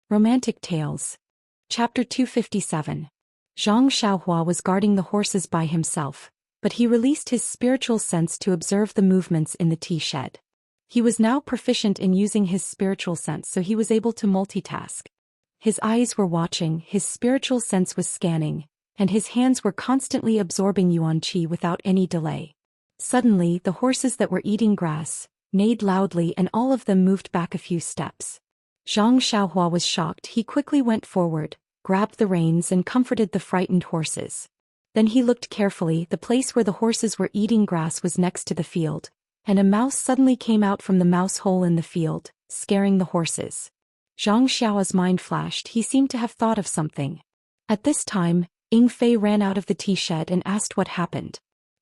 Romantic Tales. Chapter 257. Zhang Xiaohua was guarding the horses by himself, but he released his spiritual sense to observe the movements in the tea shed. He was now proficient in using his spiritual sense, so he was able to multitask. His eyes were watching, his spiritual sense was scanning, and his hands were constantly absorbing yuan qi without any delay. Suddenly, the horses that were eating grass neighed loudly and all of them moved back a few steps. Zhang Xiaohua was shocked. He quickly went forward, grabbed the reins and comforted the frightened horses. Then he looked carefully. The place where the horses were eating grass was next to the field, and a mouse suddenly came out from the mouse hole in the field, scaring the horses. Zhang Xiaohua's mind flashed. He seemed to have thought of something. At this time, Ying Fei ran out of the tea shed and asked what happened.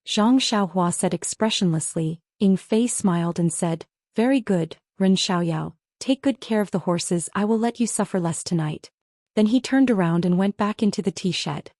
Zhang Xiaohua said expressionlessly. Ying Fei smiled and said, "Very good, Ren Xiaoyao. Take good care of the horses. I will let you suffer less tonight." Then he turned around and went back into the tea shed.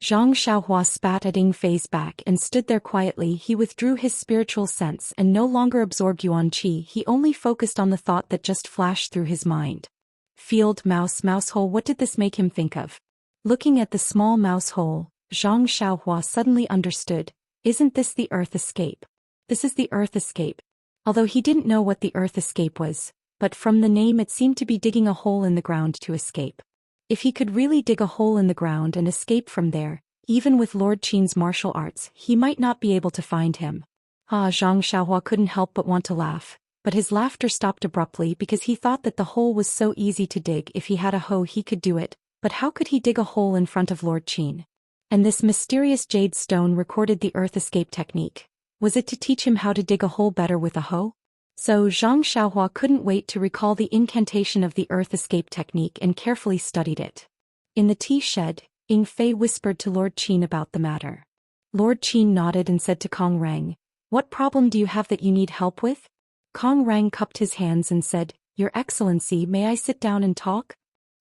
Zhang Xiaohua spat at Ying Fei's back and stood there quietly. He withdrew his spiritual sense and no longer absorbed yuan qi. He only focused on the thought that just flashed through his mind. Field, mouse hole. What did this make him think of? Looking at the small mouse hole, Zhang Xiaohua suddenly understood. Isn't this the Earth Escape? This is the Earth Escape. Although he didn't know what the Earth Escape was, but from the name it seemed to be digging a hole in the ground to escape. If he could really dig a hole in the ground and escape from there, even with Lord Qin's martial arts, he might not be able to find him. Zhang Xiaohua couldn't help but want to laugh, but his laughter stopped abruptly because he thought that the hole was so easy to dig. If he had a hoe he could do it, but how could he dig a hole in front of Lord Qin? And this mysterious jade stone recorded the Earth Escape technique. Was it to teach him how to dig a hole better with a hoe? So Zhang Xiaohua couldn't wait to recall the incantation of the Earth Escape technique and carefully studied it. In the tea shed, Ying Fei whispered to Lord Qin about the matter. Lord Qin nodded and said to Kong Rang, "What problem do you have that you need help with?" Kong Rang cupped his hands and said, "Your Excellency, may I sit down and talk?"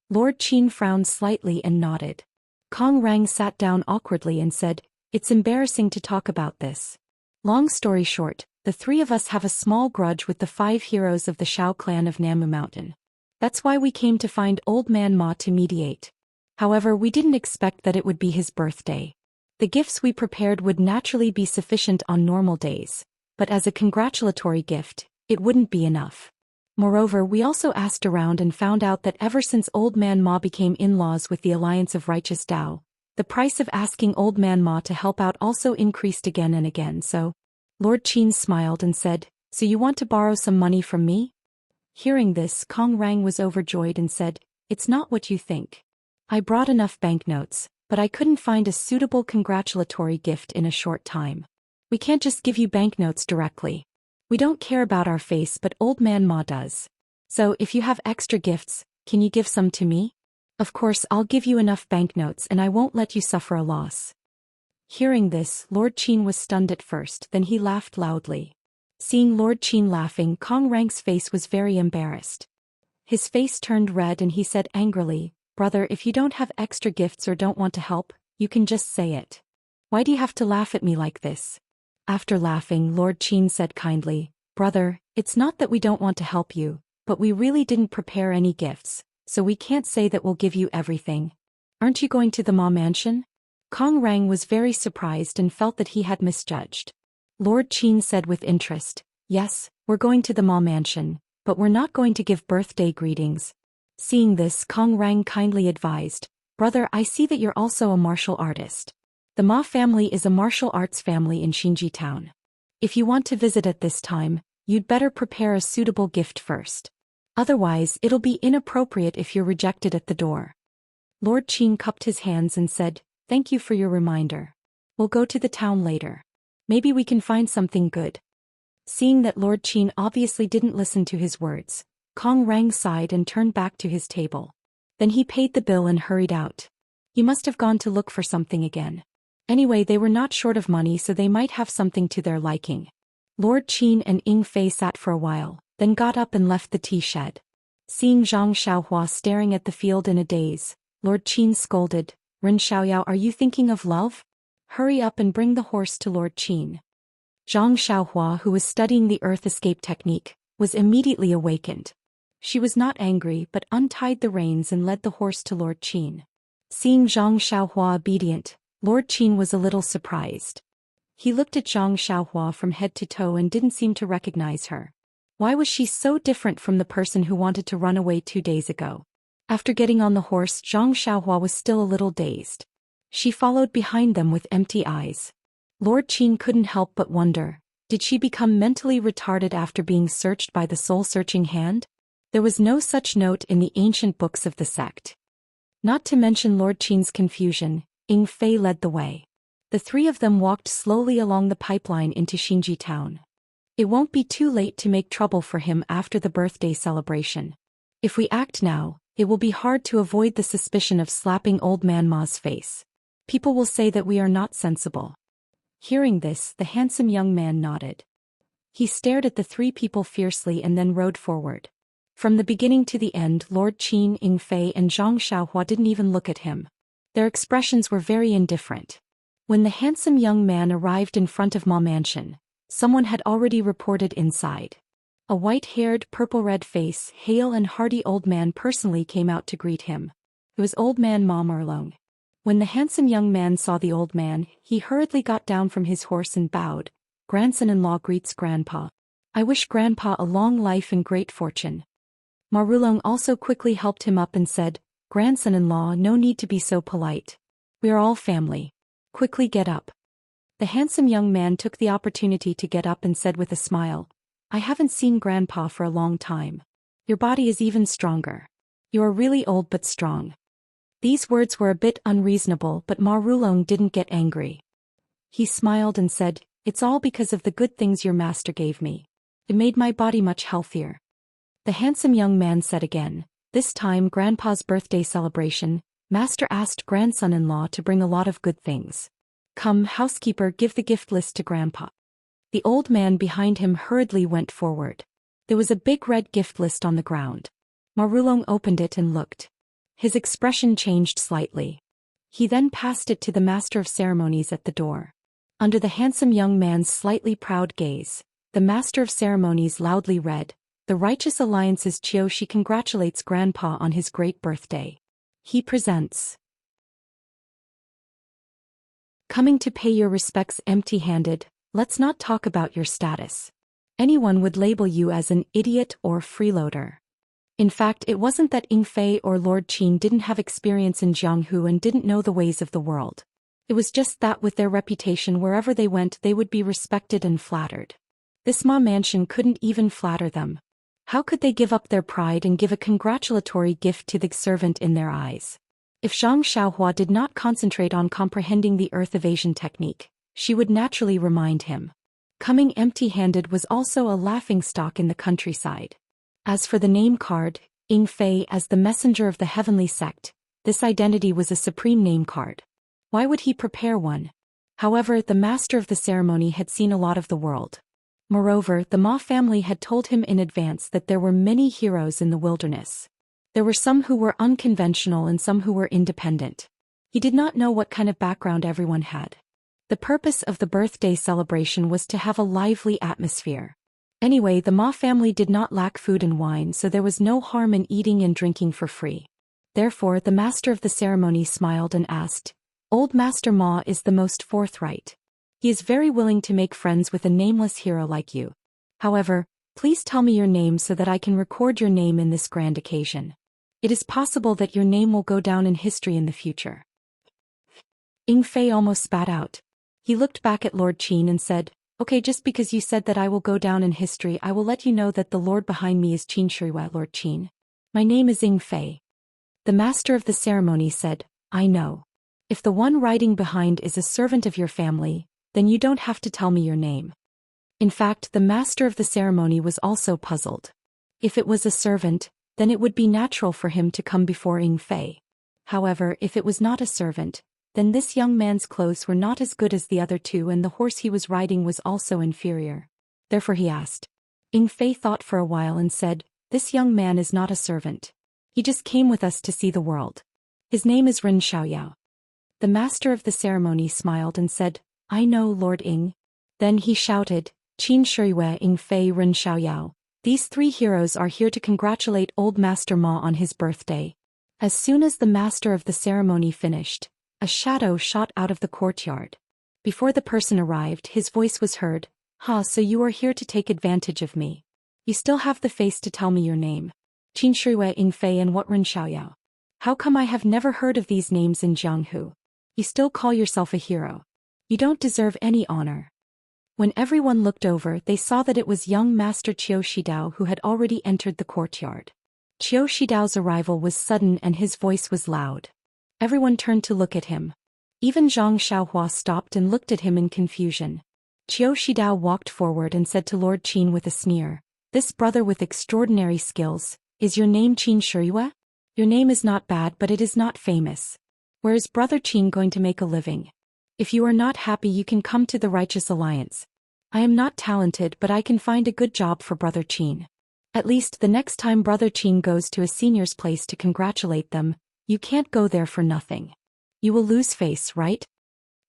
Lord Qin frowned slightly and nodded. Kong Rang sat down awkwardly and said, "It's embarrassing to talk about this. Long story short, the three of us have a small grudge with the 5 heroes of the Shao clan of Namu Mountain. That's why we came to find Old Man Ma to mediate. However, we didn't expect that it would be his birthday. The gifts we prepared would naturally be sufficient on normal days, but as a congratulatory gift, it wouldn't be enough. Moreover, we also asked around and found out that ever since Old Man Ma became in-laws with the Alliance of Righteous Tao, the price of asking Old Man Ma to help out also increased again and again. So, Lord Qin smiled and said, "So you want to borrow some money from me?" Hearing this, Kong Rang was overjoyed and said, "It's not what you think. I brought enough banknotes, but I couldn't find a suitable congratulatory gift in a short time. We can't just give you banknotes directly. We don't care about our face, but Old Man Ma does. So if you have extra gifts, can you give some to me? Of course, I'll give you enough banknotes and I won't let you suffer a loss." Hearing this, Lord Qin was stunned at first, then he laughed loudly. Seeing Lord Qin laughing, Kong Rang's face was very embarrassed. His face turned red and he said angrily, "Brother, if you don't have extra gifts or don't want to help, you can just say it. Why do you have to laugh at me like this?" After laughing, Lord Qin said kindly, "Brother, it's not that we don't want to help you, but we really didn't prepare any gifts, so we can't say that we'll give you everything. Aren't you going to the Ma Mansion?" Kong Rang was very surprised and felt that he had misjudged. Lord Qin said with interest, "Yes, we're going to the Ma Mansion, but we're not going to give birthday greetings." Seeing this, Kong Rang kindly advised, "Brother, I see that you're also a martial artist. The Ma family is a martial arts family in Xinji town. If you want to visit at this time, you'd better prepare a suitable gift first. Otherwise, it'll be inappropriate if you're rejected at the door." Lord Qin cupped his hands and said, "Thank you for your reminder. We'll go to the town later. Maybe we can find something good." Seeing that Lord Qin obviously didn't listen to his words, Kong Rang sighed and turned back to his table. Then he paid the bill and hurried out. He must have gone to look for something again. Anyway, they were not short of money, so they might have something to their liking. Lord Qin and Ying Fei sat for a while, then got up and left the tea shed. Seeing Zhang Xiaohua staring at the field in a daze, Lord Qin scolded, "Ren Xiaoyao, are you thinking of love? Hurry up and bring the horse to Lord Qin." Zhang Xiaohua, who was studying the Earth Escape technique, was immediately awakened. She was not angry but untied the reins and led the horse to Lord Qin. Seeing Zhang Xiaohua obedient, Lord Qin was a little surprised. He looked at Zhang Xiaohua from head to toe and didn't seem to recognize her. Why was she so different from the person who wanted to run away 2 days ago? After getting on the horse, Zhang Xiaohua was still a little dazed. She followed behind them with empty eyes. Lord Qin couldn't help but wonder, did she become mentally retarded after being searched by the soul-searching hand? There was no such note in the ancient books of the sect. Not to mention Lord Qin's confusion, Ying Fei led the way. The three of them walked slowly along the pipeline into Xinji town. It won't be too late to make trouble for him after the birthday celebration. If we act now, it will be hard to avoid the suspicion of slapping old man Ma's face. People will say that we are not sensible. Hearing this, the handsome young man nodded. He stared at the three people fiercely and then rode forward. From the beginning to the end, Lord Qin, Ying Fei and Zhang Xiaohua didn't even look at him. Their expressions were very indifferent. When the handsome young man arrived in front of Ma Mansion, someone had already reported inside. A white-haired, purple-red face, hale and hearty old man personally came out to greet him. It was old man Ma Merlong. When the handsome young man saw the old man, he hurriedly got down from his horse and bowed. Grandson-in-law greets grandpa. I wish grandpa a long life and great fortune. Marulong also quickly helped him up and said, Grandson-in-law, no need to be so polite. We are all family. Quickly get up. The handsome young man took the opportunity to get up and said with a smile, I haven't seen grandpa for a long time. Your body is even stronger. You are really old but strong. These words were a bit unreasonable, but Ma Rulong didn't get angry. He smiled and said, It's all because of the good things your master gave me. It made my body much healthier. The handsome young man said again, this time grandpa's birthday celebration, master asked grandson-in-law to bring a lot of good things. Come, housekeeper, give the gift list to grandpa. The old man behind him hurriedly went forward. There was a big red gift list on the ground. Ma Rulong opened it and looked. His expression changed slightly. He then passed it to the master of ceremonies at the door. Under the handsome young man's slightly proud gaze, the master of ceremonies loudly read, The Righteous Alliance's Chioshi congratulates grandpa on his great birthday. He presents. Coming to pay your respects empty-handed, let's not talk about your status. Anyone would label you as an idiot or freeloader. In fact, it wasn't that Ying Fei or Lord Qin didn't have experience in Jianghu and didn't know the ways of the world. It was just that with their reputation wherever they went they would be respected and flattered. This Ma Mansion couldn't even flatter them. How could they give up their pride and give a congratulatory gift to the servant in their eyes? If Zhang Xiaohua did not concentrate on comprehending the earth evasion technique, she would naturally remind him. Coming empty-handed was also a laughingstock in the countryside. As for the name card, Ying Fei as the messenger of the heavenly sect, this identity was a supreme name card. Why would he prepare one? However, the master of the ceremony had seen a lot of the world. Moreover, the Ma family had told him in advance that there were many heroes in the wilderness. There were some who were unconventional and some who were independent. He did not know what kind of background everyone had. The purpose of the birthday celebration was to have a lively atmosphere. Anyway, the Ma family did not lack food and wine, so there was no harm in eating and drinking for free. Therefore, the master of the ceremony smiled and asked, Old Master Ma is the most forthright. He is very willing to make friends with a nameless hero like you. However, please tell me your name so that I can record your name in this grand occasion. It is possible that your name will go down in history in the future. Ying Fei almost spat out. He looked back at Lord Qin and said, Okay, just because you said that I will go down in history, I will let you know that the lord behind me is Qin Shuiwei, Lord Qin. My name is Ying Fei. The master of the ceremony said, I know. If the one riding behind is a servant of your family, then you don't have to tell me your name. In fact, the master of the ceremony was also puzzled. If it was a servant, then it would be natural for him to come before Ying Fei. However, if it was not a servant, then this young man's clothes were not as good as the other two and the horse he was riding was also inferior. Therefore he asked. Ying Fei thought for a while and said, This young man is not a servant. He just came with us to see the world. His name is Ren Xiaoyao. The master of the ceremony smiled and said, I know, Lord Ying. Then he shouted, Qin Shuiwei Ying Fei Ren Xiaoyao, These 3 heroes are here to congratulate Old Master Ma on his birthday. As soon as the master of the ceremony finished, a shadow shot out of the courtyard. Before the person arrived, his voice was heard. "Ha, so you are here to take advantage of me. You still have the face to tell me your name. Qin Shuiwei Ing Fei and what Ren Xiaoyao. How come I have never heard of these names in Jianghu? You still call yourself a hero. You don't deserve any honor." When everyone looked over, they saw that it was young Master Qiu Shidao who had already entered the courtyard. Qiu Shidao's arrival was sudden and his voice was loud. Everyone turned to look at him. Even Zhang Xiaohua stopped and looked at him in confusion. Qiu Shidao walked forward and said to Lord Qin with a sneer, "This brother with extraordinary skills, is your name Qin Shiyue? Your name is not bad, but it is not famous. Where is Brother Qin going to make a living? If you are not happy, you can come to the Righteous Alliance. I am not talented, but I can find a good job for Brother Qin. At least the next time Brother Qin goes to a senior's place to congratulate them, you can't go there for nothing. You will lose face, right?"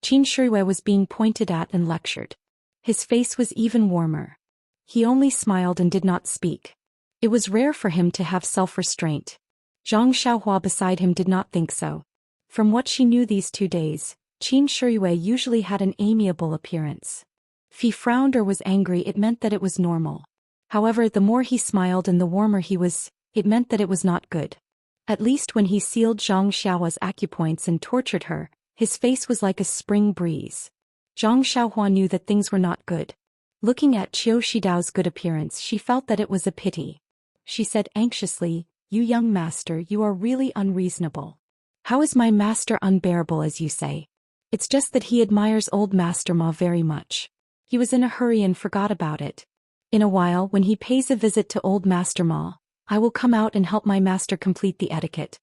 Qin Shiyue was being pointed at and lectured. His face was even warmer. He only smiled and did not speak. It was rare for him to have self-restraint. Zhang Xiaohua beside him did not think so. From what she knew these 2 days, Qin Shiyue usually had an amiable appearance. If he frowned or was angry, it meant that it was normal. However, the more he smiled and the warmer he was, it meant that it was not good. At least when he sealed Zhang Xiaohua's acupoints and tortured her, his face was like a spring breeze. Zhang Xiaohua knew that things were not good. Looking at Qiu Shidao's good appearance, she felt that it was a pity. She said anxiously, "You young master, you are really unreasonable. How is my master unbearable as you say? It's just that he admires Old Master Ma very much. He was in a hurry and forgot about it. In a while, when he pays a visit to Old Master Ma, I will come out and help my master complete the etiquette."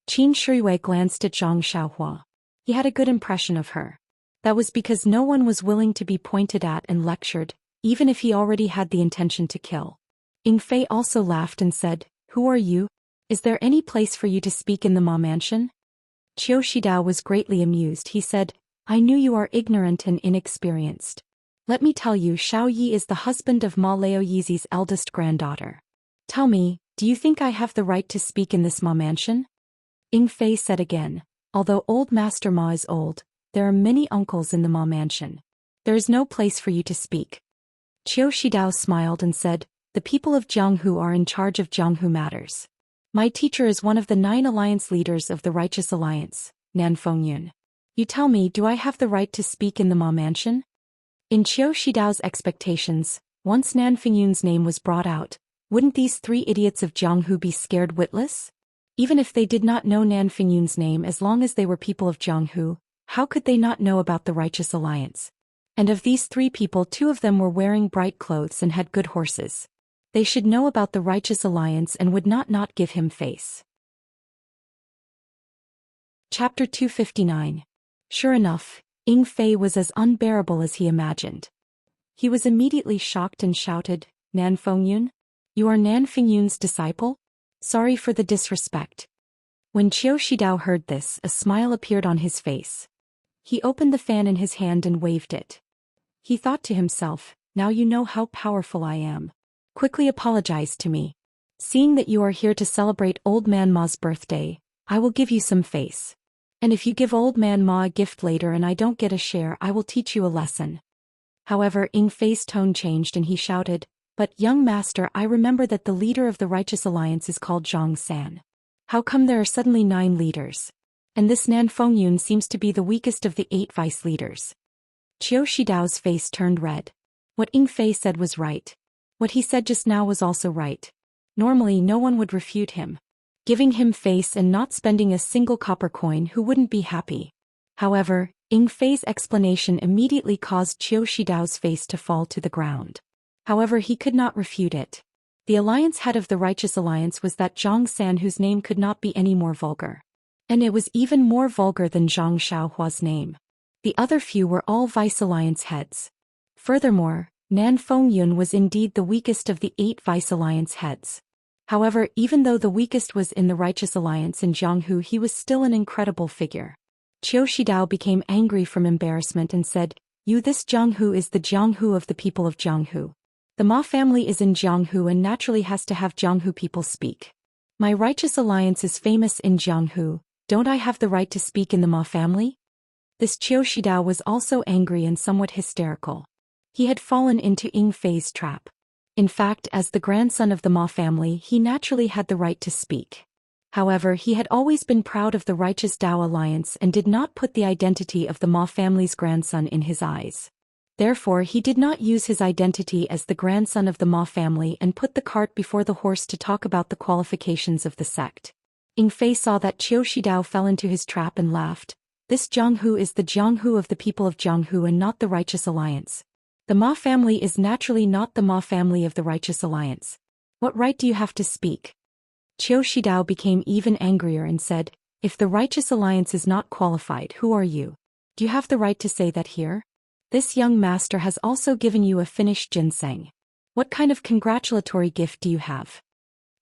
Qin Shiyue glanced at Zhang Xiaohua. He had a good impression of her. That was because no one was willing to be pointed at and lectured, even if he already had the intention to kill. Ing Fei also laughed and said, "Who are you? Is there any place for you to speak in the Ma Mansion?" Qiu Shidao was greatly amused. He said, "I knew you are ignorant and inexperienced. Let me tell you, Xiao Yi is the husband of Ma Leo Yizi's eldest granddaughter. Tell me, do you think I have the right to speak in this Ma Mansion?" Ing Fei said again, "Although Old Master Ma is old, there are many uncles in the Ma Mansion. There is no place for you to speak." Qiu Shidao smiled and said, "The people of Jianghu are in charge of Jianghu matters. My teacher is one of the 9 alliance leaders of the Righteous Alliance, Nan Fengyun. You tell me, do I have the right to speak in the Ma Mansion?" In Qiu Shidao's expectations, once Nan Fengyun's name was brought out, wouldn't these 3 idiots of Jianghu be scared witless? Even if they did not know Nan Fengyun's name, as long as they were people of Jianghu, how could they not know about the Righteous Alliance? And of these 3 people, 2 of them were wearing bright clothes and had good horses. They should know about the Righteous Alliance and would not give him face. Chapter 259. Sure enough, Ing Fei was as unbearable as he imagined. He was immediately shocked and shouted, "Nan Fengyun? You are Nan Fengyun's disciple? Sorry for the disrespect." When Qiu Shidao heard this, a smile appeared on his face. He opened the fan in his hand and waved it. He thought to himself, "Now you know how powerful I am. Quickly apologize to me. Seeing that you are here to celebrate Old Man Ma's birthday, I will give you some face. And if you give Old Man Ma a gift later and I don't get a share, I will teach you a lesson." However, Ing Fei's tone changed and he shouted, "But, young master, I remember that the leader of the Righteous Alliance is called Zhang San. How come there are suddenly 9 leaders? And this Nan Fengyun seems to be the weakest of the 8 vice leaders." Qiu Shidao's face turned red. What Ing Fei said was right. What he said just now was also right. Normally no one would refute him. Giving him face and not spending a single copper coin, who wouldn't be happy? However, Ing Fei's explanation immediately caused Qiu Shidao's face to fall to the ground. However, he could not refute it. The alliance head of the Righteous Alliance was that Zhang San, whose name could not be any more vulgar. And it was even more vulgar than Zhang Xiaohua's name. The other few were all vice alliance heads. Furthermore, Nan Fengyun was indeed the weakest of the 8 vice alliance heads. However, even though the weakest was in the Righteous Alliance in Jianghu, he was still an incredible figure. Qiu Shidao became angry from embarrassment and said, "You, this Jianghu is the Jianghu of the people of Jianghu. The Ma family is in Jianghu and naturally has to have Jianghu people speak. My righteous alliance is famous in Jianghu, don't I have the right to speak in the Ma family? This Qiu Shidao was also angry and somewhat hysterical. He had fallen into Ying Fei's trap. In fact, as the grandson of the Ma family, he naturally had the right to speak. However, he had always been proud of the righteous Dao alliance and did not put the identity of the Ma family's grandson in his eyes. Therefore, he did not use his identity as the grandson of the Ma family and put the cart before the horse to talk about the qualifications of the sect. Ying Fei saw that Qiu Shidao fell into his trap and laughed. This Jianghu is the Jianghu of the people of Jianghu and not the righteous alliance. The Ma family is naturally not the Ma family of the righteous alliance. What right do you have to speak? Qiu Shidao became even angrier and said, if the righteous alliance is not qualified, who are you? Do you have the right to say that here? This young master has also given you a finished ginseng. What kind of congratulatory gift do you have?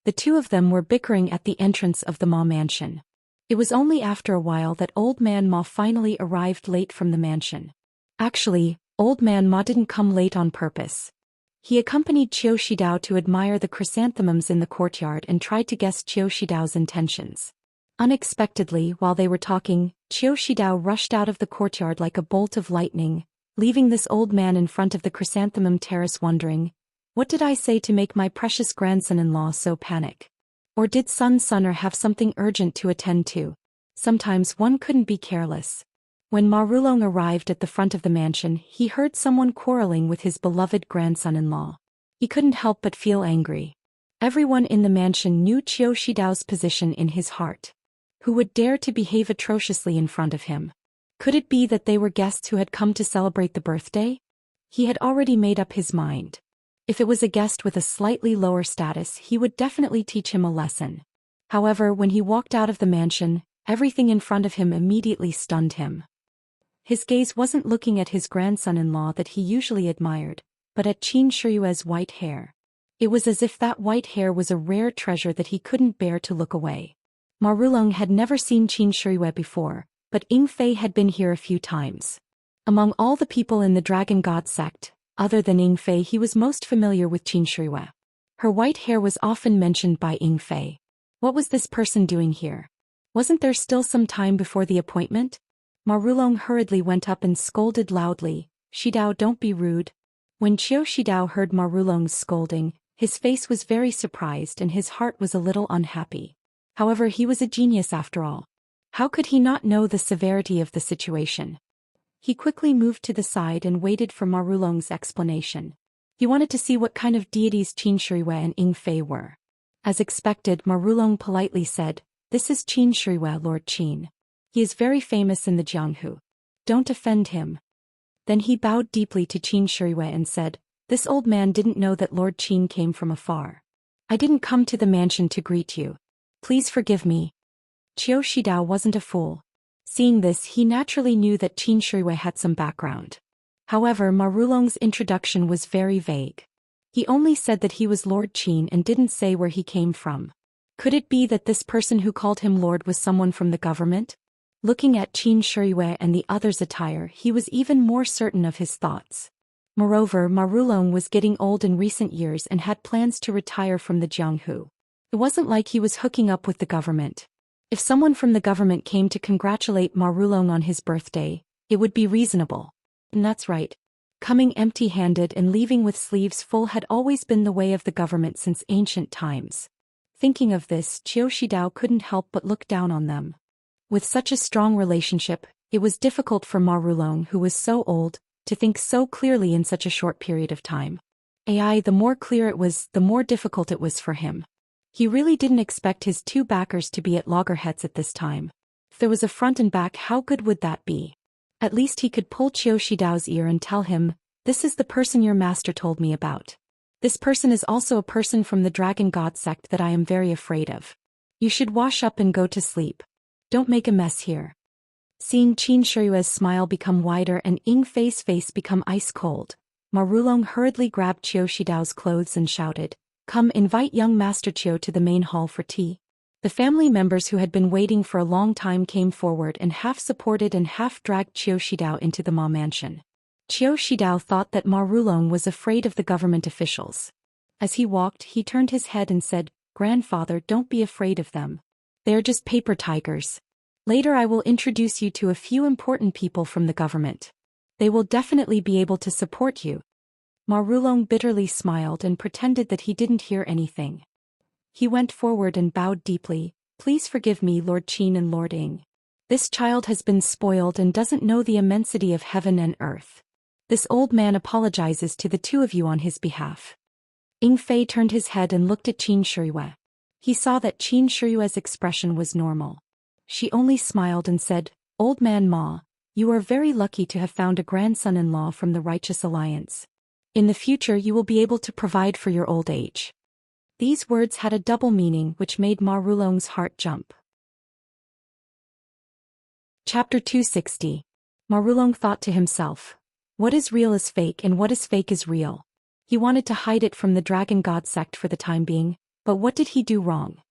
The two of them were bickering at the entrance of the Ma mansion. It was only after a while that Old Man Ma finally arrived late from the mansion. Actually, Old Man Ma didn't come late on purpose. He accompanied Qiu Shidao to admire the chrysanthemums in the courtyard and tried to guess Qiu Shidao's intentions. Unexpectedly, while they were talking, Qiu Shidao rushed out of the courtyard like a bolt of lightning, leaving this old man in front of the chrysanthemum terrace wondering, what did I say to make my precious grandson-in-law so panic? Or did Sunner have something urgent to attend to? Sometimes one couldn't be careless. When Ma Rulong arrived at the front of the mansion, he heard someone quarreling with his beloved grandson-in-law. He couldn't help but feel angry. Everyone in the mansion knew Qiu Shidao's position in his heart. Who would dare to behave atrociously in front of him? Could it be that they were guests who had come to celebrate the birthday? He had already made up his mind. If it was a guest with a slightly lower status, he would definitely teach him a lesson. However, when he walked out of the mansion, everything in front of him immediately stunned him. His gaze wasn't looking at his grandson-in-law that he usually admired, but at Qin Shiyue's white hair. It was as if that white hair was a rare treasure that he couldn't bear to look away. Ma Rulong had never seen Qin Shiyue before, but Ying Fei had been here a few times. Among all the people in the Dragon God sect, other than Ying Fei, he was most familiar with Qin Shiyue. Her white hair was often mentioned by Ying Fei. What was this person doing here? Wasn't there still some time before the appointment? Ma Rulong hurriedly went up and scolded loudly, Shidao, don't be rude. When Qiu Shidao heard Ma Rulong's scolding, his face was very surprised and his heart was a little unhappy. However, he was a genius after all. How could he not know the severity of the situation? He quickly moved to the side and waited for Ma Rulong's explanation. He wanted to see what kind of deities Qin Shiyue and Ying Fei were. As expected, Ma Rulong politely said, this is Qin Shiyue, Lord Qin. He is very famous in the Jianghu. Don't offend him. Then he bowed deeply to Qin Shiyue and said, this old man didn't know that Lord Qin came from afar. I didn't come to the mansion to greet you. Please forgive me. Qiu Shidao wasn't a fool. Seeing this, he naturally knew that Qin Shiyue had some background. However, Ma Rulong's introduction was very vague. He only said that he was Lord Qin and didn't say where he came from. Could it be that this person who called him Lord was someone from the government? Looking at Qin Shiyue and the others' attire, he was even more certain of his thoughts. Moreover, Ma Rulong was getting old in recent years and had plans to retire from the Jianghu. It wasn't like he was hooking up with the government. If someone from the government came to congratulate Ma Rulong on his birthday, it would be reasonable. And that's right. Coming empty-handed and leaving with sleeves full had always been the way of the government since ancient times. Thinking of this, Qiu Shidao couldn't help but look down on them. With such a strong relationship, it was difficult for Ma Rulong, who was so old, to think so clearly in such a short period of time. The more clear it was, the more difficult it was for him. He really didn't expect his two backers to be at loggerheads at this time. If there was a front and back, how good would that be? At least he could pull Qiu Shidao's ear and tell him, this is the person your master told me about. This person is also a person from the Dragon God sect that I am very afraid of. You should wash up and go to sleep. Don't make a mess here. Seeing Qin Shiyue's smile become wider and Ying Fei's face become ice cold, Ma Rulong hurriedly grabbed Qiu Shidao's clothes and shouted, come, invite young Master Qiu to the main hall for tea. The family members who had been waiting for a long time came forward and half supported and half dragged Qiu Shidao into the Ma mansion. Qiu Shidao thought that Ma Rulong was afraid of the government officials. As he walked, he turned his head and said, "Grandfather, don't be afraid of them. They're just paper tigers. Later I will introduce you to a few important people from the government. They will definitely be able to support you." Ma Rulong bitterly smiled and pretended that he didn't hear anything. He went forward and bowed deeply. "Please forgive me, Lord Qin and Lord Ing. This child has been spoiled and doesn't know the immensity of heaven and earth. This old man apologizes to the two of you on his behalf." Ing Fei turned his head and looked at Qin Shiyue. He saw that Qin Shiyue's expression was normal. She only smiled and said, "Old man Ma, you are very lucky to have found a grandson-in-law from the Righteous Alliance. In the future you will be able to provide for your old age." These words had a double meaning which made Ma Rulong's heart jump. Chapter 260. Ma Rulong thought to himself, what is real is fake and what is fake is real. He wanted to hide it from the Dragon God sect for the time being, but what did he do wrong?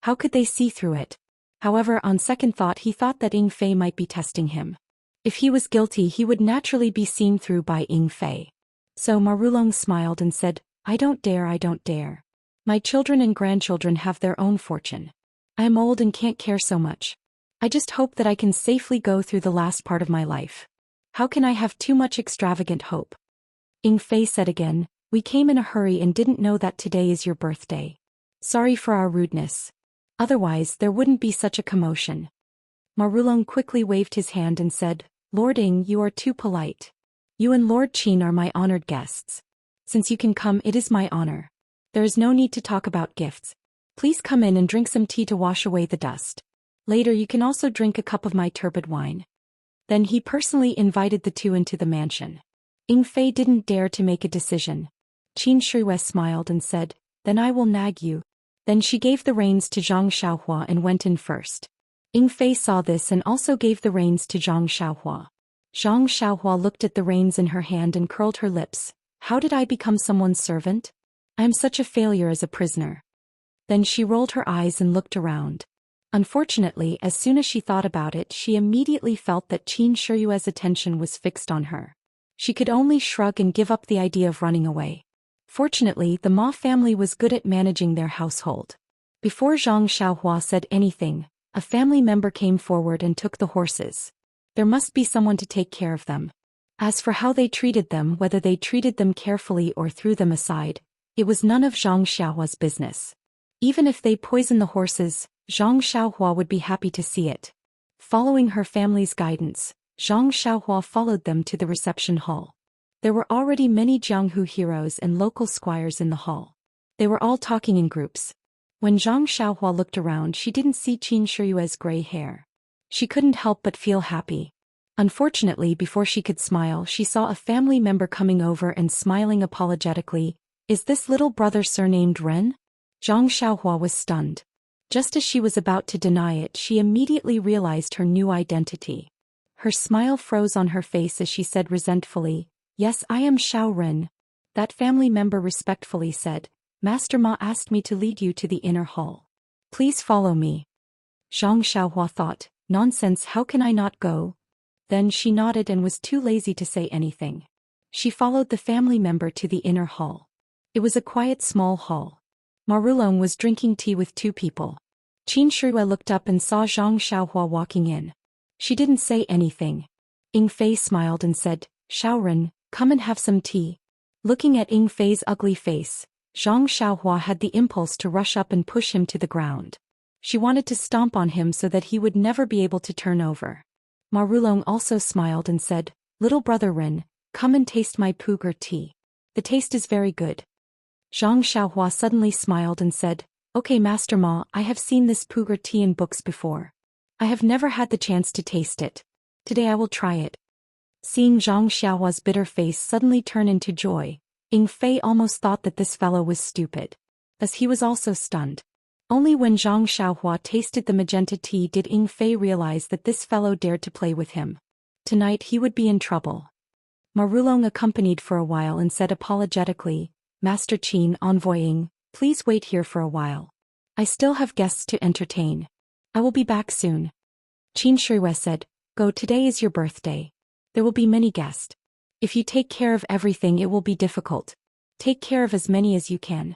How could they see through it? However, on second thought he thought that Ing Fei might be testing him. If he was guilty he would naturally be seen through by Ing Fei. So Ma Rulong smiled and said, I don't dare. My children and grandchildren have their own fortune. I am old and can't care so much. I just hope that I can safely go through the last part of my life. How can I have too much extravagant hope? Ing Fei said again, we came in a hurry and didn't know that today is your birthday. Sorry for our rudeness. Otherwise there wouldn't be such a commotion. Ma Rulong quickly waved his hand and said, Lord Ing, you are too polite. You and Lord Qin are my honored guests. Since you can come, it is my honor. There is no need to talk about gifts. Please come in and drink some tea to wash away the dust. Later you can also drink a cup of my turbid wine. Then he personally invited the two into the mansion. Ing Fei didn't dare to make a decision. Qin Shiyue smiled and said, then I will nag you. Then she gave the reins to Zhang Xiaohua and went in first. Ing Fei saw this and also gave the reins to Zhang Xiaohua. Zhang Xiaohua looked at the reins in her hand and curled her lips. How did I become someone's servant? I am such a failure as a prisoner. Then she rolled her eyes and looked around. Unfortunately, as soon as she thought about it, she immediately felt that Qin Shiyue's attention was fixed on her. She could only shrug and give up the idea of running away. Fortunately, the Ma family was good at managing their household. Before Zhang Xiaohua said anything, a family member came forward and took the horses. There must be someone to take care of them. As for how they treated them, whether they treated them carefully or threw them aside, it was none of Zhang Xiaohua's business. Even if they poisoned the horses, Zhang Xiaohua would be happy to see it. Following her family's guidance, Zhang Xiaohua followed them to the reception hall. There were already many Jianghu heroes and local squires in the hall. They were all talking in groups. When Zhang Xiaohua looked around, she didn't see Qin Shiyue's gray hair. She couldn't help but feel happy. Unfortunately, before she could smile, she saw a family member coming over and smiling apologetically. Is this little brother surnamed Ren? Zhang Xiaohua was stunned. Just as she was about to deny it, she immediately realized her new identity. Her smile froze on her face as she said resentfully, Yes, I am Xiao Ren. That family member respectfully said, Master Ma asked me to lead you to the inner hall. Please follow me. Zhang Xiaohua thought, nonsense, how can I not go? Then she nodded and was too lazy to say anything. She followed the family member to the inner hall. It was a quiet small hall. Ma Rulong was drinking tea with two people. Qin Shiyue looked up and saw Zhang Xiaohua walking in. She didn't say anything. Ing Fei smiled and said, Xiaoren, come and have some tea. Looking at Ing Fei's ugly face, Zhang Xiaohua had the impulse to rush up and push him to the ground. She wanted to stomp on him so that he would never be able to turn over. Ma Rulong also smiled and said, Little brother Ren, come and taste my pu'er tea. The taste is very good. Zhang Xiaohua suddenly smiled and said, Okay Master Ma, I have seen this pu'er tea in books before. I have never had the chance to taste it. Today I will try it. Seeing Zhang Xiaohua's bitter face suddenly turn into joy, Ing Fei almost thought that this fellow was stupid. Thus he was also stunned. Only when Zhang Xiaohua tasted the magenta tea did Ing Fei realize that this fellow dared to play with him. Tonight he would be in trouble. Ma Rulong accompanied for a while and said apologetically, Master Qin, envoy Ing, please wait here for a while. I still have guests to entertain. I will be back soon. Qin Shiyue said, Go, today is your birthday. There will be many guests. If you take care of everything, it will be difficult. Take care of as many as you can.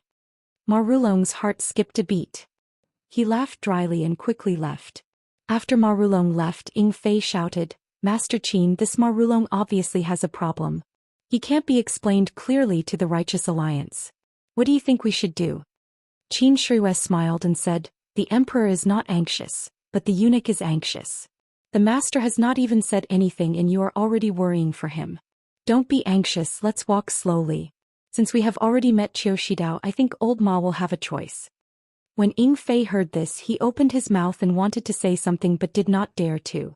Ma Rulong's heart skipped a beat. He laughed dryly and quickly left. After Ma Rulong left, Ying Fei shouted, Master Qin, this Ma Rulong obviously has a problem. He can't be explained clearly to the Righteous Alliance. What do you think we should do? Qin Shuiwei smiled and said, the Emperor is not anxious, but the eunuch is anxious. The Master has not even said anything and you are already worrying for him. Don't be anxious, let's walk slowly. Since we have already met Qiu Shidao, I think old Ma will have a choice. When Ying Fei heard this, he opened his mouth and wanted to say something but did not dare to.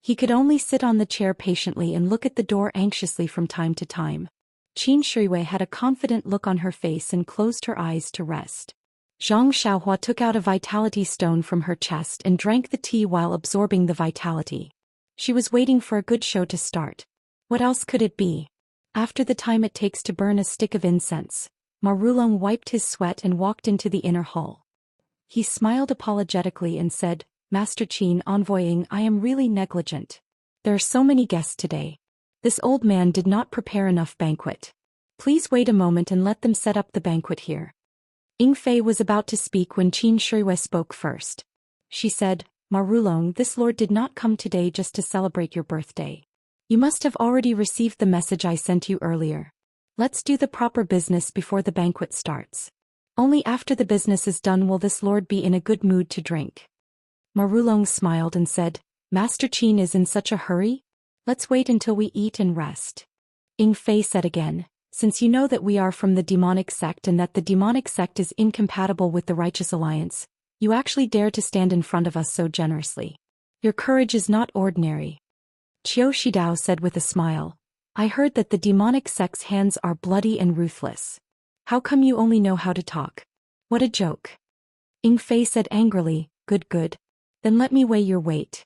He could only sit on the chair patiently and look at the door anxiously from time to time. Qin Shuiwei had a confident look on her face and closed her eyes to rest. Zhang Xiaohua took out a vitality stone from her chest and drank the tea while absorbing the vitality. She was waiting for a good show to start. What else could it be? After the time it takes to burn a stick of incense, Ma Rulong wiped his sweat and walked into the inner hall. He smiled apologetically and said, Master Qin, envoying, I am really negligent. There are so many guests today. This old man did not prepare enough banquet. Please wait a moment and let them set up the banquet here. Ying Fei was about to speak when Qin Shuiwei spoke first. She said, Ma Rulong, this lord did not come today just to celebrate your birthday. You must have already received the message I sent you earlier. Let's do the proper business before the banquet starts. Only after the business is done will this lord be in a good mood to drink. Ma Rulong smiled and said, Master Qin is in such a hurry? Let's wait until we eat and rest. Ying Fei said again, since you know that we are from the demonic sect and that the demonic sect is incompatible with the Righteous Alliance, you actually dare to stand in front of us so generously. Your courage is not ordinary. Qiu Shidao said with a smile, I heard that the demonic sect's hands are bloody and ruthless. How come you only know how to talk? What a joke. Ying Fei said angrily, good. Then let me weigh your weight.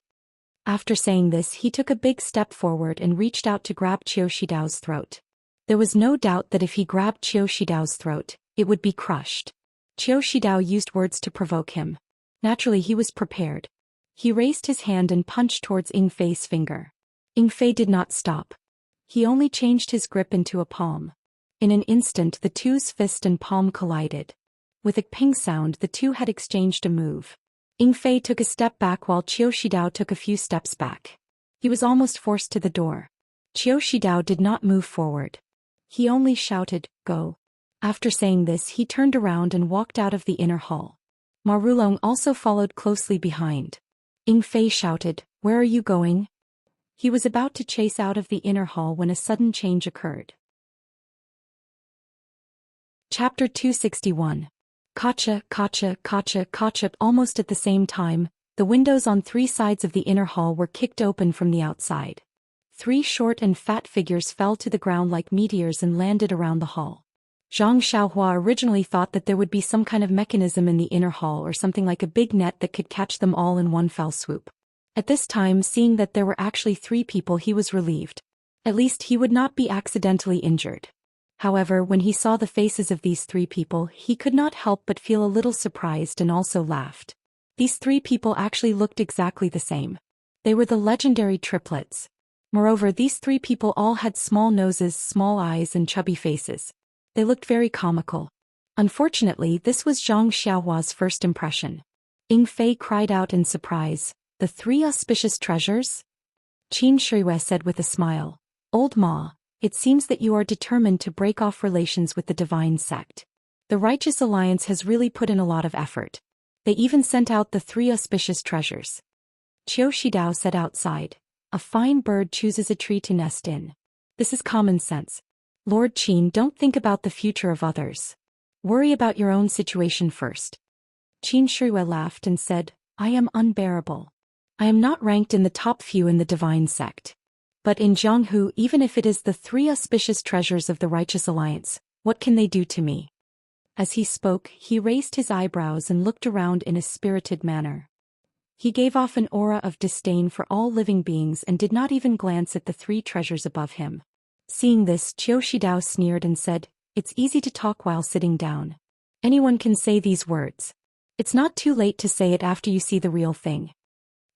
After saying this, he took a big step forward and reached out to grab Qiu Shidao's throat. There was no doubt that if he grabbed Qiu Shidao's throat, it would be crushed. Qiu Shidao used words to provoke him. Naturally, he was prepared. He raised his hand and punched towards Ying Fei's finger. Ying Fei did not stop. He only changed his grip into a palm. In an instant, the two's fist and palm collided. With a ping sound, the two had exchanged a move. Ying Fei took a step back while Qiu Shidao took a few steps back. He was almost forced to the door. Qiu Shidao did not move forward. He only shouted, go. After saying this, he turned around and walked out of the inner hall. Ma Rulong also followed closely behind. Ying Fei shouted, where are you going? He was about to chase out of the inner hall when a sudden change occurred. Chapter 261. Kacha. Almost at the same time, the windows on three sides of the inner hall were kicked open from the outside. Three short and fat figures fell to the ground like meteors and landed around the hall. Zhang Xiaohua originally thought that there would be some kind of mechanism in the inner hall or something like a big net that could catch them all in one fell swoop. At this time, seeing that there were actually three people, he was relieved. At least he would not be accidentally injured. However, when he saw the faces of these three people, he could not help but feel a little surprised and also laughed. These three people actually looked exactly the same. They were the legendary triplets. Moreover, these three people all had small noses, small eyes, and chubby faces. They looked very comical. Unfortunately, this was Zhang Xiaohua's first impression. Ying Fei cried out in surprise, the three auspicious treasures? Qin Shuiwei said with a smile, Old Ma, it seems that you are determined to break off relations with the divine sect. The Righteous Alliance has really put in a lot of effort. They even sent out the three auspicious treasures. Qiu Shidao said outside, a fine bird chooses a tree to nest in. This is common sense. Lord Qin, don't think about the future of others. Worry about your own situation first. Qin Shuiwei laughed and said, I am unbearable. I am not ranked in the top few in the divine sect. But in Jianghu, even if it is the three auspicious treasures of the Righteous Alliance, what can they do to me? As he spoke, he raised his eyebrows and looked around in a spirited manner. He gave off an aura of disdain for all living beings and did not even glance at the three treasures above him. Seeing this, Qiu Shidao sneered and said, it's easy to talk while sitting down. Anyone can say these words. It's not too late to say it after you see the real thing.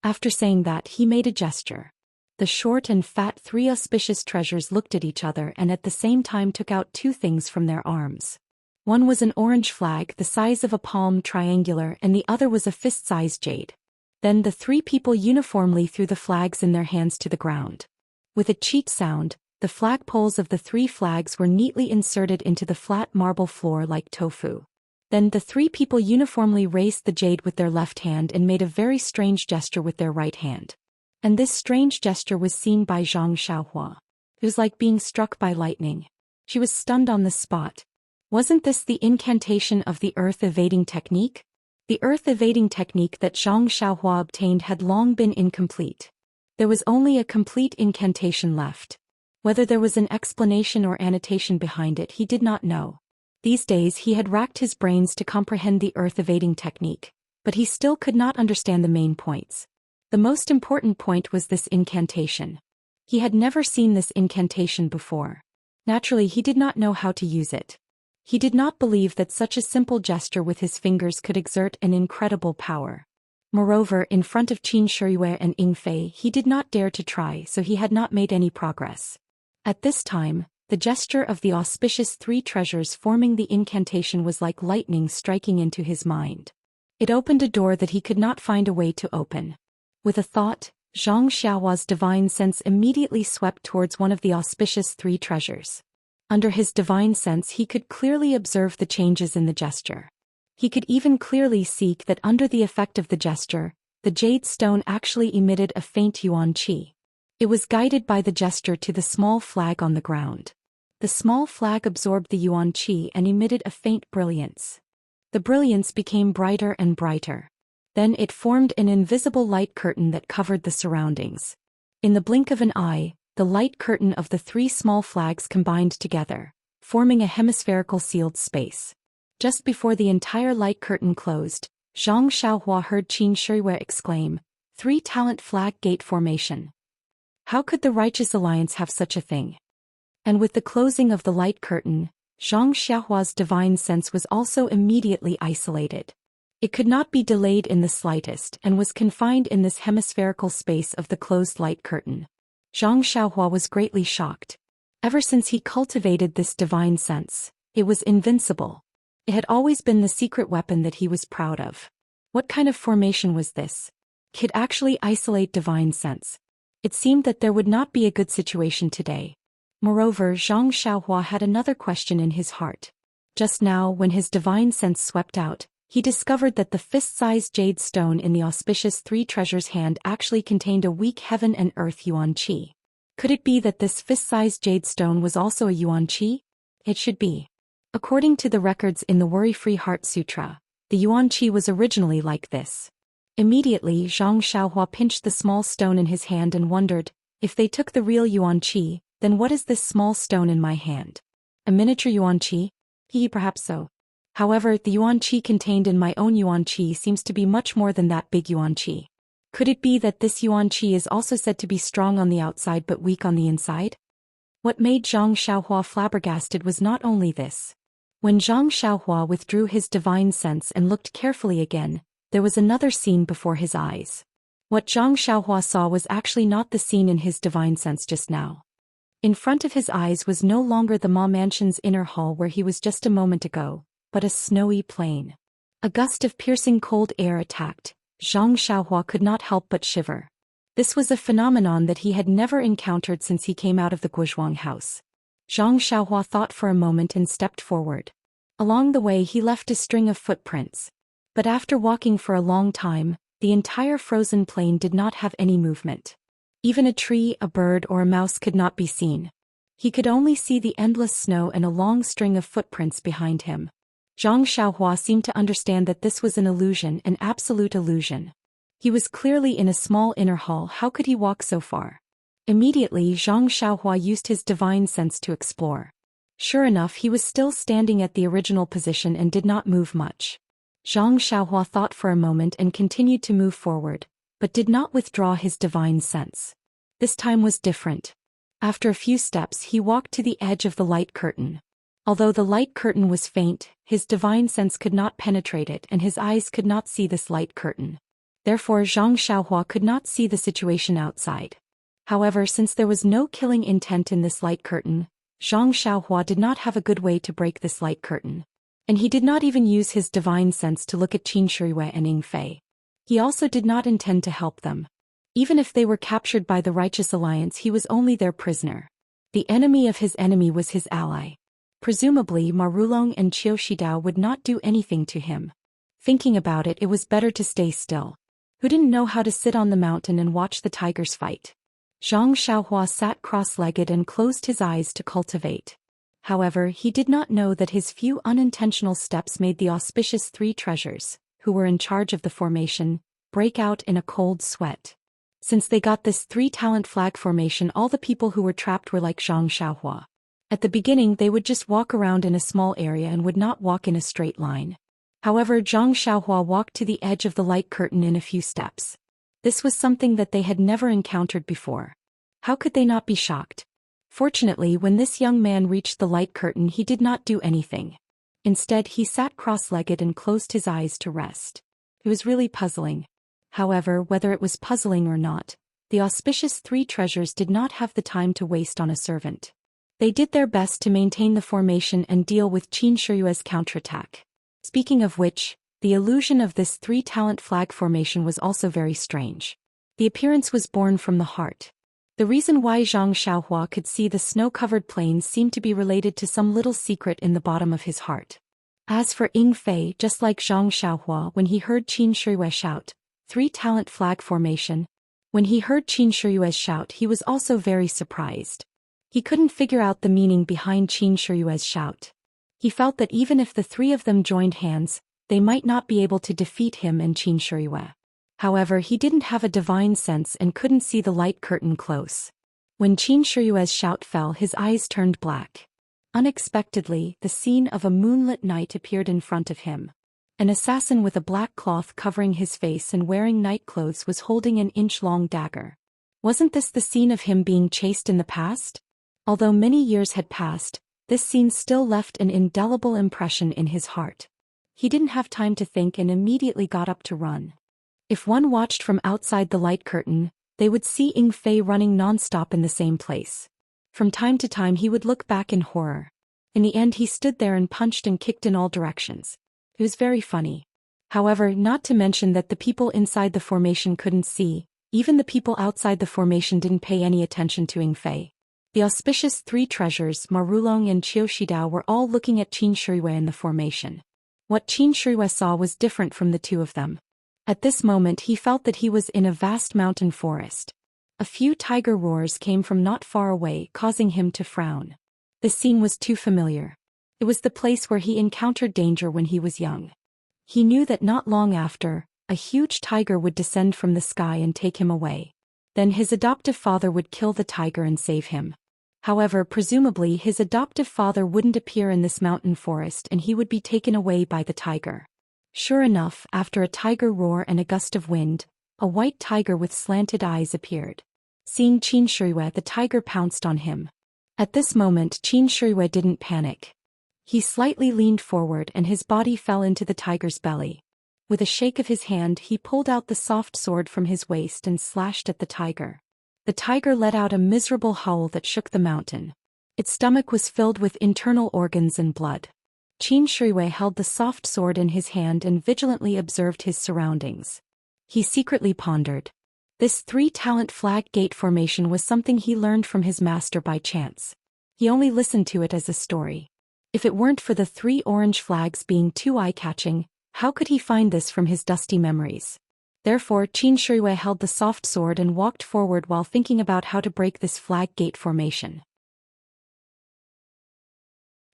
After saying that, he made a gesture. The short and fat three auspicious treasures looked at each other and at the same time took out two things from their arms. One was an orange flag the size of a palm triangular and the other was a fist-sized jade. Then the three people uniformly threw the flags in their hands to the ground. With a cheat sound, the flagpoles of the three flags were neatly inserted into the flat marble floor like tofu. Then the three people uniformly raised the jade with their left hand and made a very strange gesture with their right hand. And this strange gesture was seen by Zhang Xiaohua. It was like being struck by lightning. She was stunned on the spot. Wasn't this the incantation of the earth-evading technique? The earth-evading technique that Zhang Xiaohua obtained had long been incomplete. There was only a complete incantation left. Whether there was an explanation or annotation behind it he did not know. These days he had racked his brains to comprehend the earth-evading technique, but he still could not understand the main points. The most important point was this incantation. He had never seen this incantation before. Naturally he did not know how to use it. He did not believe that such a simple gesture with his fingers could exert an incredible power. Moreover, in front of Qin Shiyue and Ying Fei he did not dare to try, so he had not made any progress. At this time, the gesture of the auspicious three treasures forming the incantation was like lightning striking into his mind. It opened a door that he could not find a way to open. With a thought, Zhang Xiaohua's divine sense immediately swept towards one of the auspicious three treasures. Under his divine sense he could clearly observe the changes in the gesture. He could even clearly see that under the effect of the gesture, the jade stone actually emitted a faint yuan qi. It was guided by the gesture to the small flag on the ground. The small flag absorbed the yuan qi and emitted a faint brilliance. The brilliance became brighter and brighter. Then it formed an invisible light curtain that covered the surroundings. In the blink of an eye, the light curtain of the three small flags combined together, forming a hemispherical sealed space. Just before the entire light curtain closed, Zhang Xiaohua heard Qin Shiyue exclaim, "Three-talent flag gate formation. How could the Righteous Alliance have such a thing?" And with the closing of the light curtain, Zhang Xiaohua's divine sense was also immediately isolated. It could not be delayed in the slightest and was confined in this hemispherical space of the closed light curtain. Zhang Xiaohua was greatly shocked. Ever since he cultivated this divine sense, it was invincible. It had always been the secret weapon that he was proud of. What kind of formation was this? Could actually isolate divine sense. It seemed that there would not be a good situation today. Moreover, Zhang Xiaohua had another question in his heart. Just now, when his divine sense swept out, he discovered that the fist-sized jade stone in the auspicious three treasures hand actually contained a weak heaven and earth yuan qi. Could it be that this fist-sized jade stone was also a yuan qi? It should be. According to the records in the Worry-Free Heart Sutra, the yuan qi was originally like this. Immediately Zhang Xiaohua pinched the small stone in his hand and wondered, if they took the real yuan qi, then what is this small stone in my hand? A miniature yuan qi? Perhaps so. However, the yuan qi contained in my own yuan qi seems to be much more than that big yuan qi. Could it be that this yuan qi is also said to be strong on the outside but weak on the inside? What made Zhang Xiaohua flabbergasted was not only this. When Zhang Xiaohua withdrew his divine sense and looked carefully again, there was another scene before his eyes. What Zhang Xiaohua saw was actually not the scene in his divine sense just now. In front of his eyes was no longer the Ma Mansion's inner hall where he was just a moment ago, but a snowy plain. A gust of piercing cold air attacked. Zhang Xiaohua could not help but shiver. This was a phenomenon that he had never encountered since he came out of the Guozhuang house. Zhang Xiaohua thought for a moment and stepped forward. Along the way he left a string of footprints. But after walking for a long time, the entire frozen plain did not have any movement. Even a tree, a bird, or a mouse could not be seen. He could only see the endless snow and a long string of footprints behind him. Zhang Xiaohua seemed to understand that this was an illusion, an absolute illusion. He was clearly in a small inner hall. How could he walk so far? Immediately Zhang Xiaohua used his divine sense to explore. Sure enough, he was still standing at the original position and did not move much. Zhang Xiaohua thought for a moment and continued to move forward, but did not withdraw his divine sense. This time was different. After a few steps he walked to the edge of the light curtain. Although the light curtain was faint, his divine sense could not penetrate it and his eyes could not see this light curtain. Therefore Zhang Xiaohua could not see the situation outside. However, since there was no killing intent in this light curtain, Zhang Xiaohua did not have a good way to break this light curtain. And he did not even use his divine sense to look at Qin Shiyue and Ying Fei. He also did not intend to help them. Even if they were captured by the Righteous Alliance, he was only their prisoner. The enemy of his enemy was his ally. Presumably Marulong and Qiu Shidao would not do anything to him. Thinking about it, it was better to stay still. Who didn't know how to sit on the mountain and watch the tigers fight? Zhang Xiaohua sat cross-legged and closed his eyes to cultivate. However, he did not know that his few unintentional steps made the auspicious three treasures, who were in charge of the formation, break out in a cold sweat. Since they got this three-talent flag formation, all the people who were trapped were like Zhang Xiaohua. At the beginning they would just walk around in a small area and would not walk in a straight line. However, Zhang Xiaohua walked to the edge of the light curtain in a few steps. This was something that they had never encountered before. How could they not be shocked? Fortunately, when this young man reached the light curtain, he did not do anything. Instead, he sat cross-legged and closed his eyes to rest. It was really puzzling. However, whether it was puzzling or not, the auspicious three treasures did not have the time to waste on a servant. They did their best to maintain the formation and deal with Qin Shiyue's counterattack. Speaking of which, the illusion of this three-talent flag formation was also very strange. The appearance was born from the heart. The reason why Zhang Xiaohua could see the snow-covered plains seemed to be related to some little secret in the bottom of his heart. As for Ying Fei, just like Zhang Xiaohua, when he heard Qin Shiyue shout, three-talent flag formation, when he heard Qin Shiyue's shout, he was also very surprised. He couldn't figure out the meaning behind Qin Shiyue's shout. He felt that even if the three of them joined hands, they might not be able to defeat him and Qin Shiyue. However, he didn't have a divine sense and couldn't see the light curtain close. When Qin Shiyue's shout fell, his eyes turned black. Unexpectedly, the scene of a moonlit night appeared in front of him. An assassin with a black cloth covering his face and wearing night clothes was holding an inch-long dagger. Wasn't this the scene of him being chased in the past? Although many years had passed, this scene still left an indelible impression in his heart. He didn't have time to think and immediately got up to run. If one watched from outside the light curtain, they would see Ying Fei running non-stop in the same place. From time to time he would look back in horror. In the end he stood there and punched and kicked in all directions. It was very funny. However, not to mention that the people inside the formation couldn't see, even the people outside the formation didn't pay any attention to Ying Fei. The auspicious three treasures, Marulong and Qiu Shidao, were all looking at Qin Shiyue in the formation. What Qin Shiyue saw was different from the two of them. At this moment he felt that he was in a vast mountain forest. A few tiger roars came from not far away, causing him to frown. The scene was too familiar. It was the place where he encountered danger when he was young. He knew that not long after, a huge tiger would descend from the sky and take him away. Then his adoptive father would kill the tiger and save him. However, presumably his adoptive father wouldn't appear in this mountain forest and he would be taken away by the tiger. Sure enough, after a tiger roar and a gust of wind, a white tiger with slanted eyes appeared. Seeing Qin Shiyue, the tiger pounced on him. At this moment Qin Shiyue didn't panic. He slightly leaned forward and his body fell into the tiger's belly. With a shake of his hand he pulled out the soft sword from his waist and slashed at the tiger. The tiger let out a miserable howl that shook the mountain. Its stomach was filled with internal organs and blood. Qin Shiyue held the soft sword in his hand and vigilantly observed his surroundings. He secretly pondered. This three-talent flag gate formation was something he learned from his master by chance. He only listened to it as a story. If it weren't for the three orange flags being too eye-catching, how could he find this from his dusty memories? Therefore, Qin Shiyue held the soft sword and walked forward while thinking about how to break this flag gate formation.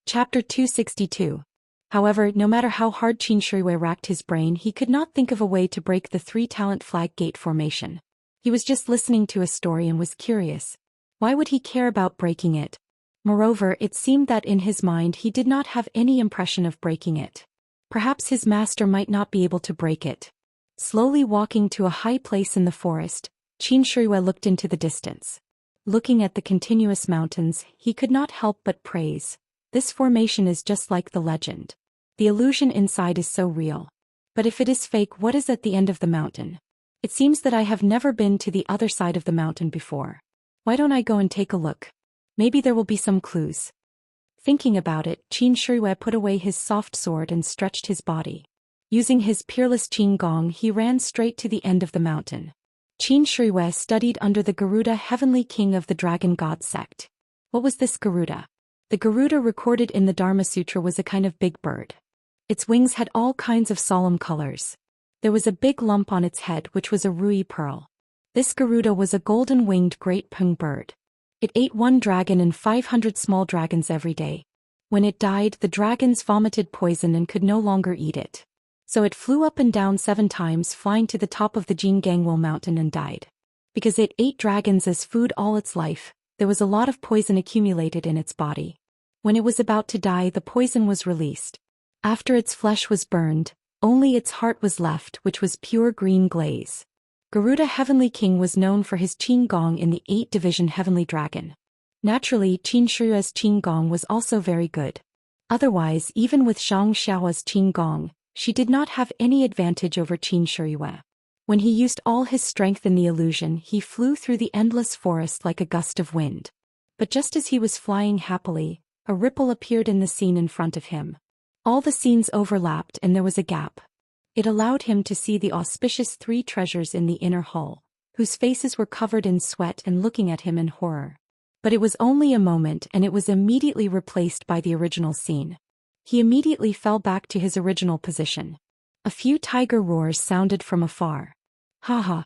Chapter 262. However, no matter how hard Qin Shiyue racked his brain, he could not think of a way to break the three-talent flag gate formation. He was just listening to a story and was curious. Why would he care about breaking it? Moreover, it seemed that in his mind he did not have any impression of breaking it. Perhaps his master might not be able to break it. Slowly walking to a high place in the forest, Qin Shiyue looked into the distance. Looking at the continuous mountains, he could not help but praise. This formation is just like the legend. The illusion inside is so real. But if it is fake, what is at the end of the mountain? It seems that I have never been to the other side of the mountain before. Why don't I go and take a look? Maybe there will be some clues. Thinking about it, Qin Shirui put away his soft sword and stretched his body. Using his peerless Qin Gong, he ran straight to the end of the mountain. Qin Shirui studied under the Garuda, heavenly king of the dragon god sect. What was this Garuda? The Garuda recorded in the Dharma Sutra was a kind of big bird. Its wings had all kinds of solemn colors. There was a big lump on its head which was a ruby pearl. This Garuda was a golden-winged great pung bird. It ate one dragon and 500 small dragons every day. When it died, the dragons vomited poison and could no longer eat it. So it flew up and down 7 times, flying to the top of the Jingangwo mountain and died. Because it ate dragons as food all its life, there was a lot of poison accumulated in its body. When it was about to die, the poison was released. After its flesh was burned, only its heart was left, which was pure green glaze. Garuda Heavenly King was known for his Qin Gong in the 8-division Heavenly Dragon. Naturally, Qin Shirui's Qin Gong was also very good. Otherwise, even with Zhang Xiaohua's Qin Gong, she did not have any advantage over Qin Shirui. When he used all his strength in the illusion, he flew through the endless forest like a gust of wind. But just as he was flying happily, a ripple appeared in the scene in front of him. All the scenes overlapped and there was a gap. It allowed him to see the auspicious 3 treasures in the inner hall, whose faces were covered in sweat and looking at him in horror. But it was only a moment and it was immediately replaced by the original scene. He immediately fell back to his original position. A few tiger roars sounded from afar. Ha ha!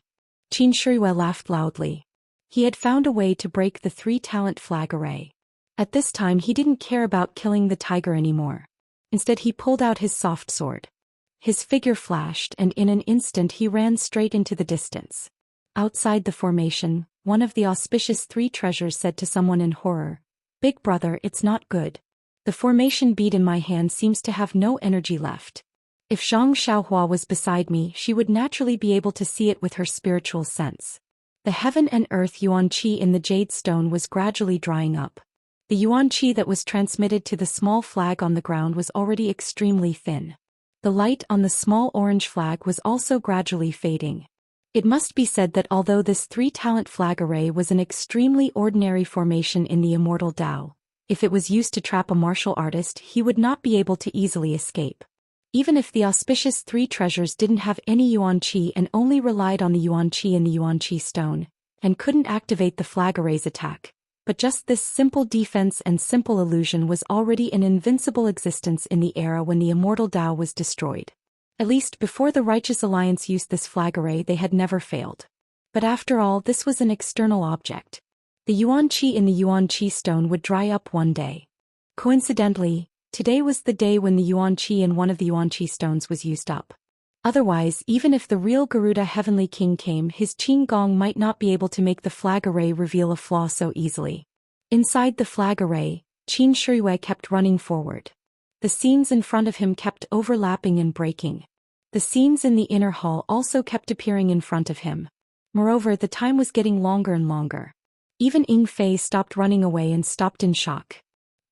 Qin Shirui laughed loudly. He had found a way to break the 3-talent flag array. At this time he didn't care about killing the tiger anymore. Instead he pulled out his soft sword. His figure flashed and in an instant he ran straight into the distance. Outside the formation, one of the auspicious 3 treasures said to someone in horror, "Big brother, it's not good. The formation bead in my hand seems to have no energy left." If Zhang Xiaohua was beside me, she would naturally be able to see it with her spiritual sense. The heaven and earth yuan qi in the jade stone was gradually drying up. The yuan qi that was transmitted to the small flag on the ground was already extremely thin. The light on the small orange flag was also gradually fading. It must be said that although this 3-talent flag array was an extremely ordinary formation in the immortal Tao, if it was used to trap a martial artist, he would not be able to easily escape. Even if the auspicious 3 treasures didn't have any yuan qi and only relied on the yuan qi in the yuan qi stone, and couldn't activate the flag array's attack, but just this simple defense and simple illusion was already an invincible existence in the era when the immortal Tao was destroyed. At least before the Righteous Alliance used this flag array, they had never failed. But after all, this was an external object. The yuan qi in the yuan qi stone would dry up one day. Coincidentally, today was the day when the yuan qi in one of the yuan qi stones was used up. Otherwise, even if the real Garuda Heavenly King came, his Qin Gong might not be able to make the flag array reveal a flaw so easily. Inside the flag array, Qin Shirui kept running forward. The scenes in front of him kept overlapping and breaking. The scenes in the inner hall also kept appearing in front of him. Moreover, the time was getting longer and longer. Even Ying Fei stopped running away and stopped in shock.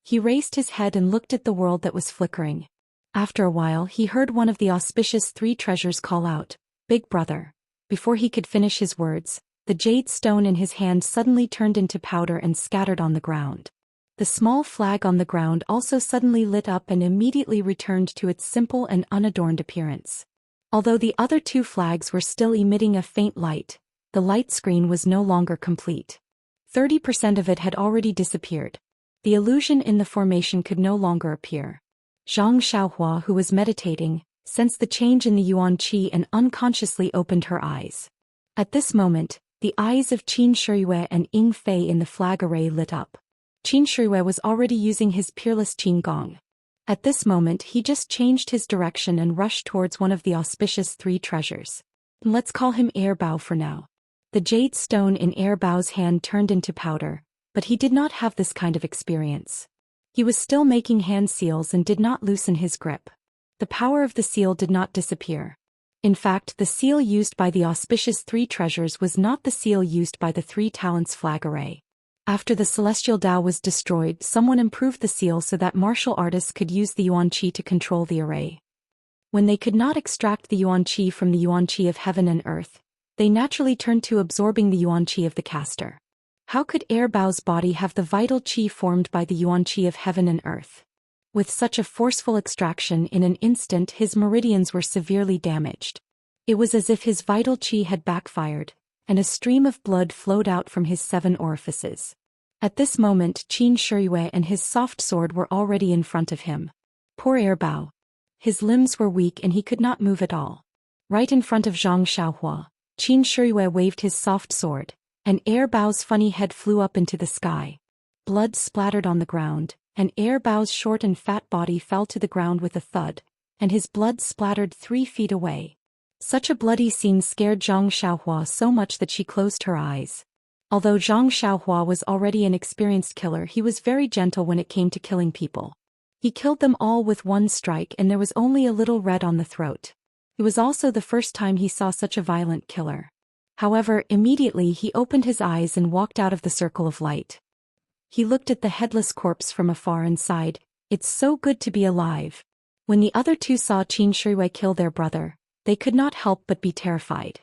He raised his head and looked at the world that was flickering. After a while, he heard one of the auspicious 3 treasures call out, "Big brother." Before he could finish his words, the jade stone in his hand suddenly turned into powder and scattered on the ground. The small flag on the ground also suddenly lit up and immediately returned to its simple and unadorned appearance. Although the other 2 flags were still emitting a faint light, the light screen was no longer complete. 30% of it had already disappeared. The illusion in the formation could no longer appear. Zhang Xiaohua, who was meditating, sensed the change in the yuan qi and unconsciously opened her eyes. At this moment, the eyes of Qin Shirui and Ying Fei in the flag array lit up. Qin Shirui was already using his peerless Qin Gong. At this moment he just changed his direction and rushed towards one of the auspicious 3 treasures. Let's call him Air Bao for now. The jade stone in Air Bao's hand turned into powder, but he did not have this kind of experience. He was still making hand seals and did not loosen his grip. The power of the seal did not disappear. In fact, the seal used by the auspicious 3 treasures was not the seal used by the 3 talents flag array. After the celestial Tao was destroyed, someone improved the seal so that martial artists could use the yuan qi to control the array. When they could not extract the yuan qi from the yuan qi of heaven and earth, they naturally turned to absorbing the yuan qi of the caster. How could Air Bao's body have the vital qi formed by the yuan qi of heaven and earth? With such a forceful extraction in an instant, his meridians were severely damaged. It was as if his vital qi had backfired, and a stream of blood flowed out from his 7 orifices. At this moment, Qin Shiyue and his soft sword were already in front of him. Poor Air Bao. His limbs were weak and he could not move at all. Right in front of Zhang Xiaohua, Qin Shiyue waved his soft sword, and Air Bao's funny head flew up into the sky. Blood splattered on the ground, and Air Bao's short and fat body fell to the ground with a thud, and his blood splattered 3 feet away. Such a bloody scene scared Zhang Xiaohua so much that she closed her eyes. Although Zhang Xiaohua was already an experienced killer, he was very gentle when it came to killing people. He killed them all with one strike and there was only a little red on the throat. It was also the first time he saw such a violent killer. However, immediately he opened his eyes and walked out of the circle of light. He looked at the headless corpse from afar and sighed, "It's so good to be alive." When the other two saw Qin Shiyue kill their brother, they could not help but be terrified.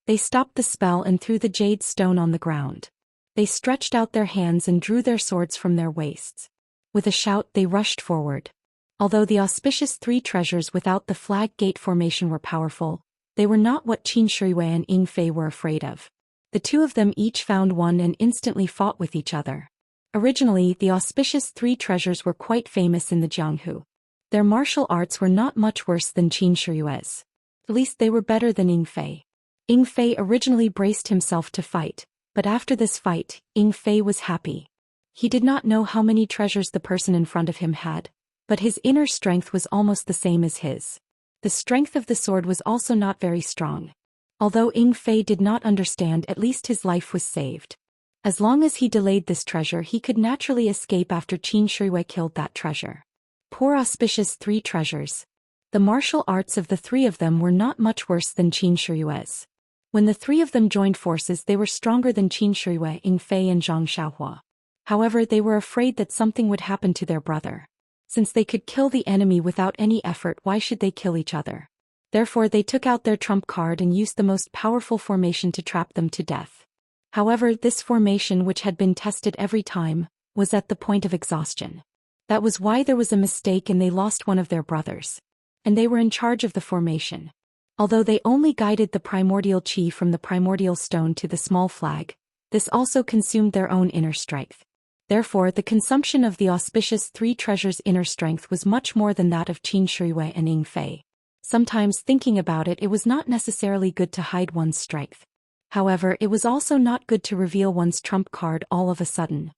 They stopped the spell and threw the jade stone on the ground. They stretched out their hands and drew their swords from their waists. With a shout they rushed forward. Although the auspicious 3 treasures without the flag gate formation were powerful, they were not what Qin Shiyue and Ying Fei were afraid of. The 2 of them each found one and instantly fought with each other. Originally, the auspicious 3 treasures were quite famous in the Jianghu. Their martial arts were not much worse than Qin Shiyue's. At least they were better than Ying Fei. Ying Fei originally braced himself to fight, but after this fight, Ying Fei was happy. He did not know how many treasures the person in front of him had, but his inner strength was almost the same as his. The strength of the sword was also not very strong. Although Ying Fei did not understand, at least his life was saved. As long as he delayed this treasure, he could naturally escape after Qin Shiyue killed that treasure. Poor auspicious 3 treasures. The martial arts of the 3 of them were not much worse than Qin Shiyue's. When the 3 of them joined forces, they were stronger than Qin Shiyue, Ying Fei and Zhang Xiaohua. However, they were afraid that something would happen to their brother. Since they could kill the enemy without any effort, why should they kill each other? Therefore they took out their trump card and used the most powerful formation to trap them to death. However, this formation, which had been tested every time, was at the point of exhaustion. That was why there was a mistake and they lost one of their brothers. And they were in charge of the formation. Although they only guided the primordial qi from the primordial stone to the small flag, this also consumed their own inner strength. Therefore, the consumption of the auspicious 3 treasures' inner strength was much more than that of Qin Shiyue and Ying Fei. Sometimes thinking about it, it was not necessarily good to hide one's strength. However, it was also not good to reveal one's trump card all of a sudden.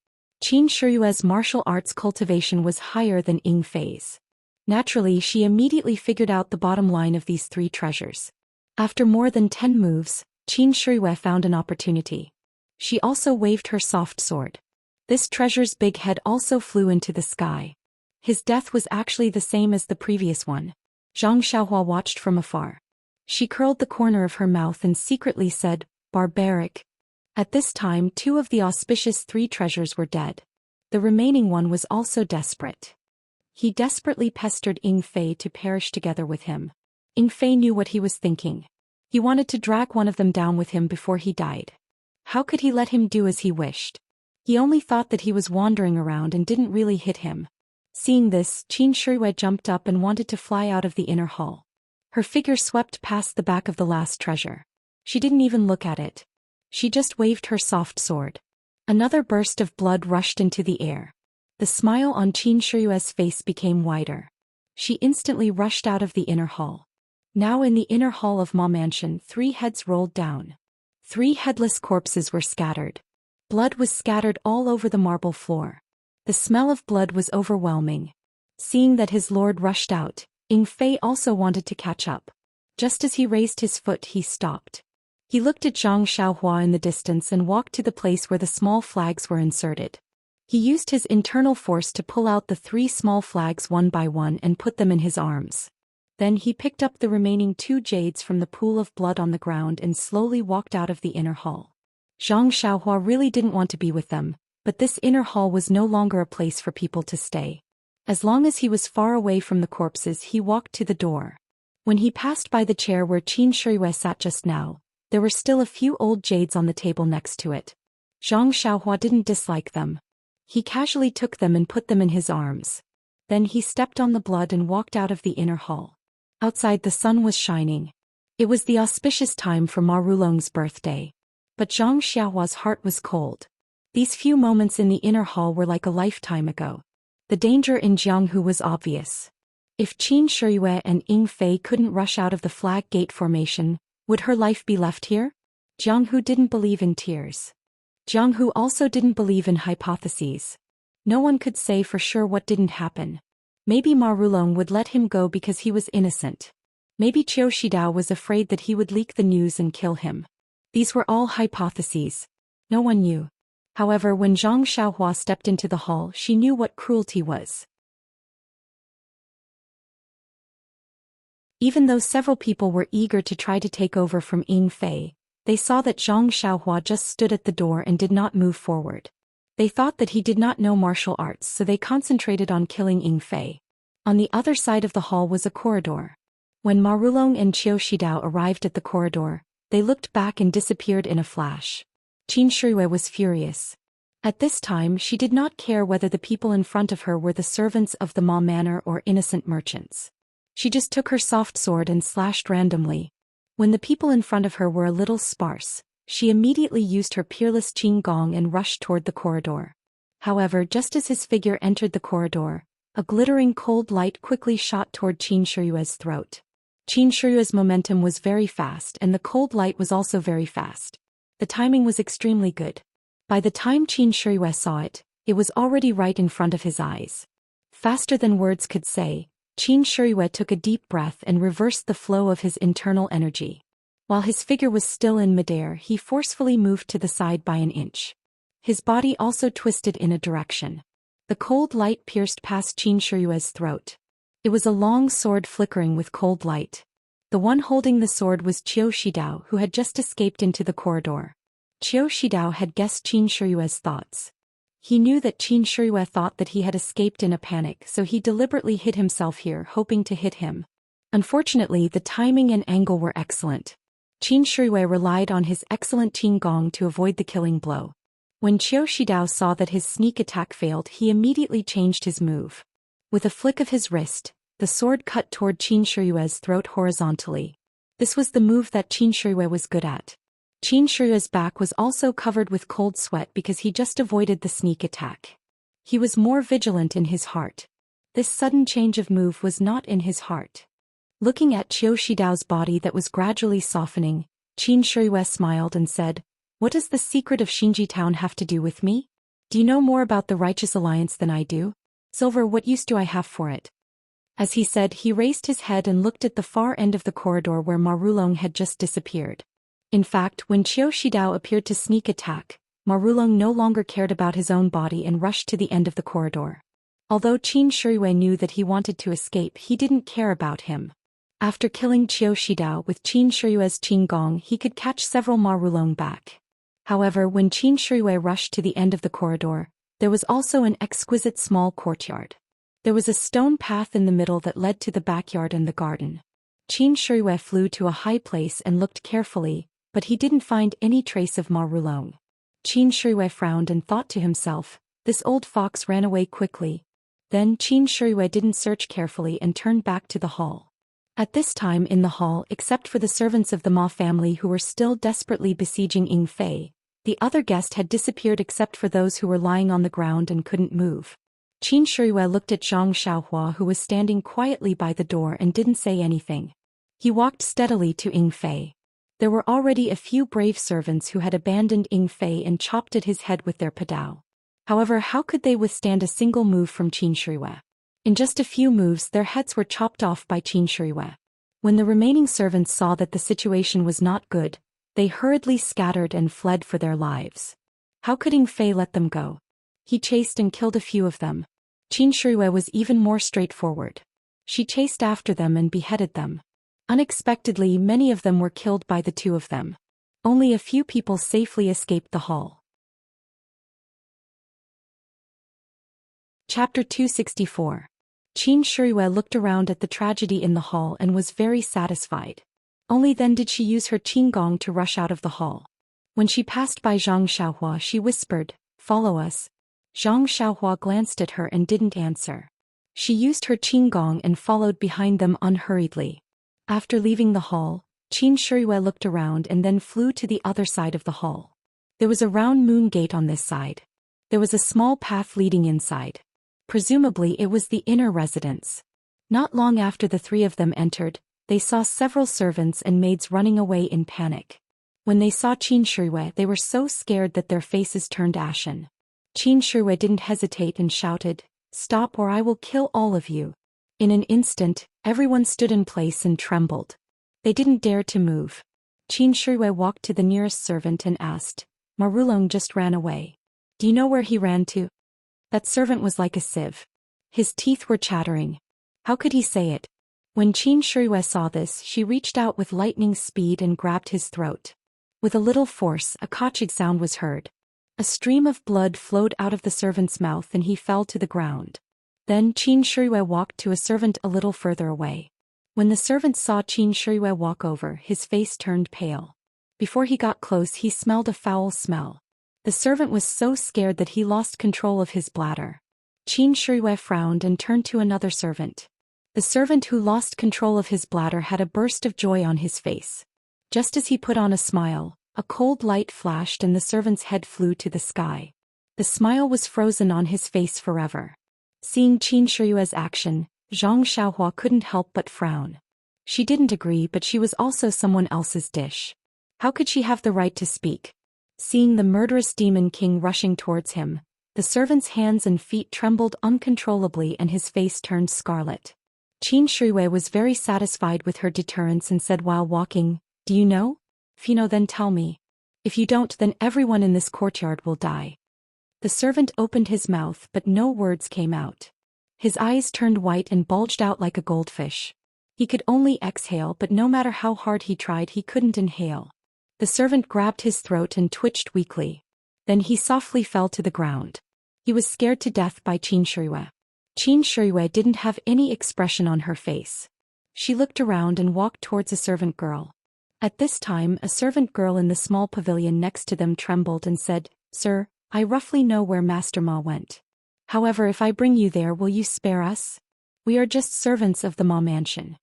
Qin Shiyue's martial arts cultivation was higher than Ying Fei's. Naturally, she immediately figured out the bottom line of these 3 treasures. After more than 10 moves, Qin Shiyue found an opportunity. She also waved her soft sword. This treasure's big head also flew into the sky. His death was actually the same as the previous one. Zhang Xiaohua watched from afar. She curled the corner of her mouth and secretly said, "Barbaric." At this time 2 of the auspicious 3 treasures were dead. The remaining one was also desperate. He desperately pestered Ying Fei to perish together with him. Ying Fei knew what he was thinking. He wanted to drag one of them down with him before he died. How could he let him do as he wished? He only thought that he was wandering around and didn't really hit him. Seeing this, Qin Shiyue jumped up and wanted to fly out of the inner hall. Her figure swept past the back of the last treasure. She didn't even look at it. She just waved her soft sword. Another burst of blood rushed into the air. The smile on Qin Shiyue's face became wider. She instantly rushed out of the inner hall. Now in the inner hall of Ma Mansion, 3 heads rolled down. 3 headless corpses were scattered. Blood was scattered all over the marble floor. The smell of blood was overwhelming. Seeing that his lord rushed out, Ying Fei also wanted to catch up. Just as he raised his foot, he stopped. He looked at Zhang Xiaohua in the distance and walked to the place where the small flags were inserted. He used his internal force to pull out the 3 small flags one by one and put them in his arms. Then he picked up the remaining 2 jades from the pool of blood on the ground and slowly walked out of the inner hall. Zhang Xiaohua really didn't want to be with them, but this inner hall was no longer a place for people to stay. As long as he was far away from the corpses, he walked to the door. When he passed by the chair where Qin Shiyue sat just now, there were still a few old jades on the table next to it. Zhang Xiaohua didn't dislike them. He casually took them and put them in his arms. Then he stepped on the blood and walked out of the inner hall. Outside the sun was shining. It was the auspicious time for Ma Rulong's birthday. But Zhang Xiaohua's heart was cold. These few moments in the inner hall were like a lifetime ago. The danger in Jianghu was obvious. If Qin Shiyue and Ying Fei couldn't rush out of the flag gate formation, would her life be left here? Jianghu didn't believe in tears. Jianghu also didn't believe in hypotheses. No one could say for sure what didn't happen. Maybe Ma Rulong would let him go because he was innocent. Maybe Qiu Shidao was afraid that he would leak the news and kill him. These were all hypotheses. No one knew. However, when Zhang Xiaohua stepped into the hall, she knew what cruelty was. Even though several people were eager to try to take over from Ying Fei, they saw that Zhang Xiaohua just stood at the door and did not move forward. They thought that he did not know martial arts, so they concentrated on killing Ying Fei. On the other side of the hall was a corridor. When Ma Rulong and Qiu Shidao arrived at the corridor, they looked back and disappeared in a flash. Qin Shiyue was furious. At this time she did not care whether the people in front of her were the servants of the Ma Manor or innocent merchants. She just took her soft sword and slashed randomly. When the people in front of her were a little sparse, she immediately used her peerless Qin Gong and rushed toward the corridor. However, just as his figure entered the corridor, a glittering cold light quickly shot toward Qin Shiyue's throat. Qin Shiyue's momentum was very fast and the cold light was also very fast. The timing was extremely good. By the time Qin Shiyue saw it, it was already right in front of his eyes. Faster than words could say, Qin Shiyue took a deep breath and reversed the flow of his internal energy. While his figure was still in midair, he forcefully moved to the side by an inch. His body also twisted in a direction. The cold light pierced past Qin Shiyue's throat. It was a long sword flickering with cold light. The one holding the sword was Qiu Shidao, who had just escaped into the corridor. Qiu Shidao had guessed Qin Shiyue's thoughts. He knew that Qin Shiyue thought that he had escaped in a panic, so he deliberately hid himself here, hoping to hit him. Unfortunately, the timing and angle were excellent. Qin Shiyue relied on his excellent Qin Gong to avoid the killing blow. When Qiu Shidao saw that his sneak attack failed, he immediately changed his move. With a flick of his wrist, the sword cut toward Qin Shiyue's throat horizontally. This was the move that Qin Shiyue was good at. Qin Shiyue's back was also covered with cold sweat because he just avoided the sneak attack. He was more vigilant in his heart. This sudden change of move was not in his heart. Looking at Qiu Shidao's body that was gradually softening, Qin Shiyue smiled and said, "What does the secret of Xinji Town have to do with me? Do you know more about the Righteous Alliance than I do? Silver, what use do I have for it?" As he said, he raised his head and looked at the far end of the corridor where Ma Rulong had just disappeared. In fact, when Qiu Shidao appeared to sneak attack, Ma Rulong no longer cared about his own body and rushed to the end of the corridor. Although Qin Shiyue knew that he wanted to escape, he didn't care about him. After killing Qiu Shidao with Qin Shiyue's Qin Gong, he could catch several Ma Rulong back. However, when Qin Shiyue rushed to the end of the corridor, there was also an exquisite small courtyard. There was a stone path in the middle that led to the backyard and the garden. Qin Shiyue flew to a high place and looked carefully, but he didn't find any trace of Ma Rulong. Qin Shiyue frowned and thought to himself, "This old fox ran away quickly." Then Qin Shiyue didn't search carefully and turned back to the hall. At this time in the hall, except for the servants of the Ma family who were still desperately besieging Ying Fei, the other guest had disappeared except for those who were lying on the ground and couldn't move. Qin Shiyue looked at Zhang Xiaohua, who was standing quietly by the door, and didn't say anything. He walked steadily to Ying Fei. There were already a few brave servants who had abandoned Ying Fei and chopped at his head with their padao. However, how could they withstand a single move from Qin Shiyue? In just a few moves, their heads were chopped off by Qin Shiyue. When the remaining servants saw that the situation was not good, they hurriedly scattered and fled for their lives. How could Ying Fei let them go? He chased and killed a few of them. Qin Shiyue was even more straightforward. She chased after them and beheaded them. Unexpectedly, many of them were killed by the two of them. Only a few people safely escaped the hall. Chapter 264. Qin Shiyue looked around at the tragedy in the hall and was very satisfied. Only then did she use her Qin Gong to rush out of the hall. When she passed by Zhang Xiaohua, she whispered, "Follow us." Zhang Xiaohua glanced at her and didn't answer. She used her qinggong and followed behind them unhurriedly. After leaving the hall, Qin Shiyue looked around and then flew to the other side of the hall. There was a round moon gate on this side. There was a small path leading inside. Presumably it was the inner residence. Not long after the three of them entered, they saw several servants and maids running away in panic. When they saw Qin Shiyue, they were so scared that their faces turned ashen. Qin Shiyue didn't hesitate and shouted, "Stop or I will kill all of you." In an instant, everyone stood in place and trembled. They didn't dare to move. Qin Shiyue walked to the nearest servant and asked, "Marulong just ran away. Do you know where he ran to?" That servant was like a sieve. His teeth were chattering. How could he say it? When Qin Shiyue saw this, she reached out with lightning speed and grabbed his throat. With a little force, a kachig sound was heard. A stream of blood flowed out of the servant's mouth and he fell to the ground. Then Qin Shiyue walked to a servant a little further away. When the servant saw Qin Shiyue walk over, his face turned pale. Before he got close, he smelled a foul smell. The servant was so scared that he lost control of his bladder. Qin Shiyue frowned and turned to another servant. The servant who lost control of his bladder had a burst of joy on his face. Just as he put on a smile, a cold light flashed and the servant's head flew to the sky. The smile was frozen on his face forever. Seeing Qin Shiyue's action, Zhang Xiaohua couldn't help but frown. She didn't agree, but she was also someone else's dish. How could she have the right to speak? Seeing the murderous demon king rushing towards him, the servant's hands and feet trembled uncontrollably and his face turned scarlet. Qin Shiyue was very satisfied with her deterrence and said while walking, "Do you know? If you know, then tell me. If you don't, then everyone in this courtyard will die." The servant opened his mouth but no words came out. His eyes turned white and bulged out like a goldfish. He could only exhale, but no matter how hard he tried, he couldn't inhale. The servant grabbed his throat and twitched weakly. Then he softly fell to the ground. He was scared to death by Qin Shiyue. Qin Shiyue didn't have any expression on her face. She looked around and walked towards a servant girl. At this time, a servant girl in the small pavilion next to them trembled and said, "Sir, I roughly know where Master Ma went. However, if I bring you there, will you spare us? We are just servants of the Ma mansion."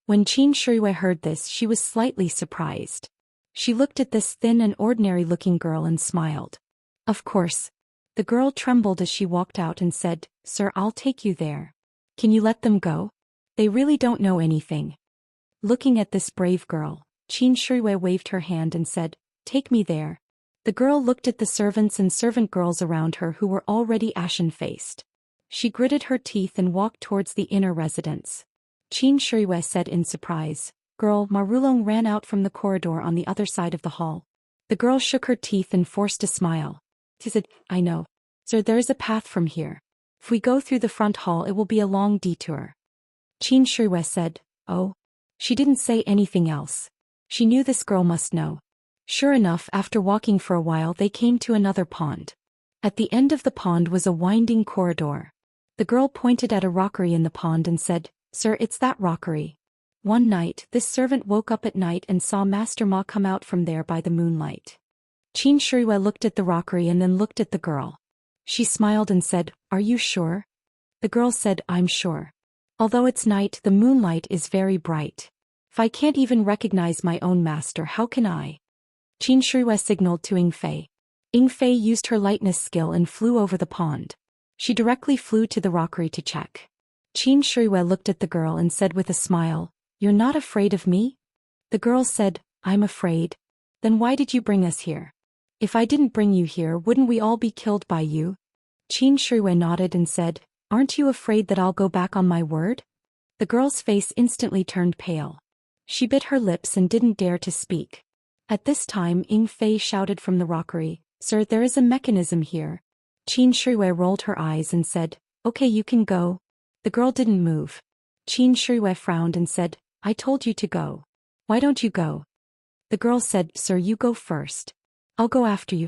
When Qin Shiyue heard this, she was slightly surprised. She looked at this thin and ordinary-looking girl and smiled. "Of course." The girl trembled as she walked out and said, "Sir, I'll take you there. Can you let them go? They really don't know anything." Looking at this brave girl, Qin Shiyue waved her hand and said, "Take me there." The girl looked at the servants and servant girls around her who were already ashen-faced. She gritted her teeth and walked towards the inner residence. Qin Shiyue said in surprise, "Girl, Marulong ran out from the corridor on the other side of the hall." The girl shook her teeth and forced a smile. She said, "I know. Sir, there is a path from here. If we go through the front hall, it will be a long detour." Qin Shiyue said, "Oh." She didn't say anything else. She knew this girl must know. Sure enough, after walking for a while, they came to another pond. At the end of the pond was a winding corridor. The girl pointed at a rockery in the pond and said, "Sir, it's that rockery." One night, this servant woke up at night and saw Master Ma come out from there by the moonlight. Qin Shiyue looked at the rockery and then looked at the girl. She smiled and said, "Are you sure?" The girl said, "I'm sure. Although it's night, the moonlight is very bright. If I can't even recognize my own master, how can I?" Qin Shiyue signaled to Ying Fei. Ying Fei used her lightness skill and flew over the pond. She directly flew to the rockery to check. Qin Shiyue looked at the girl and said with a smile, "You're not afraid of me?" The girl said, "I'm afraid." "Then why did you bring us here? If I didn't bring you here, wouldn't we all be killed by you?" Qin Shiyue nodded and said, "Aren't you afraid that I'll go back on my word?" The girl's face instantly turned pale. She bit her lips and didn't dare to speak. At this time, Ying Fei shouted from the rockery, "Sir, there is a mechanism here." Qin Shiyue rolled her eyes and said, "Okay, you can go." The girl didn't move. Qin Shiyue frowned and said, "I told you to go. Why don't you go?" The girl said, "Sir, you go first. I'll go after you."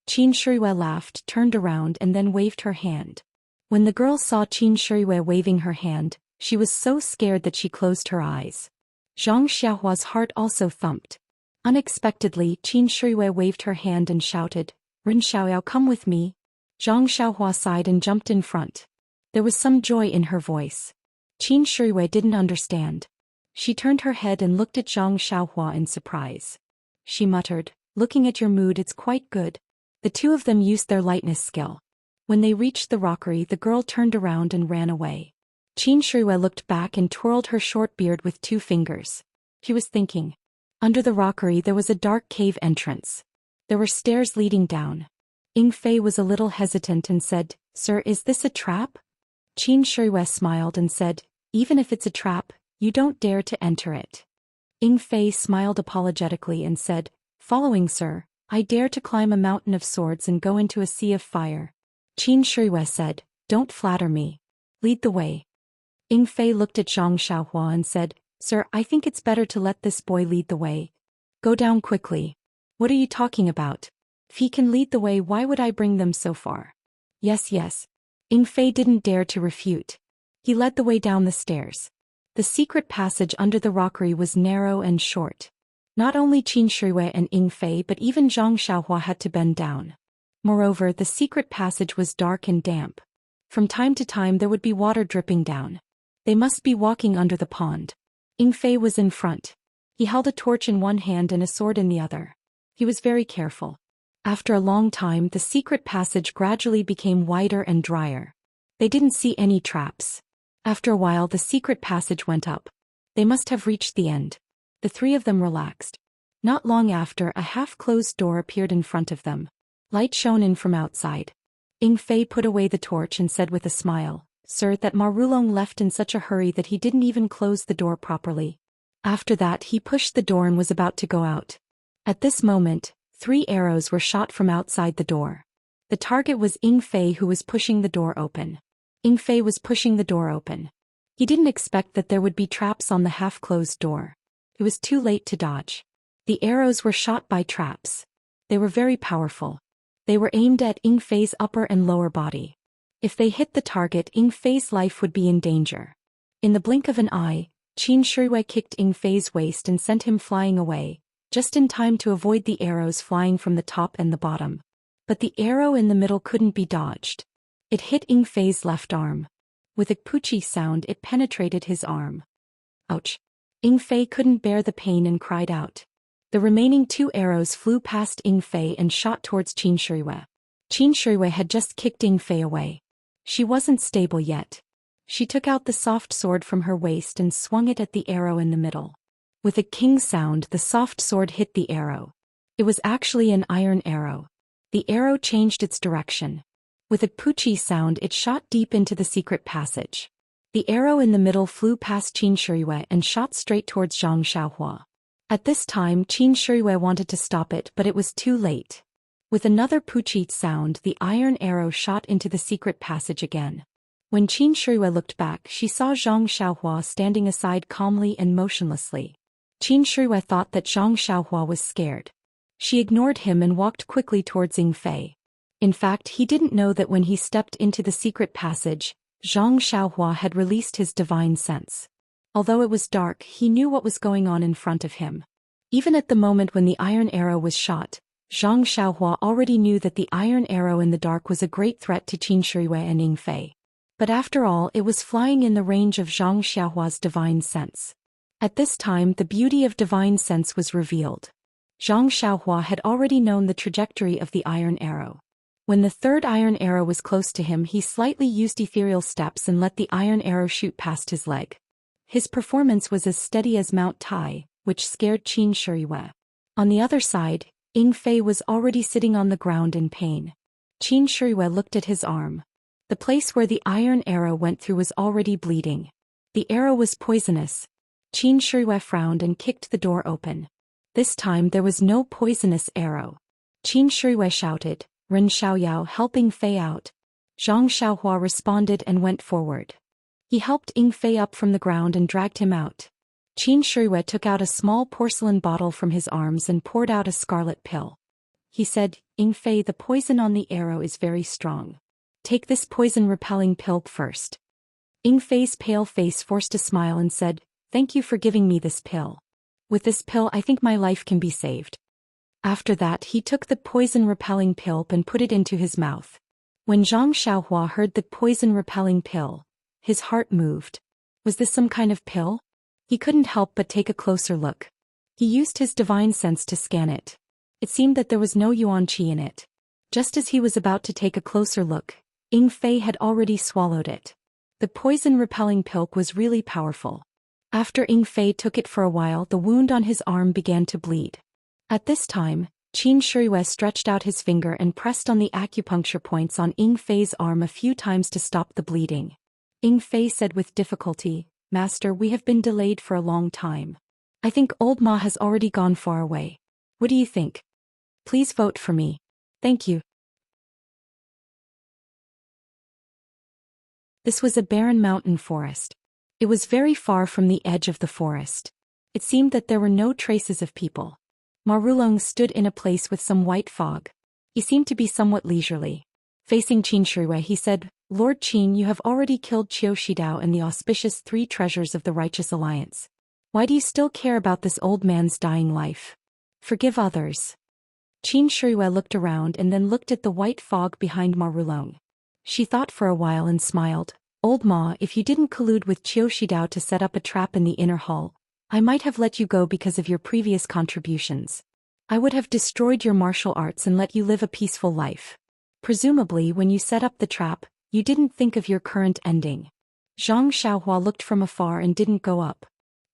Qin Shiyue laughed, turned around and then waved her hand. When the girl saw Qin Shiyue waving her hand, she was so scared that she closed her eyes. Zhang Xiaohua's heart also thumped. Unexpectedly, Qin Shuiwei waved her hand and shouted, Ren Xiaoyao, come with me. Zhang Xiaohua sighed and jumped in front. There was some joy in her voice. Qin Shuiwei didn't understand. She turned her head and looked at Zhang Xiaohua in surprise. She muttered, looking at your mood, it's quite good. The two of them used their lightness skill. When they reached the rockery, the girl turned around and ran away. Qin Shuiwei looked back and twirled her short beard with 2 fingers. She was thinking. Under the rockery there was a dark cave entrance. There were stairs leading down. Ying Fei was a little hesitant and said, Sir, is this a trap? Qin Shuiwei smiled and said, even if it's a trap, you don't dare to enter it. Ying Fei smiled apologetically and said, following sir, I dare to climb a mountain of swords and go into a sea of fire. Qin Shuiwei said, don't flatter me. Lead the way. Ying Fei looked at Zhang Xiaohua and said, Sir, I think it's better to let this boy lead the way. Go down quickly. What are you talking about? If he can lead the way, why would I bring them so far? Yes. Ying Fei didn't dare to refute. He led the way down the stairs. The secret passage under the rockery was narrow and short. Not only Qin Shuiwei and Ying Fei but even Zhang Xiaohua had to bend down. Moreover, the secret passage was dark and damp. From time to time there would be water dripping down. They must be walking under the pond. Ying Fei was in front. He held a torch in one hand and a sword in the other. He was very careful. After a long time, the secret passage gradually became wider and drier. They didn't see any traps. After a while, the secret passage went up. They must have reached the end. The 3 of them relaxed. Not long after, a half-closed door appeared in front of them. Light shone in from outside. Ying Fei put away the torch and said with a smile, Sir, that Marulong left in such a hurry that he didn't even close the door properly. After that he pushed the door and was about to go out. At this moment, 3 arrows were shot from outside the door. The target was Ying Fei, who was pushing the door open. Ying Fei was pushing the door open. He didn't expect that there would be traps on the half-closed door. It was too late to dodge. The arrows were shot by traps. They were very powerful. They were aimed at Ying Fei's upper and lower body. If they hit the target, Ying Fei's life would be in danger. In the blink of an eye, Qin Shuiwei kicked Ying Fei's waist and sent him flying away, just in time to avoid the arrows flying from the top and the bottom. But the arrow in the middle couldn't be dodged. It hit Ying Fei's left arm. With a poochie sound, it penetrated his arm. Ouch! Ying Fei couldn't bear the pain and cried out. The remaining 2 arrows flew past Ying Fei and shot towards Qin Shuiwei. Qin Shuiwei had just kicked Ying Fei away. She wasn't stable yet. She took out the soft sword from her waist and swung it at the arrow in the middle. With a king sound, the soft sword hit the arrow. It was actually an iron arrow. The arrow changed its direction. With a poochie sound, it shot deep into the secret passage. The arrow in the middle flew past Qin Shuiwei and shot straight towards Zhang Xiaohua. At this time, Qin Shuiwei wanted to stop it, but it was too late. With another poochie sound, the iron arrow shot into the secret passage again. When Qin Shuiwei looked back, she saw Zhang Xiaohua standing aside calmly and motionlessly. Qin Shuiwei thought that Zhang Xiaohua was scared. She ignored him and walked quickly towards Ying Fei. In fact, he didn't know that when he stepped into the secret passage, Zhang Xiaohua had released his divine sense. Although it was dark, he knew what was going on in front of him. Even at the moment when the iron arrow was shot, Zhang Xiaohua already knew that the iron arrow in the dark was a great threat to Qin Shuiwei and Ying Fei. But after all, it was flying in the range of Zhang Xiaohua's divine sense. At this time, the beauty of divine sense was revealed. Zhang Xiaohua had already known the trajectory of the iron arrow. When the 3rd iron arrow was close to him, he slightly used ethereal steps and let the iron arrow shoot past his leg. His performance was as steady as Mount Tai, which scared Qin Shuiwei. On the other side, Ying Fei was already sitting on the ground in pain. Qin Shuiwei looked at his arm. The place where the iron arrow went through was already bleeding. The arrow was poisonous. Qin Shuiwei frowned and kicked the door open. This time there was no poisonous arrow. Qin Shuiwei shouted, Ren Xiaoyao, help Ying Fei out. Zhang Xiaohua responded and went forward. He helped Ying Fei up from the ground and dragged him out. Qin Shuiwei took out a small porcelain bottle from his arms and poured out a scarlet pill. He said, Ying Fei, the poison on the arrow is very strong. Take this poison-repelling pill first. Ying Fei's pale face forced a smile and said, Thank you for giving me this pill. With this pill I think my life can be saved. After that he took the poison-repelling pill and put it into his mouth. When Zhang Xiaohua heard the poison-repelling pill, his heart moved. Was this some kind of pill? He couldn't help but take a closer look. He used his divine sense to scan it. It seemed that there was no yuan qi in it. Just as he was about to take a closer look, Ying Fei had already swallowed it. The poison-repelling pill was really powerful. After Ying Fei took it for a while, the wound on his arm began to bleed. At this time, Qin Shiyue stretched out his finger and pressed on the acupuncture points on Ying Fei's arm a few times to stop the bleeding. Ying Fei said with difficulty, "Master, we have been delayed for a long time. I think old Ma has already gone far away. What do you think? Please vote for me. Thank you." This was a barren mountain forest. It was very far from the edge of the forest. It seemed that there were no traces of people. Marulong stood in a place with some white fog. He seemed to be somewhat leisurely. Facing Qin Shiyue he said, "Lord Qin, you have already killed Qiu Shidao and the auspicious 3 treasures of the Righteous Alliance. Why do you still care about this old man's dying life? Forgive others." Qin Shiyue looked around and then looked at the white fog behind Marulong. She thought for a while and smiled. "Old Ma, if you didn't collude with Qiu Shidao to set up a trap in the inner hall, I might have let you go because of your previous contributions. I would have destroyed your martial arts and let you live a peaceful life. Presumably when you set up the trap, you didn't think of your current ending." Zhang Xiaohua looked from afar and didn't go up.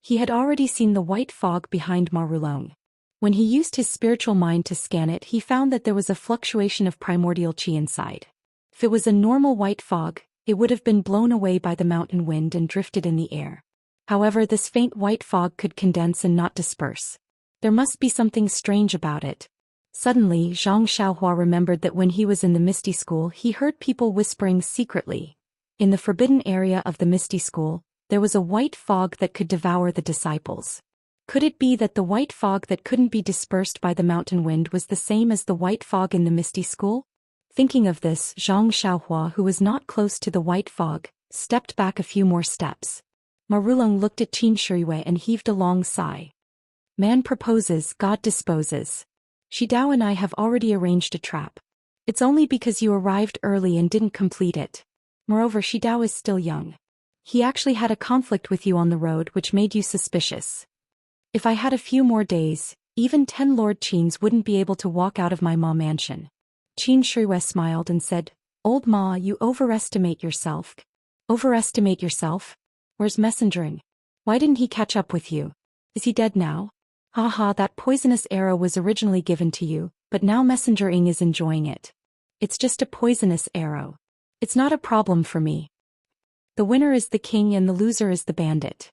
He had already seen the white fog behind Marulong. When he used his spiritual mind to scan it, he found that there was a fluctuation of primordial qi inside. If it was a normal white fog, it would have been blown away by the mountain wind and drifted in the air. However, this faint white fog could condense and not disperse. There must be something strange about it. Suddenly, Zhang Xiaohua remembered that when he was in the Misty School he heard people whispering secretly. In the forbidden area of the Misty School, there was a white fog that could devour the disciples. Could it be that the white fog that couldn't be dispersed by the mountain wind was the same as the white fog in the Misty School? Thinking of this, Zhang Xiaohua, who was not close to the white fog, stepped back a few more steps. Marulong looked at Qin Shiyue and heaved a long sigh. "Man proposes, God disposes. Shidao and I have already arranged a trap. It's only because you arrived early and didn't complete it. Moreover, Shidao is still young. He actually had a conflict with you on the road which made you suspicious. If I had a few more days, even 10 Lord Qins wouldn't be able to walk out of my Ma mansion." Qin Shiyue smiled and said, "Old Ma, you overestimate yourself." "Overestimate yourself? Where's messengering? Why didn't he catch up with you? Is he dead now? Haha, that poisonous arrow was originally given to you, but now Messenger Ing is enjoying it. It's just a poisonous arrow. It's not a problem for me. The winner is the king and the loser is the bandit.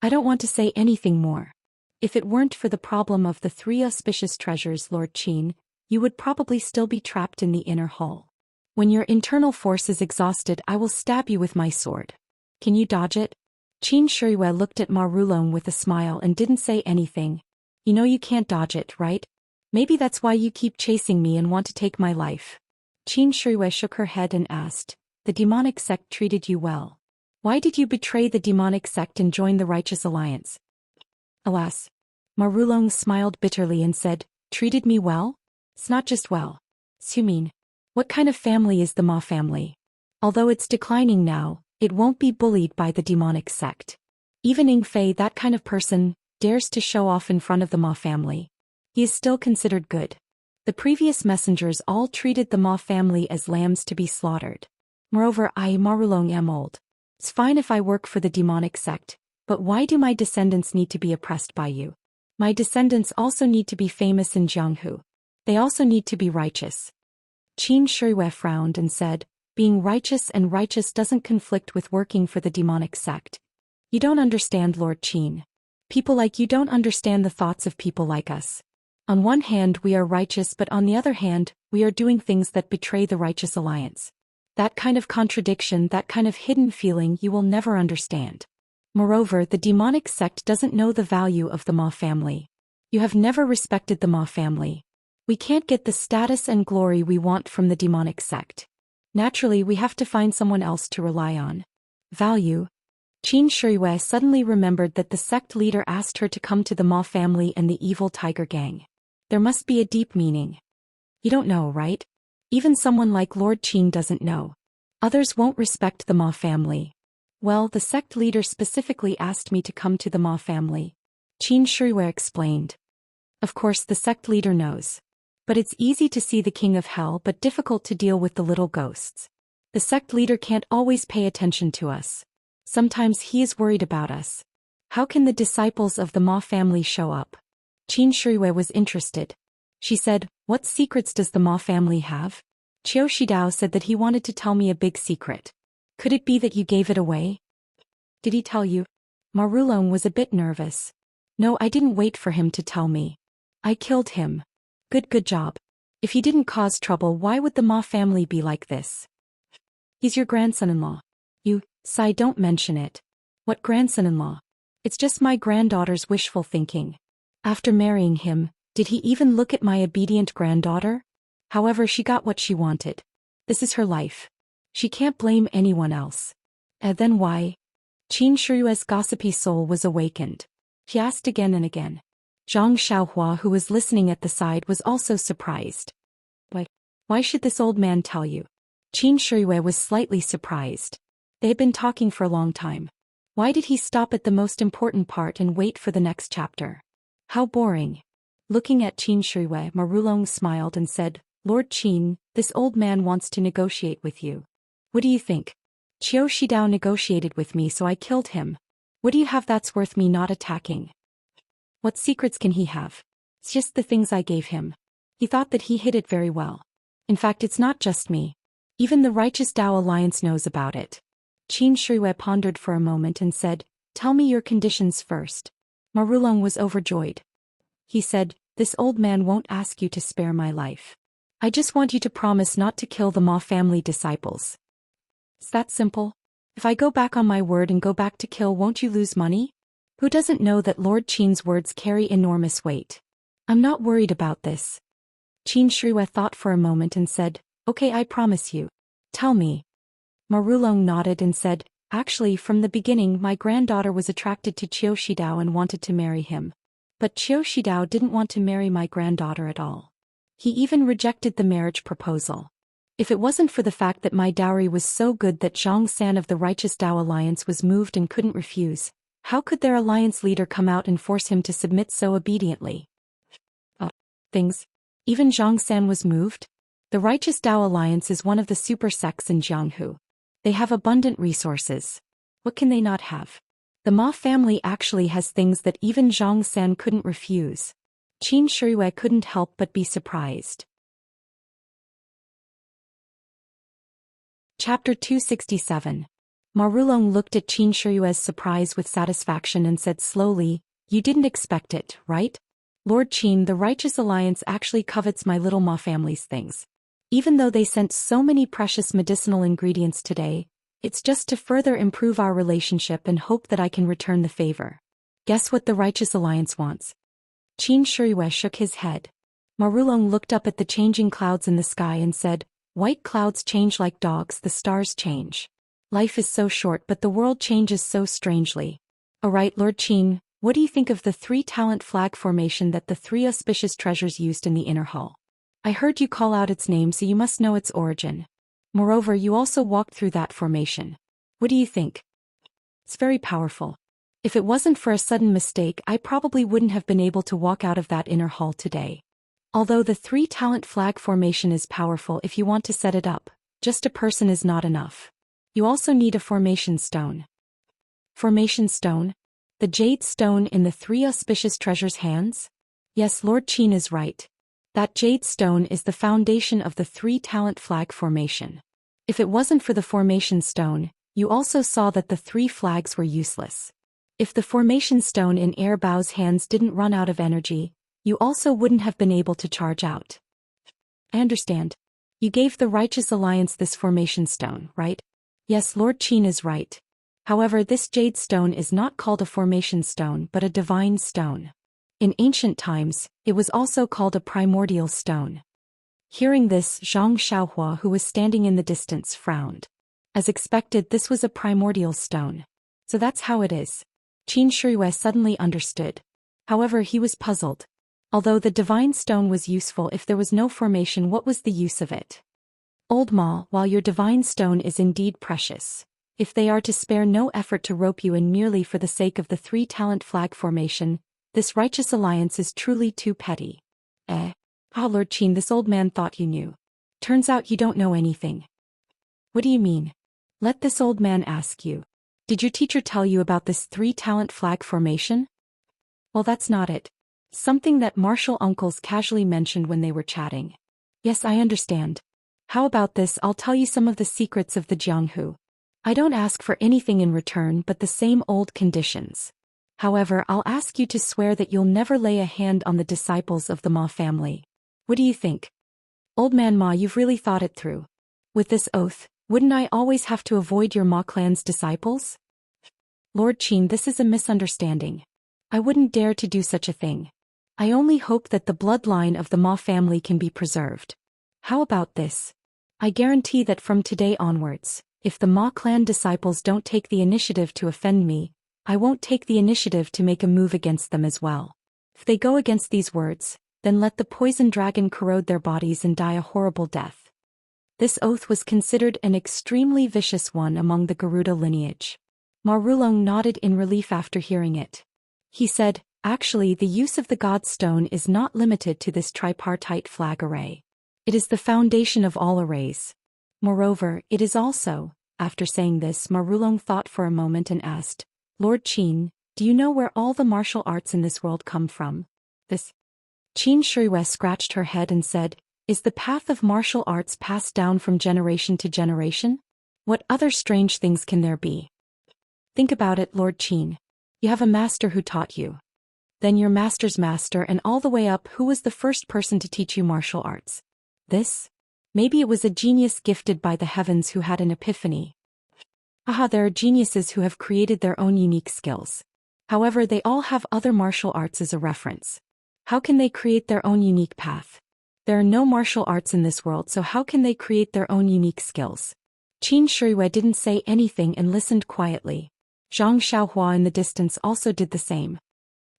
I don't want to say anything more. If it weren't for the problem of the 3 auspicious treasures, Lord Qin, you would probably still be trapped in the inner hall. When your internal force is exhausted, I will stab you with my sword. Can you dodge it?" Qin Shiyue looked at Marulong with a smile and didn't say anything. "You know you can't dodge it, right? Maybe that's why you keep chasing me and want to take my life." Qin Shiyue shook her head and asked, "The demonic sect treated you well. Why did you betray the demonic sect and join the Righteous Alliance?" "Alas." Marulong smiled bitterly and said, "Treated me well? It's not just well. You mean, what kind of family is the Ma family? Although it's declining now, it won't be bullied by the demonic sect. Even Ying Fei, that kind of person, dares to show off in front of the Ma family. He is still considered good. The previous messengers all treated the Ma family as lambs to be slaughtered. Moreover, I, Marulong, am old. It's fine if I work for the demonic sect, but why do my descendants need to be oppressed by you? My descendants also need to be famous in Jianghu. They also need to be righteous." Qin Shiyue frowned and said, "Being righteous and righteous doesn't conflict with working for the demonic sect. You don't understand, Lord Qin. People like you don't understand the thoughts of people like us. On one hand we are righteous, but on the other hand, we are doing things that betray the Righteous Alliance. That kind of contradiction, that kind of hidden feeling you will never understand. Moreover, the demonic sect doesn't know the value of the Ma family. You have never respected the Ma family. We can't get the status and glory we want from the demonic sect. Naturally, we have to find someone else to rely on. Value? Qin Shiyue suddenly remembered that the sect leader asked her to come to the Ma family and the evil tiger gang. There must be a deep meaning. You don't know, right? Even someone like Lord Qin doesn't know. Others won't respect the Ma family. Well, the sect leader specifically asked me to come to the Ma family. Qin Shiyue explained. Of course the sect leader knows. But it's easy to see the king of hell but difficult to deal with the little ghosts. The sect leader can't always pay attention to us. Sometimes he is worried about us. How can the disciples of the Ma family show up? Qin Shiyue was interested. She said, what secrets does the Ma family have? Qiu Shidao said that he wanted to tell me a big secret. Could it be that you gave it away? Did he tell you? Marulong was a bit nervous. No, I didn't wait for him to tell me. I killed him. Good job. If he didn't cause trouble, why would the Ma family be like this? He's your grandson-in-law. Sai, don't mention it. What grandson-in-law? It's just my granddaughter's wishful thinking. After marrying him, did he even look at my obedient granddaughter? However, she got what she wanted. This is her life. She can't blame anyone else. Then why? Qin Shiyue's gossipy soul was awakened. He asked again and again. Zhang Xiaohua, who was listening at the side, was also surprised. Why should this old man tell you? Qin Shiyue was slightly surprised. They had been talking for a long time. Why did he stop at the most important part and wait for the next chapter? How boring. Looking at Qin Shiyue, Marulong smiled and said, Lord Qin, this old man wants to negotiate with you. What do you think? Qiu Shidao negotiated with me, so I killed him. What do you have that's worth me not attacking? What secrets can he have? It's just the things I gave him. He thought that he hid it very well. In fact, it's not just me. Even the Righteous Tao Alliance knows about it. Qin Shiyue pondered for a moment and said, tell me your conditions first. Marulong was overjoyed. He said, this old man won't ask you to spare my life. I just want you to promise not to kill the Ma family disciples. It's that simple. If I go back on my word and go back to kill, won't you lose money? Who doesn't know that Lord Qin's words carry enormous weight? I'm not worried about this. Qin Shiyue thought for a moment and said, okay, I promise you. Tell me. Marulong nodded and said, actually, from the beginning my granddaughter was attracted to Qiu Shidao and wanted to marry him. But Qiu Shidao didn't want to marry my granddaughter at all. He even rejected the marriage proposal. If it wasn't for the fact that my dowry was so good that Zhang San of the Righteous Tao Alliance was moved and couldn't refuse, how could their alliance leader come out and force him to submit so obediently? Even Zhang San was moved? The Righteous Tao Alliance is one of the super sects in Jianghu. They have abundant resources. What can they not have? The Ma family actually has things that even Zhang San couldn't refuse. Qin Shiyue couldn't help but be surprised. Chapter 267. Marulong looked at Qin Shiyue's surprise with satisfaction and said slowly, you didn't expect it, right? Lord Qin, the Righteous Alliance actually covets my little Ma family's things. Even though they sent so many precious medicinal ingredients today, it's just to further improve our relationship and hope that I can return the favor. Guess what the Righteous Alliance wants? Qin Shiyue shook his head. Marulong looked up at the changing clouds in the sky and said, white clouds change like dogs, the stars change. Life is so short, but the world changes so strangely. Alright, Lord Qin, what do you think of the 3-talent flag formation that the 3 auspicious treasures used in the inner hall? I heard you call out its name, so you must know its origin. Moreover, you also walked through that formation. What do you think? It's very powerful. If it wasn't for a sudden mistake, I probably wouldn't have been able to walk out of that inner hall today. Although the 3-talent flag formation is powerful if you want to set it up, just a person is not enough. You also need a formation stone. Formation stone? The jade stone in the 3 auspicious treasures' hands? Yes, Lord Qin is right. That jade stone is the foundation of the 3-talent flag formation. If it wasn't for the formation stone, you also saw that the 3 flags were useless. If the formation stone in Air Bao's hands didn't run out of energy, you also wouldn't have been able to charge out. I understand. You gave the Righteous Alliance this formation stone, right? Yes, Lord Qin is right. However, this jade stone is not called a formation stone but a divine stone. In ancient times, it was also called a primordial stone. Hearing this, Zhang Xiaohua, who was standing in the distance, frowned. As expected, this was a primordial stone. So that's how it is. Qin Shiyue suddenly understood. However, he was puzzled. Although the divine stone was useful, if there was no formation, what was the use of it? Old Ma, while your divine stone is indeed precious, if they are to spare no effort to rope you in merely for the sake of the 3-talent flag formation, this righteous alliance is truly too petty. Lord Qin, this old man thought you knew. Turns out you don't know anything. What do you mean? Let this old man ask you. Did your teacher tell you about this 3-talent flag formation? Well, that's not it. Something that martial uncles casually mentioned when they were chatting. Yes, I understand. How about this? I'll tell you some of the secrets of the Jianghu. I don't ask for anything in return but the same old conditions. However, I'll ask you to swear that you'll never lay a hand on the disciples of the Ma family. What do you think? Old man Ma, you've really thought it through. With this oath, wouldn't I always have to avoid your Ma clan's disciples? Lord Qin, this is a misunderstanding. I wouldn't dare to do such a thing. I only hope that the bloodline of the Ma family can be preserved. How about this? I guarantee that from today onwards, if the Ma clan disciples don't take the initiative to offend me, I won't take the initiative to make a move against them as well. If they go against these words, then let the poison dragon corrode their bodies and die a horrible death. This oath was considered an extremely vicious one among the Garuda lineage. Ma Rulong nodded in relief after hearing it. He said, actually, the use of the God Stone is not limited to this tripartite flag array. It is the foundation of all arrays. Moreover, it is also, after saying this, Ma Rulong thought for a moment and asked, Lord Qin, do you know where all the martial arts in this world come from? This. Qin Shiyue scratched her head and said, is the path of martial arts passed down from generation to generation? What other strange things can there be? Think about it, Lord Qin. You have a master who taught you. Then your master's master, and all the way up, who was the first person to teach you martial arts? This? Maybe it was a genius gifted by the heavens who had an epiphany. There are geniuses who have created their own unique skills. However, they all have other martial arts as a reference. How can they create their own unique path? There are no martial arts in this world, so how can they create their own unique skills? Qin Shiyue didn't say anything and listened quietly. Zhang Xiaohua in the distance also did the same.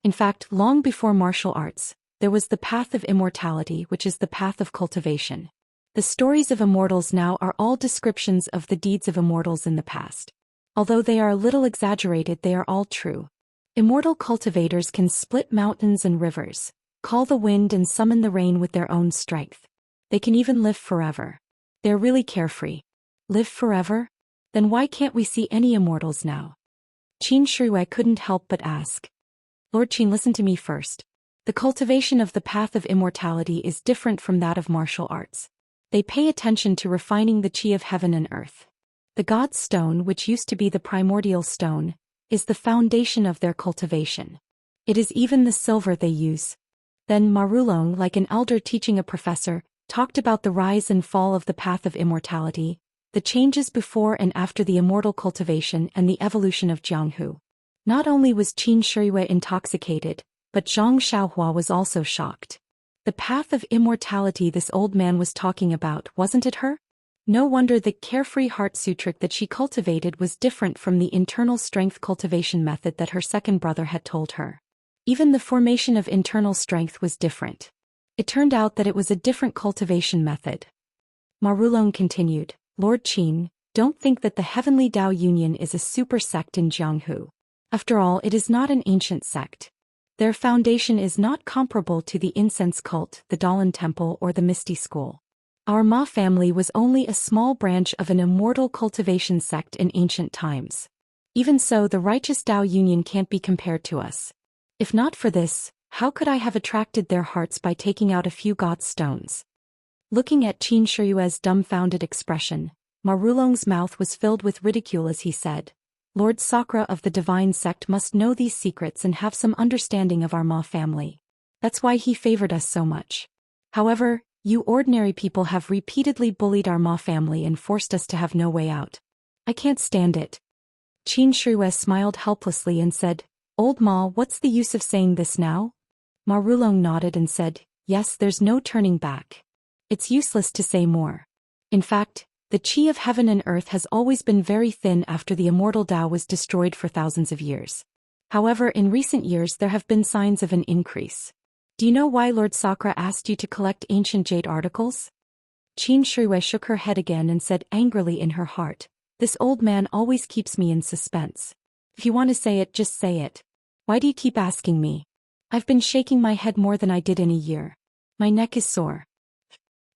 In fact, long before martial arts, there was the path of immortality, which is the path of cultivation. The stories of immortals now are all descriptions of the deeds of immortals in the past. Although they are a little exaggerated, they are all true. Immortal cultivators can split mountains and rivers, call the wind and summon the rain with their own strength. They can even live forever. They're really carefree. Live forever? Then why can't we see any immortals now? Qin Shiyue couldn't help but ask. Lord Qin, listen to me first. The cultivation of the path of immortality is different from that of martial arts. They pay attention to refining the chi of heaven and earth. The God's stone, which used to be the primordial stone, is the foundation of their cultivation. It is even the silver they use. Then Ma Rulong, like an elder teaching a professor, talked about the rise and fall of the path of immortality, the changes before and after the immortal cultivation, and the evolution of Jianghu. Not only was Qin Shiyue intoxicated, but Zhang Xiaohua was also shocked. The path of immortality this old man was talking about, wasn't it her? No wonder the carefree heart sutric that she cultivated was different from the internal strength cultivation method that her second brother had told her. Even the formation of internal strength was different. It turned out that it was a different cultivation method. Ma Rulong continued, Lord Qin, don't think that the Heavenly Tao Union is a super sect in Jianghu. After all, it is not an ancient sect. Their foundation is not comparable to the incense cult, the Dalan Temple, or the Misty School. Our Ma family was only a small branch of an immortal cultivation sect in ancient times. Even so, the righteous Tao Union can't be compared to us. If not for this, how could I have attracted their hearts by taking out a few God stones? Looking at Qin Shiyue's dumbfounded expression, Ma Rulong's mouth was filled with ridicule as he said, Lord Sakra of the divine sect must know these secrets and have some understanding of our Ma family. That's why he favored us so much. However, you ordinary people have repeatedly bullied our Ma family and forced us to have no way out. I can't stand it. Qin Shiyue smiled helplessly and said, Old Ma, what's the use of saying this now? Ma Rulong nodded and said, yes, there's no turning back. It's useless to say more. In fact, The qi of heaven and earth has always been very thin after the immortal Tao was destroyed for thousands of years. However, in recent years there have been signs of an increase. Do you know why Lord Sakra asked you to collect ancient jade articles? Qin Shuiwei shook her head again and said angrily in her heart, "This old man always keeps me in suspense. If you want to say it, just say it. Why do you keep asking me? I've been shaking my head more than I did in a year. My neck is sore."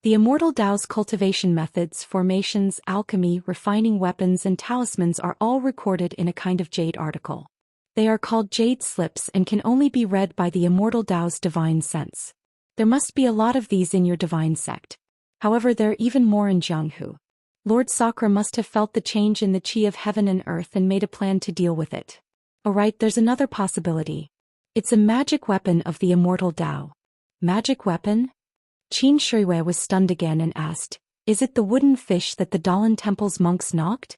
The immortal Tao's cultivation methods, formations, alchemy, refining weapons and talismans are all recorded in a kind of jade article. They are called jade slips and can only be read by the immortal Tao's divine sense. There must be a lot of these in your divine sect. However, there are even more in Jianghu. Lord Sakra must have felt the change in the qi of heaven and earth and made a plan to deal with it. Alright, there's another possibility. It's a magic weapon of the immortal Tao. Magic weapon? Qin Shuiwei was stunned again and asked, "Is it the wooden fish that the Dalan Temple's monks knocked?"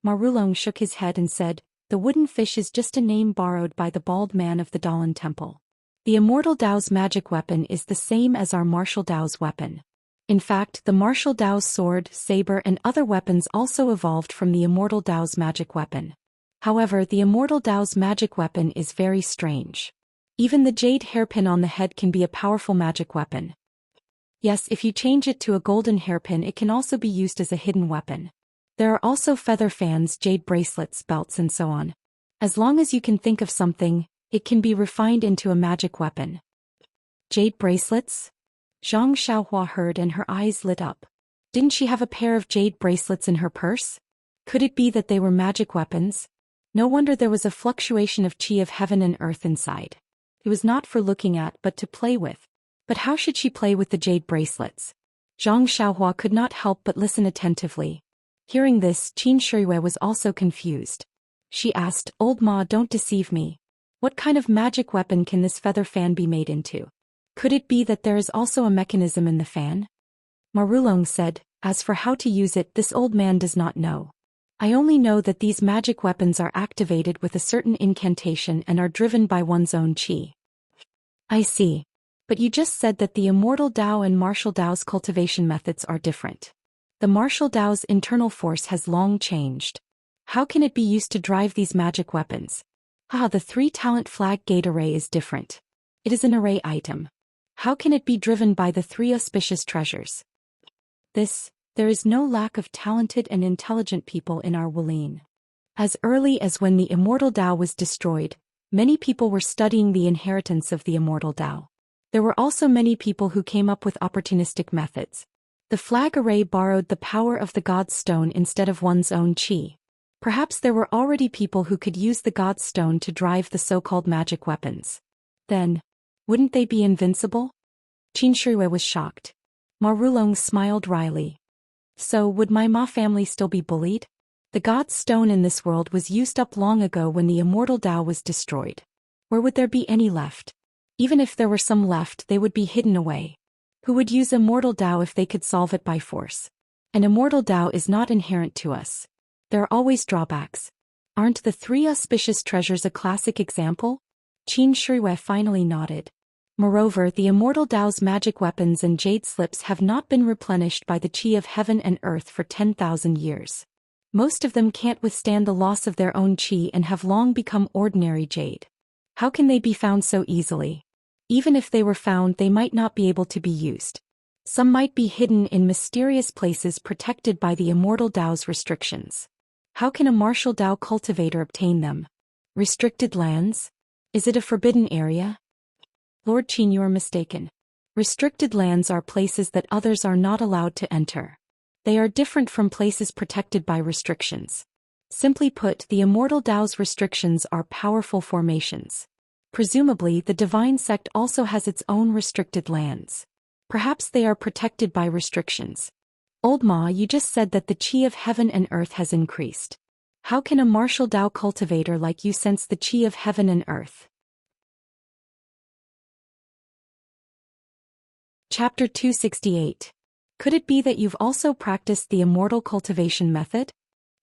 Marulong shook his head and said, "The wooden fish is just a name borrowed by the bald man of the Dalan Temple. The immortal Tao's magic weapon is the same as our martial Tao's weapon. In fact, the martial Tao's sword, saber and other weapons also evolved from the immortal Tao's magic weapon. However, the immortal Tao's magic weapon is very strange. Even the jade hairpin on the head can be a powerful magic weapon. Yes, if you change it to a golden hairpin, it can also be used as a hidden weapon. There are also feather fans, jade bracelets, belts and so on. As long as you can think of something, it can be refined into a magic weapon." Jade bracelets? Zhang Xiaohua heard and her eyes lit up. Didn't she have a pair of jade bracelets in her purse? Could it be that they were magic weapons? No wonder there was a fluctuation of qi of heaven and earth inside. It was not for looking at but to play with. But how should she play with the jade bracelets? Zhang Xiaohua could not help but listen attentively. Hearing this, Qin Shuiwei was also confused. She asked, "Old Ma, don't deceive me. What kind of magic weapon can this feather fan be made into? Could it be that there is also a mechanism in the fan?" Marulong said, "As for how to use it, this old man does not know. I only know that these magic weapons are activated with a certain incantation and are driven by one's own qi." "I see. But you just said that the immortal Tao and martial Tao's cultivation methods are different. The martial Tao's internal force has long changed. How can it be used to drive these magic weapons?" The 3-talent flag gate array is different. It is an array item. How can it be driven by the 3 auspicious treasures? There is no lack of talented and intelligent people in our Wulin. As early as when the immortal Tao was destroyed, many people were studying the inheritance of the immortal Tao. There were also many people who came up with opportunistic methods. The flag array borrowed the power of the God's Stone instead of one's own qi. Perhaps there were already people who could use the God's Stone to drive the so-called magic weapons. Then, wouldn't they be invincible? Qin Shuiwei was shocked. Marulong smiled wryly. So would my Ma family still be bullied? The God's Stone in this world was used up long ago when the immortal Tao was destroyed. Where would there be any left? Even if there were some left, they would be hidden away. Who would use immortal Tao if they could solve it by force? An immortal Tao is not inherent to us. There are always drawbacks. Aren't the 3 auspicious treasures a classic example? Qin Shuiwei finally nodded. Moreover, the immortal Tao's magic weapons and jade slips have not been replenished by the qi of heaven and earth for 10,000 years. Most of them can't withstand the loss of their own qi and have long become ordinary jade. How can they be found so easily? Even if they were found, they might not be able to be used. Some might be hidden in mysterious places protected by the immortal Tao's restrictions. How can a martial Tao cultivator obtain them? Restricted lands? Is it a forbidden area? Lord Qin, you are mistaken. Restricted lands are places that others are not allowed to enter. They are different from places protected by restrictions. Simply put, the immortal Tao's restrictions are powerful formations. Presumably, the divine sect also has its own restricted lands. Perhaps they are protected by restrictions. Old Ma, you just said that the qi of heaven and earth has increased. How can a martial Tao cultivator like you sense the qi of heaven and earth? Chapter 268. Could it be that you've also practiced the immortal cultivation method?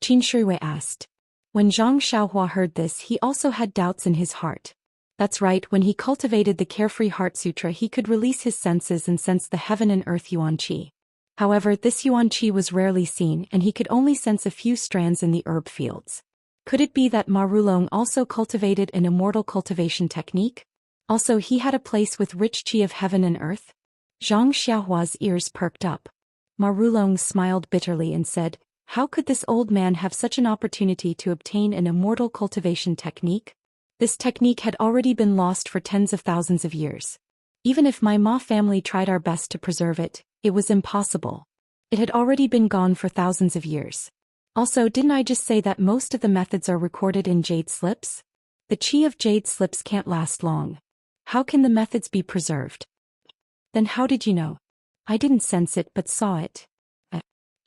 Qin Shuiwei asked. When Zhang Xiaohua heard this, he also had doubts in his heart. That's right, when he cultivated the Carefree Heart Sutra, he could release his senses and sense the heaven and earth yuan qi. However, this yuan qi was rarely seen and he could only sense a few strands in the herb fields. Could it be that Ma Rulong also cultivated an immortal cultivation technique? Also, he had a place with rich qi of heaven and earth? Zhang Xiaohua's ears perked up. Ma Rulong smiled bitterly and said, "How could this old man have such an opportunity to obtain an immortal cultivation technique? This technique had already been lost for tens of thousands of years. Even if my Ma family tried our best to preserve it, it was impossible. It had already been gone for thousands of years. Also, didn't I just say that most of the methods are recorded in jade slips? The qi of jade slips can't last long. How can the methods be preserved?" "Then how did you know?" "I didn't sense it but saw it."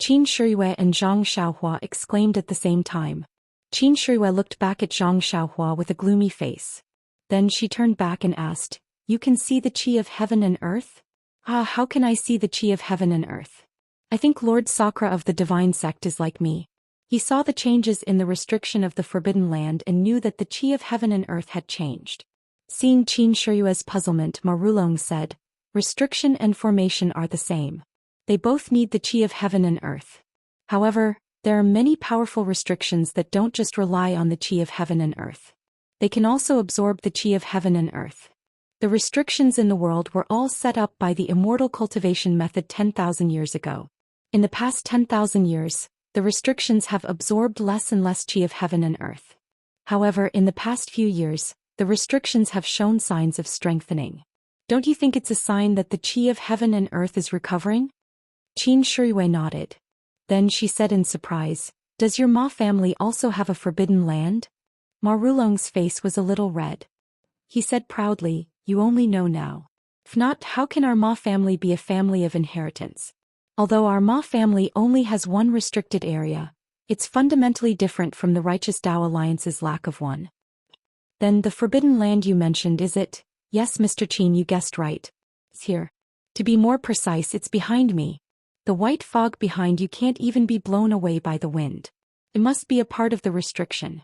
Qin Shiyue and Zhang Xiaohua exclaimed at the same time. Qin Shiyue looked back at Zhang Xiaohua with a gloomy face. Then she turned back and asked, "You can see the qi of heaven and earth?" "Ah, how can I see the qi of heaven and earth? I think Lord Sakra of the divine sect is like me. He saw the changes in the restriction of the forbidden land and knew that the qi of heaven and earth had changed." Seeing Qin Shiyue's puzzlement, Ma Rulong said, "Restriction and formation are the same. They both need the qi of heaven and earth. However, there are many powerful restrictions that don't just rely on the qi of heaven and earth. They can also absorb the qi of heaven and earth. The restrictions in the world were all set up by the immortal cultivation method 10,000 years ago. In the past 10,000 years, the restrictions have absorbed less and less qi of heaven and earth. However, in the past few years, the restrictions have shown signs of strengthening. Don't you think it's a sign that the qi of heaven and earth is recovering?" Qin Shiyue nodded. Then she said in surprise, "Does your Ma family also have a forbidden land?" Ma Rulong's face was a little red. He said proudly, "You only know now. If not, how can our Ma family be a family of inheritance? Although our Ma family only has one restricted area, it's fundamentally different from the Righteous Tao Alliance's lack of one." "Then the forbidden land you mentioned, is it?" "Yes, Mr. Qin, you guessed right. It's here. To be more precise, it's behind me. The white fog behind you can't even be blown away by the wind. It must be a part of the restriction."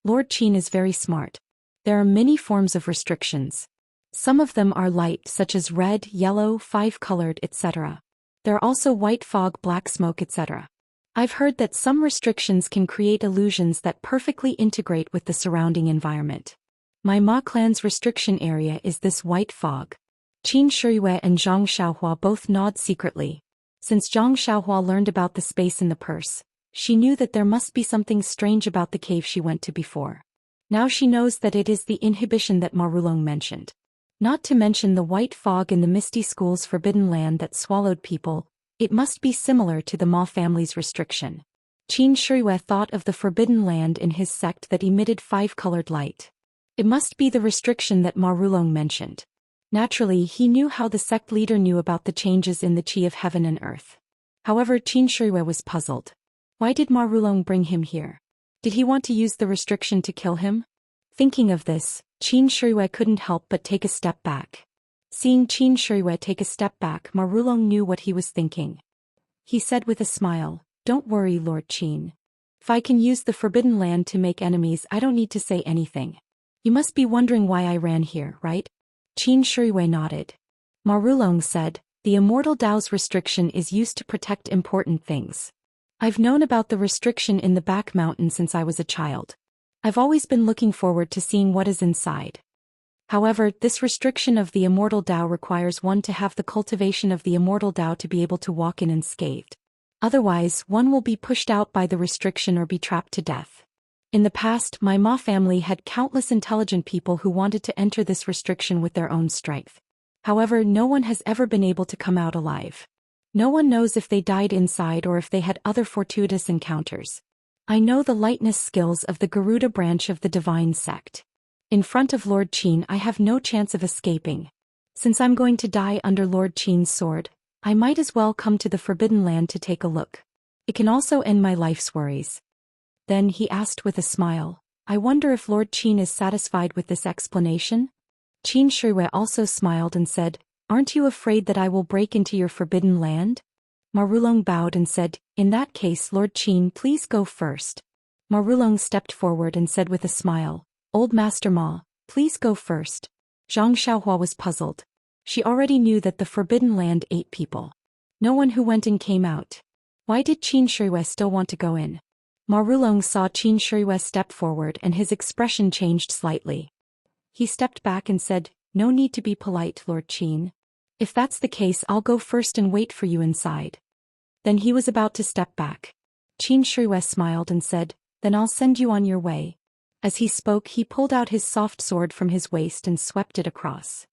Lord Qin is very smart. There are many forms of restrictions. Some of them are light, such as red, yellow, five-colored, etc. There are also white fog, black smoke, etc. I've heard that some restrictions can create illusions that perfectly integrate with the surrounding environment. My Ma clan's restriction area is this white fog. Qin Shiyue and Zhang Xiaohua both nod secretly. Since Zhang Xiaohua learned about the space in the purse, she knew that there must be something strange about the cave she went to before. Now she knows that it is the inhibition that Ma Rulong mentioned. Not to mention the white fog in the Misty School's forbidden land that swallowed people, it must be similar to the Ma family's restriction. Qin Shiyue thought of the forbidden land in his sect that emitted five-colored light. It must be the restriction that Ma Rulong mentioned. Naturally, he knew how the sect leader knew about the changes in the qi of heaven and earth. However, Qin Shiyue was puzzled. Why did Ma Rulong bring him here? Did he want to use the restriction to kill him? Thinking of this, Qin Shiyue couldn't help but take a step back. Seeing Qin Shiyue take a step back, Ma Rulong knew what he was thinking. He said with a smile, "Don't worry, Lord Qin. If I can use the forbidden land to make enemies, I don't need to say anything. You must be wondering why I ran here, right?" Qin Shiyue nodded. Ma Rulong said, "The Immortal Tao's restriction is used to protect important things. I've known about the restriction in the back mountain since I was a child. I've always been looking forward to seeing what is inside. However, this restriction of the Immortal Tao requires one to have the cultivation of the Immortal Tao to be able to walk in unscathed. Otherwise, one will be pushed out by the restriction or be trapped to death. In the past, my Ma family had countless intelligent people who wanted to enter this restriction with their own strength. However, no one has ever been able to come out alive. No one knows if they died inside or if they had other fortuitous encounters. I know the lightness skills of the Garuda branch of the divine sect. In front of Lord Qin, I have no chance of escaping. Since I'm going to die under Lord Qin's sword, I might as well come to the Forbidden Land to take a look. It can also end my life's worries." Then he asked with a smile, "I wonder if Lord Qin is satisfied with this explanation?" Qin Shiyue also smiled and said, "Aren't you afraid that I will break into your forbidden land?" Ma Rulong bowed and said, "In that case, Lord Qin, please go first." Ma Rulong stepped forward and said with a smile, "Old Master Ma, please go first." Zhang Xiaohua was puzzled. She already knew that the forbidden land ate people. No one who went in came out. Why did Qin Shuiwei still want to go in? Ma Rulong saw Qin Shuiwei step forward and his expression changed slightly. He stepped back and said, "No need to be polite, Lord Qin. If that's the case, I'll go first and wait for you inside." Then he was about to step back. Qin Shuiwei smiled and said, "Then I'll send you on your way." As he spoke, he pulled out his soft sword from his waist and swept it across.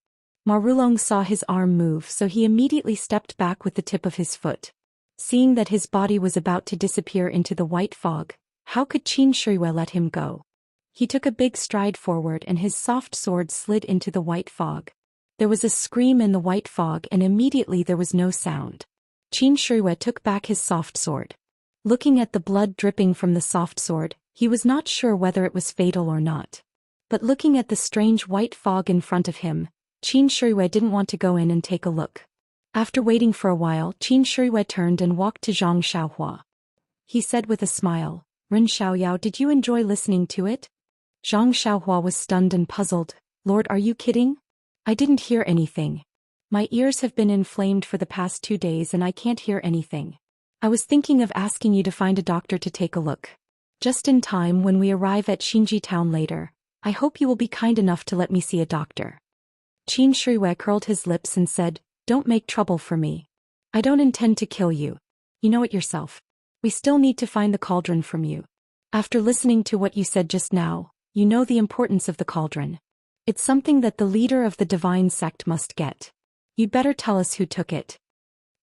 Ma Rulong saw his arm move, so he immediately stepped back with the tip of his foot. Seeing that his body was about to disappear into the white fog, how could Qin Shuiwei let him go? He took a big stride forward and his soft sword slid into the white fog. There was a scream in the white fog and immediately there was no sound. Qin Shuiwei took back his soft sword. Looking at the blood dripping from the soft sword, he was not sure whether it was fatal or not. But looking at the strange white fog in front of him, Qin Shuiwei didn't want to go in and take a look. After waiting for a while, Qin Shuiwei turned and walked to Zhang Xiaohua. He said with a smile, "Ren Xiaoyao, did you enjoy listening to it?" Zhang Xiaohua was stunned and puzzled. "Lord, are you kidding? I didn't hear anything. My ears have been inflamed for the past 2 days and I can't hear anything. I was thinking of asking you to find a doctor to take a look. Just in time when we arrive at Xinji town later. I hope you will be kind enough to let me see a doctor." Qin Shuiwei curled his lips and said, "Don't make trouble for me. I don't intend to kill you. You know it yourself. We still need to find the cauldron from you. After listening to what you said just now, you know the importance of the cauldron. It's something that the leader of the divine sect must get. You'd better tell us who took it."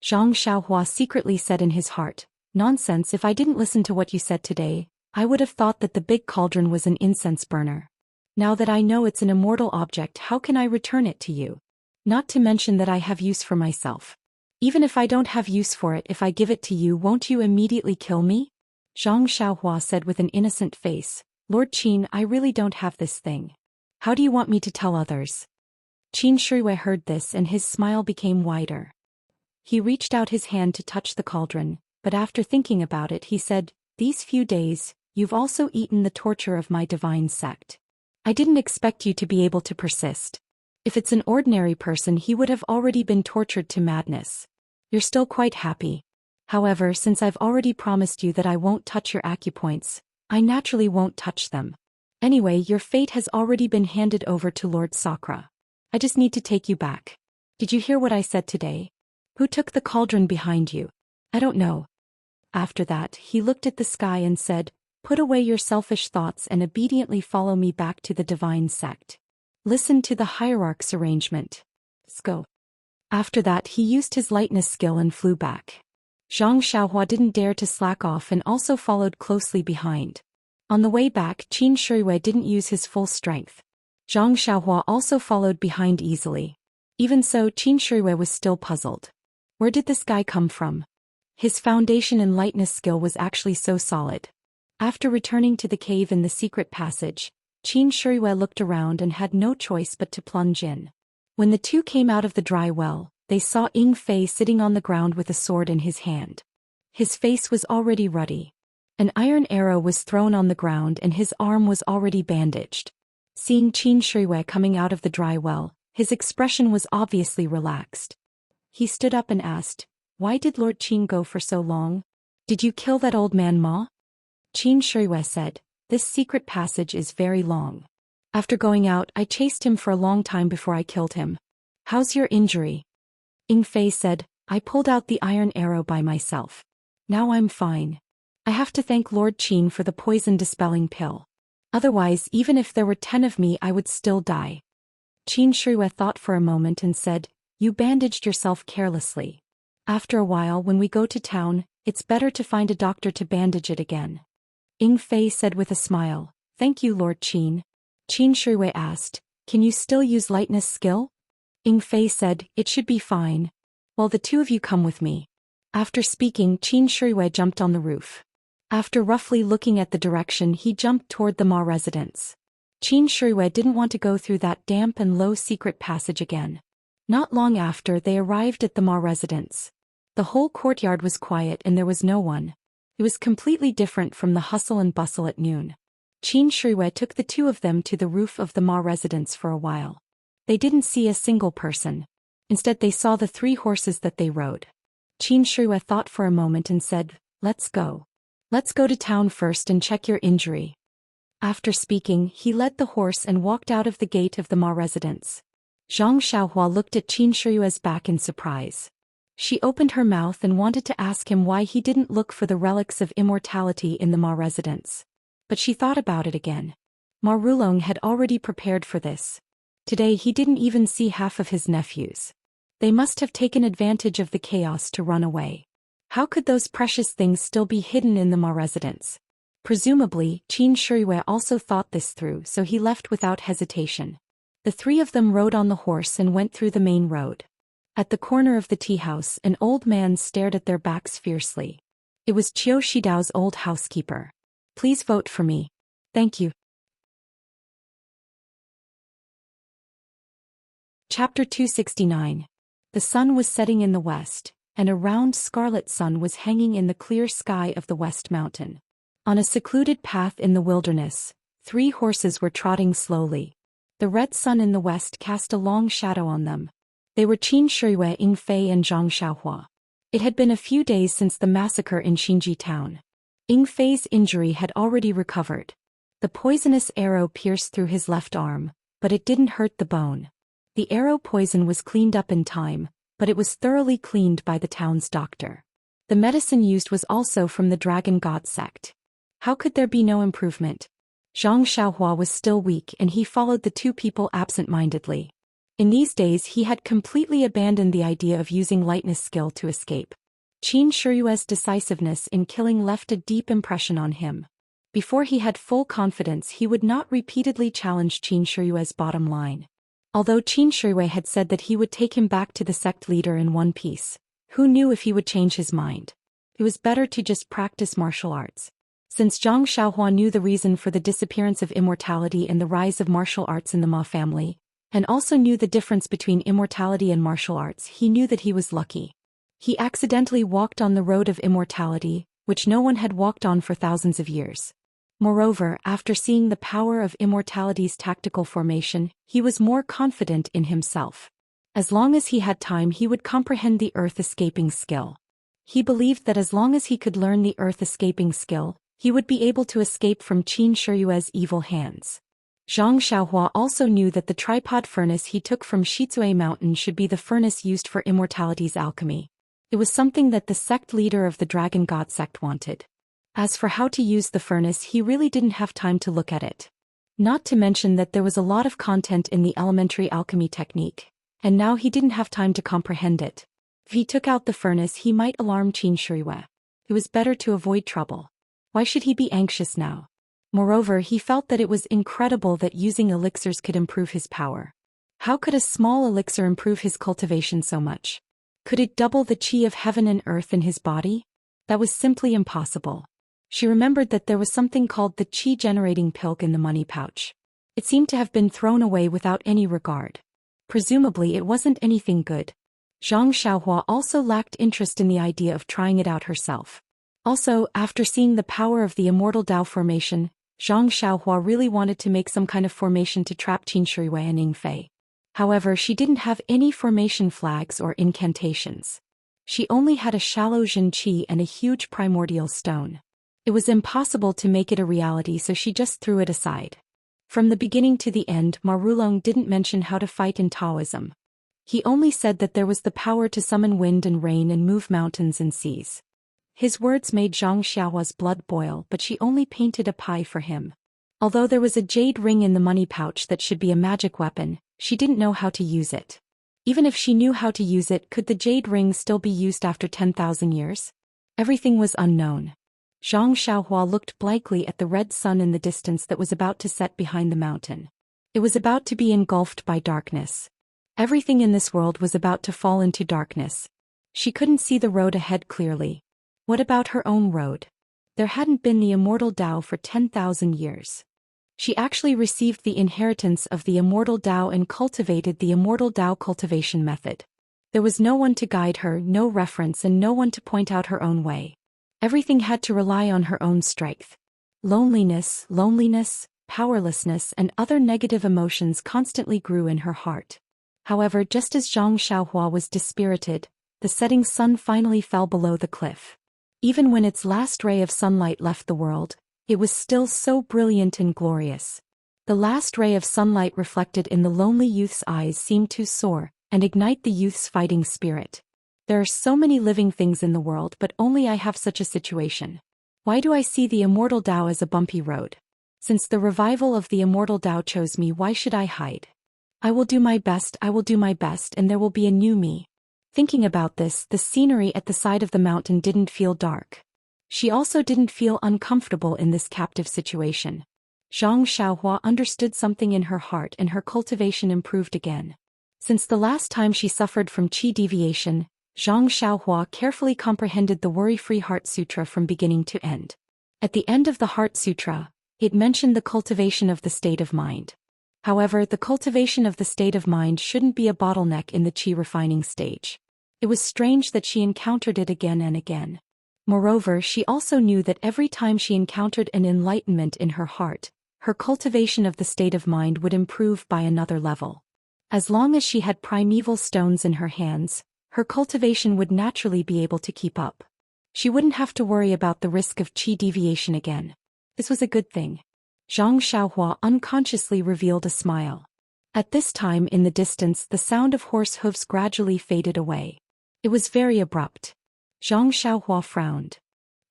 Zhang Xiaohua secretly said in his heart, "Nonsense, if I didn't listen to what you said today, I would have thought that the big cauldron was an incense burner. Now that I know it's an immortal object, how can I return it to you? Not to mention that I have use for myself. Even if I don't have use for it, if I give it to you, won't you immediately kill me?" Zhang Xiaohua said with an innocent face, "Lord Qin, I really don't have this thing. How do you want me to tell others?" Qin Shuiwei heard this and his smile became wider. He reached out his hand to touch the cauldron, but after thinking about it he said, "These few days, you've also eaten the torture of my divine sect. I didn't expect you to be able to persist. If it's an ordinary person, he would have already been tortured to madness. You're still quite happy. However, since I've already promised you that I won't touch your acupoints, I naturally won't touch them. Anyway, your fate has already been handed over to Lord Sakura. I just need to take you back. Did you hear what I said today? Who took the cauldron behind you? I don't know." After that, he looked at the sky and said, "Put away your selfish thoughts and obediently follow me back to the divine sect. Listen to the hierarch's arrangement. Let's go." After that, he used his lightness skill and flew back. Zhang Xiaohua didn't dare to slack off and also followed closely behind. On the way back, Qin Shuiwei didn't use his full strength. Zhang Xiaohua also followed behind easily. Even so, Qin Shuiwei was still puzzled. Where did this guy come from? His foundation in lightness skill was actually so solid. After returning to the cave in the secret passage, Qin Shuiwei looked around and had no choice but to plunge in. When the two came out of the dry well, they saw Ying Fei sitting on the ground with a sword in his hand. His face was already ruddy. An iron arrow was thrown on the ground and his arm was already bandaged. Seeing Qin Shuiwei coming out of the dry well, his expression was obviously relaxed. He stood up and asked, "Why did Lord Qin go for so long? Did you kill that old man Ma?" Qin Shuiwei said, "This secret passage is very long. After going out, I chased him for a long time before I killed him. How's your injury?" Ying Fei said, "I pulled out the iron arrow by myself. Now I'm fine. I have to thank Lord Qin for the poison-dispelling pill. Otherwise, even if there were 10 of me, I would still die." Qin Shuiwei thought for a moment and said, "You bandaged yourself carelessly. After a while, when we go to town, it's better to find a doctor to bandage it again." Ying Fei said with a smile, "Thank you, Lord Qin." Qin Shuiwei asked, "Can you still use lightness skill?" Ying Fei said, "It should be fine. Well, the two of you come with me." After speaking, Qin Shuiwei jumped on the roof. After roughly looking at the direction, he jumped toward the Ma residence. Qin Shuiwei didn't want to go through that damp and low secret passage again. Not long after, they arrived at the Ma residence. The whole courtyard was quiet and there was no one. It was completely different from the hustle and bustle at noon. Qin Shuiwei took the two of them to the roof of the Ma residence for a while. They didn't see a single person. Instead, they saw the 3 horses that they rode. Qin Shirue thought for a moment and said, "Let's go. Let's go to town first and check your injury." After speaking, he led the horse and walked out of the gate of the Ma residence. Zhang Xiaohua looked at Qin Shirue's back in surprise. She opened her mouth and wanted to ask him why he didn't look for the relics of immortality in the Ma residence. But she thought about it again. Ma Rulong had already prepared for this. Today he didn't even see half of his nephews. They must have taken advantage of the chaos to run away. How could those precious things still be hidden in the Ma residence? Presumably, Qin Shirue also thought this through, so he left without hesitation. The three of them rode on the horse and went through the main road. At the corner of the tea house, an old man stared at their backs fiercely. It was Qiu Shidao's old housekeeper. "Please vote for me. Thank you." Chapter 269. The sun was setting in the west, and a round scarlet sun was hanging in the clear sky of the West Mountain. On a secluded path in the wilderness, 3 horses were trotting slowly. The red sun in the west cast a long shadow on them. They were Qin Shirue, Ying Fei and Zhang Xiaohua. It had been a few days since the massacre in Xinji town. Ying Fei's injury had already recovered. The poisonous arrow pierced through his left arm, but it didn't hurt the bone. The arrow poison was cleaned up in time, but it was thoroughly cleaned by the town's doctor. The medicine used was also from the Dragon God sect. How could there be no improvement? Zhang Xiaohua was still weak and he followed the 2 people absent-mindedly. In these days he had completely abandoned the idea of using lightness skill to escape. Qin Shirue's decisiveness in killing left a deep impression on him. Before he had full confidence he would not repeatedly challenge Qin Shirue's bottom line. Although Qin Shirue had said that he would take him back to the sect leader in one piece, who knew if he would change his mind? It was better to just practice martial arts. Since Zhang Xiaohua knew the reason for the disappearance of immortality and the rise of martial arts in the Ma family, and also knew the difference between immortality and martial arts, he knew that he was lucky. He accidentally walked on the road of immortality, which no one had walked on for thousands of years. Moreover, after seeing the power of immortality's tactical formation, he was more confident in himself. As long as he had time he would comprehend the earth-escaping skill. He believed that as long as he could learn the earth-escaping skill, he would be able to escape from Qin Shirue's evil hands. Zhang Xiaohua also knew that the tripod furnace he took from Shizue Mountain should be the furnace used for immortality's alchemy. It was something that the sect leader of the Dragon God sect wanted. As for how to use the furnace, he really didn't have time to look at it. Not to mention that there was a lot of content in the elementary alchemy technique, and now he didn't have time to comprehend it. If he took out the furnace he might alarm Qin Shirue. It was better to avoid trouble. Why should he be anxious now? Moreover, he felt that it was incredible that using elixirs could improve his power. How could a small elixir improve his cultivation so much? Could it double the qi of heaven and earth in his body? That was simply impossible. She remembered that there was something called the qi-generating pilk in the money pouch. It seemed to have been thrown away without any regard. Presumably it wasn't anything good. Zhang Xiaohua also lacked interest in the idea of trying it out herself. Also, after seeing the power of the immortal Dao formation, Zhang Xiaohua really wanted to make some kind of formation to trap Qin Shirue and Ying Fei. However, she didn't have any formation flags or incantations. She only had a shallow Jin Qi and a huge primordial stone. It was impossible to make it a reality, so she just threw it aside. From the beginning to the end, Ma Rulong didn't mention how to fight in Taoism. He only said that there was the power to summon wind and rain and move mountains and seas. His words made Zhang Xiaohua's blood boil, but she only painted a pie for him. Although there was a jade ring in the money pouch that should be a magic weapon, she didn't know how to use it. Even if she knew how to use it, could the jade ring still be used after 10,000 years? Everything was unknown. Zhang Xiaohua looked blankly at the red sun in the distance that was about to set behind the mountain. It was about to be engulfed by darkness. Everything in this world was about to fall into darkness. She couldn't see the road ahead clearly. What about her own road? There hadn't been the immortal Dao for 10,000 years. She actually received the inheritance of the immortal Dao and cultivated the immortal Dao cultivation method. There was no one to guide her, no reference, and no one to point out her own way. Everything had to rely on her own strength. Loneliness, powerlessness, and other negative emotions constantly grew in her heart. However, just as Zhang Xiaohua was dispirited, the setting sun finally fell below the cliff. Even when its last ray of sunlight left the world, it was still so brilliant and glorious. The last ray of sunlight reflected in the lonely youth's eyes seemed to soar and ignite the youth's fighting spirit. There are so many living things in the world, but only I have such a situation. Why do I see the immortal Tao as a bumpy road? Since the revival of the immortal Tao chose me, why should I hide? I will do my best, and there will be a new me. Thinking about this, the scenery at the side of the mountain didn't feel dark. She also didn't feel uncomfortable in this captive situation. Zhang Xiaohua understood something in her heart, and her cultivation improved again. Since the last time she suffered from qi deviation, Zhang Xiaohua carefully comprehended the Worry-Free Heart Sutra from beginning to end. At the end of the Heart Sutra, it mentioned the cultivation of the state of mind. However, the cultivation of the state of mind shouldn't be a bottleneck in the qi refining stage. It was strange that she encountered it again and again. Moreover, she also knew that every time she encountered an enlightenment in her heart, her cultivation of the state of mind would improve by another level. As long as she had primeval stones in her hands, her cultivation would naturally be able to keep up. She wouldn't have to worry about the risk of qi deviation again. This was a good thing. Zhang Xiaohua unconsciously revealed a smile. At this time in the distance, the sound of horse hooves gradually faded away. It was very abrupt. Zhang Xiaohua frowned.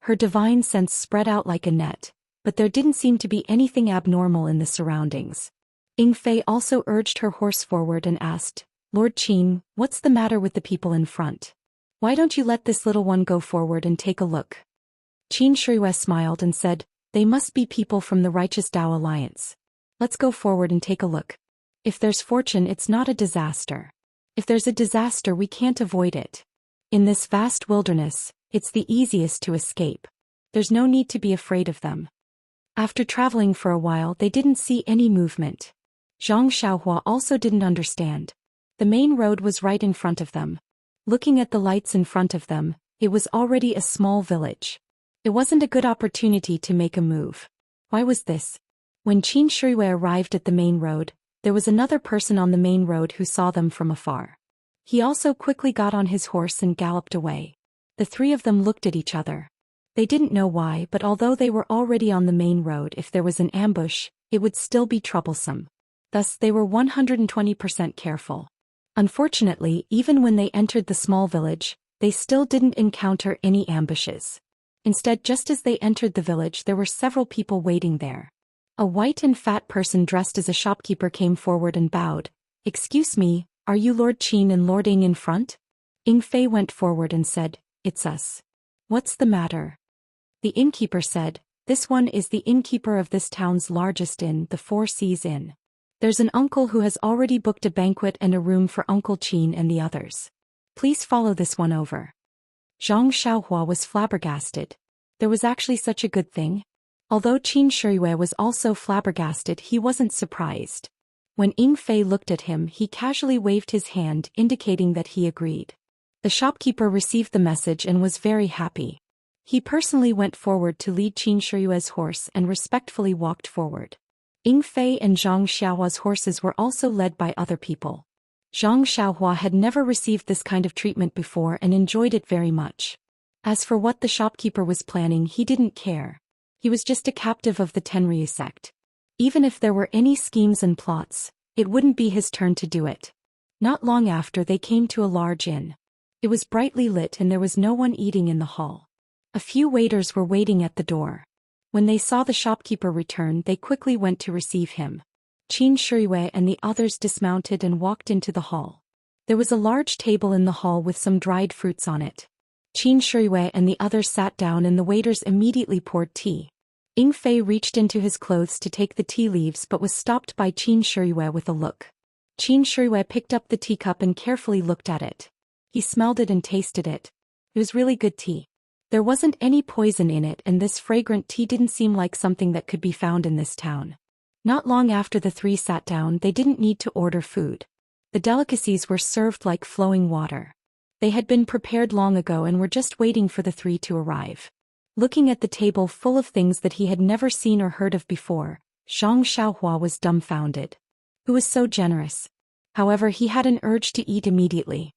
Her divine sense spread out like a net, but there didn't seem to be anything abnormal in the surroundings. Ying Fei also urged her horse forward and asked, "Lord Qin, what's the matter with the people in front? Why don't you let this little one go forward and take a look?" Qin Shiyue smiled and said, "They must be people from the Righteous Tao Alliance. Let's go forward and take a look. If there's fortune, it's not a disaster. If there's a disaster, we can't avoid it. In this vast wilderness, it's the easiest to escape. There's no need to be afraid of them." After traveling for a while, they didn't see any movement. Zhang Xiaohua also didn't understand. The main road was right in front of them. Looking at the lights in front of them, it was already a small village. It wasn't a good opportunity to make a move. Why was this? When Qin Shiyue arrived at the main road, there was another person on the main road who saw them from afar. He also quickly got on his horse and galloped away. The three of them looked at each other. They didn't know why, but although they were already on the main road, if there was an ambush, it would still be troublesome. Thus they were 120% careful. Unfortunately, even when they entered the small village, they still didn't encounter any ambushes. Instead, just as they entered the village, there were several people waiting there. A white and fat person dressed as a shopkeeper came forward and bowed. "Excuse me, are you Lord Qin and Lord Ying in front?" Ying Fei went forward and said, "It's us. What's the matter?" The innkeeper said, "This one is the innkeeper of this town's largest inn, the Four Seas Inn. There's an uncle who has already booked a banquet and a room for Uncle Qin and the others. Please follow this one over." Zhang Xiaohua was flabbergasted. There was actually such a good thing? Although Qin Shiyue was also flabbergasted, he wasn't surprised. When Ying Fei looked at him, he casually waved his hand, indicating that he agreed. The shopkeeper received the message and was very happy. He personally went forward to lead Qin Shiyue's horse and respectfully walked forward. Ying Fei and Zhang Xiaohua's horses were also led by other people. Zhang Xiaohua had never received this kind of treatment before and enjoyed it very much. As for what the shopkeeper was planning, he didn't care. He was just a captive of the Tenryu sect. Even if there were any schemes and plots, it wouldn't be his turn to do it. Not long after, they came to a large inn. It was brightly lit and there was no one eating in the hall. A few waiters were waiting at the door. When they saw the shopkeeper return, they quickly went to receive him. Qin Shiyue and the others dismounted and walked into the hall. There was a large table in the hall with some dried fruits on it. Qin Shiyue and the others sat down and the waiters immediately poured tea. Ying Fei reached into his clothes to take the tea leaves but was stopped by Qin Shiyue with a look. Qin Shiyue picked up the teacup and carefully looked at it. He smelled it and tasted it. It was really good tea. There wasn't any poison in it, and this fragrant tea didn't seem like something that could be found in this town. Not long after the three sat down, they didn't need to order food. The delicacies were served like flowing water. They had been prepared long ago and were just waiting for the three to arrive. Looking at the table full of things that he had never seen or heard of before, Zhang Xiaohua was dumbfounded. Who was so generous? However, he had an urge to eat immediately.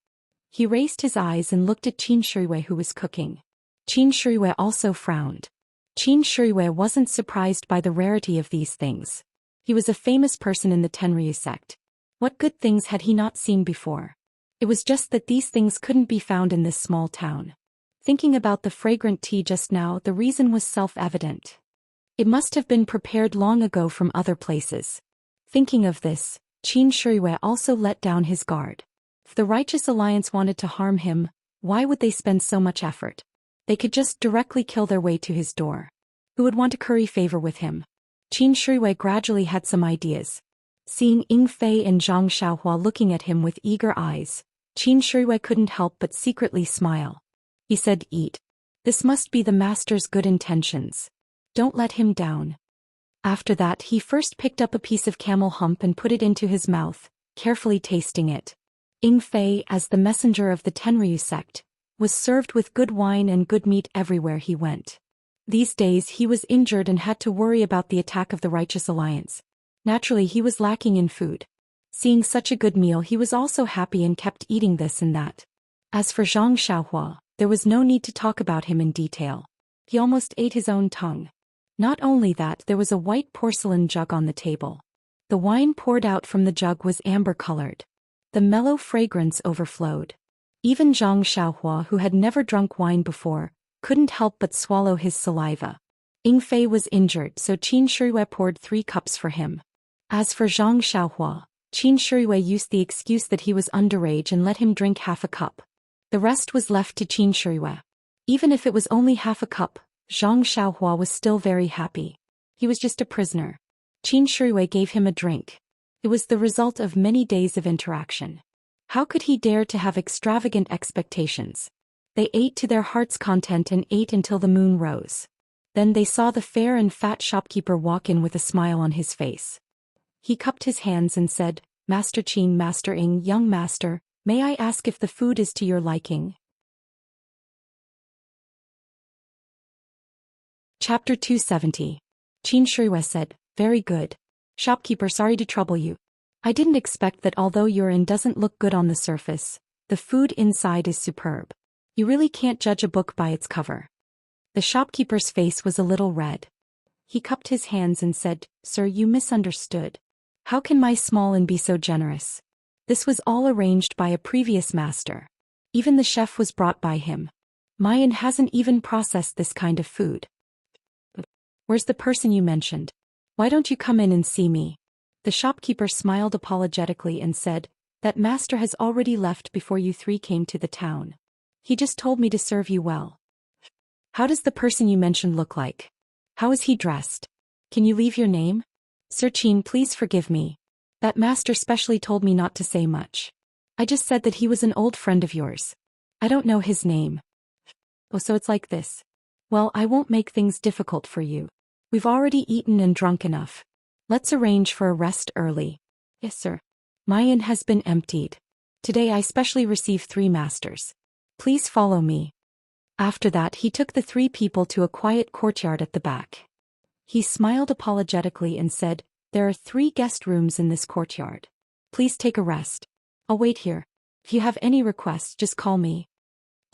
He raised his eyes and looked at Qin Shirui, who was cooking. Qin Shirui also frowned. Qin Shirui wasn't surprised by the rarity of these things. He was a famous person in the Tenryu sect. What good things had he not seen before? It was just that these things couldn't be found in this small town. Thinking about the fragrant tea just now, the reason was self-evident. It must have been prepared long ago from other places. Thinking of this, Qin Shirui also let down his guard. If the Righteous Alliance wanted to harm him, why would they spend so much effort? They could just directly kill their way to his door. Who would want to curry favor with him? Qin Shirui gradually had some ideas. Seeing Ying Fei and Zhang Xiaohua looking at him with eager eyes, Qin Shirui couldn't help but secretly smile. He said, "Eat. This must be the master's good intentions. Don't let him down." After that, he first picked up a piece of camel hump and put it into his mouth, carefully tasting it. Ying Fei, as the messenger of the Tenryu sect, was served with good wine and good meat everywhere he went. These days he was injured and had to worry about the attack of the Righteous Alliance. Naturally, he was lacking in food. Seeing such a good meal, he was also happy and kept eating this and that. As for Zhang Xiaohua, there was no need to talk about him in detail. He almost ate his own tongue. Not only that, there was a white porcelain jug on the table. The wine poured out from the jug was amber-colored. The mellow fragrance overflowed. Even Zhang Xiaohua, who had never drunk wine before, couldn't help but swallow his saliva. Ying Fei was injured, so Qin Shirui poured 3 cups for him. As for Zhang Xiaohua, Qin Shirui used the excuse that he was underage and let him drink half a cup. The rest was left to Qin Shirui. Even if it was only half a cup, Zhang Xiaohua was still very happy. He was just a prisoner. Qin Shirui gave him a drink. It was the result of many days of interaction. How could he dare to have extravagant expectations? They ate to their heart's content and ate until the moon rose. Then they saw the fair and fat shopkeeper walk in with a smile on his face. He cupped his hands and said, "Master Qin, Master Ying, young master, may I ask if the food is to your liking?" Chapter 270. Qin Shirui said, "Very good. Shopkeeper, sorry to trouble you. I didn't expect that although your inn doesn't look good on the surface, the food inside is superb. You really can't judge a book by its cover." The shopkeeper's face was a little red. He cupped his hands and said, "Sir, you misunderstood. How can my small inn be so generous? This was all arranged by a previous master. Even the chef was brought by him. My inn hasn't even processed this kind of food." "Where's the person you mentioned? Why don't you come in and see me?" The shopkeeper smiled apologetically and said, "That master has already left before you 3 came to the town. He just told me to serve you well." "How does the person you mentioned look like? How is he dressed? Can you leave your name?" "Sir Qin, please forgive me. That master specially told me not to say much. I just said that he was an old friend of yours. I don't know his name." "Oh, so it's like this. Well, I won't make things difficult for you. We've already eaten and drunk enough. Let's arrange for a rest early." "Yes, sir. My inn has been emptied. Today I specially received 3 masters. Please follow me." After that, he took the 3 people to a quiet courtyard at the back. He smiled apologetically and said, "There are 3 guest rooms in this courtyard. Please take a rest. I'll wait here. If you have any requests, just call me."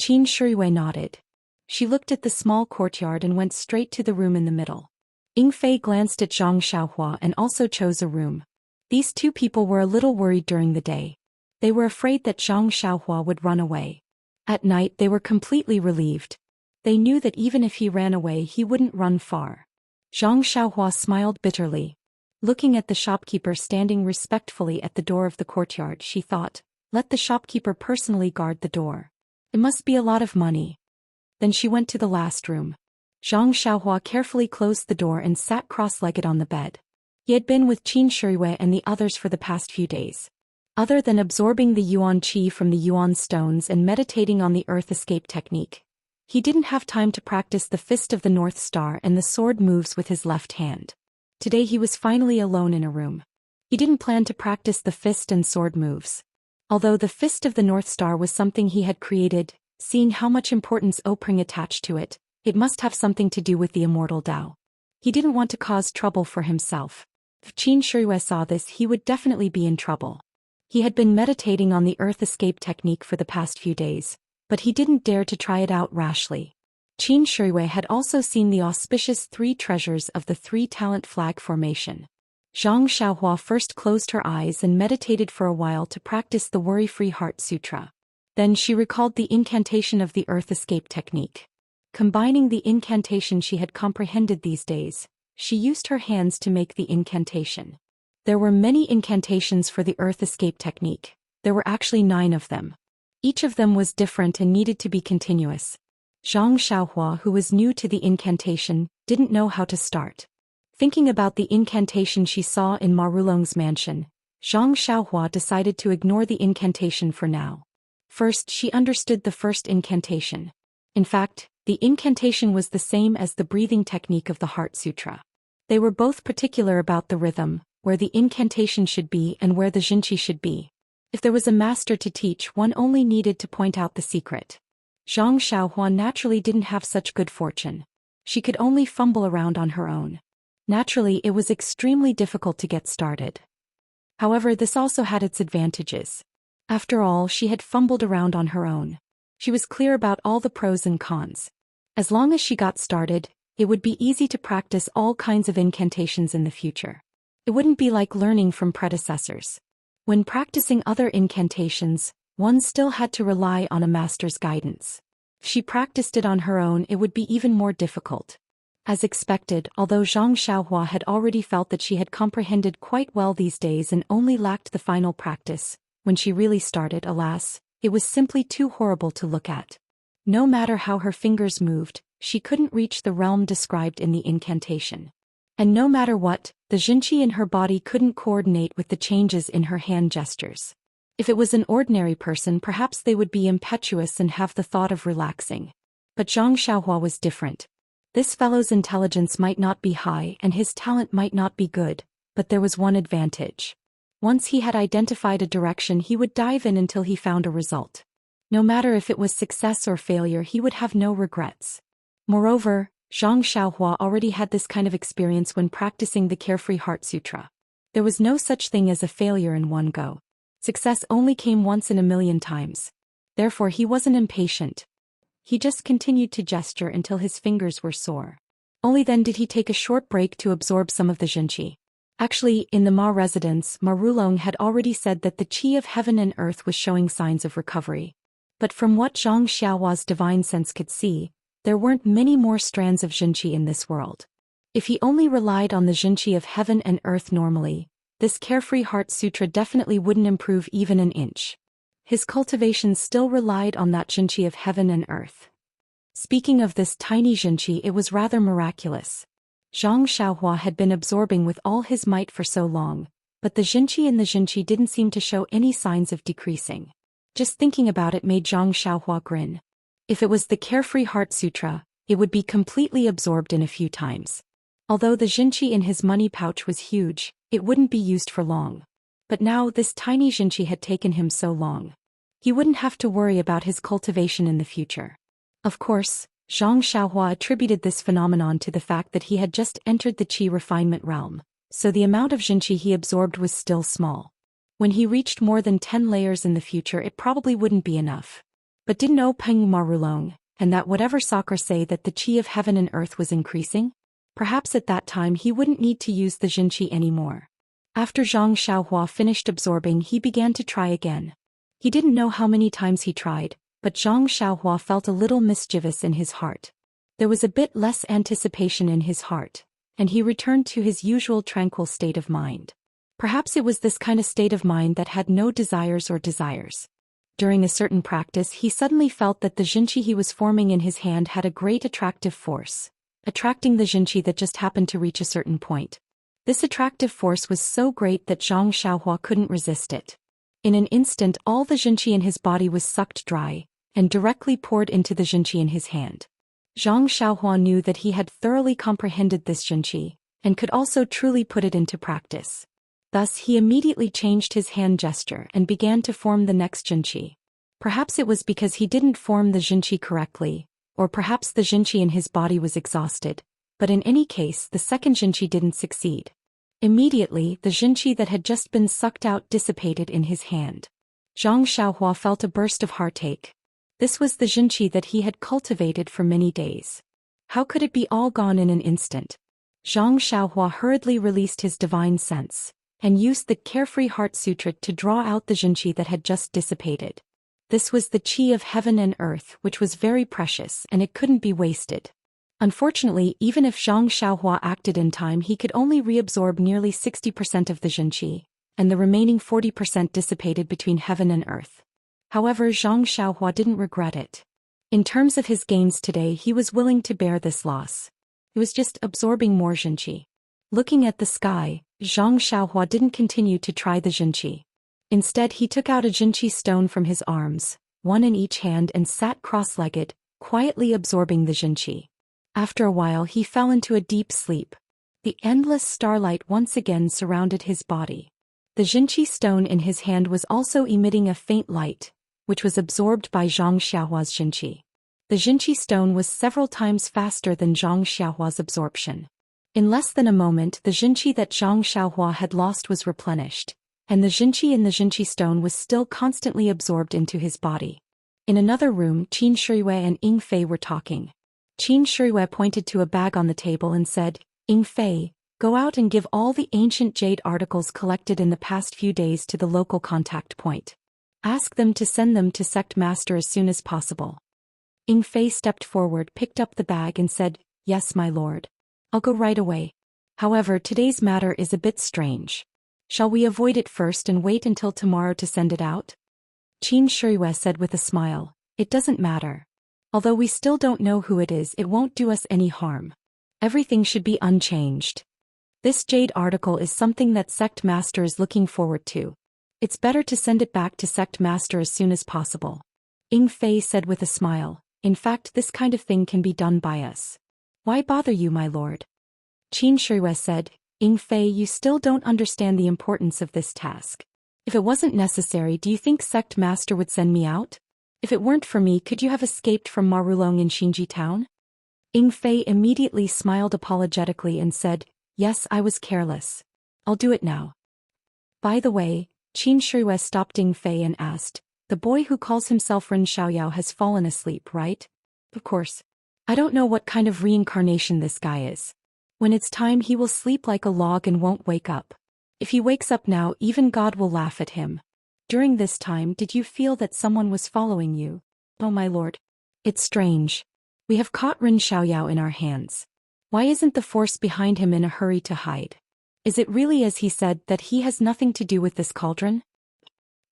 Qin Shirui nodded. She looked at the small courtyard and went straight to the room in the middle. Ying Fei glanced at Zhang Xiaohua and also chose a room. These 2 people were a little worried during the day. They were afraid that Zhang Xiaohua would run away. At night they were completely relieved. They knew that even if he ran away, he wouldn't run far. Zhang Xiaohua smiled bitterly. Looking at the shopkeeper standing respectfully at the door of the courtyard, she thought, "Let the shopkeeper personally guard the door. It must be a lot of money." Then she went to the last room. Zhang Xiaohua carefully closed the door and sat cross-legged on the bed. He had been with Qin Shirui and the others for the past few days. Other than absorbing the yuan qi from the yuan stones and meditating on the earth escape technique, he didn't have time to practice the Fist of the North Star and the sword moves with his left hand. Today he was finally alone in a room. He didn't plan to practice the fist and sword moves. Although the Fist of the North Star was something he had created, seeing how much importance Opring attached to it, it must have something to do with the immortal Tao. He didn't want to cause trouble for himself. If Qin Shirui saw this, he would definitely be in trouble. He had been meditating on the earth escape technique for the past few days, but he didn't dare to try it out rashly. Qin Shuiwei had also seen the auspicious 3 treasures of the 3-talent flag formation. Zhang Xiaohua first closed her eyes and meditated for a while to practice the Worry-Free Heart Sutra. Then she recalled the incantation of the earth escape technique. Combining the incantation she had comprehended these days, she used her hands to make the incantation. There were many incantations for the earth escape technique. There were actually 9 of them. Each of them was different and needed to be continuous. Zhang Xiaohua, who was new to the incantation, didn't know how to start. Thinking about the incantation she saw in Marulong's mansion, Zhang Xiaohua decided to ignore the incantation for now. First, she understood the first incantation. In fact, the incantation was the same as the breathing technique of the Heart Sutra. They were both particular about the rhythm, where the incantation should be and where the jinqi should be. If there was a master to teach, one only needed to point out the secret. Zhang Xiaohua naturally didn't have such good fortune. She could only fumble around on her own. Naturally, it was extremely difficult to get started. However, this also had its advantages. After all, she had fumbled around on her own. She was clear about all the pros and cons. As long as she got started, it would be easy to practice all kinds of incantations in the future. It wouldn't be like learning from predecessors. When practicing other incantations, one still had to rely on a master's guidance. If she practiced it on her own, it would be even more difficult. As expected, although Zhang Xiaohua had already felt that she had comprehended quite well these days and only lacked the final practice, when she really started, alas, it was simply too horrible to look at. No matter how her fingers moved, she couldn't reach the realm described in the incantation. And no matter what, the jinqi in her body couldn't coordinate with the changes in her hand gestures. If it was an ordinary person, perhaps they would be impetuous and have the thought of relaxing. But Zhang Xiaohua was different. This fellow's intelligence might not be high and his talent might not be good, but there was one advantage. Once he had identified a direction, he would dive in until he found a result. No matter if it was success or failure, he would have no regrets. Moreover, Zhang Xiaohua already had this kind of experience when practicing the Carefree Heart Sutra. There was no such thing as a failure in one go. Success only came once in a million times. Therefore, he wasn't impatient. He just continued to gesture until his fingers were sore. Only then did he take a short break to absorb some of the jinqi. Actually, in the Ma residence, Marulong had already said that the qi of heaven and earth was showing signs of recovery. But from what Zhang Xiaohua's divine sense could see, there weren't many more strands of jinqi in this world. If he only relied on the jinqi of heaven and earth normally, this Carefree Heart Sutra definitely wouldn't improve even an inch. His cultivation still relied on that jinqi of heaven and earth. Speaking of this tiny jinqi, it was rather miraculous. Zhang Xiaohua had been absorbing with all his might for so long, but the jinqi in the jinqi didn't seem to show any signs of decreasing. Just thinking about it made Zhang Xiaohua grin. If it was the Carefree Heart Sutra, it would be completely absorbed in a few times. Although the jinqi in his money pouch was huge, it wouldn't be used for long. But now this tiny jinqi had taken him so long. He wouldn't have to worry about his cultivation in the future. Of course, Zhang Xiaohua attributed this phenomenon to the fact that he had just entered the qi refinement realm, so the amount of jinqi he absorbed was still small. When he reached more than 10 layers in the future, it probably wouldn't be enough. But didn't know Peng Marulong, and that whatever Sakura say that the qi of heaven and earth was increasing? Perhaps at that time he wouldn't need to use the jinqi anymore. After Zhang Xiaohua finished absorbing, he began to try again. He didn't know how many times he tried, but Zhang Xiaohua felt a little mischievous in his heart. There was a bit less anticipation in his heart, and he returned to his usual tranquil state of mind. Perhaps it was this kind of state of mind that had no desires or desires. During a certain practice, he suddenly felt that the jinqi he was forming in his hand had a great attractive force, attracting the jinqi that just happened to reach a certain point. This attractive force was so great that Zhang Xiaohua couldn't resist it. In an instant, all the jinqi in his body was sucked dry, and directly poured into the jinqi in his hand. Zhang Xiaohua knew that he had thoroughly comprehended this jinqi, and could also truly put it into practice. Thus he immediately changed his hand gesture and began to form the next jinqi. Perhaps it was because he didn't form the jinqi correctly, or perhaps the jinqi in his body was exhausted, but in any case the second jinqi didn't succeed. Immediately, the Jinqi that had just been sucked out dissipated in his hand. Zhang Xiaohua felt a burst of heartache. This was the Jinqi that he had cultivated for many days. How could it be all gone in an instant? Zhang Xiaohua hurriedly released his divine sense, and used the Carefree Heart Sutra to draw out the Jinqi that had just dissipated. This was the qi of heaven and earth, which was very precious and it couldn't be wasted. Unfortunately, even if Zhang Xiaohua acted in time, he could only reabsorb nearly 60% of the Jinqi, and the remaining 40% dissipated between heaven and earth. However, Zhang Xiaohua didn't regret it. In terms of his gains today, he was willing to bear this loss. It was just absorbing more Jinqi. Looking at the sky, Zhang Xiaohua didn't continue to try the Jinqi. Instead, he took out a Jinqi stone from his arms, one in each hand, and sat cross-legged, quietly absorbing the Jinqi. After a while, he fell into a deep sleep. The endless starlight once again surrounded his body. The Jinqi stone in his hand was also emitting a faint light, which was absorbed by Zhang Xiaohua's Jinqi. The Jinqi stone was several times faster than Zhang Xiaohua's absorption. In less than a moment, the Jinqi that Zhang Xiaohua had lost was replenished, and the Jinqi in the Jinqi stone was still constantly absorbed into his body. In another room, Qin Shiyue and Ying Fei were talking. Qin Shiyue pointed to a bag on the table and said, "Ying Fei, go out and give all the ancient jade articles collected in the past few days to the local contact point. Ask them to send them to Sect Master as soon as possible." Ying Fei stepped forward, picked up the bag and said, "Yes, my lord. I'll go right away. However, today's matter is a bit strange. Shall we avoid it first and wait until tomorrow to send it out?" Qin Shiyue said with a smile, "It doesn't matter. Although we still don't know who it is, it won't do us any harm. Everything should be unchanged. This jade article is something that Sect Master is looking forward to. It's better to send it back to Sect Master as soon as possible." Ying Fei said with a smile, "In fact, this kind of thing can be done by us. Why bother you, my lord?" Qin Shiyue said, "Ying Fei, you still don't understand the importance of this task. If it wasn't necessary, do you think Sect Master would send me out? If it weren't for me, could you have escaped from Marulong in Xinji town?" Ying Fei immediately smiled apologetically and said, "Yes, I was careless. I'll do it now." By the way, Qin Shiyue stopped Ying Fei and asked, "The boy who calls himself Ren Xiaoyao has fallen asleep, right?" "Of course. I don't know what kind of reincarnation this guy is. When it's time, he will sleep like a log and won't wake up. If he wakes up now, even God will laugh at him. During this time, did you feel that someone was following you?" "Oh, my lord. It's strange. We have caught Ren Xiaoyao in our hands. Why isn't the force behind him in a hurry to hide? Is it really as he said, that he has nothing to do with this cauldron?"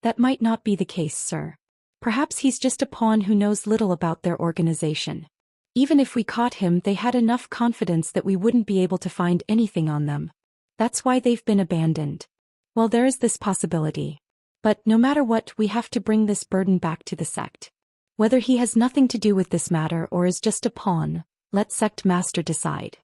"That might not be the case, sir. Perhaps he's just a pawn who knows little about their organization. Even if we caught him, they had enough confidence that we wouldn't be able to find anything on them. That's why they've been abandoned. Well, there is this possibility. But no matter what, we have to bring this burden back to the sect. Whether he has nothing to do with this matter or is just a pawn, let Sect Master decide.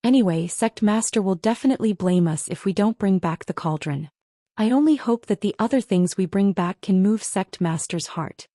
Anyway, Sect Master will definitely blame us if we don't bring back the cauldron. I only hope that the other things we bring back can move Sect Master's heart."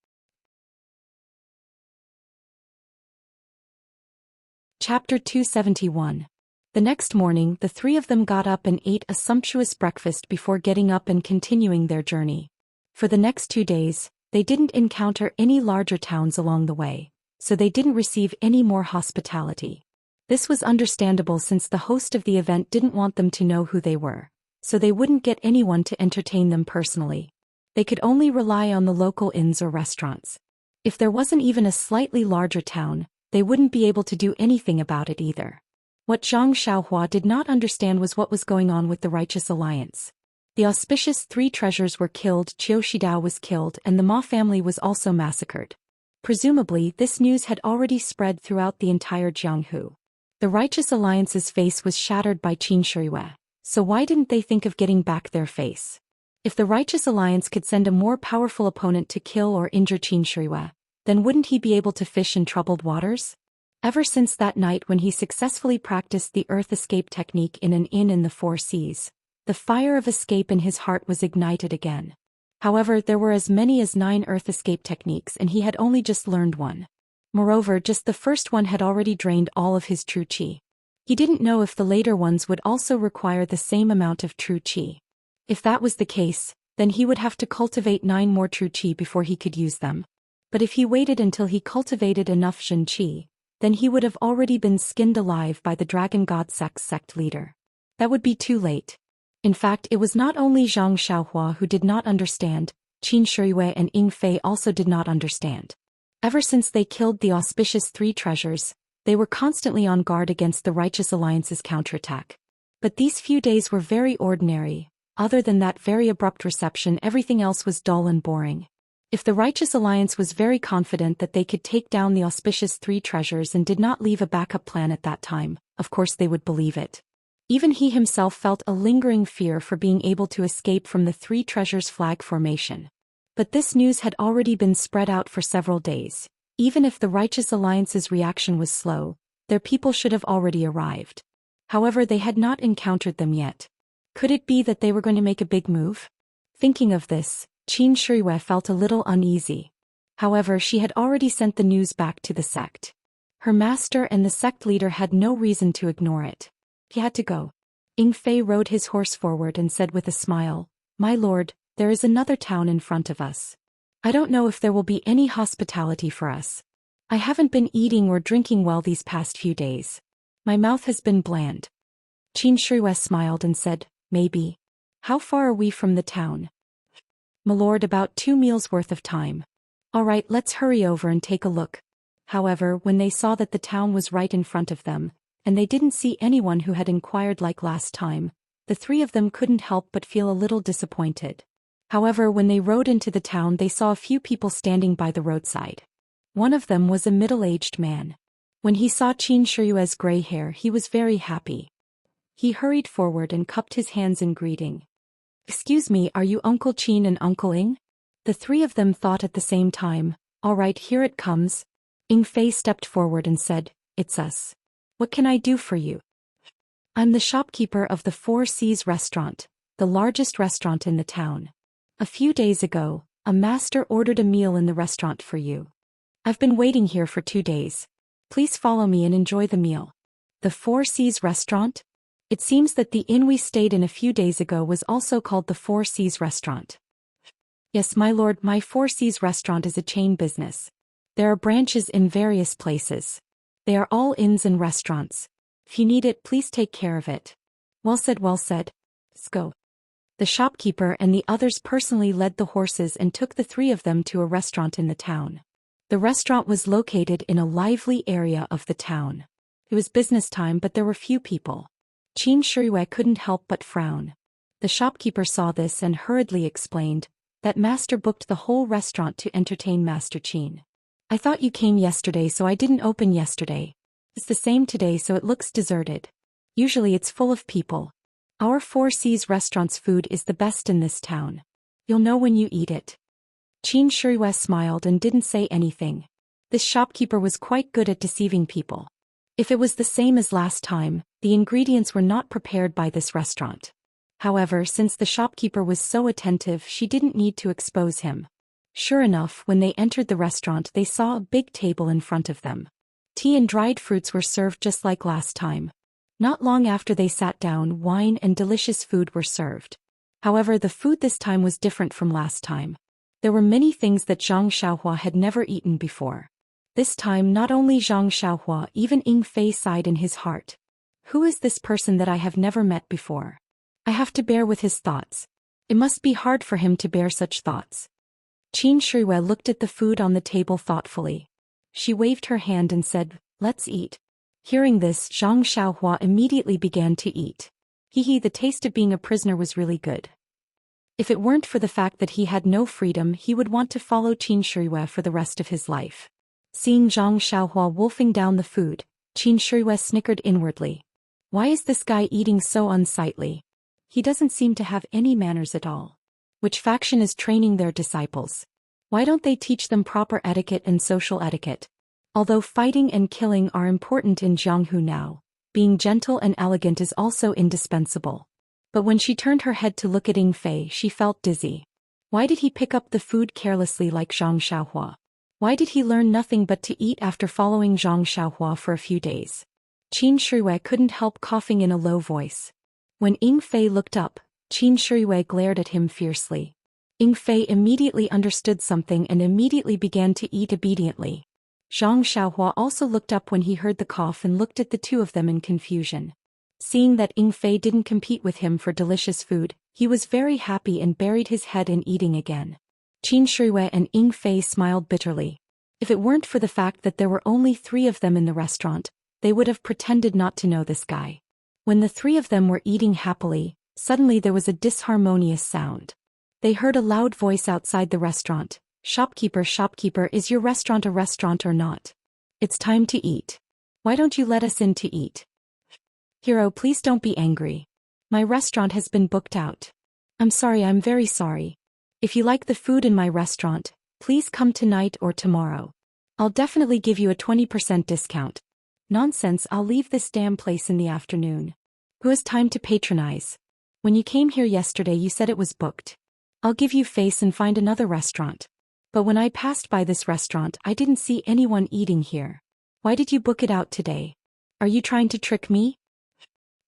Chapter 271. The next morning, the three of them got up and ate a sumptuous breakfast before getting up and continuing their journey. For the next 2 days, they didn't encounter any larger towns along the way, so they didn't receive any more hospitality. This was understandable since the host of the event didn't want them to know who they were, so they wouldn't get anyone to entertain them personally. They could only rely on the local inns or restaurants. If there wasn't even a slightly larger town, they wouldn't be able to do anything about it either. What Zhang Xiaohua did not understand was what was going on with the Righteous Alliance. The auspicious 3 treasures were killed, Qiu Shidao was killed, and the Ma family was also massacred. Presumably, this news had already spread throughout the entire Jianghu. The Righteous Alliance's face was shattered by Qin Shiyue, so why didn't they think of getting back their face? If the Righteous Alliance could send a more powerful opponent to kill or injure Qin Shiyue, then wouldn't he be able to fish in troubled waters? Ever since that night when he successfully practiced the earth escape technique in an inn in the 4 seas, the fire of escape in his heart was ignited again. However, there were as many as 9 earth escape techniques and he had only just learned one. Moreover, just the first one had already drained all of his true qi. He didn't know if the later ones would also require the same amount of true qi. If that was the case, then he would have to cultivate 9 more true qi before he could use them. But if he waited until he cultivated enough Shen qi, then he would have already been skinned alive by the Dragon God sect leader. That would be too late. In fact, it was not only Zhang Xiaohua who did not understand, Qin Shiyue and Ying Fei also did not understand. Ever since they killed the auspicious 3 treasures, they were constantly on guard against the Righteous Alliance's counterattack. But these few days were very ordinary. Other than that very abrupt reception, everything else was dull and boring. If the Righteous Alliance was very confident that they could take down the auspicious 3 treasures and did not leave a backup plan at that time, of course they would believe it. Even he himself felt a lingering fear for being able to escape from the 3 treasures flag formation. But this news had already been spread out for several days. Even if the Righteous Alliance's reaction was slow, their people should have already arrived. However, they had not encountered them yet. Could it be that they were going to make a big move? Thinking of this, Qin Shiyue felt a little uneasy. However, she had already sent the news back to the sect. Her master and the sect leader had no reason to ignore it. He had to go. Ying Fei rode his horse forward and said with a smile, "My lord, there is another town in front of us. I don't know if there will be any hospitality for us. I haven't been eating or drinking well these past few days. My mouth has been bland." Qin Shiyue smiled and said, "Maybe. How far are we from the town?" "My lord, about 2 meals worth of time." "All right, let's hurry over and take a look." However, when they saw that the town was right in front of them, and they didn't see anyone who had inquired like last time, the 3 of them couldn't help but feel a little disappointed. However, when they rode into the town, they saw a few people standing by the roadside. One of them was a middle-aged man. When he saw Qin Shiyue's gray hair, he was very happy. He hurried forward and cupped his hands in greeting. "Excuse me, are you Uncle Qin and Uncle Ying?" The 3 of them thought at the same time. "All right, here it comes." Ying Fei stepped forward and said, "It's us. What can I do for you?" "I'm the shopkeeper of the Four Seas restaurant, the largest restaurant in the town. A few days ago, a master ordered a meal in the restaurant for you. I've been waiting here for 2 days. Please follow me and enjoy the meal." The Four Seas restaurant? It seems that the inn we stayed in a few days ago was also called the Four Seas restaurant. "Yes, my lord, my Four Seas restaurant is a chain business. There are branches in various places. They are all inns and restaurants. If you need it, please take care of it." Well said, well said. Let's go." The shopkeeper and the others personally led the horses and took the 3 of them to a restaurant in the town. The restaurant was located in a lively area of the town. It was business time, but there were few people. Qin Shiyue couldn't help but frown. The shopkeeper saw this and hurriedly explained that master booked the whole restaurant to entertain Master Qin. "I thought you came yesterday, so I didn't open yesterday. It's the same today, so it looks deserted. Usually it's full of people. Our Four Seas restaurant's food is the best in this town. You'll know when you eat it." Qin Shiyue smiled and didn't say anything. This shopkeeper was quite good at deceiving people. If it was the same as last time, the ingredients were not prepared by this restaurant. However, since the shopkeeper was so attentive, she didn't need to expose him. Sure enough, when they entered the restaurant, they saw a big table in front of them. Tea and dried fruits were served just like last time. Not long after they sat down, wine and delicious food were served. However, the food this time was different from last time. There were many things that Zhang Xiaohua had never eaten before. This time, not only Zhang Xiaohua, even Ying Fei sighed in his heart. Who is this person that I have never met before? I have to bear with his thoughts. It must be hard for him to bear such thoughts. Qin Shiyue looked at the food on the table thoughtfully. She waved her hand and said, "Let's eat." Hearing this, Zhang Xiaohua immediately began to eat. The taste of being a prisoner was really good. If it weren't for the fact that he had no freedom, he would want to follow Qin Shiyue for the rest of his life. Seeing Zhang Xiaohua wolfing down the food, Qin Shiyue snickered inwardly. Why is this guy eating so unsightly? He doesn't seem to have any manners at all. Which faction is training their disciples? Why don't they teach them proper etiquette and social etiquette? Although fighting and killing are important in Jianghu now, being gentle and elegant is also indispensable. But when she turned her head to look at Ying Fei, she felt dizzy. Why did he pick up the food carelessly like Zhang Xiaohua? Why did he learn nothing but to eat after following Zhang Xiaohua for a few days? Qin Shirui couldn't help coughing in a low voice. When Ying Fei looked up, Qin Shirui glared at him fiercely. Ying Fei immediately understood something and immediately began to eat obediently. Zhang Xiaohua also looked up when he heard the cough and looked at the two of them in confusion. Seeing that Ying Fei didn't compete with him for delicious food, he was very happy and buried his head in eating again. Qin Shirui and Ying Fei smiled bitterly. If it weren't for the fact that there were only 3 of them in the restaurant, they would have pretended not to know this guy. When the 3 of them were eating happily, suddenly there was a disharmonious sound. They heard a loud voice outside the restaurant. Shopkeeper, shopkeeper, is your restaurant a restaurant or not? It's time to eat. Why don't you let us in to eat? Hero, please don't be angry. My restaurant has been booked out. I'm sorry, I'm very sorry. If you like the food in my restaurant, please come tonight or tomorrow. I'll definitely give you a 20% discount. Nonsense, I'll leave this damn place in the afternoon. Who has time to patronize? When you came here yesterday you said it was booked. I'll give you face and find another restaurant. But when I passed by this restaurant I didn't see anyone eating here. Why did you book it out today? Are you trying to trick me?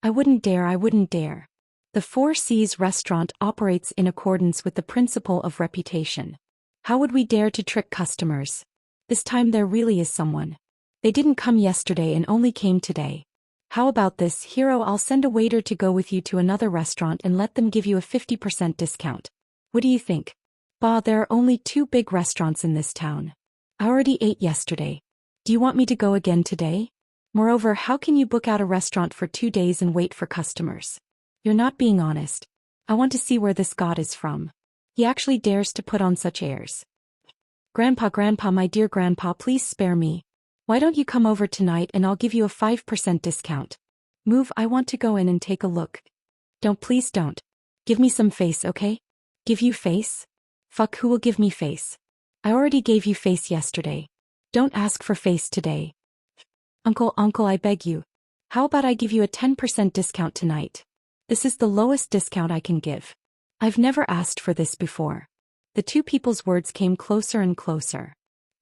I wouldn't dare, I wouldn't dare. The Four Seas restaurant operates in accordance with the principle of reputation. How would we dare to trick customers? This time there really is someone. They didn't come yesterday and only came today. How about this, Hero? I'll send a waiter to go with you to another restaurant and let them give you a 50% discount. What do you think? Bah, there are only 2 big restaurants in this town. I already ate yesterday. Do you want me to go again today? Moreover, how can you book out a restaurant for 2 days and wait for customers? You're not being honest. I want to see where this god is from. He actually dares to put on such airs. Grandpa, Grandpa, my dear Grandpa, please spare me. Why don't you come over tonight and I'll give you a 5% discount. Move, I want to go in and take a look. Don't, please don't. Give me some face, okay? Give you face? Fuck, who will give me face? I already gave you face yesterday. Don't ask for face today. Uncle, I beg you. How about I give you a 10% discount tonight? This is the lowest discount I can give. I've never asked for this before. The 2 people's words came closer and closer.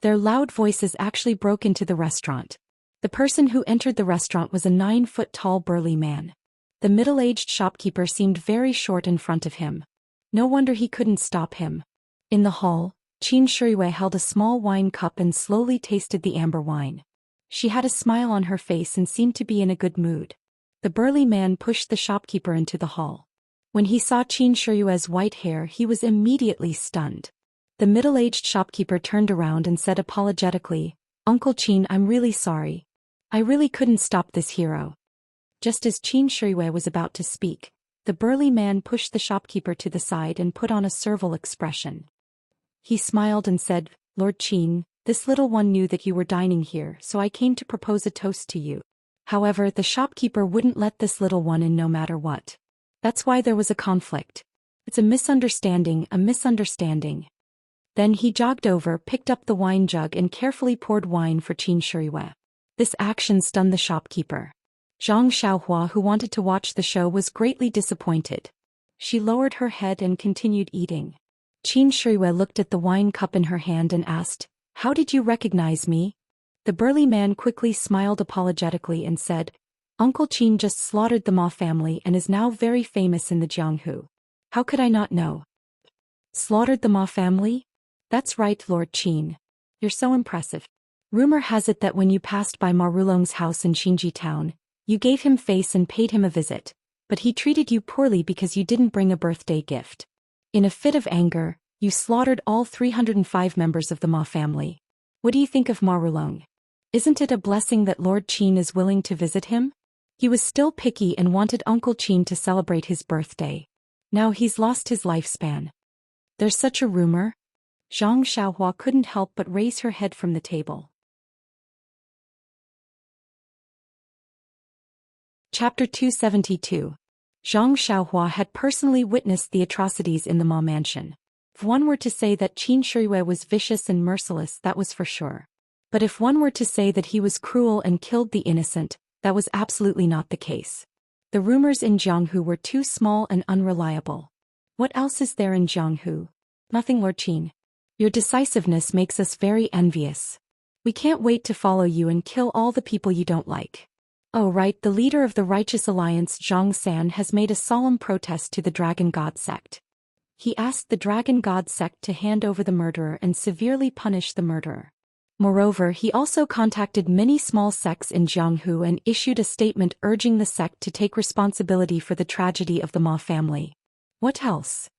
Their loud voices actually broke into the restaurant. The person who entered the restaurant was a 9-foot-tall burly man. The middle-aged shopkeeper seemed very short in front of him. No wonder he couldn't stop him. In the hall, Qin Shirui held a small wine cup and slowly tasted the amber wine. She had a smile on her face and seemed to be in a good mood. The burly man pushed the shopkeeper into the hall. When he saw Qin Shirui's white hair he was immediately stunned. The middle-aged shopkeeper turned around and said apologetically, Uncle Qin, I'm really sorry. I really couldn't stop this hero. Just as Qin Shirui was about to speak, the burly man pushed the shopkeeper to the side and put on a servile expression. He smiled and said, Lord Qin, this little one knew that you were dining here, so I came to propose a toast to you. However, the shopkeeper wouldn't let this little one in no matter what. That's why there was a conflict. It's a misunderstanding, a misunderstanding. Then he jogged over, picked up the wine jug and carefully poured wine for Qin Shirui. This action stunned the shopkeeper. Zhang Xiaohua, who wanted to watch the show, was greatly disappointed. She lowered her head and continued eating. Qin Shirui looked at the wine cup in her hand and asked, How did you recognize me? The burly man quickly smiled apologetically and said, Uncle Qin just slaughtered the Ma family and is now very famous in the Jianghu. How could I not know? Slaughtered the Ma family? That's right, Lord Qin. You're so impressive. Rumor has it that when you passed by Ma Rulong's house in Xinji town, you gave him face and paid him a visit, but he treated you poorly because you didn't bring a birthday gift. In a fit of anger, you slaughtered all 305 members of the Ma family. What do you think of Ma Rulong? Isn't it a blessing that Lord Qin is willing to visit him? He was still picky and wanted Uncle Qin to celebrate his birthday. Now he's lost his lifespan. There's such a rumor? Zhang Xiaohua couldn't help but raise her head from the table. Chapter 272. Zhang Xiaohua had personally witnessed the atrocities in the Ma mansion. If one were to say that Qin Shirui was vicious and merciless, that was for sure. But if one were to say that he was cruel and killed the innocent, that was absolutely not the case. The rumors in Jianghu were too small and unreliable. What else is there in Jianghu? Nothing, Lord Qin. Your decisiveness makes us very envious. We can't wait to follow you and kill all the people you don't like. Oh right, the leader of the Righteous Alliance Zhang San has made a solemn protest to the Dragon God sect. He asked the Dragon God sect to hand over the murderer and severely punish the murderer. Moreover, he also contacted many small sects in Jianghu and issued a statement urging the sect to take responsibility for the tragedy of the Ma family. What else?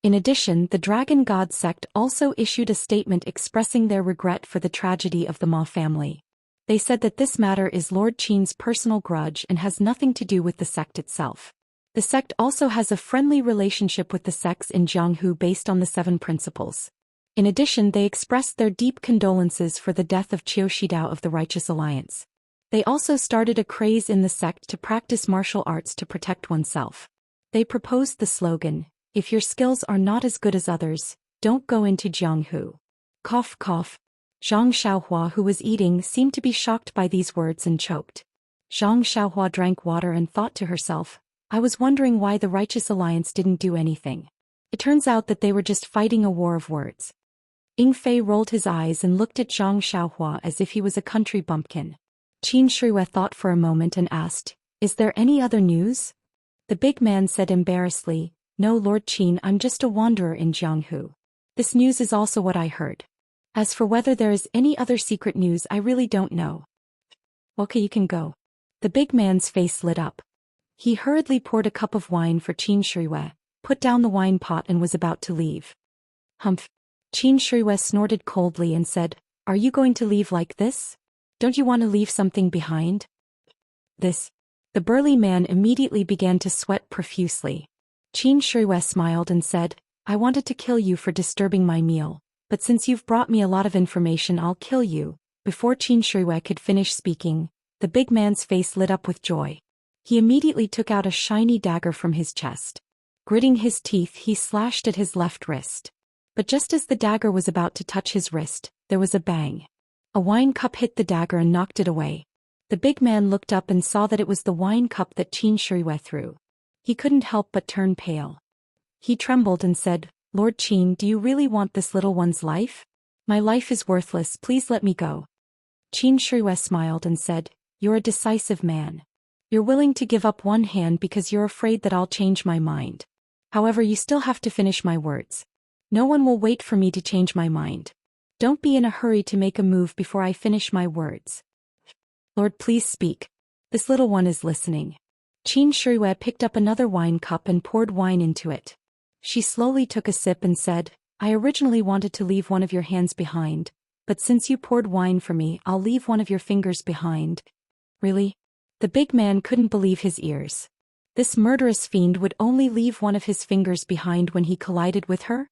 In addition, the Dragon God sect also issued a statement expressing their regret for the tragedy of the Ma family. They said that this matter is Lord Qin's personal grudge and has nothing to do with the sect itself. The sect also has a friendly relationship with the sects in Jianghu based on the 7 principles. In addition, they expressed their deep condolences for the death of Qiu Shidao of the Righteous Alliance. They also started a craze in the sect to practice martial arts to protect oneself. They proposed the slogan, "If your skills are not as good as others, don't go into Jianghu." Cough cough. Zhang Xiaohua, who was eating, seemed to be shocked by these words and choked. Zhang Xiaohua drank water and thought to herself, I was wondering why the Righteous Alliance didn't do anything. It turns out that they were just fighting a war of words. Ying Fei rolled his eyes and looked at Zhang Xiaohua as if he was a country bumpkin. Qin Shirue thought for a moment and asked, Is there any other news? The big man said embarrassedly, No Lord Qin, I'm just a wanderer in Jianghu. This news is also what I heard. As for whether there is any other secret news, I really don't know. Okay, you can go. The big man's face lit up. He hurriedly poured a cup of wine for Qin Shirue, put down the wine pot and was about to leave. Humph. Qin Shirue snorted coldly and said, Are you going to leave like this? Don't you want to leave something behind? This. The burly man immediately began to sweat profusely. Qin Shirue smiled and said, I wanted to kill you for disturbing my meal, but since you've brought me a lot of information, I'll kill you. Before Qin Shirue could finish speaking, the big man's face lit up with joy. He immediately took out a shiny dagger from his chest. Gritting his teeth, he slashed at his left wrist. But just as the dagger was about to touch his wrist, there was a bang. A wine cup hit the dagger and knocked it away. The big man looked up and saw that it was the wine cup that Qin Shirue threw. He couldn't help but turn pale. He trembled and said, Lord Qin, do you really want this little one's life? My life is worthless, please let me go. Qin Shirue smiled and said, You're a decisive man. You're willing to give up one hand because you're afraid that I'll change my mind. However, you still have to finish my words. No one will wait for me to change my mind. Don't be in a hurry to make a move before I finish my words. Lord, please speak. This little one is listening. Qin Shirue picked up another wine cup and poured wine into it. She slowly took a sip and said, I originally wanted to leave one of your hands behind, but since you poured wine for me, I'll leave one of your fingers behind. Really? The big man couldn't believe his ears. This murderous fiend would only leave one of his fingers behind when he collided with her?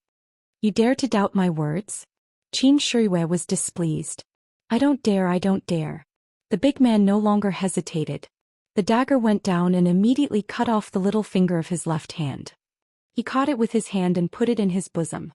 You dare to doubt my words? Qin Shirue was displeased. I don't dare. The big man no longer hesitated. The dagger went down and immediately cut off the little finger of his left hand. He caught it with his hand and put it in his bosom.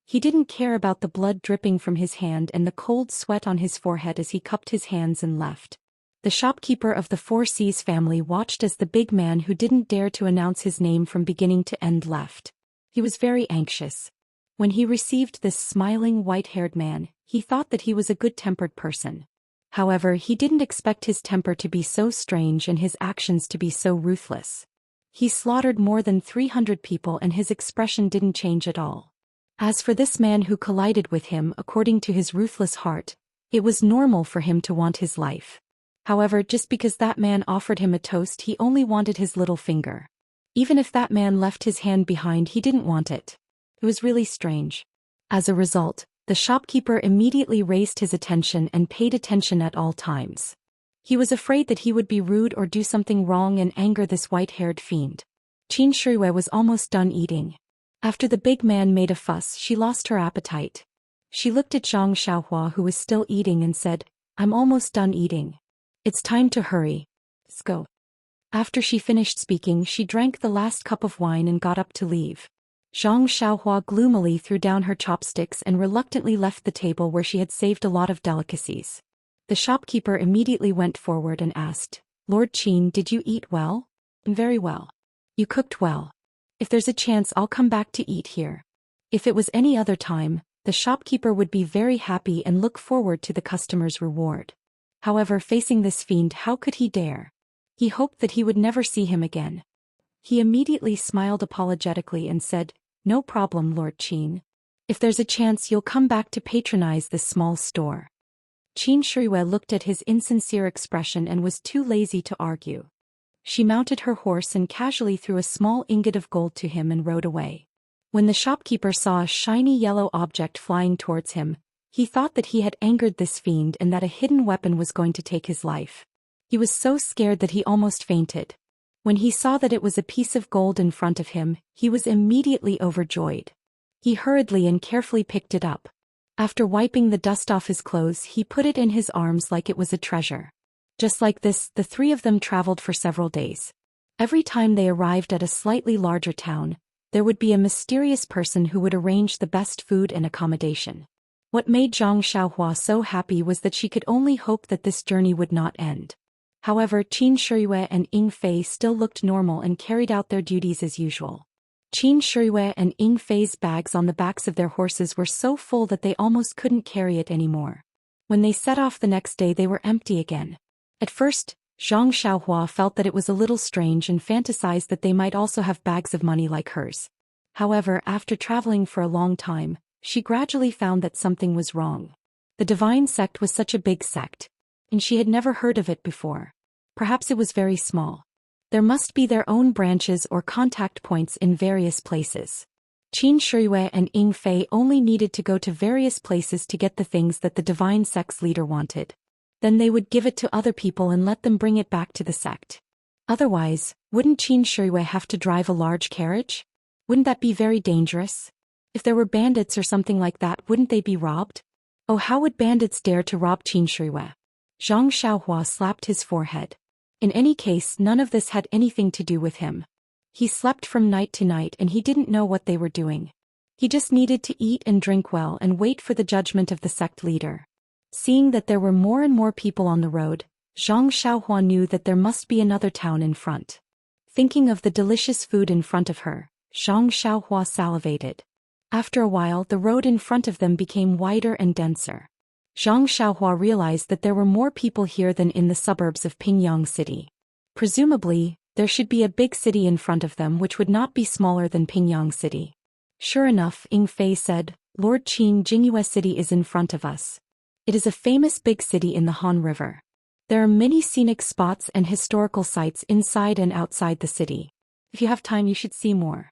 He didn't care about the blood dripping from his hand and the cold sweat on his forehead as he cupped his hands and left. The shopkeeper of the Four Seas family watched as the big man who didn't dare to announce his name from beginning to end left. He was very anxious. When he received this smiling white-haired man, he thought that he was a good-tempered person. However, he didn't expect his temper to be so strange and his actions to be so ruthless. He slaughtered more than 300 people and his expression didn't change at all. As for this man who collided with him, according to his ruthless heart, it was normal for him to want his life. However, just because that man offered him a toast, he only wanted his little finger. Even if that man left his hand behind, he didn't want it. It was really strange. As a result, the shopkeeper immediately raised his attention and paid attention at all times. He was afraid that he would be rude or do something wrong and anger this white-haired fiend. Qin Shirue was almost done eating. After the big man made a fuss, she lost her appetite. She looked at Zhang Xiaohua, who was still eating, and said, I'm almost done eating. It's time to hurry. Let's go. After she finished speaking, she drank the last cup of wine and got up to leave. Zhang Xiaohua gloomily threw down her chopsticks and reluctantly left the table where she had saved a lot of delicacies. The shopkeeper immediately went forward and asked, Lord Qin, did you eat well? Very well. You cooked well. If there's a chance, I'll come back to eat here. If it was any other time, the shopkeeper would be very happy and look forward to the customer's reward. However, facing this fiend, how could he dare? He hoped that he would never see him again. He immediately smiled apologetically and said, "No problem, Lord Qin. If there's a chance, you'll come back to patronize this small store." Qin Shirue looked at his insincere expression and was too lazy to argue. She mounted her horse and casually threw a small ingot of gold to him and rode away. When the shopkeeper saw a shiny yellow object flying towards him, he thought that he had angered this fiend and that a hidden weapon was going to take his life. He was so scared that he almost fainted. When he saw that it was a piece of gold in front of him, he was immediately overjoyed. He hurriedly and carefully picked it up. After wiping the dust off his clothes, he put it in his arms like it was a treasure. Just like this, the three of them traveled for several days. Every time they arrived at a slightly larger town, there would be a mysterious person who would arrange the best food and accommodation. What made Zhang Xiaohua so happy was that she could only hope that this journey would not end. However, Qin Shirue and Ying Fei still looked normal and carried out their duties as usual. Qin Shirue and Ying Fei's bags on the backs of their horses were so full that they almost couldn't carry it anymore. When they set off the next day, they were empty again. At first, Zhang Xiaohua felt that it was a little strange and fantasized that they might also have bags of money like hers. However, after traveling for a long time, she gradually found that something was wrong. The divine sect was such a big sect, and she had never heard of it before. Perhaps it was very small. There must be their own branches or contact points in various places. Qin Shirue and Ying Fei only needed to go to various places to get the things that the divine sect's leader wanted. Then they would give it to other people and let them bring it back to the sect. Otherwise, wouldn't Qin Shirue have to drive a large carriage? Wouldn't that be very dangerous? If there were bandits or something like that, wouldn't they be robbed? Oh, how would bandits dare to rob Qin Shirue? Zhang Xiaohua slapped his forehead. In any case, none of this had anything to do with him. He slept from night to night and he didn't know what they were doing. He just needed to eat and drink well and wait for the judgment of the sect leader. Seeing that there were more and more people on the road, Zhang Xiaohua knew that there must be another town in front. Thinking of the delicious food in front of her, Zhang Xiaohua salivated. After a while, the road in front of them became wider and denser. Zhang Xiaohua realized that there were more people here than in the suburbs of Pingyang City. Presumably, there should be a big city in front of them which would not be smaller than Pingyang City. Sure enough, Ying Fei said, "Lord Qin, Jingyue City is in front of us. It is a famous big city in the Han River. There are many scenic spots and historical sites inside and outside the city. If you have time, you should see more."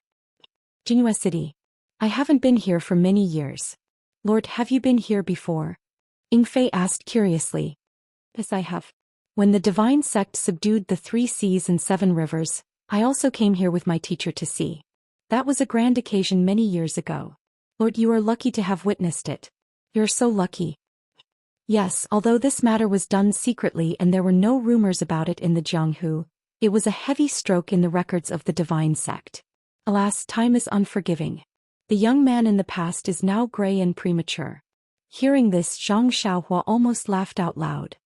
Jingyue City. I haven't been here for many years. Lord, have you been here before? Ying Fei asked curiously. Yes, I have. When the divine sect subdued the 3 seas and 7 rivers, I also came here with my teacher to see. That was a grand occasion many years ago. Lord, you are lucky to have witnessed it. You're so lucky. Yes, although this matter was done secretly and there were no rumors about it in the Jianghu, it was a heavy stroke in the records of the divine sect. Alas, time is unforgiving. The young man in the past is now gray and premature. Hearing this, Zhang Xiaohua almost laughed out loud.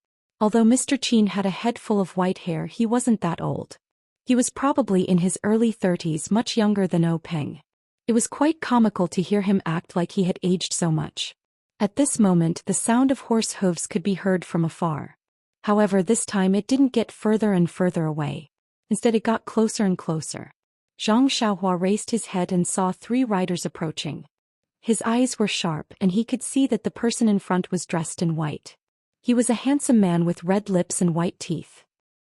Although Mr. Qin had a head full of white hair, he wasn't that old. He was probably in his early 30s, much younger than O Peng. It was quite comical to hear him act like he had aged so much. At this moment, the sound of horse hooves could be heard from afar. However, this time it didn't get further and further away. Instead, it got closer and closer. Zhang Xiaohua raised his head and saw 3 riders approaching. His eyes were sharp and he could see that the person in front was dressed in white. He was a handsome man with red lips and white teeth.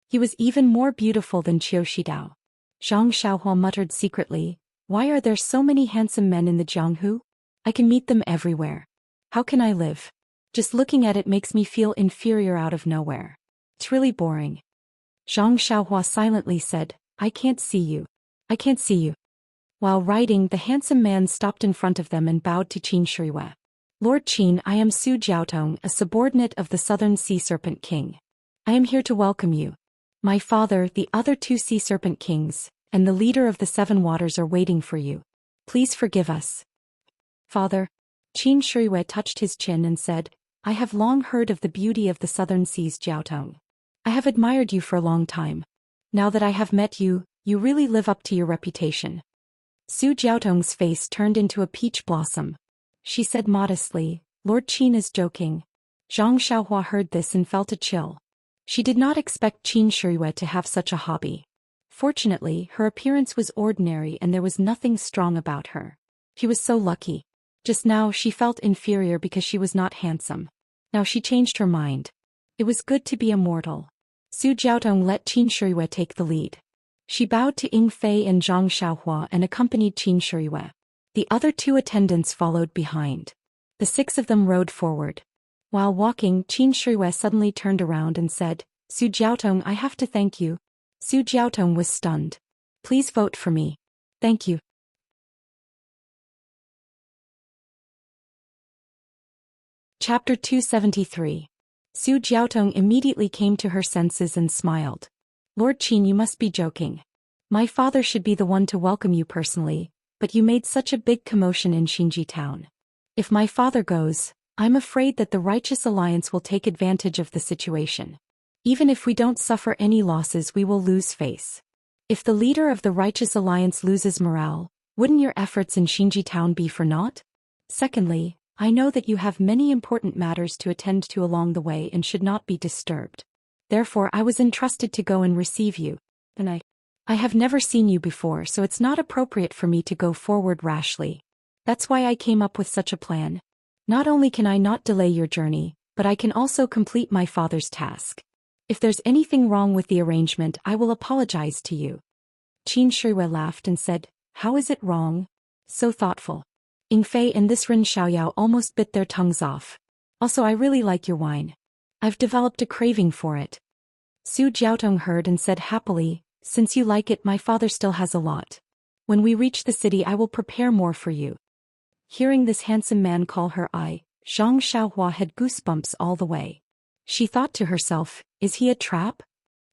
He was even more beautiful than Qiu Shidao. Zhang Xiaohua muttered secretly, "Why are there so many handsome men in the Jianghu? I can meet them everywhere. How can I live? Just looking at it makes me feel inferior out of nowhere. It's really boring." Zhang Xiaohua silently said, "I can't see you. I can't see you." While riding, the handsome man stopped in front of them and bowed to Qin Shirue. "Lord Qin, I am Su Jiaotong, a subordinate of the Southern Sea Serpent King. I am here to welcome you. My father, the other 2 Sea Serpent Kings, and the leader of the 7 waters are waiting for you. Please forgive us." "Father?" Qin Shirue touched his chin and said, "I have long heard of the beauty of the southern seas, Jiaotong. I have admired you for a long time. Now that I have met you, you really live up to your reputation." Su Jiaotong's face turned into a peach blossom. She said modestly, "Lord Qin is joking." Zhang Xiaohua heard this and felt a chill. She did not expect Qin Shiyue to have such a hobby. Fortunately, her appearance was ordinary and there was nothing strong about her. She was so lucky. Just now she felt inferior because she was not handsome. Now she changed her mind. It was good to be immortal. Su Jiaotong let Qin Shiyue take the lead. She bowed to Ying Fei and Zhang Xiaohua and accompanied Qin Shiyue. The other two attendants followed behind. The 6 of them rode forward. While walking, Qin Shiyue suddenly turned around and said, Su Jiaotong, I have to thank you. Su Jiaotong was stunned. Please vote for me. Thank you. Chapter 273. Su Jiaotong immediately came to her senses and smiled. Lord Qin, you must be joking. My father should be the one to welcome you personally, but you made such a big commotion in Xinji town. If my father goes, I'm afraid that the Righteous Alliance will take advantage of the situation. Even if we don't suffer any losses, we will lose face. If the leader of the Righteous Alliance loses morale, wouldn't your efforts in Xinji town be for naught? Secondly, I know that you have many important matters to attend to along the way and should not be disturbed. Therefore I was entrusted to go and receive you, and I have never seen you before, so it's not appropriate for me to go forward rashly. That's why I came up with such a plan. Not only can I not delay your journey, but I can also complete my father's task. If there's anything wrong with the arrangement, I will apologize to you. Qin Shiyue laughed and said, How is it wrong? So thoughtful. Ying Fei and this Ren Xiaoyao almost bit their tongues off. Also, I really like your wine. I've developed a craving for it. Su Jiaotong heard and said happily, Since you like it, my father still has a lot. When we reach the city, I will prepare more for you. Hearing this handsome man call her Zhang Xiaohua had goosebumps all the way. She thought to herself, is he a trap?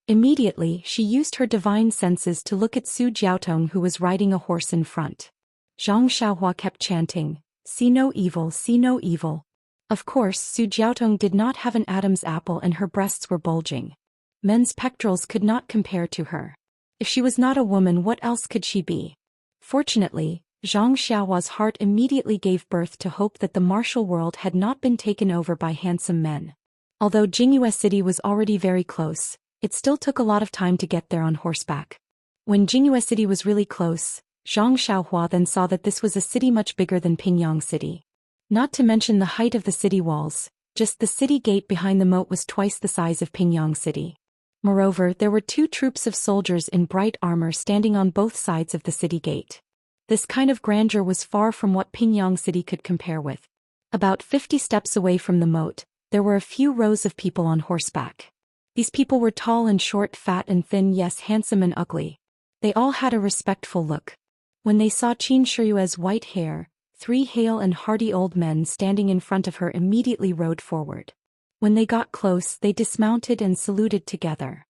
Immediately, she used her divine senses to look at Su Jiaotong, who was riding a horse in front. Zhang Xiaohua kept chanting, See no evil, see no evil. Of course, Su Jiaotong did not have an Adam's apple and her breasts were bulging. Men's pectorals could not compare to her. If she was not a woman, what else could she be? Fortunately, Zhang Xiaohua's heart immediately gave birth to hope that the martial world had not been taken over by handsome men. Although Jingyue City was already very close, it still took a lot of time to get there on horseback. When Jingyue City was really close, Zhang Xiaohua then saw that this was a city much bigger than Pingyang City. Not to mention the height of the city walls, just the city gate behind the moat was twice the size of Pingyang City. Moreover, there were 2 troops of soldiers in bright armor standing on both sides of the city gate. This kind of grandeur was far from what Pingyang City could compare with. About 50 steps away from the moat, there were a few rows of people on horseback. These people were tall and short, fat and thin, yes, handsome and ugly. They all had a respectful look. When they saw Qin Shiyue's white hair, 3 hale and hearty old men standing in front of her immediately rode forward. When they got close, they dismounted and saluted together.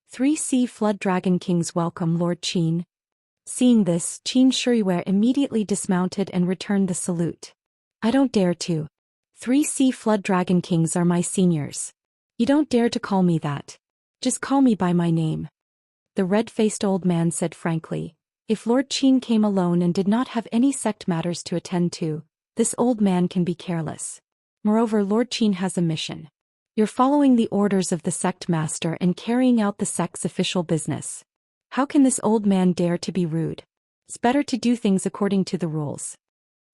3 sea flood dragon kings welcome Lord Qin. Seeing this, Qin Shiyue immediately dismounted and returned the salute. I don't dare to. 3 sea flood dragon kings are my seniors. You don't dare to call me that. Just call me by my name. The red-faced old man said frankly, if Lord Qin came alone and did not have any sect matters to attend to, this old man can be careless. Moreover, Lord Qin has a mission. You're following the orders of the sect master and carrying out the sect's official business. How can this old man dare to be rude? It's better to do things according to the rules.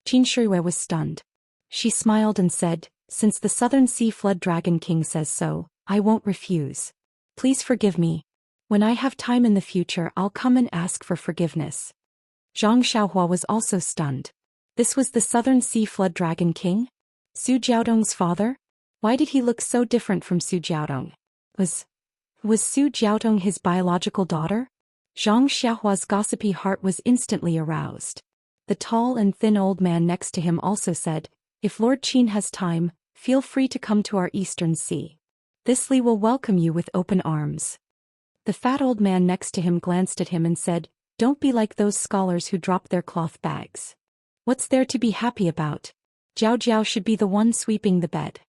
Qin Shiyue was stunned. She smiled and said, since the Southern Sea Flood Dragon King says so, I won't refuse. Please forgive me. When I have time in the future, I'll come and ask for forgiveness. Zhang Xiaohua was also stunned. This was the Southern Sea Flood Dragon King? Su Jiaotong's father? Why did he look so different from Su Jiaotong? Was Su Jiaotong his biological daughter? Zhang Xiaohua's gossipy heart was instantly aroused. The tall and thin old man next to him also said, if Lord Qin has time, feel free to come to our Eastern Sea. This Li will welcome you with open arms. The fat old man next to him glanced at him and said, don't be like those scholars who drop their cloth bags. What's there to be happy about? Jiao Jiao should be the one sweeping the bed.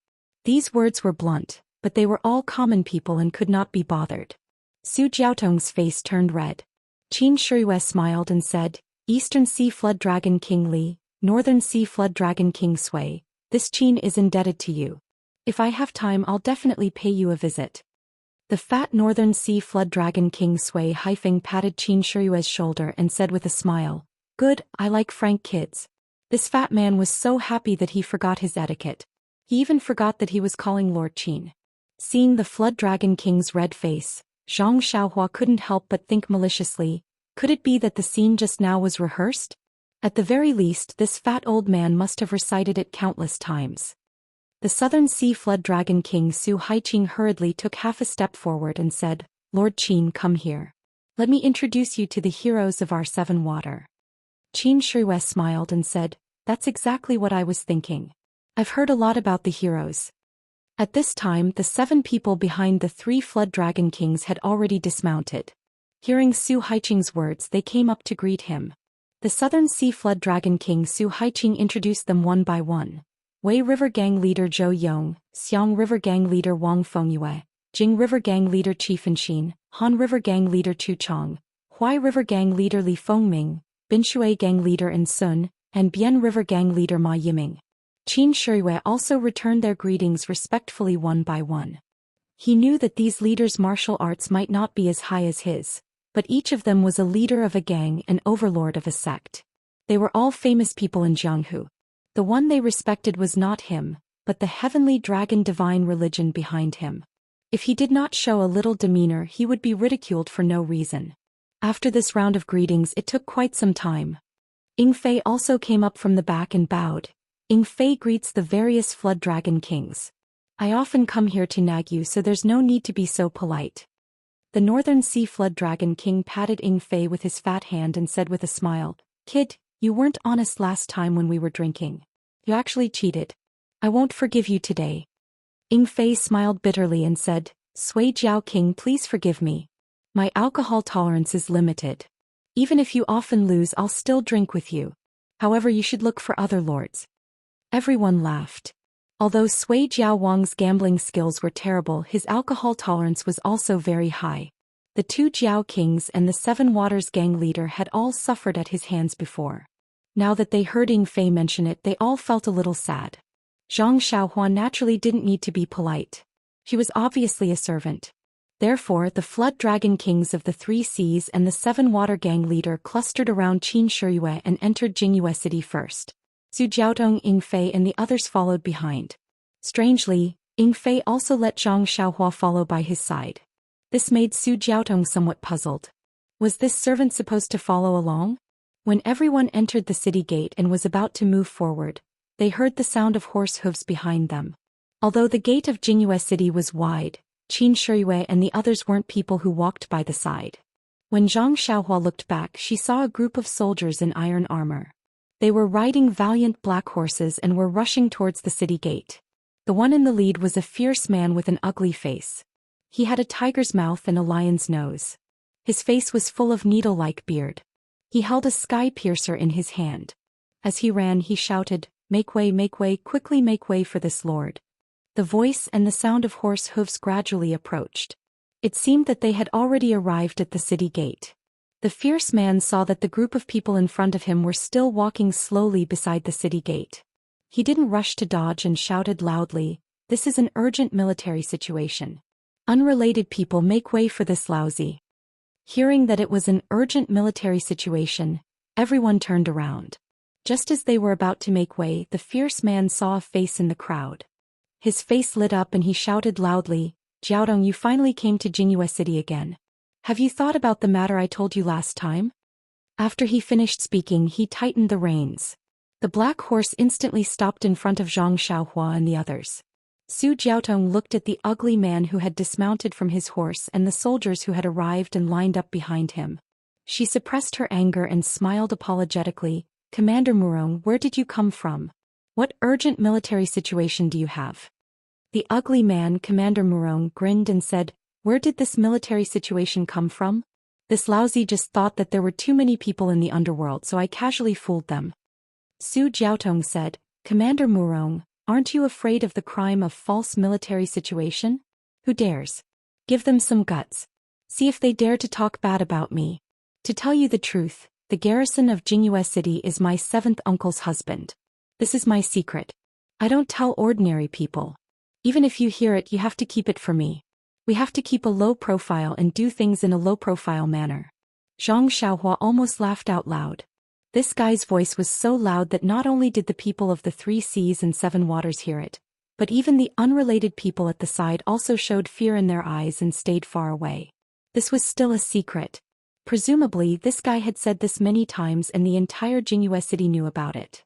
These words were blunt, but they were all common people and could not be bothered. Su Jiaotong's face turned red. Qin Shiyue smiled and said, Eastern Sea Flood Dragon King Li, Northern Sea Flood Dragon King Sui, this Qin is indebted to you. If I have time, I'll definitely pay you a visit. The fat northern sea flood dragon king Sui Haifeng patted Qin Shiyue's shoulder and said with a smile, "Good, I like frank kids." This fat man was so happy that he forgot his etiquette. He even forgot that he was calling Lord Qin. Seeing the flood dragon king's red face, Zhang Xiaohua couldn't help but think maliciously, could it be that the scene just now was rehearsed? At the very least, this fat old man must have recited it countless times. The southern sea flood dragon king Su Haiqing hurriedly took half a step forward and said, "Lord Qin, come here. Let me introduce you to the heroes of our seven water." Qin Shiyue smiled and said, "That's exactly what I was thinking. I've heard a lot about the heroes." At this time, the seven people behind the three flood dragon kings had already dismounted. Hearing Su Haiqing's words, they came up to greet him. The southern sea flood dragon king Su Haiqing introduced them one by one. Wei River Gang leader Zhou Yong, Xiang River Gang leader Wang Fengyue, Jing River Gang leader Qi Fenxin, Han River Gang leader Chu Chong, Huai River Gang leader Li Fengming, Binshui Gang leader En Sun, and Bian River Gang leader Ma Yiming. Qin Shiyue also returned their greetings respectfully one by one. He knew that these leaders' martial arts might not be as high as his, but each of them was a leader of a gang and overlord of a sect. They were all famous people in Jianghu. The one they respected was not him, but the heavenly dragon divine religion behind him. If he did not show a little demeanor, he would be ridiculed for no reason. After this round of greetings, it took quite some time. Ying Fei also came up from the back and bowed. Ying Fei greets the various flood dragon kings. "I often come here to nag you, so there's no need to be so polite." The northern sea flood dragon king patted Ying Fei with his fat hand and said with a smile, "Kid, you weren't honest last time when we were drinking. You actually cheated. I won't forgive you today." Ying Fei smiled bitterly and said, "Sui Jiao King, please forgive me. My alcohol tolerance is limited. Even if you often lose, I'll still drink with you. However, you should look for other lords." Everyone laughed. Although Sui Jiao Wang's gambling skills were terrible, his alcohol tolerance was also very high. The two Jiao Kings and the Seven Waters gang leader had all suffered at his hands before. Now that they heard Ying Fei mention it, they all felt a little sad. Zhang Xiaohua naturally didn't need to be polite. She was obviously a servant. Therefore, the flood dragon kings of the three seas and the seven water gang leader clustered around Qin Shiyue and entered Jingyue City first. Su Jiaotong, Ying Fei and the others followed behind. Strangely, Ying Fei also let Zhang Xiaohua follow by his side. This made Su Jiaotong somewhat puzzled. Was this servant supposed to follow along? When everyone entered the city gate and was about to move forward, they heard the sound of horse hooves behind them. Although the gate of Jingyue City was wide, Qin Shiyue and the others weren't people who walked by the side. When Zhang Xiaohua looked back, she saw a group of soldiers in iron armor. They were riding valiant black horses and were rushing towards the city gate. The one in the lead was a fierce man with an ugly face. He had a tiger's mouth and a lion's nose. His face was full of needle-like beard. He held a sky piercer in his hand. As he ran, he shouted, make way, quickly make way for this lord." The voice and the sound of horse hooves gradually approached. It seemed that they had already arrived at the city gate. The fierce man saw that the group of people in front of him were still walking slowly beside the city gate. He didn't rush to dodge and shouted loudly, "This is an urgent military situation. Unrelated people, make way for this lousy." Hearing that it was an urgent military situation, everyone turned around. Just as they were about to make way, the fierce man saw a face in the crowd. His face lit up and he shouted loudly, "Jiaodong, you finally came to Jingyue City again. Have you thought about the matter I told you last time?" After he finished speaking, he tightened the reins. The black horse instantly stopped in front of Zhang Xiaohua and the others. Su Jiaotong looked at the ugly man who had dismounted from his horse and the soldiers who had arrived and lined up behind him. She suppressed her anger and smiled apologetically, "Commander Murong, where did you come from? What urgent military situation do you have?" The ugly man, Commander Murong, grinned and said, "Where did this military situation come from? This lousy just thought that there were too many people in the underworld, so I casually fooled them." Su Jiaotong said, "Commander Murong, aren't you afraid of the crime of false military situation? Who dares? Give them some guts. See if they dare to talk bad about me. To tell you the truth, the garrison of Jingyue City is my seventh uncle's husband. This is my secret. I don't tell ordinary people. Even if you hear it, you have to keep it for me. We have to keep a low profile and do things in a low-profile manner. Zhang Xiaohua almost laughed out loud. This guy's voice was so loud that not only did the people of the 3 seas and 7 waters hear it, but even the unrelated people at the side also showed fear in their eyes and stayed far away. This was still a secret. Presumably, this guy had said this many times and the entire Jingyue city knew about it.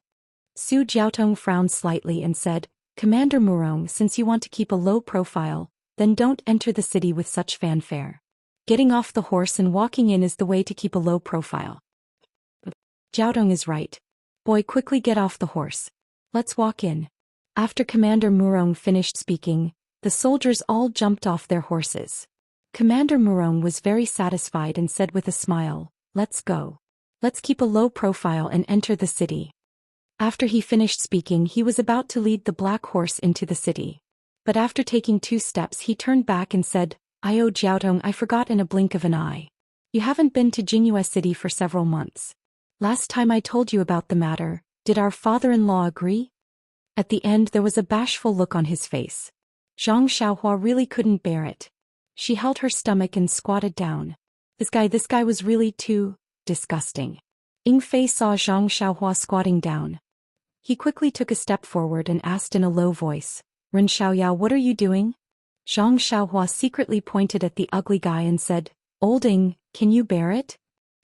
Su Jiaotong frowned slightly and said, Commander Murong, since you want to keep a low profile, then don't enter the city with such fanfare. Getting off the horse and walking in is the way to keep a low profile. Jiaotong is right. Boy, quickly get off the horse. Let's walk in. After Commander Murong finished speaking, the soldiers all jumped off their horses. Commander Murong was very satisfied and said with a smile, let's go. Let's keep a low profile and enter the city. After he finished speaking, he was about to lead the black horse into the city. But after taking 2 steps, he turned back and said, "Io Jiaotong, I forgot in a blink of an eye. You haven't been to Jingyue City for several months. Last time I told you about the matter, did our father-in-law agree?" At the end there was a bashful look on his face. Zhang Xiaohua really couldn't bear it. She held her stomach and squatted down. This guy was really too disgusting. Ying Fei saw Zhang Xiaohua squatting down. He quickly took a step forward and asked in a low voice, "Ren Xiaoyao, what are you doing?" Zhang Xiaohua secretly pointed at the ugly guy and said, "Old Ying, can you bear it?"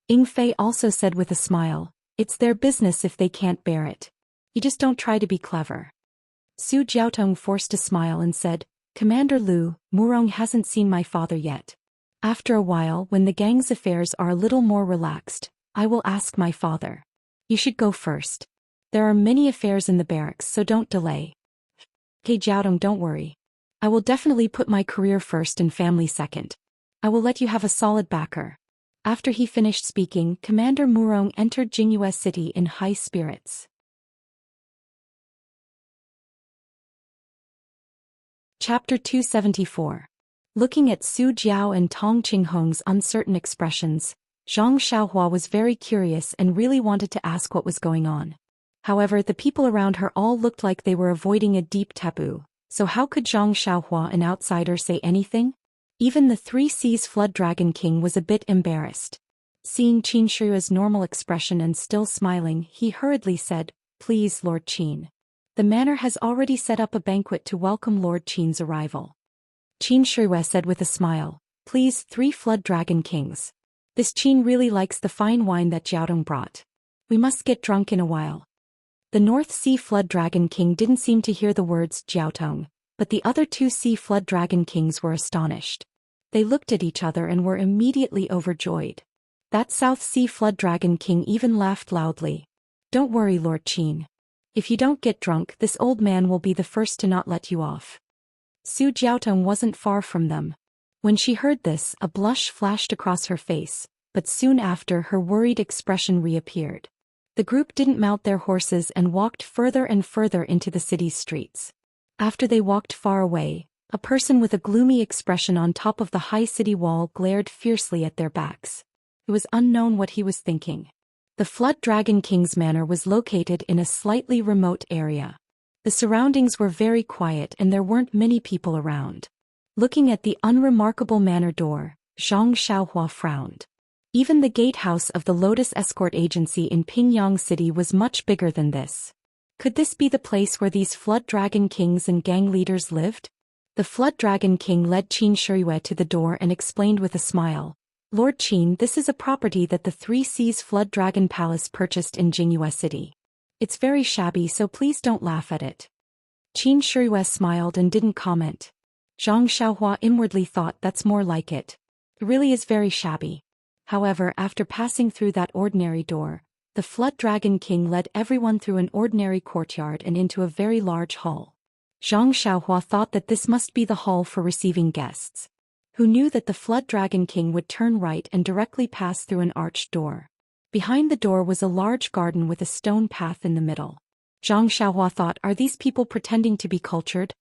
Ying Fei also said with a smile, "It's their business if they can't bear it. You just don't try to be clever." Su Jiaotong forced a smile and said, "Commander Lu, Murong hasn't seen my father yet. After a while, when the gang's affairs are a little more relaxed, I will ask my father. You should go first. There are many affairs in the barracks, so don't delay." "Okay, Jiaotong, don't worry. I will definitely put my career first and family second. I will let you have a solid backer." After he finished speaking, Commander Murong entered Jingyue City in high spirits. Chapter 274. Looking at Su Jiao and Tong Qinghong's uncertain expressions, Zhang Xiaohua was very curious and really wanted to ask what was going on. However, the people around her all looked like they were avoiding a deep taboo, so how could Zhang Xiaohua, an outsider, say anything? Even the 3 Seas Flood Dragon King was a bit embarrassed. Seeing Qin Shiyue's normal expression and still smiling, he hurriedly said, "Please, Lord Qin. The manor has already set up a banquet to welcome Lord Qin's arrival." Qin Shiyue said with a smile, "Please, 3 Flood Dragon Kings. This Qin really likes the fine wine that Jiaotong brought. We must get drunk in a while." The North Sea Flood Dragon King didn't seem to hear the words Jiaotong, but the other 2 Sea Flood Dragon Kings were astonished. They looked at each other and were immediately overjoyed. That South Sea Flood Dragon King even laughed loudly. "Don't worry, Lord Qin. If you don't get drunk, this old man will be the first to not let you off." Su Jiaotong wasn't far from them. When she heard this, a blush flashed across her face, but soon after her worried expression reappeared. The group didn't mount their horses and walked further and further into the city's streets. After they walked far away, a person with a gloomy expression on top of the high city wall glared fiercely at their backs. It was unknown what he was thinking. The Flood Dragon King's manor was located in a slightly remote area. The surroundings were very quiet and there weren't many people around. Looking at the unremarkable manor door, Zhang Xiaohua frowned. Even the gatehouse of the Lotus Escort Agency in Pingyang City was much bigger than this. Could this be the place where these Flood Dragon Kings and gang leaders lived? The Flood Dragon King led Qin Shiyue to the door and explained with a smile, "Lord Qin, this is a property that the 3 Seas Flood Dragon Palace purchased in Jingyue City. It's very shabby, so please don't laugh at it." Qin Shiyue smiled and didn't comment. Zhang Xiaohua inwardly thought, that's more like it. It really is very shabby. However, after passing through that ordinary door, the Flood Dragon King led everyone through an ordinary courtyard and into a very large hall. Zhang Xiaohua thought that this must be the hall for receiving guests. Who knew that the Flood Dragon King would turn right and directly pass through an arched door. Behind the door was a large garden with a stone path in the middle. Zhang Xiaohua thought, are these people pretending to be cultured?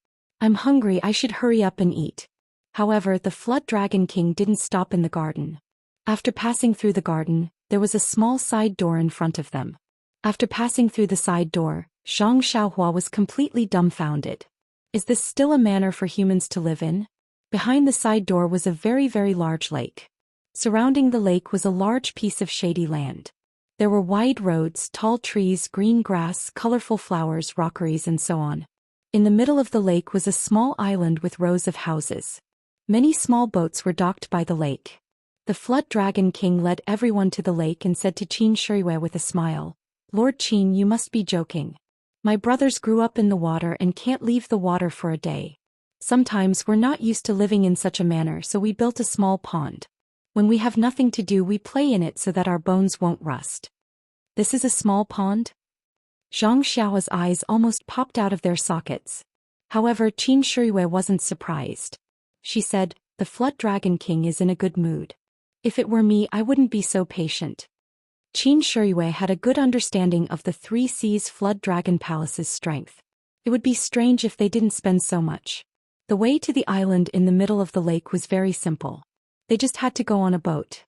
I'm hungry, I should hurry up and eat. However, the Flood Dragon King didn't stop in the garden. After passing through the garden, there was a small side door in front of them. After passing through the side door, Zhang Xiaohua was completely dumbfounded. Is this still a manor for humans to live in? Behind the side door was a very, very large lake. Surrounding the lake was a large piece of shady land. There were wide roads, tall trees, green grass, colorful flowers, rockeries, and so on. In the middle of the lake was a small island with rows of houses. Many small boats were docked by the lake. The Flood Dragon King led everyone to the lake and said to Qin Shiriwei with a smile, "Lord Qin, you must be joking. My brothers grew up in the water and can't leave the water for a day. Sometimes we're not used to living in such a manner, so we built a small pond. When we have nothing to do, we play in it so that our bones won't rust." "This is a small pond?" Zhang Xiao's eyes almost popped out of their sockets. However, Qin Shiriwei wasn't surprised. She said, "The Flood Dragon King is in a good mood. If it were me, I wouldn't be so patient." Qin Shiriwei had a good understanding of the Three Seas Flood Dragon Palace's strength. It would be strange if they didn't spend so much. The way to the island in the middle of the lake was very simple. They just had to go on a boat.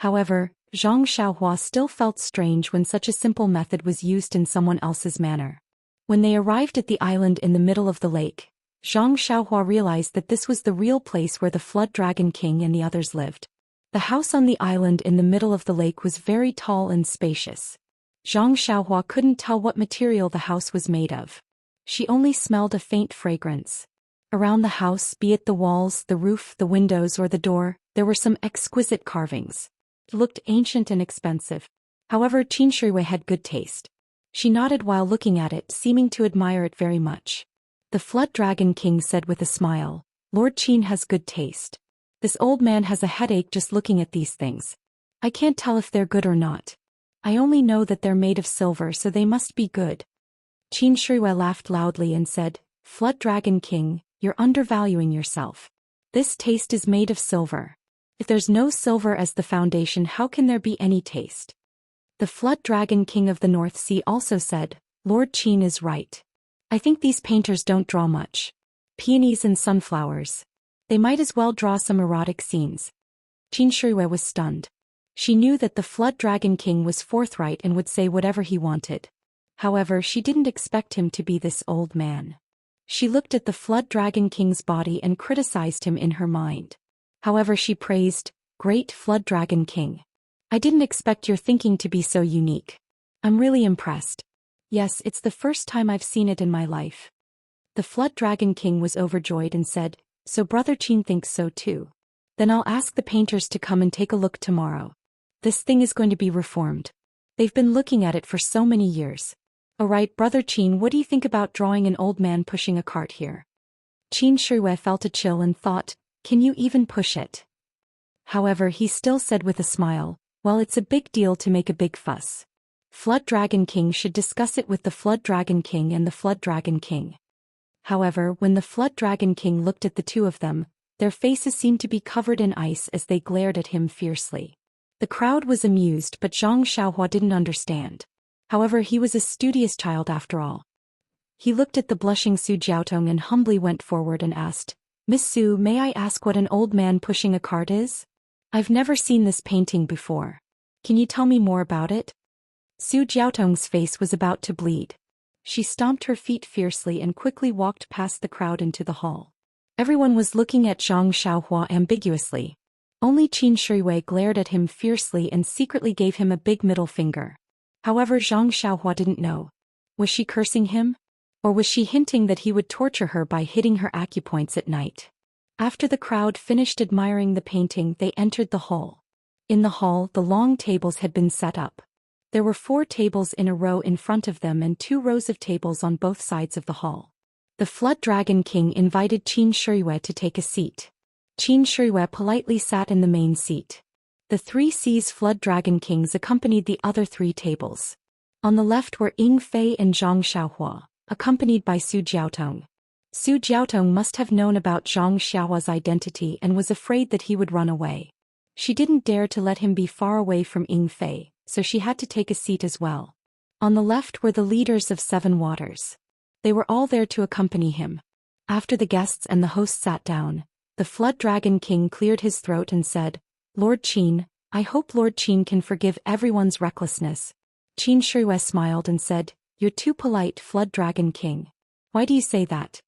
However, Zhang Xiaohua still felt strange when such a simple method was used in someone else's manor. When they arrived at the island in the middle of the lake, Zhang Xiaohua realized that this was the real place where the Flood Dragon King and the others lived. The house on the island in the middle of the lake was very tall and spacious. Zhang Xiaohua couldn't tell what material the house was made of. She only smelled a faint fragrance. Around the house, be it the walls, the roof, the windows, or the door, there were some exquisite carvings. It looked ancient and expensive. However, Qin Shiriwei had good taste. She nodded while looking at it, seeming to admire it very much. The Flood Dragon King said with a smile, "Lord Qin has good taste. This old man has a headache just looking at these things. I can't tell if they're good or not. I only know that they're made of silver, so they must be good." Qin Shiriwei laughed loudly and said, "Flood Dragon King, you're undervaluing yourself. This taste is made of silver. If there's no silver as the foundation, how can there be any taste?" The Flood Dragon King of the North Sea also said, "Lord Qin is right. I think these painters don't draw much. Peonies and sunflowers. They might as well draw some erotic scenes." Qin Shiriwei was stunned. She knew that the Flood Dragon King was forthright and would say whatever he wanted. However, she didn't expect him to be this old man. She looked at the Flood Dragon King's body and criticized him in her mind. However, she praised, "Great Flood Dragon King. I didn't expect your thinking to be so unique. I'm really impressed. Yes, it's the first time I've seen it in my life." The Flood Dragon King was overjoyed and said, "So Brother Qin thinks so too. Then I'll ask the painters to come and take a look tomorrow. This thing is going to be reformed. They've been looking at it for so many years. Alright, Brother Qin, what do you think about drawing an old man pushing a cart here?" Qin Shiriwei felt a chill and thought, "Can you even push it?" However, he still said with a smile, "Well, it's a big deal to make a big fuss. Flood Dragon King should discuss it with the Flood Dragon King and the Flood Dragon King." However, when the Flood Dragon King looked at the two of them, their faces seemed to be covered in ice as they glared at him fiercely. The crowd was amused, but Zhang Xiaohua didn't understand. However, he was a studious child after all. He looked at the blushing Su Jiaotong and humbly went forward and asked, "Miss Su, may I ask what an old man pushing a cart is? I've never seen this painting before. Can you tell me more about it?" Su Jiaotong's face was about to bleed. She stomped her feet fiercely and quickly walked past the crowd into the hall. Everyone was looking at Zhang Xiaohua ambiguously. Only Qin Shiriwei glared at him fiercely and secretly gave him a big middle finger. However, Zhang Xiaohua didn't know. Was she cursing him? Or was she hinting that he would torture her by hitting her acupoints at night? After the crowd finished admiring the painting, they entered the hall. In the hall, the long tables had been set up. There were 4 tables in a row in front of them and 2 rows of tables on both sides of the hall. The Flood Dragon King invited Qin Shiriwei to take a seat. Qin Shiriwei politely sat in the main seat. The 3 Seas Flood Dragon Kings accompanied the other 3 tables. On the left were Ying Fei and Zhang Xiaohua, accompanied by Su Jiaotong. Su Jiaotong must have known about Zhang Xiaohua's identity and was afraid that he would run away. She didn't dare to let him be far away from Ying Fei, so she had to take a seat as well. On the left were the leaders of 7 Waters. They were all there to accompany him. After the guests and the host sat down, the Flood Dragon King cleared his throat and said, "Lord Qin, I hope Lord Qin can forgive everyone's recklessness." Qin Shiriwei smiled and said, "You're too polite, Flood Dragon King. Why do you say that?"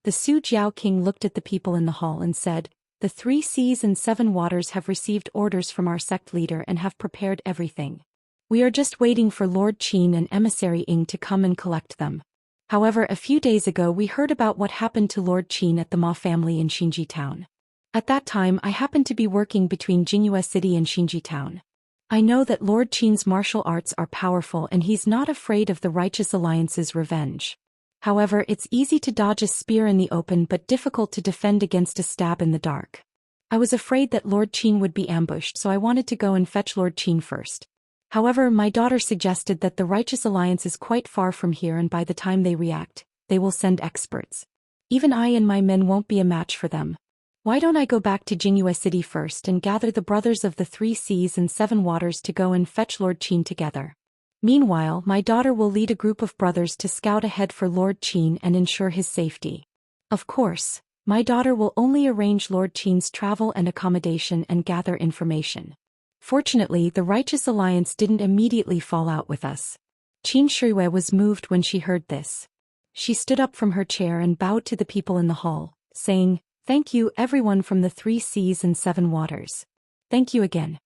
The Su Jiao king looked at the people in the hall and said, "The 3 seas and 7 waters have received orders from our sect leader and have prepared everything. We are just waiting for Lord Qin and Emissary Ing to come and collect them." However, a few days ago we heard about what happened to Lord Qin at the Ma family in Xinji town. At that time I happened to be working between Jinghua City and Xinji town. I know that Lord Qin's martial arts are powerful and he's not afraid of the Righteous Alliance's revenge. However, it's easy to dodge a spear in the open but difficult to defend against a stab in the dark. I was afraid that Lord Qin would be ambushed, so I wanted to go and fetch Lord Qin first. However, my daughter suggested that the Righteous Alliance is quite far from here and by the time they react, they will send experts. Even I and my men won't be a match for them. Why don't I go back to Jinghua City first and gather the brothers of the 3 seas and 7 waters to go and fetch Lord Qin together? Meanwhile, my daughter will lead a group of brothers to scout ahead for Lord Qin and ensure his safety. Of course, my daughter will only arrange Lord Qin's travel and accommodation and gather information. Fortunately, the Righteous Alliance didn't immediately fall out with us. Qin Shuiwei was moved when she heard this. She stood up from her chair and bowed to the people in the hall, saying, "Thank you everyone from the 3 seas and 7 waters. Thank you again."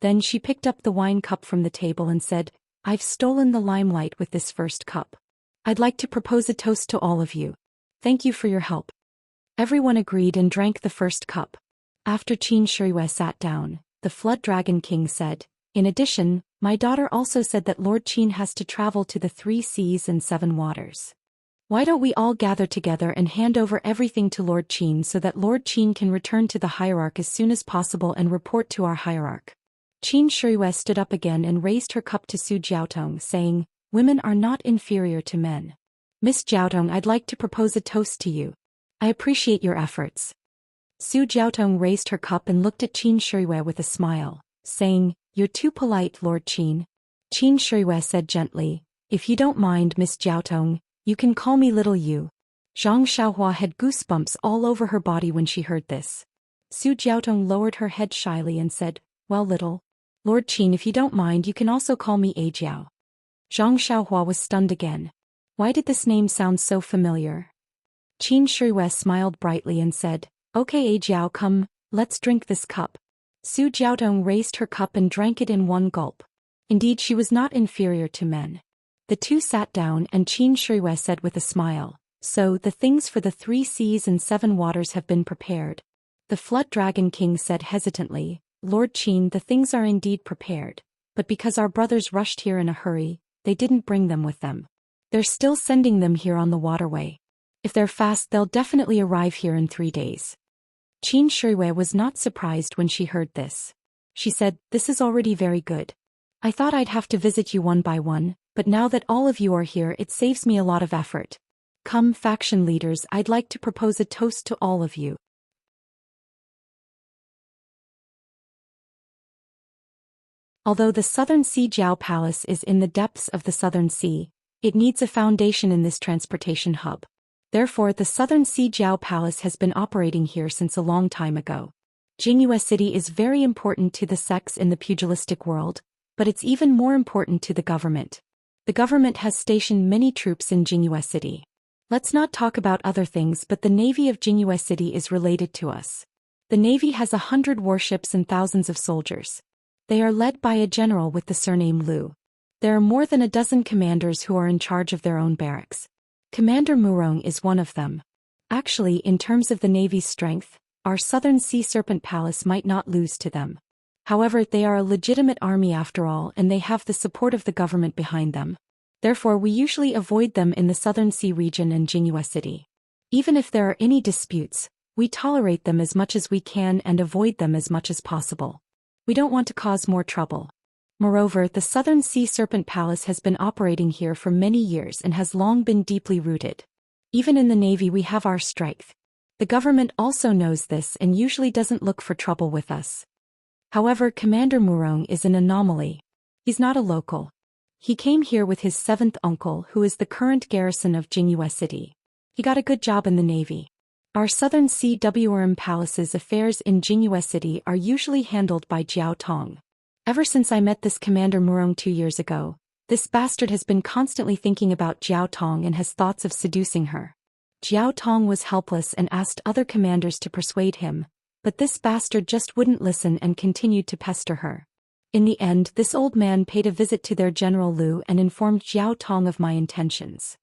Then she picked up the wine cup from the table and said, "I've stolen the limelight with this first cup. I'd like to propose a toast to all of you. Thank you for your help." Everyone agreed and drank the first cup. After Qin Shuiwei sat down, the Flood Dragon King said, "In addition, my daughter also said that Lord Qin has to travel to the 3 seas and 7 waters. Why don't we all gather together and hand over everything to Lord Qin so that Lord Qin can return to the hierarch as soon as possible and report to our hierarch?" Qin Shuiwei stood up again and raised her cup to Su Jiaotong, saying, "Women are not inferior to men. Miss Jiaotong, I'd like to propose a toast to you. I appreciate your efforts." Su Jiaotong raised her cup and looked at Qin Shuiwei with a smile, saying, "You're too polite, Lord Qin." Qin Shuiwei said gently, "If you don't mind, Miss Jiaotong, you can call me Little You." Zhang Xiaohua had goosebumps all over her body when she heard this. Su Jiaotong lowered her head shyly and said, "Well, Little Lord Qin, if you don't mind, you can also call me A Jiao." Zhang Xiaohua was stunned again. Why did this name sound so familiar? Qin Shuiwei smiled brightly and said, "Okay, A Jiao, come, let's drink this cup." Su Jiaotong raised her cup and drank it in one gulp. Indeed, she was not inferior to men. The two sat down and Qin Shuiwei said with a smile, "So, the things for the 3 seas and 7 waters have been prepared." The Flood Dragon King said hesitantly, "Lord Qin, the things are indeed prepared, but because our brothers rushed here in a hurry, they didn't bring them with them. They're still sending them here on the waterway. If they're fast, they'll definitely arrive here in 3 days." Qin Shuiwei was not surprised when she heard this. She said, "This is already very good. I thought I'd have to visit you one by one, but now that all of you are here, it saves me a lot of effort. Come, faction leaders, I'd like to propose a toast to all of you." Although the Southern Sea Jiao Palace is in the depths of the Southern Sea, it needs a foundation in this transportation hub. Therefore, the Southern Sea Jiao Palace has been operating here since a long time ago. Jinghua City is very important to the sects in the pugilistic world, but it's even more important to the government. The government has stationed many troops in Jinghua City. Let's not talk about other things, but the Navy of Jinghua City is related to us. The Navy has 100 warships and thousands of soldiers. They are led by a general with the surname Liu. There are more than a dozen commanders who are in charge of their own barracks. Commander Murong is one of them. Actually, in terms of the Navy's strength, our Southern Sea Serpent Palace might not lose to them. However, they are a legitimate army after all, and they have the support of the government behind them. Therefore, we usually avoid them in the Southern Sea region and Jinghua City. Even if there are any disputes, we tolerate them as much as we can and avoid them as much as possible. We don't want to cause more trouble. Moreover, the Southern Sea Serpent Palace has been operating here for many years and has long been deeply rooted. Even in the Navy we have our strength. The government also knows this and usually doesn't look for trouble with us. However, Commander Murong is an anomaly. He's not a local. He came here with his 7th uncle, who is the current garrison of Jinghua City. He got a good job in the Navy. Our Southern Sea WRM Palace's affairs in Jinghua City are usually handled by Jiao Tong. Ever since I met this Commander Murong 2 years ago, this bastard has been constantly thinking about Jiao Tong and has thoughts of seducing her. Jiao Tong was helpless and asked other commanders to persuade him, but this bastard just wouldn't listen and continued to pester her. In the end, this old man paid a visit to their General Lu and informed Jiao Tong of my intentions.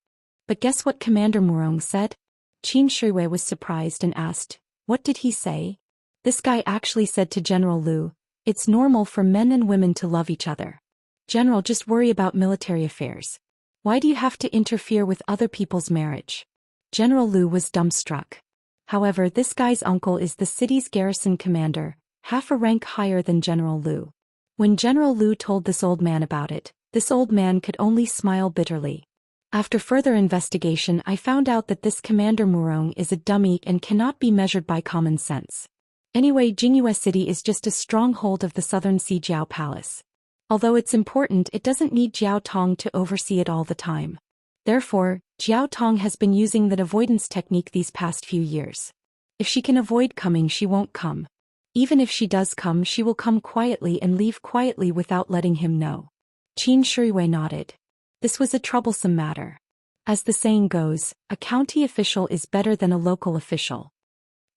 But guess what Commander Murong said? Qin Shuiwei was surprised and asked, "What did he say?" This guy actually said to General Lu, "It's normal for men and women to love each other. General, just worry about military affairs. Why do you have to interfere with other people's marriage?" General Lu was dumbstruck. However, this guy's uncle is the city's garrison commander, half a rank higher than General Lu. When General Lu told this old man about it, this old man could only smile bitterly. After further investigation, I found out that this Commander Murong is a dummy and cannot be measured by common sense. Anyway, Jingyue City is just a stronghold of the Southern Sea Jiao Palace. Although it's important, it doesn't need Jiao Tong to oversee it all the time. Therefore, Jiao Tong has been using that avoidance technique these past few years. If she can avoid coming, she won't come. Even if she does come, she will come quietly and leave quietly without letting him know. Qin Shuiwei nodded. This was a troublesome matter. As the saying goes, a county official is better than a local official.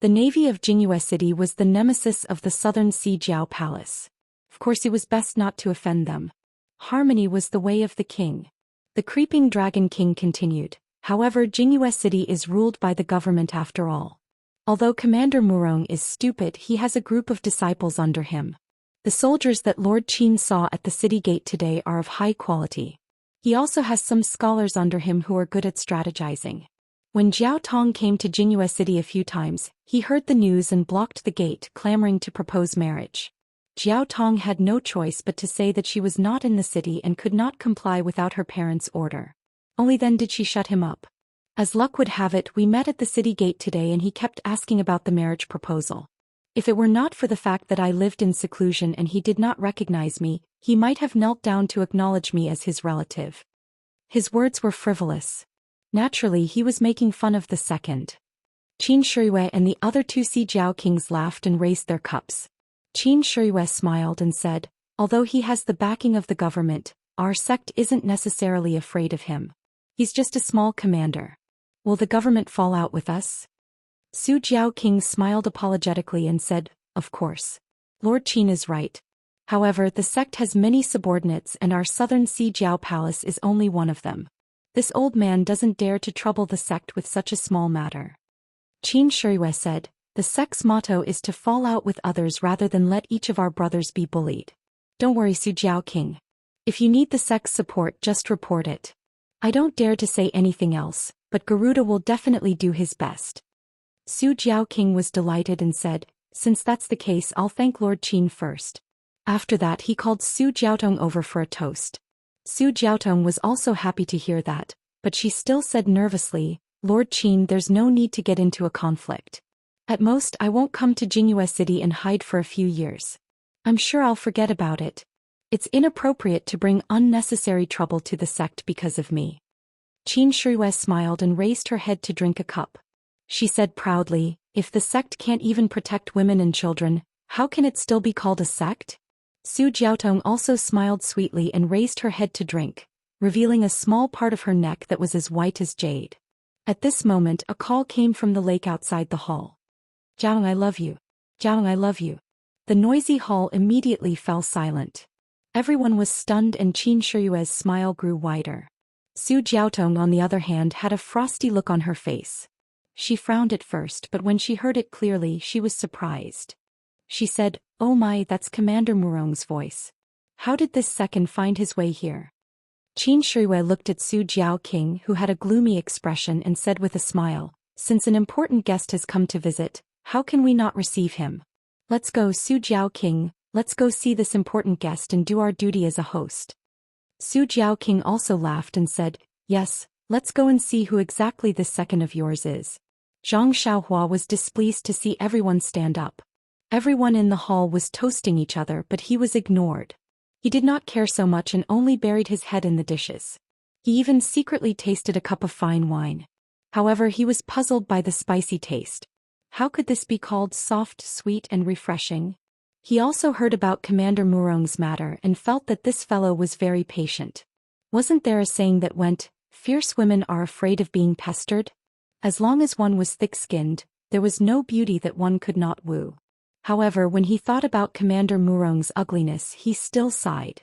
The navy of Jingyue City was the nemesis of the Southern Sea Jiao Palace. Of course, it was best not to offend them. Harmony was the way of the king. The creeping dragon king continued. However, Jingyue City is ruled by the government after all. Although Commander Murong is stupid, he has a group of disciples under him. The soldiers that Lord Qin saw at the city gate today are of high quality. He also has some scholars under him who are good at strategizing. When Jiao Tong came to Jingyue City a few times, he heard the news and blocked the gate, clamoring to propose marriage. Jiao Tong had no choice but to say that she was not in the city and could not comply without her parents' order. Only then did she shut him up. As luck would have it, we met at the city gate today and he kept asking about the marriage proposal. If it were not for the fact that I lived in seclusion and he did not recognize me, he might have knelt down to acknowledge me as his relative. His words were frivolous. Naturally, he was making fun of the second. Qin Shuiwei and the other two Sea Jiao kings laughed and raised their cups. Qin Shuiwei smiled and said, "Although he has the backing of the government, our sect isn't necessarily afraid of him. He's just a small commander. Will the government fall out with us?" Su Jiao King smiled apologetically and said, "Of course. Lord Qin is right. However, the sect has many subordinates and our Southern Sea Jiao Palace is only one of them. This old man doesn't dare to trouble the sect with such a small matter." Qin Shuiwei said, "The sect's motto is to fall out with others rather than let each of our brothers be bullied. Don't worry, Su Jiao King. If you need the sect's support, just report it. I don't dare to say anything else, but Garuda will definitely do his best." Su Jiao King was delighted and said, "Since that's the case, I'll thank Lord Qin first." After that, he called Su Jiaotong over for a toast. Su Jiaotong was also happy to hear that, but she still said nervously, "Lord Qin, there's no need to get into a conflict. At most, I won't come to Jingyue City and hide for a few years. I'm sure I'll forget about it. It's inappropriate to bring unnecessary trouble to the sect because of me." Qin Shuiwei smiled and raised her head to drink a cup. She said proudly, "If the sect can't even protect women and children, how can it still be called a sect?" Su Jiaotong also smiled sweetly and raised her head to drink, revealing a small part of her neck that was as white as jade. At this moment, a call came from the lake outside the hall. "Jiaotong, I love you. Jiaotong, I love you." The noisy hall immediately fell silent. Everyone was stunned and Qin Shuiwei's smile grew wider. Su Jiaotong, on the other hand, had a frosty look on her face. She frowned at first, but when she heard it clearly, she was surprised. She said, "Oh my, that's Commander Murong's voice. How did this second find his way here?" Qin Shuiwei looked at Su Jiao King, who had a gloomy expression, and said with a smile, "Since an important guest has come to visit, how can we not receive him? Let's go, Su Jiao King, let's go see this important guest and do our duty as a host." Su Jiao King also laughed and said, "Yes, let's go and see who exactly this second of yours is." Zhang Xiaohua was displeased to see everyone stand up. Everyone in the hall was toasting each other, but he was ignored. He did not care so much and only buried his head in the dishes. He even secretly tasted a cup of fine wine. However, he was puzzled by the spicy taste. How could this be called soft, sweet, and refreshing? He also heard about Commander Murong's matter and felt that this fellow was very patient. Wasn't there a saying that went, "Fierce women are afraid of being pestered"? As long as one was thick-skinned, there was no beauty that one could not woo. However, when he thought about Commander Murong's ugliness, he still sighed.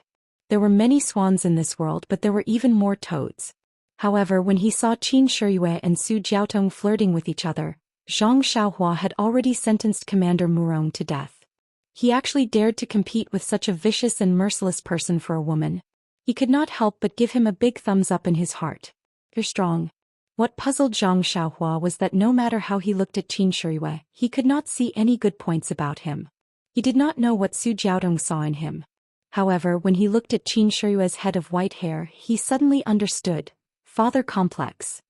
There were many swans in this world, but there were even more toads. However, when he saw Qin Shiyue and Su Jiaotong flirting with each other, Zhang Xiaohua had already sentenced Commander Murong to death. He actually dared to compete with such a vicious and merciless person for a woman. He could not help but give him a big thumbs up in his heart. You're strong. What puzzled Zhang Xiaohua was that no matter how he looked at Qin Shiyue, he could not see any good points about him. He did not know what Su Jiaotong saw in him. However, when he looked at Qin Shiyue's head of white hair, he suddenly understood. Father complex.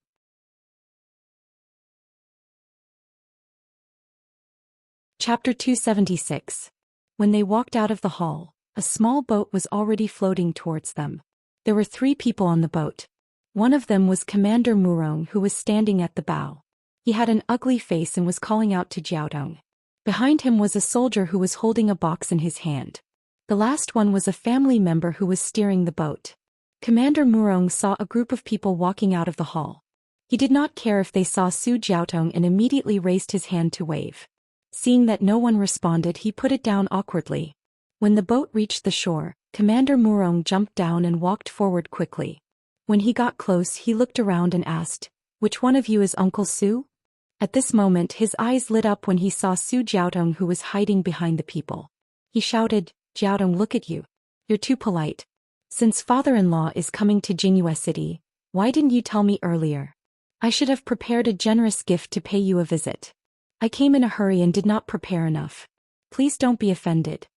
Chapter 276. When they walked out of the hall, a small boat was already floating towards them. There were 3 people on the boat. One of them was Commander Murong, who was standing at the bow. He had an ugly face and was calling out to Jiaotong. Behind him was a soldier who was holding a box in his hand. The last one was a family member who was steering the boat. Commander Murong saw a group of people walking out of the hall. He did not care if they saw Su Jiaotong and immediately raised his hand to wave. Seeing that no one responded, he put it down awkwardly. When the boat reached the shore, Commander Murong jumped down and walked forward quickly. When he got close, he looked around and asked, "Which one of you is Uncle Su?" At this moment, his eyes lit up when he saw Su Jiaotong, who was hiding behind the people. He shouted, "Jiaotong, look at you. You're too polite. Since father-in-law is coming to Jingyue City, why didn't you tell me earlier? I should have prepared a generous gift to pay you a visit. I came in a hurry and did not prepare enough. Please don't be offended."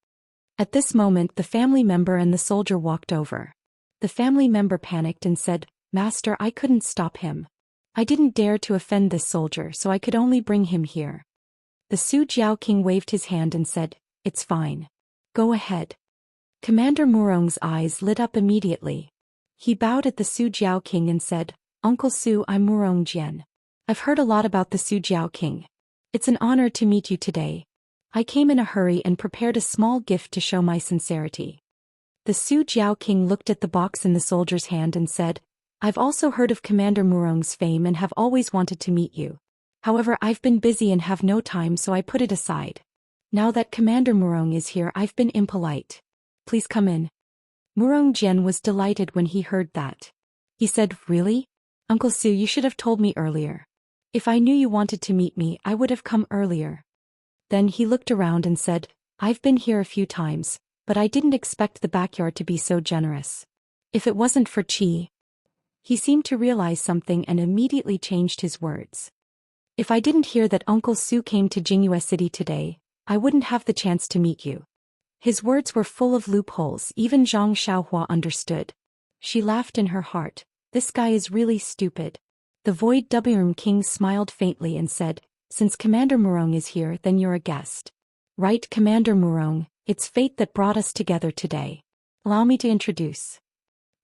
At this moment, the family member and the soldier walked over. The family member panicked and said, "Master, I couldn't stop him. I didn't dare to offend this soldier, so I could only bring him here." The Su Jiao King waved his hand and said, "It's fine. Go ahead." Commander Murong's eyes lit up immediately. He bowed at the Su Jiao King and said, "Uncle Su, I'm Murong Jian. I've heard a lot about the Su Jiao King. It's an honor to meet you today. I came in a hurry and prepared a small gift to show my sincerity." The Su Jiao King looked at the box in the soldier's hand and said, "I've also heard of Commander Murong's fame and have always wanted to meet you. However, I've been busy and have no time, so I put it aside. Now that Commander Murong is here, I've been impolite. Please come in." Murong Jian was delighted when he heard that. He said, "Really? Uncle Su, you should have told me earlier. If I knew you wanted to meet me, I would have come earlier." Then he looked around and said, "I've been here a few times, but I didn't expect the backyard to be so generous. If it wasn't for Qi." He seemed to realize something and immediately changed his words. "If I didn't hear that Uncle Su came to Jingyue City today, I wouldn't have the chance to meet you." His words were full of loopholes. Even Zhang Xiaohua understood. She laughed in her heart. This guy is really stupid. The Void Wurm King smiled faintly and said, "Since Commander Murong is here, then you're a guest." "Right, Commander Murong, it's fate that brought us together today. Allow me to introduce."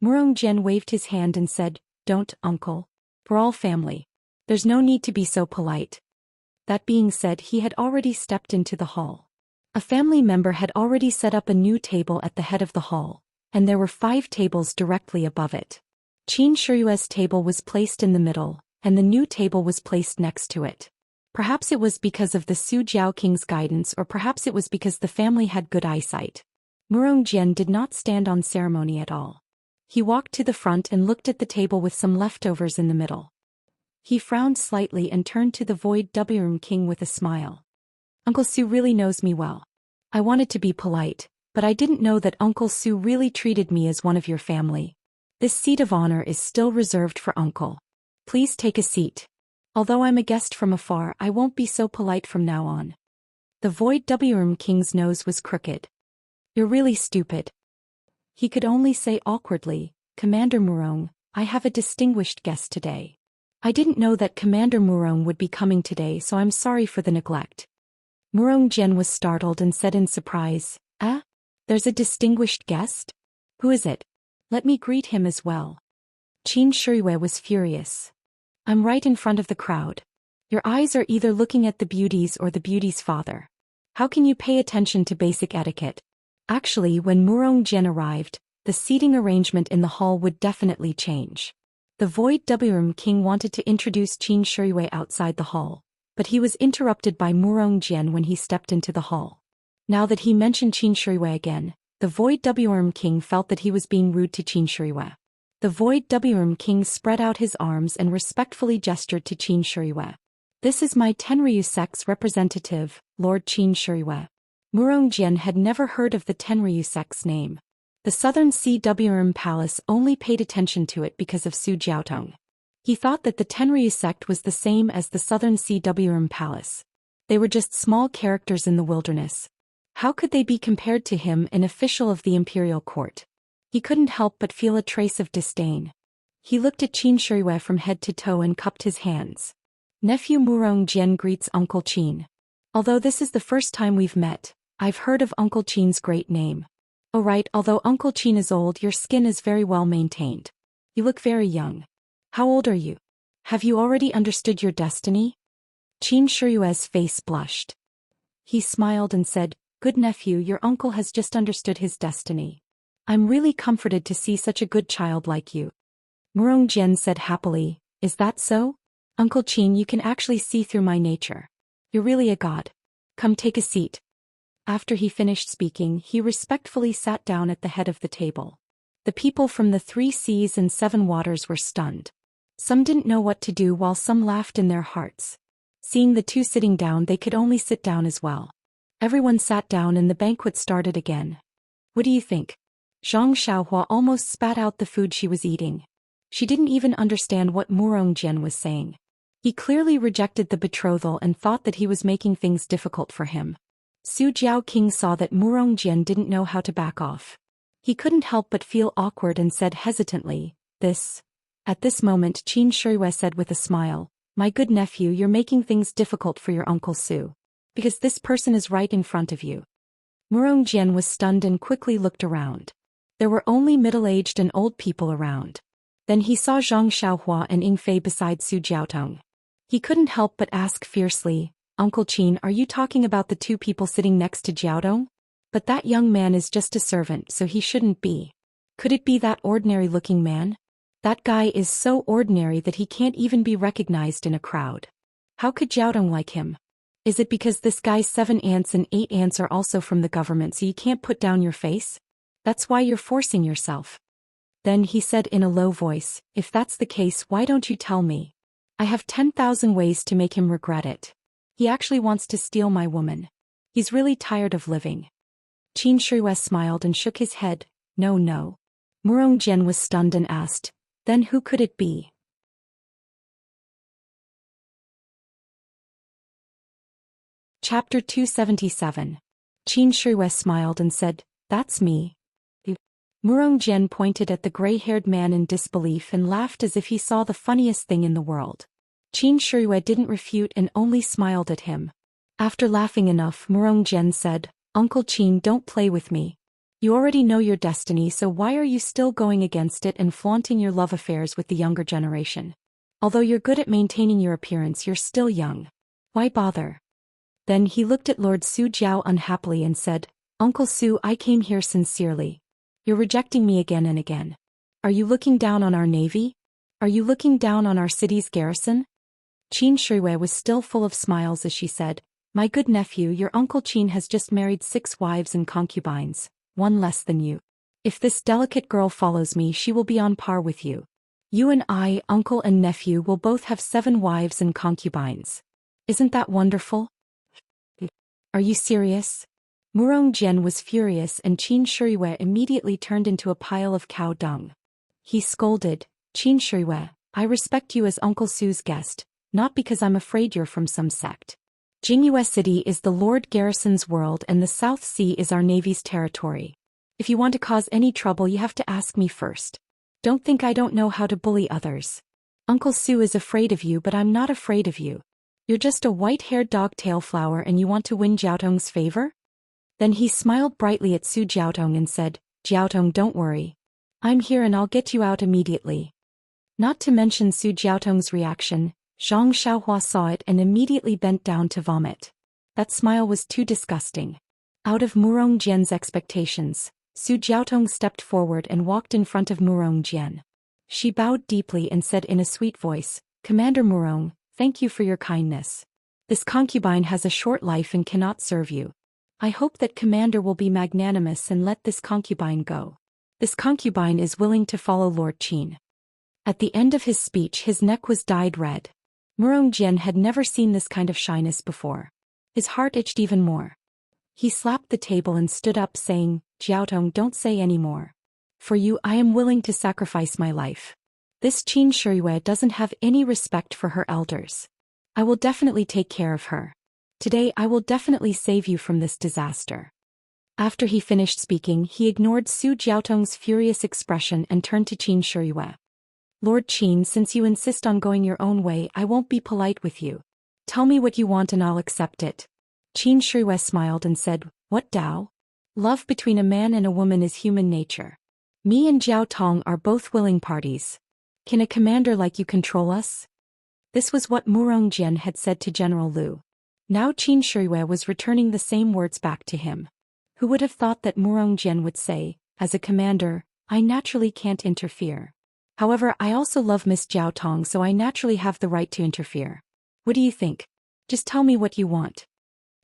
Murong Jian waved his hand and said, "Don't, uncle. We're all family. There's no need to be so polite." That being said, he had already stepped into the hall. A family member had already set up a new table at the head of the hall, and there were 5 tables directly above it. Qin Shiyue's table was placed in the middle, and the new table was placed next to it. Perhaps it was because of the Su Jiao King's guidance, or perhaps it was because the family had good eyesight. Murong Jian did not stand on ceremony at all. He walked to the front and looked at the table with some leftovers in the middle. He frowned slightly and turned to the Void Wurm King with a smile. "Uncle Su really knows me well. I wanted to be polite, but I didn't know that Uncle Su really treated me as one of your family. This seat of honor is still reserved for Uncle. Please take a seat. Although I'm a guest from afar, I won't be so polite from now on." The Void Wurm King's nose was crooked. "You're really stupid." He could only say awkwardly, "Commander Murong, I have a distinguished guest today. I didn't know that Commander Murong would be coming today, so I'm sorry for the neglect." Murong Jian was startled and said in surprise, "Ah? There's a distinguished guest? Who is it? Let me greet him as well." Qin Shiyue was furious. "I'm right in front of the crowd. Your eyes are either looking at the beauties or the beauty's father. How can you pay attention to basic etiquette?" Actually, when Murong Jian arrived, the seating arrangement in the hall would definitely change. The Void Wurm King wanted to introduce Qin Shiyue outside the hall, but he was interrupted by Murong Jian when he stepped into the hall. Now that he mentioned Qin Shiyue again, the Void Wurm King felt that he was being rude to Qin Shiyue. The Void Wurm King spread out his arms and respectfully gestured to Qin Shiyue. This is my Tenryu sect's representative, Lord Qin Shiyue. Murong Jian had never heard of the Tenryu sect's name. The Southern Sea Wurm Palace only paid attention to it because of Su Jiaotong. He thought that the Tenryu sect was the same as the Southern Sea Wurm Palace. They were just small characters in the wilderness. How could they be compared to him, an official of the imperial court? He couldn't help but feel a trace of disdain. He looked at Qin Shiyue from head to toe and cupped his hands. Nephew Murong Jian greets Uncle Qin. Although this is the first time we've met, I've heard of Uncle Qin's great name. Oh right, although Uncle Qin is old, your skin is very well maintained. You look very young. How old are you? Have you already understood your destiny? Qin Shiyue's face blushed. He smiled and said, Good nephew, your uncle has just understood his destiny. I'm really comforted to see such a good child like you. Murong Jian said happily, Is that so? Uncle Qin, you can actually see through my nature. You're really a god. Come take a seat. After he finished speaking, he respectfully sat down at the head of the table. The people from the 3 seas and 7 waters were stunned. Some didn't know what to do while some laughed in their hearts. Seeing the two sitting down, they could only sit down as well. Everyone sat down and the banquet started again. What do you think? Zhang Xiaohua almost spat out the food she was eating. She didn't even understand what Murong Jian was saying. He clearly rejected the betrothal and thought that he was making things difficult for him. Su Jiaoqing saw that Murong Jian didn't know how to back off. He couldn't help but feel awkward and said hesitantly, This. At this moment Qin Shiyue said with a smile, My good nephew, you're making things difficult for your Uncle Su. Because this person is right in front of you. Murong Jian was stunned and quickly looked around. There were only middle-aged and old people around. Then he saw Zhang Xiaohua and Ying Fei beside Su Jiaotong. He couldn't help but ask fiercely, Uncle Qin, are you talking about the 2 people sitting next to Jiaotong? But that young man is just a servant, so he shouldn't be. Could it be that ordinary-looking man? That guy is so ordinary that he can't even be recognized in a crowd. How could Jiaotong like him? Is it because this guy's 7 aunts and 8 aunts are also from the government, so you can't put down your face? That's why you're forcing yourself. Then he said in a low voice, If that's the case, why don't you tell me? I have 10,000 ways to make him regret it. He actually wants to steal my woman. He's really tired of living. Qin Shiyue smiled and shook his head, No. Murong Jian was stunned and asked, Then who could it be? Chapter 277. Qin Shiyue smiled and said, That's me. Murong Jian pointed at the gray-haired man in disbelief and laughed as if he saw the funniest thing in the world. Qin Shiyue didn't refute and only smiled at him. After laughing enough, Murong Jian said, Uncle Qin, don't play with me. You already know your destiny, so why are you still going against it and flaunting your love affairs with the younger generation? Although you're good at maintaining your appearance, you're still young. Why bother? Then he looked at Lord Su Jiao unhappily and said, Uncle Su, I came here sincerely. You're rejecting me again and again. Are you looking down on our navy? Are you looking down on our city's garrison? Qin Shiyue was still full of smiles as she said, My good nephew, your Uncle Qin has just married 6 wives and concubines, 1 less than you. If this delicate girl follows me, she will be on par with you. You and I, uncle and nephew, will both have 7 wives and concubines. Isn't that wonderful? Are you serious? Murong Jian was furious and Qin Shiyue immediately turned into a pile of cow dung. He scolded, Qin Shiyue, I respect you as Uncle Su's guest, not because I'm afraid you're from some sect. Jingyue City is the Lord Garrison's world and the South Sea is our Navy's territory. If you want to cause any trouble, you have to ask me first. Don't think I don't know how to bully others. Uncle Su is afraid of you, but I'm not afraid of you. You're just a white-haired dog-tail flower and you want to win Jiaotong's favor? Then he smiled brightly at Su Jiaotong and said, Jiaotong, don't worry. I'm here and I'll get you out immediately. Not to mention Su Jiaotong's reaction, Zhang Xiaohua saw it and immediately bent down to vomit. That smile was too disgusting. Out of Murong Jian's expectations, Su Jiaotong stepped forward and walked in front of Murong Jian. She bowed deeply and said in a sweet voice, "Commander Murong, thank you for your kindness. This concubine has a short life and cannot serve you. I hope that Commander will be magnanimous and let this concubine go. This concubine is willing to follow Lord Qin." At the end of his speech his neck was dyed red. Murong Jian had never seen this kind of shyness before. His heart itched even more. He slapped the table and stood up saying, "Jiaotong, don't say any more. For you I am willing to sacrifice my life. This Qin Shiyue doesn't have any respect for her elders. I will definitely take care of her. Today I will definitely save you from this disaster." After he finished speaking he ignored Su Jiaotong's furious expression and turned to Qin Shiyue. "Lord Qin, since you insist on going your own way I won't be polite with you. Tell me what you want and I'll accept it." Qin Shiyue smiled and said, "What Dao? Love between a man and a woman is human nature. Me and Jiao Tong are both willing parties. Can a commander like you control us?" This was what Murong Jian had said to General Liu. Now Qin Shiyue was returning the same words back to him. Who would have thought that Murong Jian would say, "As a commander, I naturally can't interfere. However, I also love Miss Jiao Tong, so I naturally have the right to interfere. What do you think? Just tell me what you want."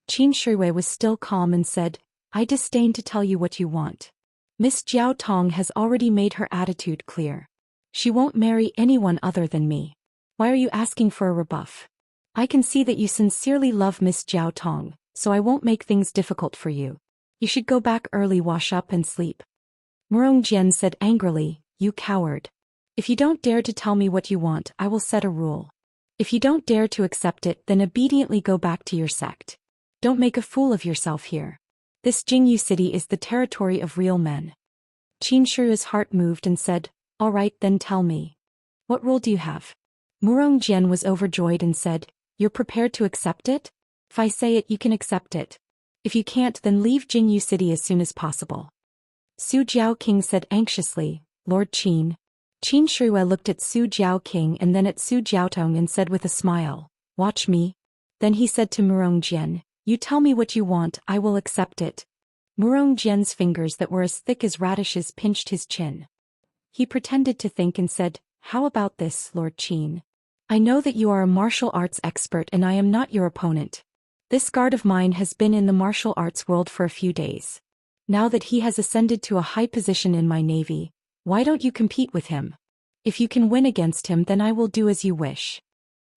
Qin Shiyue was still calm and said, "I disdain to tell you what you want. Miss Jiao Tong has already made her attitude clear. She won't marry anyone other than me. Why are you asking for a rebuff? I can see that you sincerely love Miss Jiao Tong, so I won't make things difficult for you. You should go back early, wash up and sleep." Murong Jian said angrily, "You coward. If you don't dare to tell me what you want, I will set a rule. If you don't dare to accept it, then obediently go back to your sect. Don't make a fool of yourself here. This Jingyu city is the territory of real men." Qin Shiyue's heart moved and said, "All right, then tell me. What rule do you have?" Murong Jian was overjoyed and said, "You're prepared to accept it? If I say it, you can accept it. If you can't, then leave Jingyu city as soon as possible." Su Jiao King said anxiously, "Lord Qin." Qin Shiyue looked at Su Jiao King and then at Su Jiaotong and said with a smile, "Watch me." Then he said to Murong Jian, "You tell me what you want, I will accept it." Murong Jian's fingers that were as thick as radishes pinched his chin. He pretended to think and said, "How about this, Lord Qin? I know that you are a martial arts expert and I am not your opponent. This guard of mine has been in the martial arts world for a few days. Now that he has ascended to a high position in my navy, why don't you compete with him? If you can win against him, then I will do as you wish."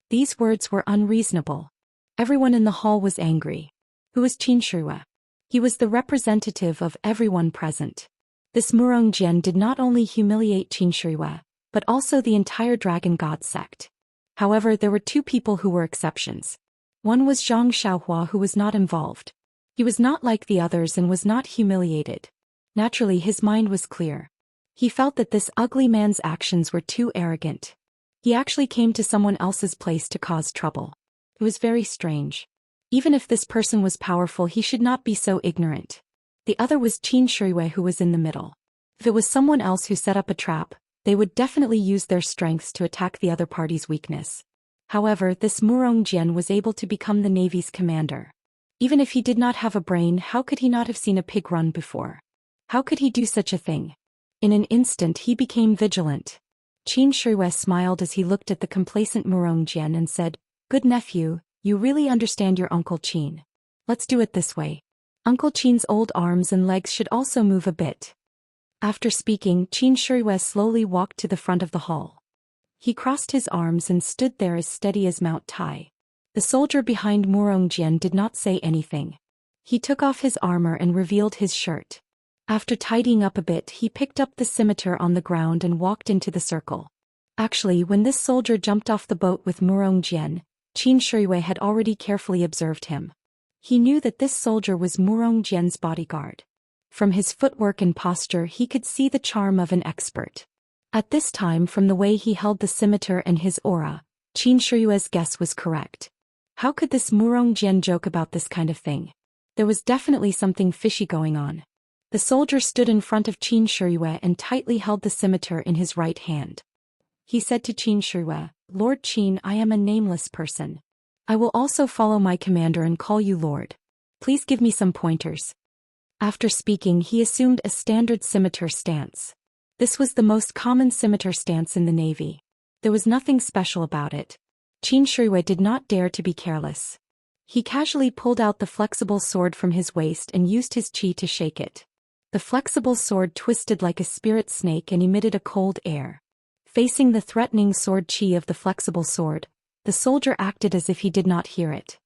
These words were unreasonable. Everyone in the hall was angry. Who was Qin Shiyue? He was the representative of everyone present. This Murong Jian did not only humiliate Qin Shiyue, but also the entire Dragon God sect. However, there were two people who were exceptions. One was Zhang Xiaohua, who was not involved. He was not like the others and was not humiliated. Naturally, his mind was clear. He felt that this ugly man's actions were too arrogant. He actually came to someone else's place to cause trouble. It was very strange. Even if this person was powerful, he should not be so ignorant. The other was Qin Shiyue, who was in the middle. If it was someone else who set up a trap, they would definitely use their strengths to attack the other party's weakness. However, this Murong Jian was able to become the Navy's commander. Even if he did not have a brain, how could he not have seen a pig run before? How could he do such a thing? In an instant he became vigilant. Qin Shiyue smiled as he looked at the complacent Murong Jian and said, "Good nephew, you really understand your Uncle Qin. Let's do it this way. Uncle Qin's old arms and legs should also move a bit." After speaking, Qin Shiyue slowly walked to the front of the hall. He crossed his arms and stood there as steady as Mount Tai. The soldier behind Murong Jian did not say anything. He took off his armor and revealed his shirt. After tidying up a bit, he picked up the scimitar on the ground and walked into the circle. Actually, when this soldier jumped off the boat with Murong Jian, Qin Shiyue had already carefully observed him. He knew that this soldier was Murong Jian's bodyguard. From his footwork and posture he could see the charm of an expert. At this time, from the way he held the scimitar and his aura, Qin Shiyue's guess was correct. How could this Murong Jian joke about this kind of thing? There was definitely something fishy going on. The soldier stood in front of Qin Shiyue and tightly held the scimitar in his right hand. He said to Qin Shiyue, "Lord Qin, I am a nameless person. I will also follow my commander and call you Lord. Please give me some pointers." After speaking, he assumed a standard scimitar stance. This was the most common scimitar stance in the navy. There was nothing special about it. Qin Shirui did not dare to be careless. He casually pulled out the flexible sword from his waist and used his qi to shake it. The flexible sword twisted like a spirit snake and emitted a cold air. Facing the threatening sword qi of the flexible sword, the soldier acted as if he did not hear it.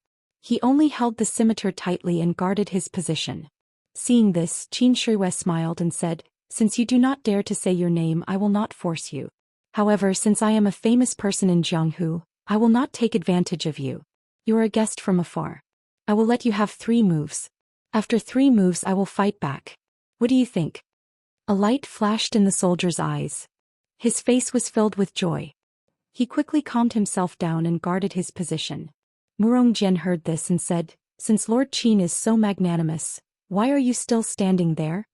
He only held the scimitar tightly and guarded his position. Seeing this, Qin Shirui smiled and said, "Since you do not dare to say your name, I will not force you. However, since I am a famous person in Jianghu, I will not take advantage of you. You are a guest from afar. I will let you have 3 moves. After 3 moves I will fight back. What do you think?" A light flashed in the soldier's eyes. His face was filled with joy. He quickly calmed himself down and guarded his position. Murongjian heard this and said, "Since Lord Qin is so magnanimous, why are you still standing there?"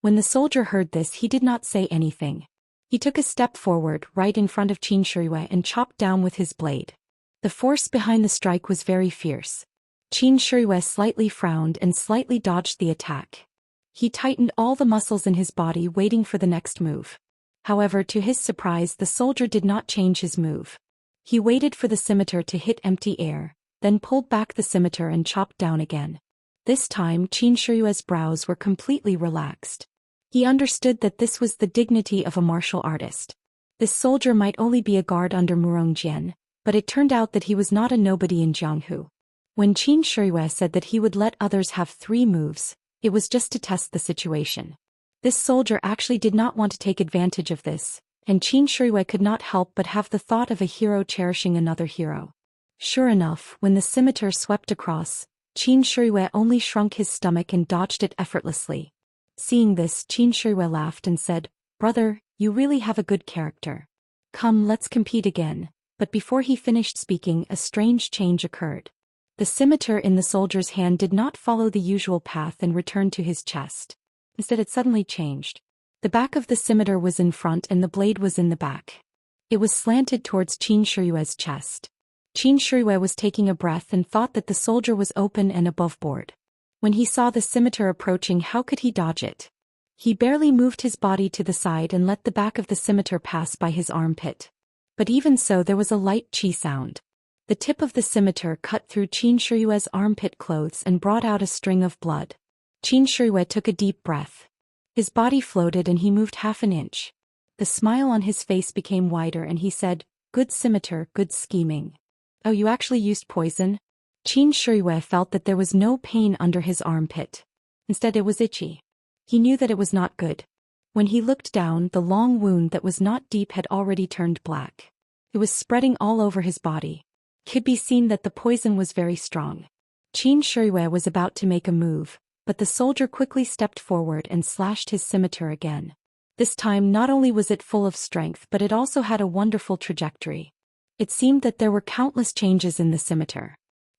When the soldier heard this, he did not say anything. He took a step forward right in front of Qin Shirui and chopped down with his blade. The force behind the strike was very fierce. Qin Shirui slightly frowned and slightly dodged the attack. He tightened all the muscles in his body waiting for the next move. However, to his surprise, the soldier did not change his move. He waited for the scimitar to hit empty air, then pulled back the scimitar and chopped down again. This time Qin Shirui's brows were completely relaxed. He understood that this was the dignity of a martial artist. This soldier might only be a guard under Murongjian, but it turned out that he was not a nobody in Jianghu. When Qin Shirui said that he would let others have 3 moves, it was just to test the situation. This soldier actually did not want to take advantage of this, and Qin Shirui could not help but have the thought of a hero cherishing another hero. Sure enough, when the scimitar swept across, Qin Shirui only shrunk his stomach and dodged it effortlessly. Seeing this, Qin Shirui laughed and said, "Brother, you really have a good character. Come, let's compete again." But before he finished speaking, a strange change occurred. The scimitar in the soldier's hand did not follow the usual path and return to his chest. Instead, it suddenly changed. The back of the scimitar was in front and the blade was in the back. It was slanted towards Qin Shirui's chest. Qin Shirui was taking a breath and thought that the soldier was open and above board. When he saw the scimitar approaching, how could he dodge it? He barely moved his body to the side and let the back of the scimitar pass by his armpit. But even so, there was a light qi sound. The tip of the scimitar cut through Qin Shirui's armpit clothes and brought out a string of blood. Qin Shirui took a deep breath. His body floated and he moved half an inch. The smile on his face became wider and he said, "Good scimitar, good scheming." "Oh, you actually used poison?" Qin Shirui felt that there was no pain under his armpit. Instead, it was itchy. He knew that it was not good. When he looked down, the long wound that was not deep had already turned black. It was spreading all over his body. It could be seen that the poison was very strong. Qin Shirui was about to make a move, but the soldier quickly stepped forward and slashed his scimitar again. This time not only was it full of strength, but it also had a wonderful trajectory. It seemed that there were countless changes in the scimitar.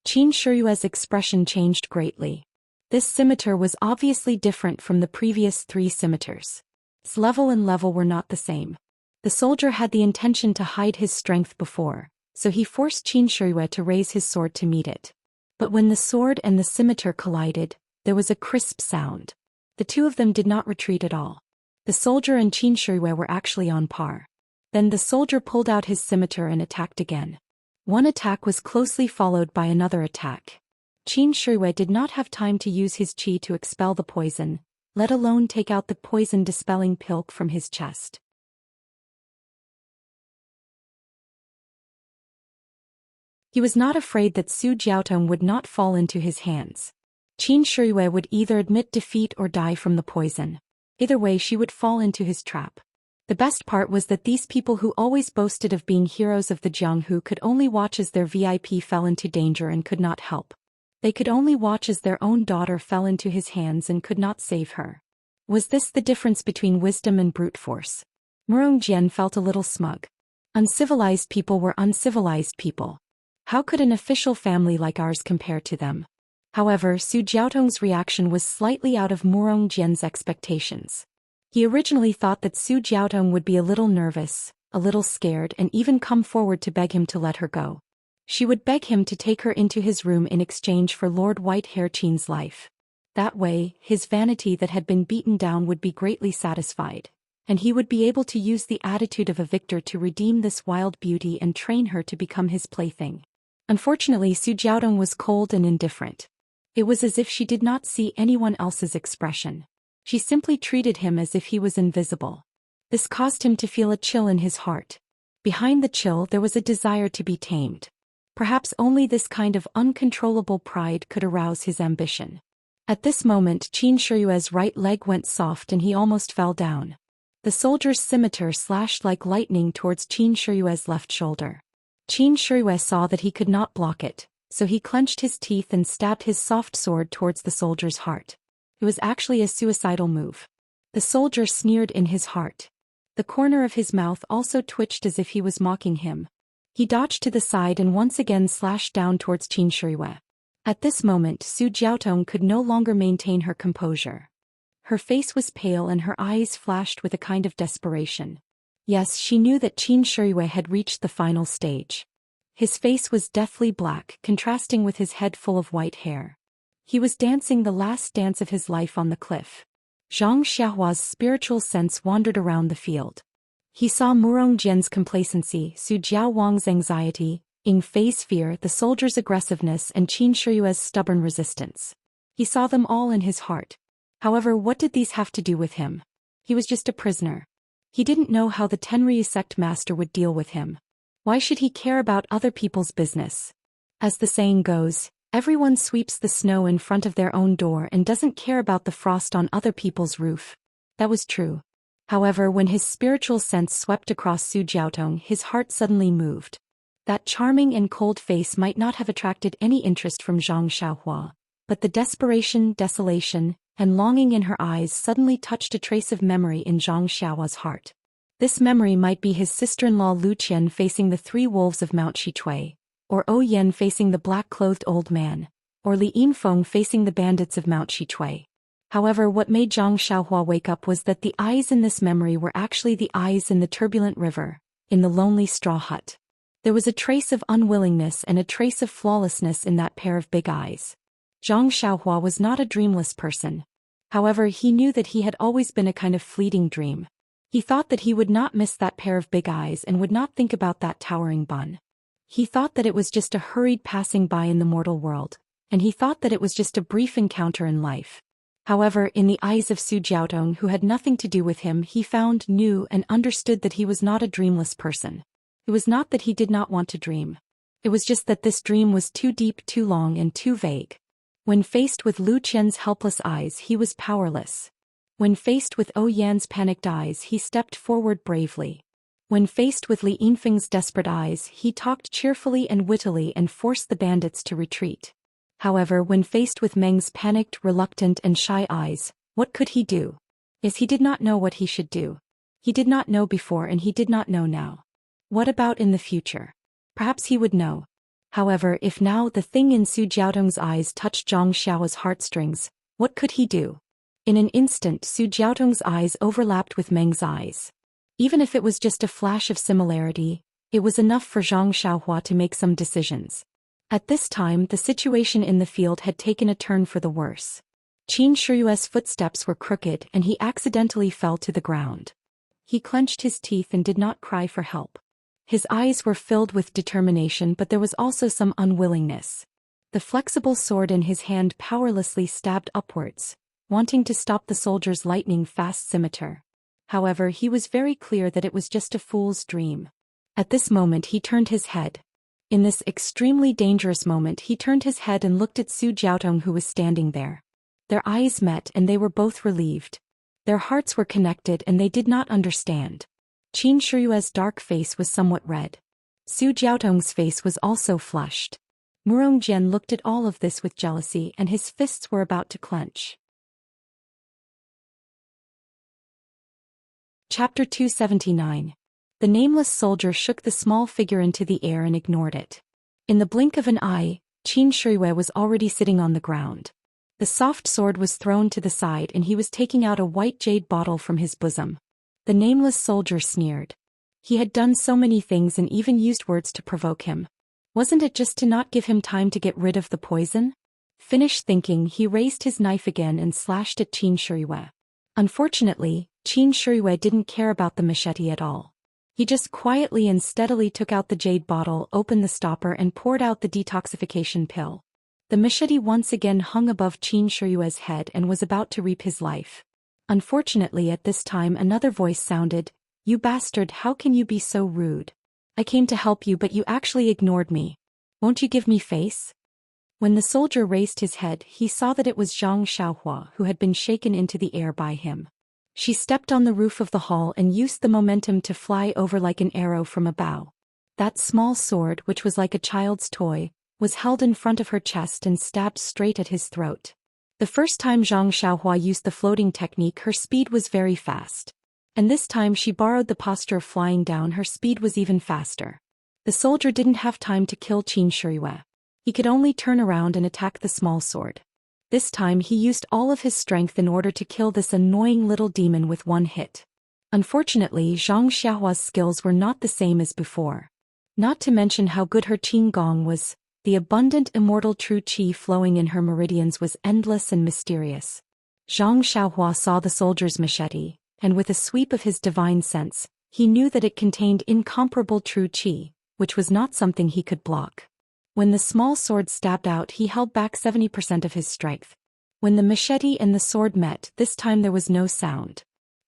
Qin Shirui's expression changed greatly. This scimitar was obviously different from the previous 3 scimitars. Its level and level were not the same. The soldier had the intention to hide his strength before, so he forced Qin Shirui to raise his sword to meet it. But when the sword and the scimitar collided, there was a crisp sound. The 2 of them did not retreat at all. The soldier and Qin Shirui were actually on par. Then the soldier pulled out his scimitar and attacked again. One attack was closely followed by another attack. Qin Shirui did not have time to use his qi to expel the poison, let alone take out the poison-dispelling pill from his chest. He was not afraid that Su Jiaotong would not fall into his hands. Qin Shirui would either admit defeat or die from the poison. Either way, she would fall into his trap. The best part was that these people who always boasted of being heroes of the Jianghu could only watch as their VIP fell into danger and could not help. They could only watch as their own daughter fell into his hands and could not save her. Was this the difference between wisdom and brute force? Murongjian felt a little smug. Uncivilized people were uncivilized people. How could an official family like ours compare to them? However, Su Jiaotong's reaction was slightly out of Murongjian's expectations. He originally thought that Su Jiaotong would be a little nervous, a little scared, and even come forward to beg him to let her go. She would beg him to take her into his room in exchange for Lord Whitehair Qin's life. That way, his vanity that had been beaten down would be greatly satisfied. and he would be able to use the attitude of a victor to redeem this wild beauty and train her to become his plaything. Unfortunately, Su Jiaodong was cold and indifferent. It was as if she did not see anyone else's expression. She simply treated him as if he was invisible. This caused him to feel a chill in his heart. Behind the chill there was a desire to be tamed. Perhaps only this kind of uncontrollable pride could arouse his ambition. At this moment Qin Shiyue's right leg went soft and he almost fell down. The soldier's scimitar slashed like lightning towards Qin Shiyue's left shoulder. Qin Shiyue saw that he could not block it, so he clenched his teeth and stabbed his soft sword towards the soldier's heart. It was actually a suicidal move. The soldier sneered in his heart. The corner of his mouth also twitched as if he was mocking him. He dodged to the side and once again slashed down towards Qin Shiyue. At this moment Su Jiaotong could no longer maintain her composure. Her face was pale and her eyes flashed with a kind of desperation. Yes, she knew that Qin Shiyue had reached the final stage. His face was deathly black, contrasting with his head full of white hair. He was dancing the last dance of his life on the cliff. Zhang Xiaohua's spiritual sense wandered around the field. He saw Murong Jian's complacency, Su Jiaowang's anxiety, Ying Fei's fear, the soldier's aggressiveness, and Qin Shiyue's stubborn resistance. He saw them all in his heart. However, what did these have to do with him? He was just a prisoner. He didn't know how the Tenryu sect master would deal with him. Why should he care about other people's business? As the saying goes, everyone sweeps the snow in front of their own door and doesn't care about the frost on other people's roof. That was true. However, when his spiritual sense swept across Su Jiaotong, his heart suddenly moved. That charming and cold face might not have attracted any interest from Zhang Xiaohua, but the desperation, desolation, and longing in her eyes suddenly touched a trace of memory in Zhang Xiaohua's heart. This memory might be his sister-in-law Lu Qian facing the three wolves of Mount Shichui, or O Yen facing the black-clothed old man, or Li Yinfeng facing the bandits of Mount Shichui. However, what made Zhang Xiaohua wake up was that the eyes in this memory were actually the eyes in the turbulent river, in the lonely straw hut. There was a trace of unwillingness and a trace of flawlessness in that pair of big eyes. Zhang Xiaohua was not a dreamless person. However, he knew that he had always been a kind of fleeting dream. He thought that he would not miss that pair of big eyes and would not think about that towering bun. He thought that it was just a hurried passing by in the mortal world, and he thought that it was just a brief encounter in life. However, in the eyes of Su Jiaotong, who had nothing to do with him, he found, knew, and understood that he was not a dreamless person. It was not that he did not want to dream. It was just that this dream was too deep, too long, and too vague. When faced with Lu Qian's helpless eyes, he was powerless. When faced with O Yan's panicked eyes, he stepped forward bravely. When faced with Li Yinfeng's desperate eyes, he talked cheerfully and wittily and forced the bandits to retreat. However, when faced with Meng's panicked, reluctant, and shy eyes, what could he do? Yes, he did not know what he should do. He did not know before and he did not know now. What about in the future? Perhaps he would know. However, if now the thing in Su Jiaotong's eyes touched Zhang Xiaohua's heartstrings, what could he do? In an instant, Su Jiaotong's eyes overlapped with Meng's eyes. Even if it was just a flash of similarity, it was enough for Zhang Xiaohua to make some decisions. At this time, the situation in the field had taken a turn for the worse. Qin Shiyue's footsteps were crooked and he accidentally fell to the ground. He clenched his teeth and did not cry for help. His eyes were filled with determination, but there was also some unwillingness. The flexible sword in his hand powerlessly stabbed upwards, wanting to stop the soldier's lightning-fast scimitar. However, he was very clear that it was just a fool's dream. At this moment he turned his head. In this extremely dangerous moment he turned his head and looked at Su Jiaotong, who was standing there. Their eyes met and they were both relieved. Their hearts were connected and they did not understand. Qin Shiyue's dark face was somewhat red. Su Jiaotong's face was also flushed. Murong Jian looked at all of this with jealousy and his fists were about to clench. Chapter 279. The nameless soldier shook the small figure into the air and ignored it. In the blink of an eye, Qin Shiyue was already sitting on the ground. The soft sword was thrown to the side and he was taking out a white jade bottle from his bosom. The nameless soldier sneered. He had done so many things and even used words to provoke him. Wasn't it just to not give him time to get rid of the poison? Finished thinking, he raised his knife again and slashed at Qin Shiyue. Unfortunately, Qin Shiyue didn't care about the machete at all. He just quietly and steadily took out the jade bottle, opened the stopper and poured out the detoxification pill. The machete once again hung above Qin Shiyue's head and was about to reap his life. Unfortunately at this time another voice sounded, "You bastard, how can you be so rude? I came to help you but you actually ignored me. Won't you give me face?" When the soldier raised his head he saw that it was Zhang Xiaohua who had been shaken into the air by him. She stepped on the roof of the hall and used the momentum to fly over like an arrow from a bow. That small sword, which was like a child's toy, was held in front of her chest and stabbed straight at his throat. The first time Zhang Xiaohua used the floating technique her speed was very fast. And this time she borrowed the posture of flying down, her speed was even faster. The soldier didn't have time to kill Qin Shiyue. He could only turn around and attack the small sword. This time he used all of his strength in order to kill this annoying little demon with one hit. Unfortunately, Zhang Xiaohua's skills were not the same as before. Not to mention how good her qin gong was, the abundant immortal true qi flowing in her meridians was endless and mysterious. Zhang Xiaohua saw the soldier's machete, and with a sweep of his divine sense, he knew that it contained incomparable true qi, which was not something he could block. When the small sword stabbed out he held back 70% of his strength. When the machete and the sword met, this time there was no sound.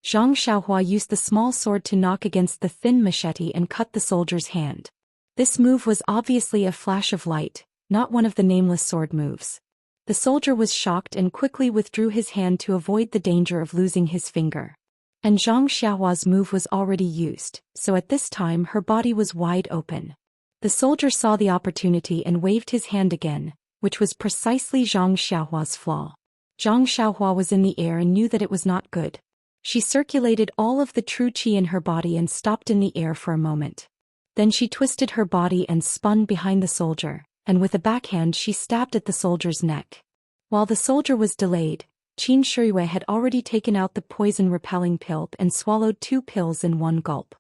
Zhang Xiaohua used the small sword to knock against the thin machete and cut the soldier's hand. This move was obviously a flash of light, not one of the nameless sword moves. The soldier was shocked and quickly withdrew his hand to avoid the danger of losing his finger. And Zhang Xiaohua's move was already used, so at this time her body was wide open. The soldier saw the opportunity and waved his hand again, which was precisely Zhang Xiaohua's flaw. Zhang Xiaohua was in the air and knew that it was not good. She circulated all of the true qi in her body and stopped in the air for a moment. Then she twisted her body and spun behind the soldier, and with a backhand she stabbed at the soldier's neck. While the soldier was delayed, Qin Shiyue had already taken out the poison-repelling pill and swallowed 2 pills in one gulp.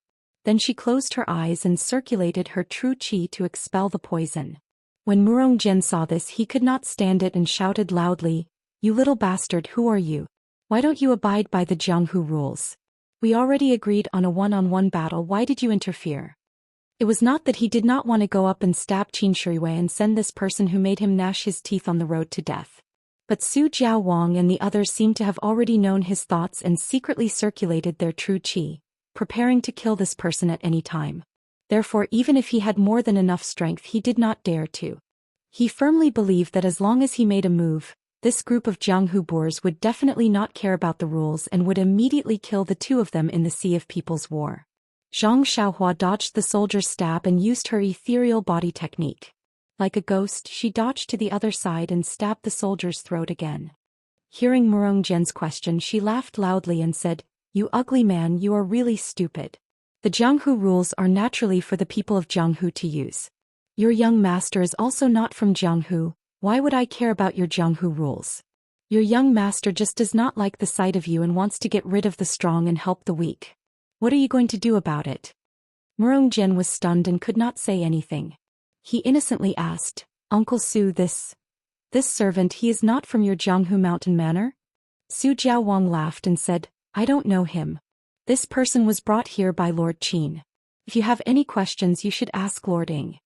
Then she closed her eyes and circulated her true qi to expel the poison. When Murong Jian saw this he could not stand it and shouted loudly, "You little bastard, who are you? Why don't you abide by the Jianghu rules? We already agreed on a one-on-one battle, why did you interfere?" It was not that he did not want to go up and stab Qin Shiyue and send this person who made him gnash his teeth on the road to death. But Su Jiao Wang and the others seemed to have already known his thoughts and secretly circulated their true qi, preparing to kill this person at any time. Therefore even if he had more than enough strength he did not dare to. He firmly believed that as long as he made a move, this group of Jianghu boors would definitely not care about the rules and would immediately kill the 2 of them in the Sea of People's War. Zhang Xiaohua dodged the soldier's stab and used her ethereal body technique. Like a ghost, she dodged to the other side and stabbed the soldier's throat again. Hearing Murong Jian's question she laughed loudly and said, "You ugly man, you are really stupid. The Jianghu rules are naturally for the people of Jianghu to use. Your young master is also not from Jianghu, why would I care about your Jianghu rules? Your young master just does not like the sight of you and wants to get rid of the strong and help the weak. What are you going to do about it?" Murong Jian was stunned and could not say anything. He innocently asked, "Uncle Su, this servant, he is not from your Jianghu mountain manor?" Su Jiaowang laughed and said, "I don't know him. This person was brought here by Lord Qin. If you have any questions you should ask Lord Ing."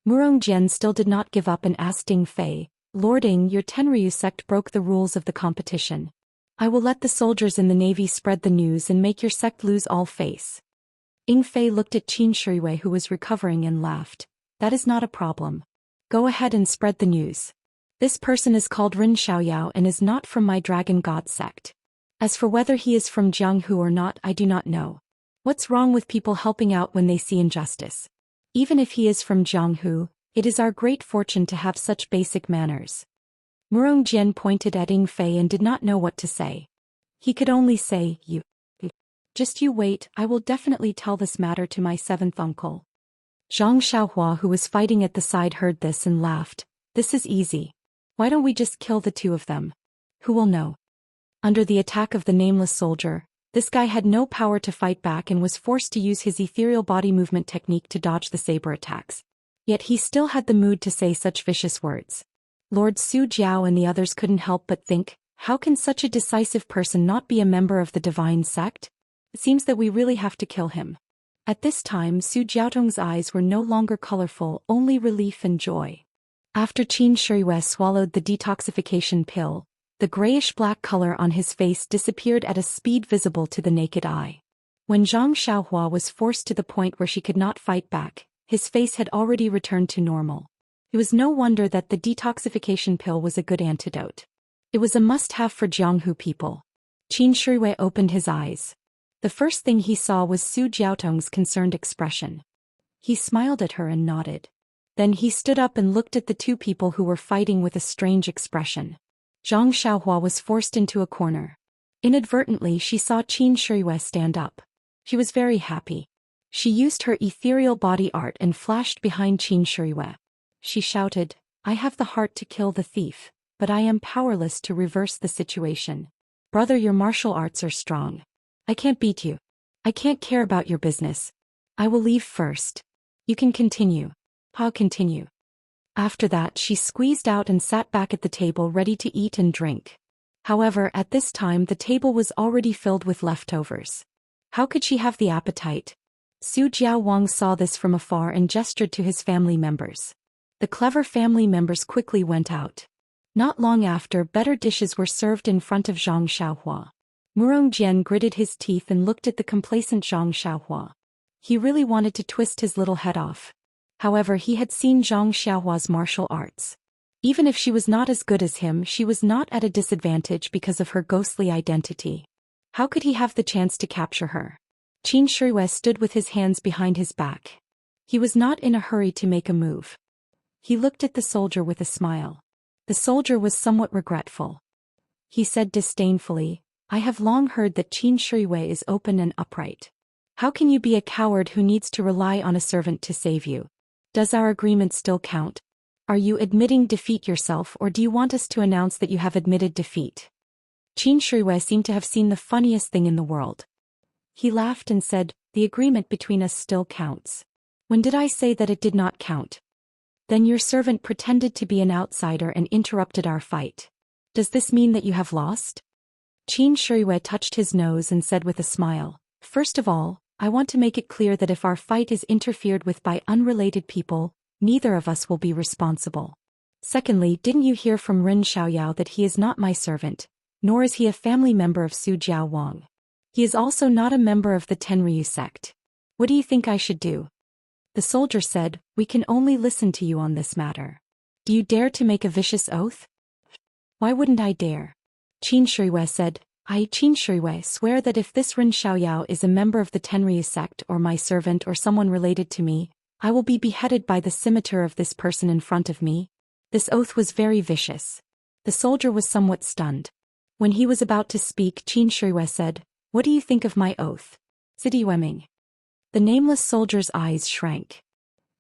Murong Jian still did not give up and asked Ing Fei, "Lord Ing, your Tenryu sect broke the rules of the competition. I will let the soldiers in the navy spread the news and make your sect lose all face." Ing Fei looked at Qin Shiyue who was recovering and laughed, "That is not a problem. Go ahead and spread the news. This person is called Rin Xiaoyao and is not from my Dragon God sect. As for whether he is from Jianghu or not, I do not know. What's wrong with people helping out when they see injustice? Even if he is from Jianghu, it is our great fortune to have such basic manners." Murong Jian pointed at Ing Fei and did not know what to say. He could only say, Just you wait, I will definitely tell this matter to my 7th uncle." Zhang Xiaohua who was fighting at the side heard this and laughed, "This is easy. Why don't we just kill the 2 of them? Who will know?" Under the attack of the nameless soldier, this guy had no power to fight back and was forced to use his ethereal body movement technique to dodge the saber attacks. Yet he still had the mood to say such vicious words. Lord Su Jiao and the others couldn't help but think, How can such a decisive person not be a member of the divine sect? It seems that we really have to kill him. At this time Su Jiaotong's eyes were no longer colorful, only relief and joy. After Qin Shiyue swallowed the detoxification pill, the grayish-black color on his face disappeared at a speed visible to the naked eye. When Zhang Xiaohua was forced to the point where she could not fight back, his face had already returned to normal. It was no wonder that the detoxification pill was a good antidote. It was a must-have for Jianghu people. Qin Shiyue opened his eyes. The first thing he saw was Su Jiaotong's concerned expression. He smiled at her and nodded. Then he stood up and looked at the two people who were fighting with a strange expression. Zhang Xiaohua was forced into a corner. Inadvertently she saw Qin Shiyue stand up. She was very happy. She used her ethereal body art and flashed behind Qin Shiyue. She shouted, "I have the heart to kill the thief, but I am powerless to reverse the situation. Brother, your martial arts are strong. I can't beat you. I can't care about your business. I will leave first. You can continue. I'll continue." After that she squeezed out and sat back at the table ready to eat and drink. However, at this time the table was already filled with leftovers. How could she have the appetite? Su Jiawang saw this from afar and gestured to his family members. The clever family members quickly went out. Not long after, better dishes were served in front of Zhang Xiaohua. Murong Jian gritted his teeth and looked at the complacent Zhang Xiaohua. He really wanted to twist his little head off. However, he had seen Zhang Xiaohua's martial arts. Even if she was not as good as him, she was not at a disadvantage because of her ghostly identity. How could he have the chance to capture her? Qin Shiyue stood with his hands behind his back. He was not in a hurry to make a move. He looked at the soldier with a smile. The soldier was somewhat regretful. He said disdainfully, "I have long heard that Qin Shiyue is open and upright. How can you be a coward who needs to rely on a servant to save you? Does our agreement still count? Are you admitting defeat yourself, or do you want us to announce that you have admitted defeat?" Qin Shiyue seemed to have seen the funniest thing in the world. He laughed and said, "The agreement between us still counts. When did I say that it did not count? Then your servant pretended to be an outsider and interrupted our fight. Does this mean that you have lost?" Qin Shiyue touched his nose and said with a smile, "First of all, I want to make it clear that if our fight is interfered with by unrelated people, neither of us will be responsible. Secondly, didn't you hear from Ren Xiaoyao that he is not my servant, nor is he a family member of Su Jiawang? He is also not a member of the Tenryu sect. What do you think I should do?" The soldier said, "We can only listen to you on this matter. Do you dare to make a vicious oath?" "Why wouldn't I dare?" Qin Shiyue said, "I, Qin Shiyue, swear that if this Ren Xiaoyao is a member of the Tenryu sect or my servant or someone related to me, I will be beheaded by the scimitar of this person in front of me." This oath was very vicious. The soldier was somewhat stunned. When he was about to speak, Qin Shiyue said, "What do you think of my oath?" "Zidiweming." The nameless soldier's eyes shrank.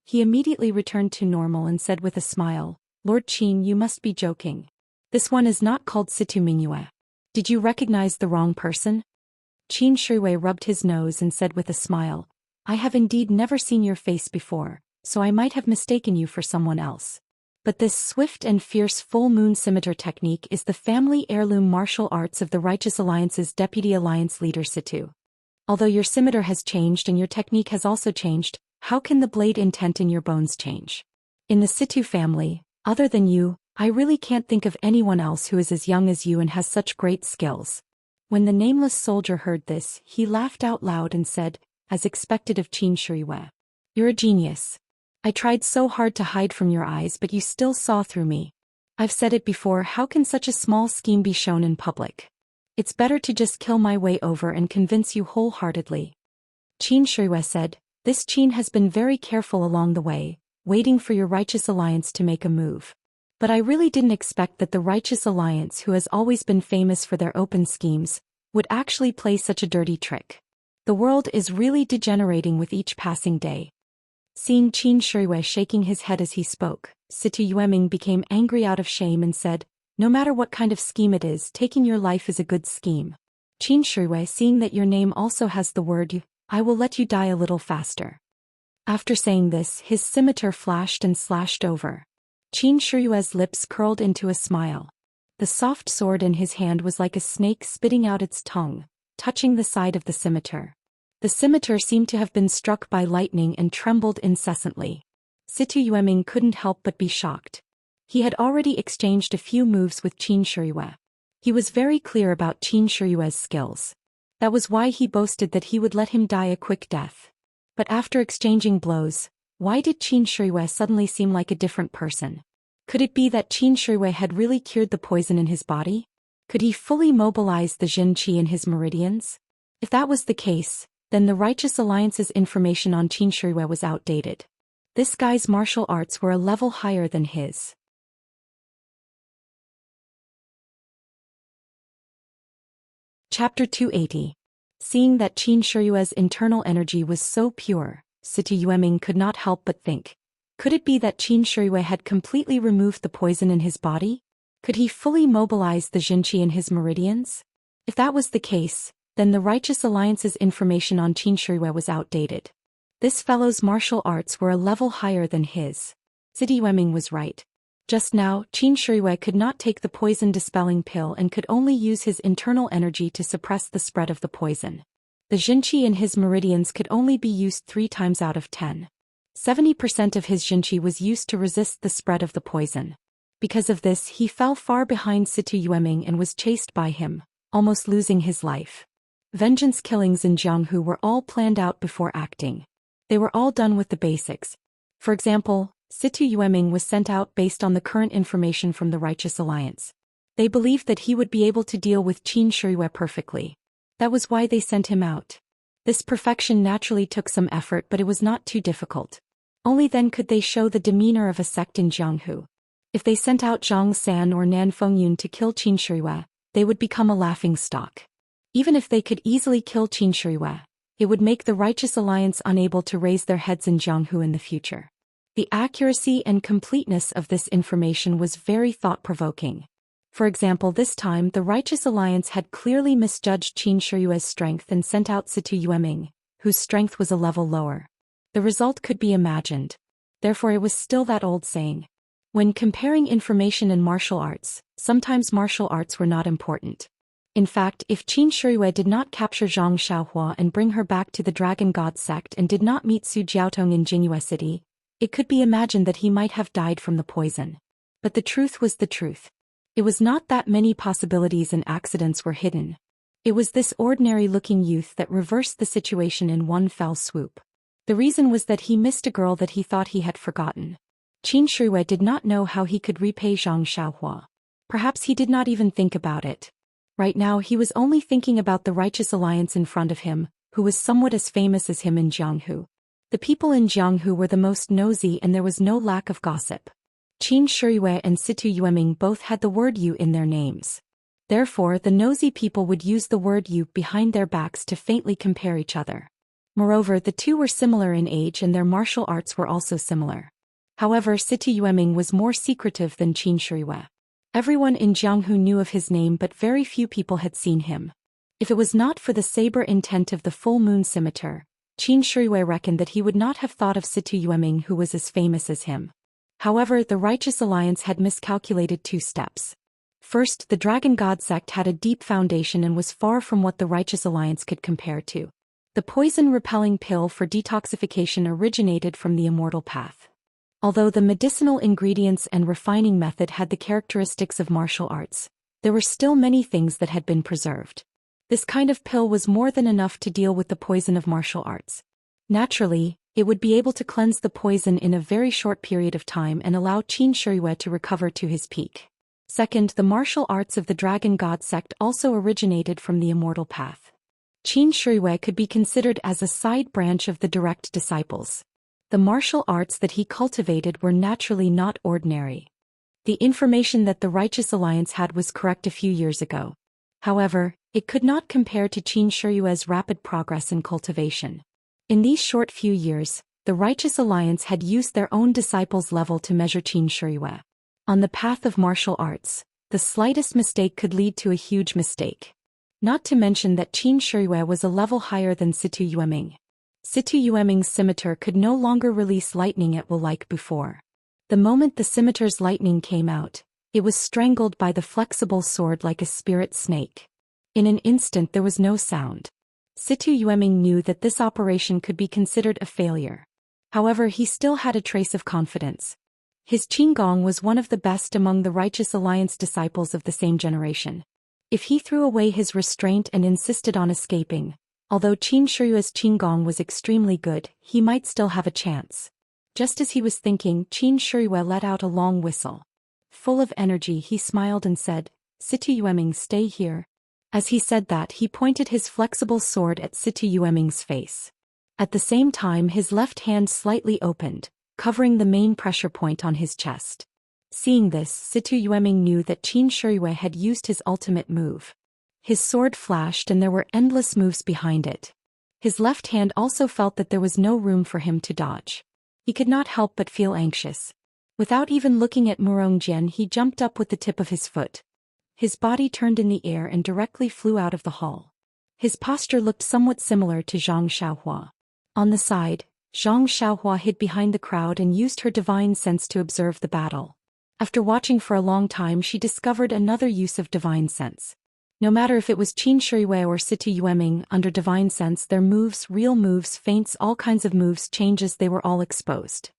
He immediately returned to normal and said with a smile, "Lord Qin, you must be joking. This one is not called Situ Mingyue. Did you recognize the wrong person?" Qin Shiyue rubbed his nose and said with a smile, "I have indeed never seen your face before, so I might have mistaken you for someone else. But this swift and fierce full moon scimitar technique is the family heirloom martial arts of the Righteous Alliance's Deputy Alliance leader Situ. Although your scimitar has changed and your technique has also changed, how can the blade intent in your bones change? In the Situ family, other than you, I really can't think of anyone else who is as young as you and has such great skills." When the nameless soldier heard this, he laughed out loud and said, as expected of Qin Shiyue, "You're a genius. I tried so hard to hide from your eyes, but you still saw through me. I've said it before, how can such a small scheme be shown in public? It's better to just kill my way over and convince you wholeheartedly." Qin Shiyue said, "This Qin has been very careful along the way, waiting for your Righteous Alliance to make a move. But I really didn't expect that the Righteous Alliance, who has always been famous for their open schemes, would actually play such a dirty trick. The world is really degenerating with each passing day." Seeing Qin Shiyue shaking his head as he spoke, Situ Yueming became angry out of shame and said, "No matter what kind of scheme it is, taking your life is a good scheme. Qin Shiyue, seeing that your name also has the word yu, I will let you die a little faster." After saying this, his scimitar flashed and slashed over. Qin Shiyue's lips curled into a smile. The soft sword in his hand was like a snake spitting out its tongue, touching the side of the scimitar. The scimitar seemed to have been struck by lightning and trembled incessantly. Situ Yueming couldn't help but be shocked. He had already exchanged a few moves with Qin Shiyue. He was very clear about Qin Shiyue's skills. That was why he boasted that he would let him die a quick death. But after exchanging blows, why did Qin Shiyue suddenly seem like a different person? Could it be that Qin Shiyue had really cured the poison in his body? Could he fully mobilize the Jin Qi in his meridians? If that was the case, then the Righteous Alliance's information on Qin Shiyue was outdated. This guy's martial arts were a level higher than his. Chapter 280. Seeing that Qin Shiyue's internal energy was so pure, Situ Yueming could not help but think. Could it be that Qin Shiyue had completely removed the poison in his body? Could he fully mobilize the Jinqi in his meridians? If that was the case, then the Righteous Alliance's information on Qin Shiyue was outdated. This fellow's martial arts were a level higher than his. Situ Yueming was right. Just now, Qin Shiyue could not take the poison-dispelling pill and could only use his internal energy to suppress the spread of the poison. The Jinqi in his meridians could only be used 3 times out of 10. 70% of his Jinqi was used to resist the spread of the poison. Because of this, he fell far behind Situ Yueming and was chased by him, almost losing his life. Vengeance killings in Jianghu were all planned out before acting. They were all done with the basics. For example, Situ Yueming was sent out based on the current information from the Righteous Alliance. They believed that he would be able to deal with Qin Shiyue perfectly. That was why they sent him out. This perfection naturally took some effort, but it was not too difficult. Only then could they show the demeanor of a sect in Jianghu. If they sent out Zhang San or Nan Fengyun to kill Qin Shiyue, they would become a laughingstock. Even if they could easily kill Qin Shiyue, it would make the Righteous Alliance unable to raise their heads in Jianghu in the future. The accuracy and completeness of this information was very thought-provoking. For example, this time the Righteous Alliance had clearly misjudged Qin Shiyue's strength and sent out Situ Yueming, whose strength was a level lower. The result could be imagined. Therefore it was still that old saying. When comparing information in martial arts, sometimes martial arts were not important. In fact, if Qin Shiyue did not capture Zhang Xiaohua and bring her back to the Dragon God sect and did not meet Su Jiaotong in Jingyue City, it could be imagined that he might have died from the poison. But the truth was the truth. It was not that many possibilities and accidents were hidden. It was this ordinary-looking youth that reversed the situation in one fell swoop. The reason was that he missed a girl that he thought he had forgotten. Qin Shiyue did not know how he could repay Zhang Xiaohua. Perhaps he did not even think about it. Right now he was only thinking about the Righteous Alliance in front of him, who was somewhat as famous as him in Jianghu. The people in Jianghu were the most nosy and there was no lack of gossip. Qin Shiyue and Situ Yueming both had the word "you" in their names. Therefore, the nosy people would use the word "you" behind their backs to faintly compare each other. Moreover, the two were similar in age and their martial arts were also similar. However, Situ Yueming was more secretive than Qin Shiyue. Everyone in Jianghu knew of his name, but very few people had seen him. If it was not for the saber intent of the full moon scimitar, Qin Shiyue reckoned that he would not have thought of Situ Yueming, who was as famous as him. However, the Righteous Alliance had miscalculated 2 steps. First, the Dragon God sect had a deep foundation and was far from what the Righteous Alliance could compare to. The poison-repelling pill for detoxification originated from the immortal path. Although the medicinal ingredients and refining method had the characteristics of martial arts, there were still many things that had been preserved. This kind of pill was more than enough to deal with the poison of martial arts. Naturally, it would be able to cleanse the poison in a very short period of time and allow Qin Shiyue to recover to his peak. Second, the martial arts of the Dragon God sect also originated from the immortal path. Qin Shiyue could be considered as a side branch of the direct disciples. The martial arts that he cultivated were naturally not ordinary. The information that the Righteous Alliance had was correct a few years ago. However, it could not compare to Qin Shiyue's rapid progress in cultivation. In these short few years, the Righteous Alliance had used their own disciples' level to measure Qin Shiyue. On the path of martial arts, the slightest mistake could lead to a huge mistake. Not to mention that Qin Shiyue was a level higher than Situ Yueming. Situ Yueming's scimitar could no longer release lightning at will like before. The moment the scimitar's lightning came out, It was strangled by the flexible sword like a spirit snake. In an instant there was no sound. Situ Yueming knew that this operation could be considered a failure. However, he still had a trace of confidence. His Qinggong was one of the best among the Righteous Alliance disciples of the same generation. If he threw away his restraint and insisted on escaping, although Qin Shiyue's Qinggong was extremely good, he might still have a chance. Just as he was thinking, Qin Shiyue let out a long whistle. Full of energy, he smiled and said, "Situ Yueming, stay here." As he said that, he pointed his flexible sword at Situ Yueming's face. At the same time, his left hand slightly opened, covering the main pressure point on his chest. Seeing this, Situ Yueming knew that Qin Shiyue had used his ultimate move. His sword flashed and there were endless moves behind it. His left hand also felt that there was no room for him to dodge. He could not help but feel anxious. Without even looking at Murong Jian, he jumped up with the tip of his foot. His body turned in the air and directly flew out of the hall. His posture looked somewhat similar to Zhang Xiaohua. On the side, Zhang Xiaohua hid behind the crowd and used her divine sense to observe the battle. After watching for a long time, she discovered another use of divine sense. No matter if it was Qin Shiyue or Situ Yueming, under divine sense their moves, real moves, feints, all kinds of moves, changes, they were all exposed.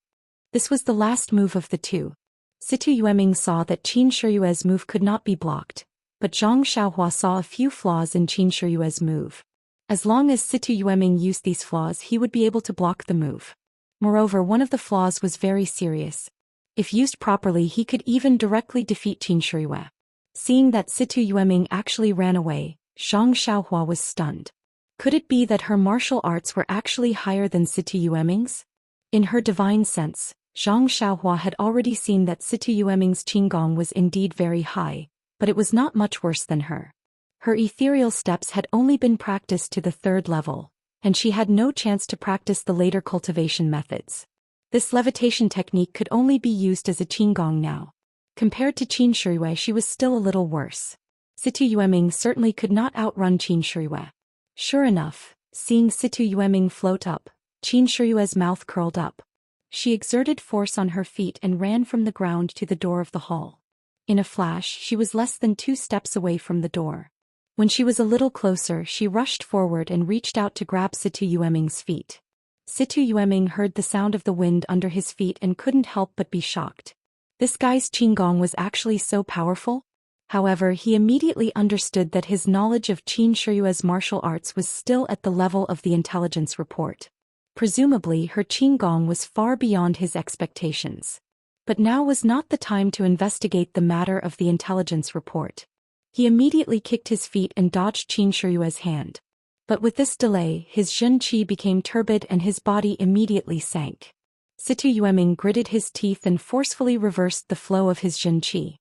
This was the last move of the two. Situ Yueming saw that Qin Shiyue's move could not be blocked, but Zhang Xiaohua saw a few flaws in Qin Shiyue's move. As long as Situ Yueming used these flaws, he would be able to block the move. Moreover, one of the flaws was very serious. If used properly, he could even directly defeat Qin Shiyue. Seeing that Situ Yueming actually ran away, Zhang Xiaohua was stunned. Could it be that her martial arts were actually higher than Situ Yueming's? In her divine sense, Zhang Xiaohua had already seen that Situ Yueming's Qinggong was indeed very high, but it was not much worse than her. Her ethereal steps had only been practiced to the 3rd level, and she had no chance to practice the later cultivation methods. This levitation technique could only be used as a Qinggong now. Compared to Qin Shiyue, she was still a little worse. Situ Yueming certainly could not outrun Qin Shiyue. Sure enough, seeing Situ Yueming float up, Qin Shiyue's mouth curled up. She exerted force on her feet and ran from the ground to the door of the hall. In a flash, she was less than 2 steps away from the door. When she was a little closer, she rushed forward and reached out to grab Situ Yueming's feet. Situ Yueming heard the sound of the wind under his feet and couldn't help but be shocked. This guy's Qinggong was actually so powerful? However, he immediately understood that his knowledge of Qin Shiyue's martial arts was still at the level of the intelligence report. Presumably, her Qinggong was far beyond his expectations. But now was not the time to investigate the matter of the intelligence report. He immediately kicked his feet and dodged Qin Shiyue's hand. But with this delay, his Zhen Qi became turbid and his body immediately sank. Situ Yueming gritted his teeth and forcefully reversed the flow of his Zhen Qi.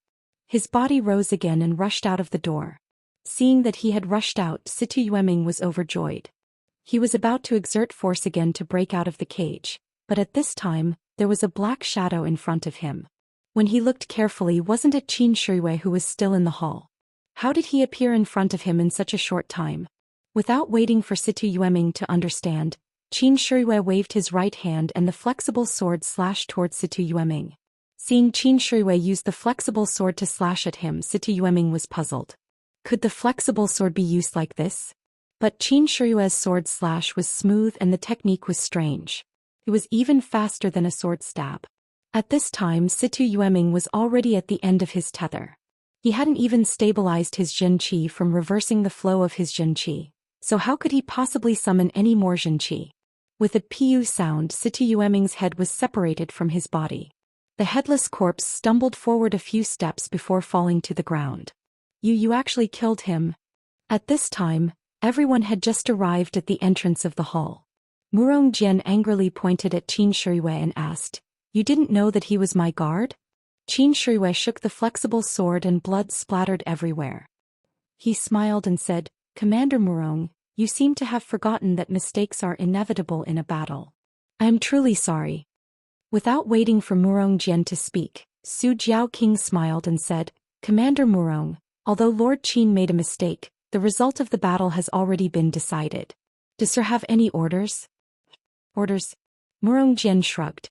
His body rose again and rushed out of the door. Seeing that he had rushed out, Situ Yueming was overjoyed. He was about to exert force again to break out of the cage, but at this time, there was a black shadow in front of him. When he looked carefully, wasn't it Qin Shiyue who was still in the hall? How did he appear in front of him in such a short time? Without waiting for Situ Yueming to understand, Qin Shiyue waved his right hand and the flexible sword slashed towards Situ Yueming. Seeing Qin Shiyue use the flexible sword to slash at him, Situ Yueming was puzzled. Could the flexible sword be used like this? But Qin Shiyue's sword slash was smooth and the technique was strange. It was even faster than a sword stab. At this time, Situ Yueming was already at the end of his tether. He hadn't even stabilized his Zhen Qi from reversing the flow of his Zhen Qi, so how could he possibly summon any more Zhen Qi? With a pu sound, Situ Yueming's head was separated from his body. The headless corpse stumbled forward a few steps before falling to the ground. You actually killed him. At this time, everyone had just arrived at the entrance of the hall. Murong Jian angrily pointed at Qin Shiyue and asked, "You didn't know that he was my guard?" Qin Shiyue shook the flexible sword and blood splattered everywhere. He smiled and said, "Commander Murong, you seem to have forgotten that mistakes are inevitable in a battle. I am truly sorry." Without waiting for Murong Jian to speak, Su Jiaoqing smiled and said, "Commander Murong, although Lord Qin made a mistake, the result of the battle has already been decided. Does Sir have any orders?" "Orders?" Murong Jian shrugged.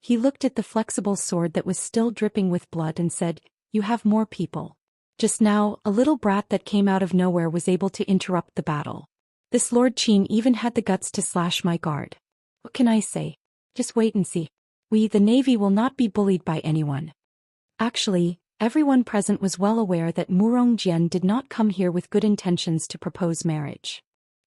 He looked at the flexible sword that was still dripping with blood and said, You have more people. Just now, a little brat that came out of nowhere was able to interrupt the battle. This Lord Qin even had the guts to slash my guard. What can I say? Just wait and see. We, the Navy, will not be bullied by anyone. Actually, everyone present was well aware that Murong Jian did not come here with good intentions to propose marriage.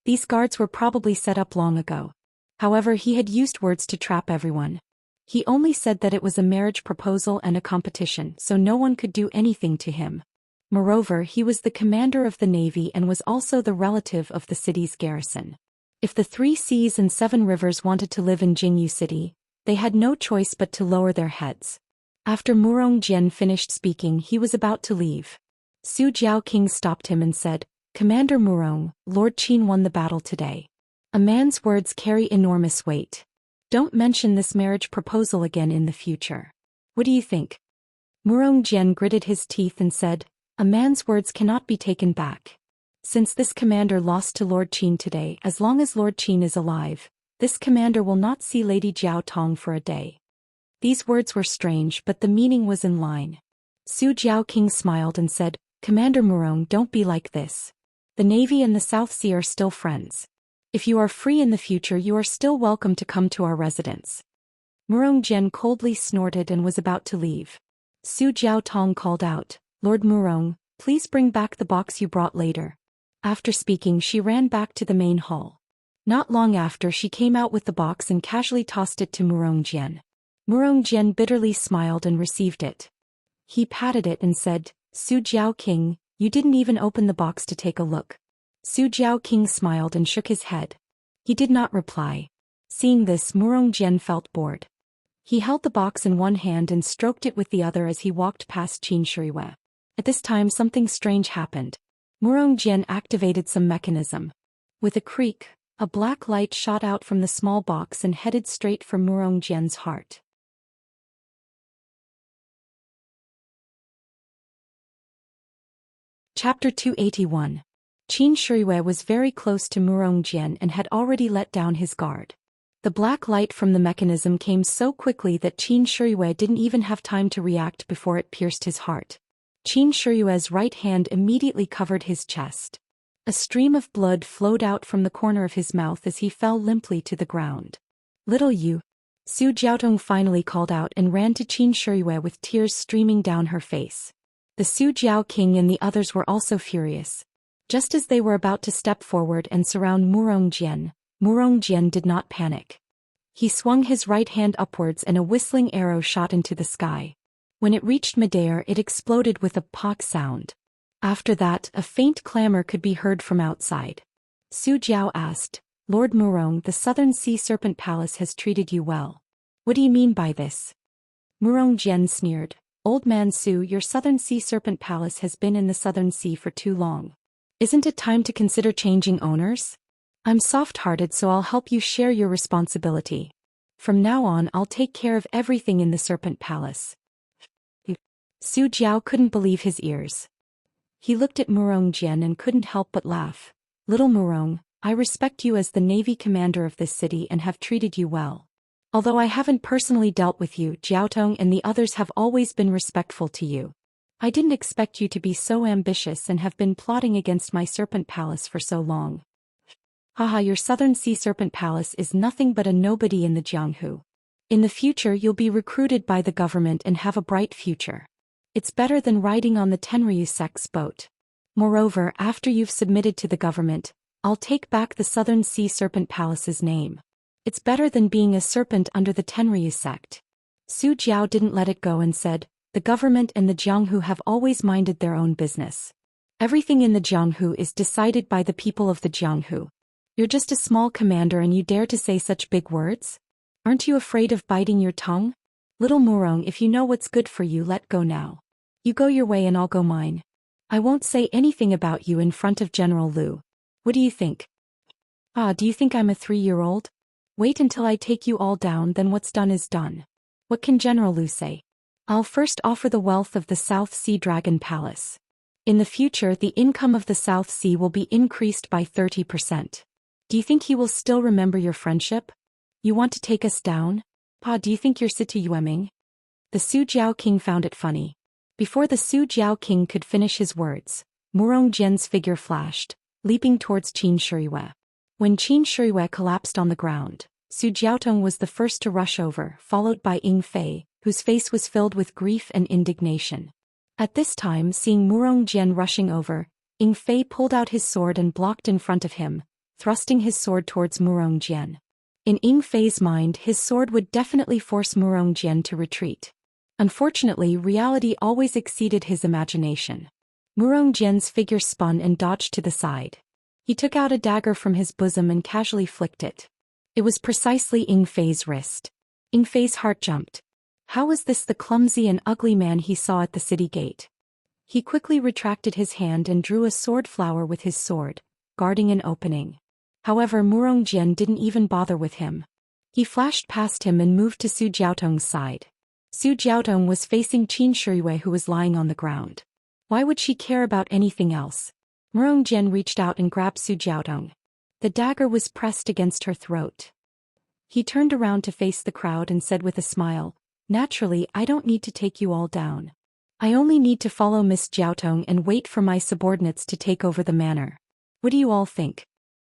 These guards were probably set up long ago. However, he had used words to trap everyone. He only said that it was a marriage proposal and a competition, so no one could do anything to him. Moreover, he was the commander of the Navy and was also the relative of the city's garrison. If the 3 seas and 7 rivers wanted to live in Jingyu City, they had no choice but to lower their heads. After Murong Jian finished speaking, he was about to leave. Su Jiaoqing stopped him and said, "Commander Murong, Lord Qin won the battle today. A man's words carry enormous weight. Don't mention this marriage proposal again in the future. What do you think?" Murong Jian gritted his teeth and said, "A man's words cannot be taken back. Since this commander lost to Lord Qin today, as long as Lord Qin is alive, this commander will not see Lady Jiao Tong for a day." These words were strange, but the meaning was in line. Su Jiaoqing smiled and said, "Commander Murong, don't be like this. The Navy and the South Sea are still friends. If you are free in the future, you are still welcome to come to our residence." Murong Jian coldly snorted and was about to leave. Su Jiao Tong called out, "Lord Murong, please bring back the box you brought later." After speaking, she ran back to the main hall. Not long after, she came out with the box and casually tossed it to Murong Jian. Murong Jian bitterly smiled and received it. He patted it and said, "Su Jiaoqing, you didn't even open the box to take a look." Su Jiaoqing smiled and shook his head. He did not reply. Seeing this, Murong Jian felt bored. He held the box in one hand and stroked it with the other as he walked past Qin Shiriyue. At this time, something strange happened. Murong Jian activated some mechanism. With a creak, a black light shot out from the small box and headed straight for Murong Jian's heart. Chapter 281. Qin Shiriyue was very close to Murong Jian and had already let down his guard. The black light from the mechanism came so quickly that Qin Shiriyue didn't even have time to react before it pierced his heart. Qin Shiriyue's right hand immediately covered his chest. A stream of blood flowed out from the corner of his mouth as he fell limply to the ground. "Little you!" Su Jiaotong finally called out and ran to Qin Shiriyue with tears streaming down her face. The Su Jiaoqing and the others were also furious. Just as they were about to step forward and surround Murong Jian did not panic. He swung his right hand upwards and a whistling arrow shot into the sky. When it reached midair, it exploded with a "pock" sound. After that, a faint clamor could be heard from outside. Su Jiao asked, "Lord Murong, the Southern Sea Serpent Palace has treated you well. What do you mean by this?" Murong Jian sneered, "Old man Su, your Southern Sea Serpent Palace has been in the Southern Sea for too long. Isn't it time to consider changing owners? I'm soft-hearted, so I'll help you share your responsibility. From now on, I'll take care of everything in the Serpent Palace." Su Jiao couldn't believe his ears. He looked at Murong Jian and couldn't help but laugh. "Little Murong, I respect you as the Navy commander of this city and have treated you well. Although I haven't personally dealt with you, Jiaotong and the others have always been respectful to you. I didn't expect you to be so ambitious and have been plotting against my Serpent Palace for so long. Haha, your Southern Sea Serpent Palace is nothing but a nobody in the Jianghu. In the future, you'll be recruited by the government and have a bright future. It's better than riding on the Tenryu sect's boat. Moreover, after you've submitted to the government, I'll take back the Southern Sea Serpent Palace's name. It's better than being a serpent under the Tenryu sect." Su Jiao didn't let it go and said, "The government and the Jianghu have always minded their own business. Everything in the Jianghu is decided by the people of the Jianghu. You're just a small commander and you dare to say such big words? Aren't you afraid of biting your tongue? Little Murong, if you know what's good for you, let go now. You go your way and I'll go mine. I won't say anything about you in front of General Liu. What do you think?" Do you think I'm a 3-year-old? Wait until I take you all down, then what's done is done. What can General Liu say? I'll first offer the wealth of the South Sea Dragon Palace. In the future, the income of the South Sea will be increased by 30%. Do you think he will still remember your friendship? You want to take us down? Do you think you're Sita Yueming?" The Su Jiao King found it funny. Before the Su Jiao king could finish his words, Murong Jian's figure flashed, leaping towards Qin Shiyue. When Qin Shiyue collapsed on the ground, Su Jiaotong was the first to rush over, followed by Ying Fei, whose face was filled with grief and indignation. At this time, seeing Murong Jian rushing over, Ying Fei pulled out his sword and blocked in front of him, thrusting his sword towards Murong Jian. In Ying Fei's mind, his sword would definitely force Murong Jian to retreat. Unfortunately, reality always exceeded his imagination. Murong Jian's figure spun and dodged to the side. He took out a dagger from his bosom and casually flicked it. It was precisely Ying Fei's wrist. Ying Fei's heart jumped. How was this the clumsy and ugly man he saw at the city gate? He quickly retracted his hand and drew a sword flower with his sword, guarding an opening. However, Murong Jian didn't even bother with him. He flashed past him and moved to Su Jiaotong's side. Su Jiaotong was facing Qin Shiyue, who was lying on the ground. Why would she care about anything else? Murong Jian reached out and grabbed Su Jiaotong. The dagger was pressed against her throat. He turned around to face the crowd and said with a smile, "Naturally, I don't need to take you all down. I only need to follow Miss Jiaotong and wait for my subordinates to take over the manor. What do you all think?"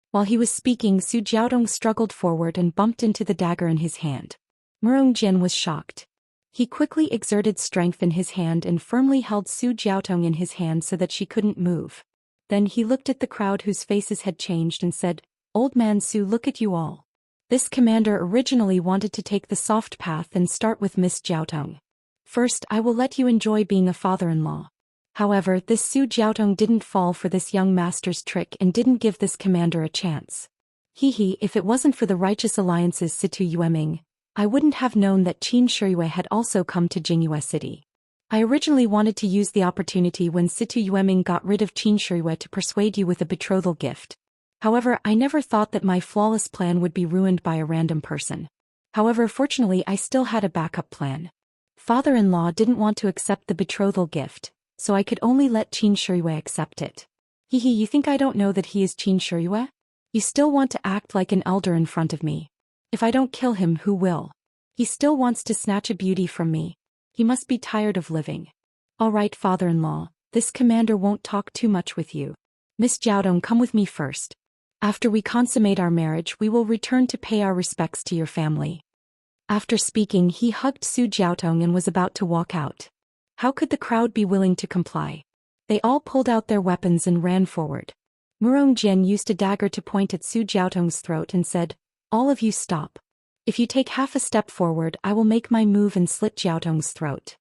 While he was speaking, Su Jiaotong struggled forward and bumped into the dagger in his hand. Murong Jian was shocked. He quickly exerted strength in his hand and firmly held Su Jiaotong in his hand so that she couldn't move. Then he looked at the crowd whose faces had changed and said, "Old man Su, look at you all. This commander originally wanted to take the soft path and start with Miss Jiaotong. First, I will let you enjoy being a father-in-law." However, this Su Jiaotong didn't fall for this young master's trick and didn't give this commander a chance. If it wasn't for the righteous alliances Situ Yueming, I wouldn't have known that Qin Shiyue had also come to Jingyue City. I originally wanted to use the opportunity when Situ Yueming got rid of Qin Shiyue to persuade you with a betrothal gift. However, I never thought that my flawless plan would be ruined by a random person. However, fortunately, I still had a backup plan. Father-in-law didn't want to accept the betrothal gift, so I could only let Qin Shiyue accept it. You think I don't know that he is Qin Shiyue? You still want to act like an elder in front of me. If I don't kill him, who will? He still wants to snatch a beauty from me. He must be tired of living. All right, father-in-law, this commander won't talk too much with you. Miss Jiaotong, come with me first. After we consummate our marriage, we will return to pay our respects to your family." After speaking, he hugged Su Jiaotong and was about to walk out. How could the crowd be willing to comply? They all pulled out their weapons and ran forward. Murong Jian used a dagger to point at Su Jiaotong's throat and said, "All of you stop. If you take half a step forward, I will make my move and slit Jiaotong's throat."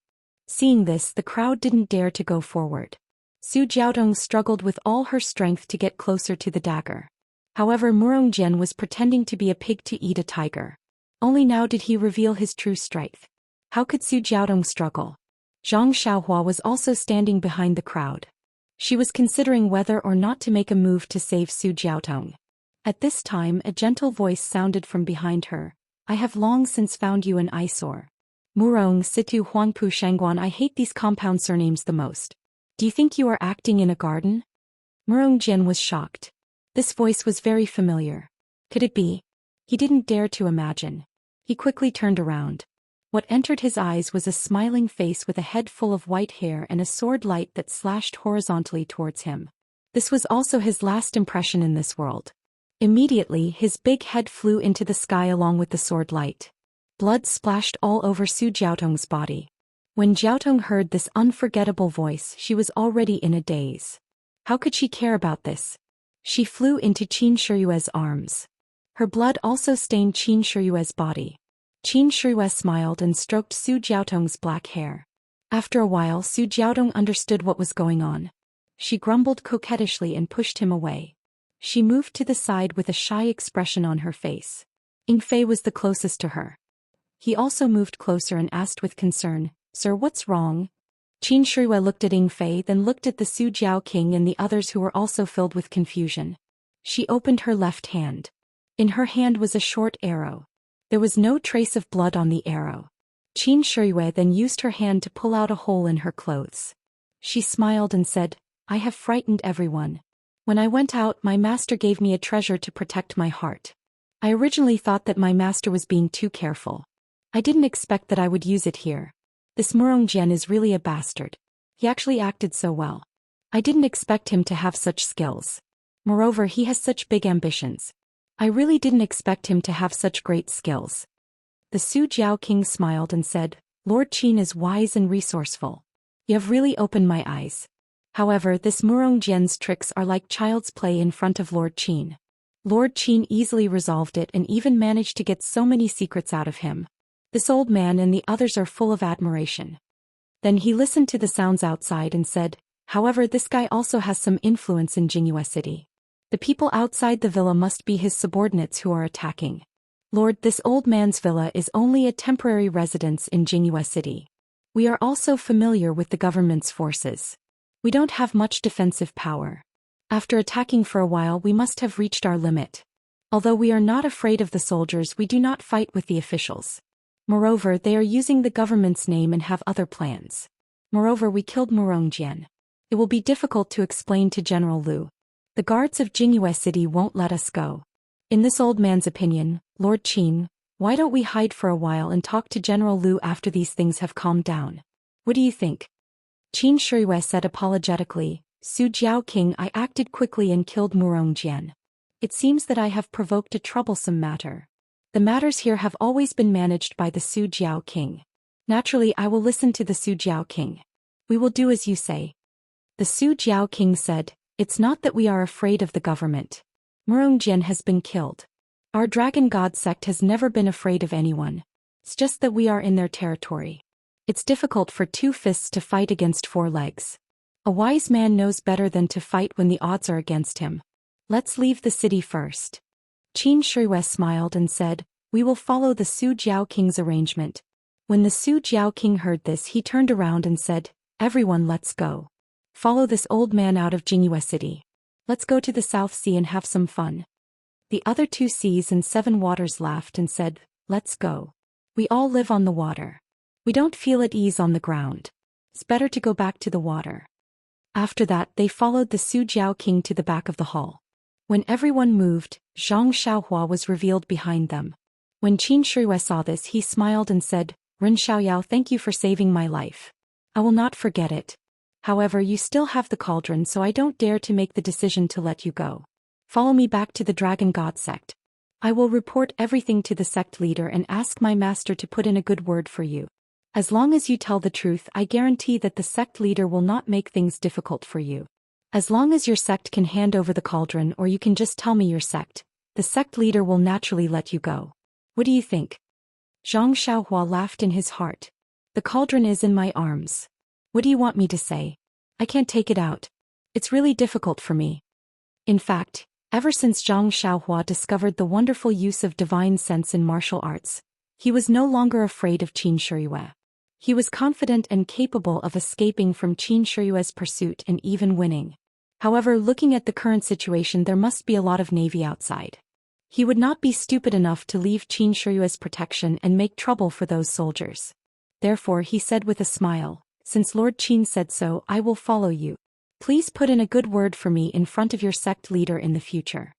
Seeing this, the crowd didn't dare to go forward. Su Jiaotong struggled with all her strength to get closer to the dagger. However, Murong Jian was pretending to be a pig to eat a tiger. Only now did he reveal his true strength. How could Su Jiaotong struggle? Zhang Xiaohua was also standing behind the crowd. She was considering whether or not to make a move to save Su Jiaotong. At this time, a gentle voice sounded from behind her. "I have long since found you an eyesore. Murong, Situ, Huangpu, Shangguan, I hate these compound surnames the most. Do you think you are acting in a garden?" Murong Jian was shocked. This voice was very familiar. Could it be? He didn't dare to imagine. He quickly turned around. What entered his eyes was a smiling face with a head full of white hair and a sword light that slashed horizontally towards him. This was also his last impression in this world. Immediately, his big head flew into the sky along with the sword light. Blood splashed all over Su Jiaotong's body. When Jiaotong heard this unforgettable voice, she was already in a daze. How could she care about this? She flew into Qin Shiyue's arms. Her blood also stained Qin Shiyue's body. Qin Shiyue smiled and stroked Su Jiaotong's black hair. After a while, Su Jiaotong understood what was going on. She grumbled coquettishly and pushed him away. She moved to the side with a shy expression on her face. Ying Fei was the closest to her. He also moved closer and asked with concern, "Sir, what's wrong?" Qin Shiyue looked at Ying Fei, then looked at the Su Jiao king and the others who were also filled with confusion. She opened her left hand. In her hand was a short arrow. There was no trace of blood on the arrow. Qin Shiyue then used her hand to pull out a hole in her clothes. She smiled and said, "I have frightened everyone. When I went out, my master gave me a treasure to protect my heart. I originally thought that my master was being too careful. I didn't expect that I would use it here. This Murong Jian is really a bastard. He actually acted so well. I didn't expect him to have such skills. Moreover, he has such big ambitions. I really didn't expect him to have such great skills. The Su Jiao King smiled and said, Lord Qin is wise and resourceful. You have really opened my eyes. However, this Murong Jian's tricks are like child's play in front of Lord Qin. Lord Qin easily resolved it and even managed to get so many secrets out of him. This old man and the others are full of admiration. Then he listened to the sounds outside and said, however, this guy also has some influence in Jingyue City. The people outside the villa must be his subordinates who are attacking. Lord, this old man's villa is only a temporary residence in Jingyue City. We are also familiar with the government's forces. We don't have much defensive power. After attacking for a while, we must have reached our limit. Although we are not afraid of the soldiers, we do not fight with the officials. Moreover, they are using the government's name and have other plans. Moreover, we killed Murong Jian. It will be difficult to explain to General Liu. The guards of Jingyue City won't let us go. In this old man's opinion, Lord Qin, why don't we hide for a while and talk to General Liu after these things have calmed down? What do you think? Qin Shiyue said apologetically, Su Jiao King, I acted quickly and killed Murong Jian. It seems that I have provoked a troublesome matter. The matters here have always been managed by the Su Jiao King. Naturally, I will listen to the Su Jiao King. We will do as you say. The Su Jiao King said, it's not that we are afraid of the government. Murong Jian has been killed. Our dragon god sect has never been afraid of anyone. It's just that we are in their territory. It's difficult for two fists to fight against four legs. A wise man knows better than to fight when the odds are against him. Let's leave the city first. Qin Shiyue smiled and said, we will follow the Su Jiao King's arrangement. When the Su Jiao King heard this, he turned around and said, everyone, let's go. Follow this old man out of Jingyue City. Let's go to the South Sea and have some fun. The other two seas and seven waters laughed and said, let's go. We all live on the water. We don't feel at ease on the ground. It's better to go back to the water. After that, they followed the Su Jiao King to the back of the hall. When everyone moved, Zhang Xiaohua was revealed behind them. When Qin Shiyue saw this, he smiled and said, Ren Xiaoyao, thank you for saving my life. I will not forget it. However, you still have the cauldron, so I don't dare to make the decision to let you go. Follow me back to the Dragon God sect. I will report everything to the sect leader and ask my master to put in a good word for you. As long as you tell the truth, I guarantee that the sect leader will not make things difficult for you. As long as your sect can hand over the cauldron, or you can just tell me your sect, the sect leader will naturally let you go. What do you think? Zhang Xiaohua laughed in his heart. The cauldron is in my arms. What do you want me to say? I can't take it out. It's really difficult for me. In fact, ever since Zhang Xiaohua discovered the wonderful use of divine sense in martial arts, he was no longer afraid of Qin Shiyue. He was confident and capable of escaping from Qin Shiyue's pursuit and even winning. However, looking at the current situation, there must be a lot of navy outside. He would not be stupid enough to leave Qin Shiyue's protection and make trouble for those soldiers. Therefore, he said with a smile, since Lord Qin said so, I will follow you. Please put in a good word for me in front of your sect leader in the future.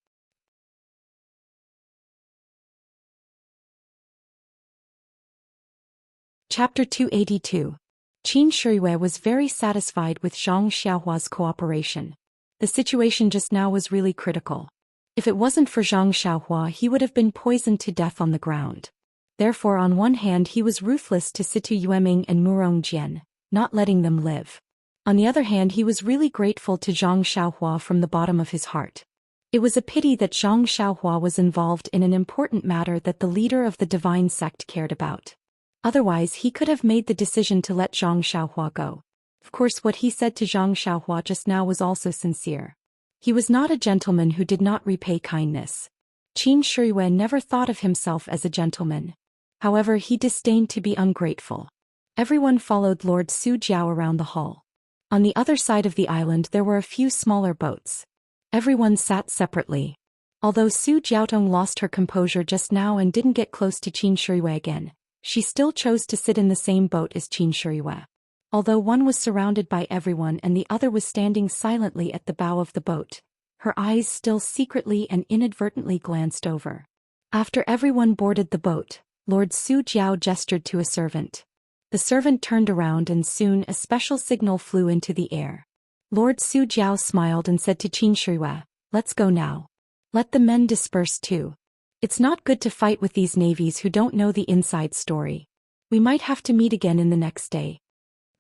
Chapter 282. Qin Shiyue was very satisfied with Zhang Xiaohua's cooperation. The situation just now was really critical. If it wasn't for Zhang Xiaohua, he would have been poisoned to death on the ground. Therefore, on one hand, he was ruthless to Situ Yueming and Murong Jian, not letting them live. On the other hand, he was really grateful to Zhang Xiaohua from the bottom of his heart. It was a pity that Zhang Xiaohua was involved in an important matter that the leader of the divine sect cared about. Otherwise, he could have made the decision to let Zhang Xiaohua go. Of course, what he said to Zhang Xiaohua just now was also sincere. He was not a gentleman who did not repay kindness. Qin Shiyue never thought of himself as a gentleman. However, he disdained to be ungrateful. Everyone followed Lord Su Jiao around the hall. On the other side of the island there were a few smaller boats. Everyone sat separately. Although Su Jiaotong lost her composure just now and didn't get close to Qin Shiyue again, she still chose to sit in the same boat as Qin Shiyue. Although one was surrounded by everyone and the other was standing silently at the bow of the boat, her eyes still secretly and inadvertently glanced over. After everyone boarded the boat, Lord Su Jiao gestured to a servant. The servant turned around and soon a special signal flew into the air. Lord Su Jiao smiled and said to Qin Shirui, "Let's go now. Let the men disperse too. It's not good to fight with these navies who don't know the inside story. We might have to meet again in the next day."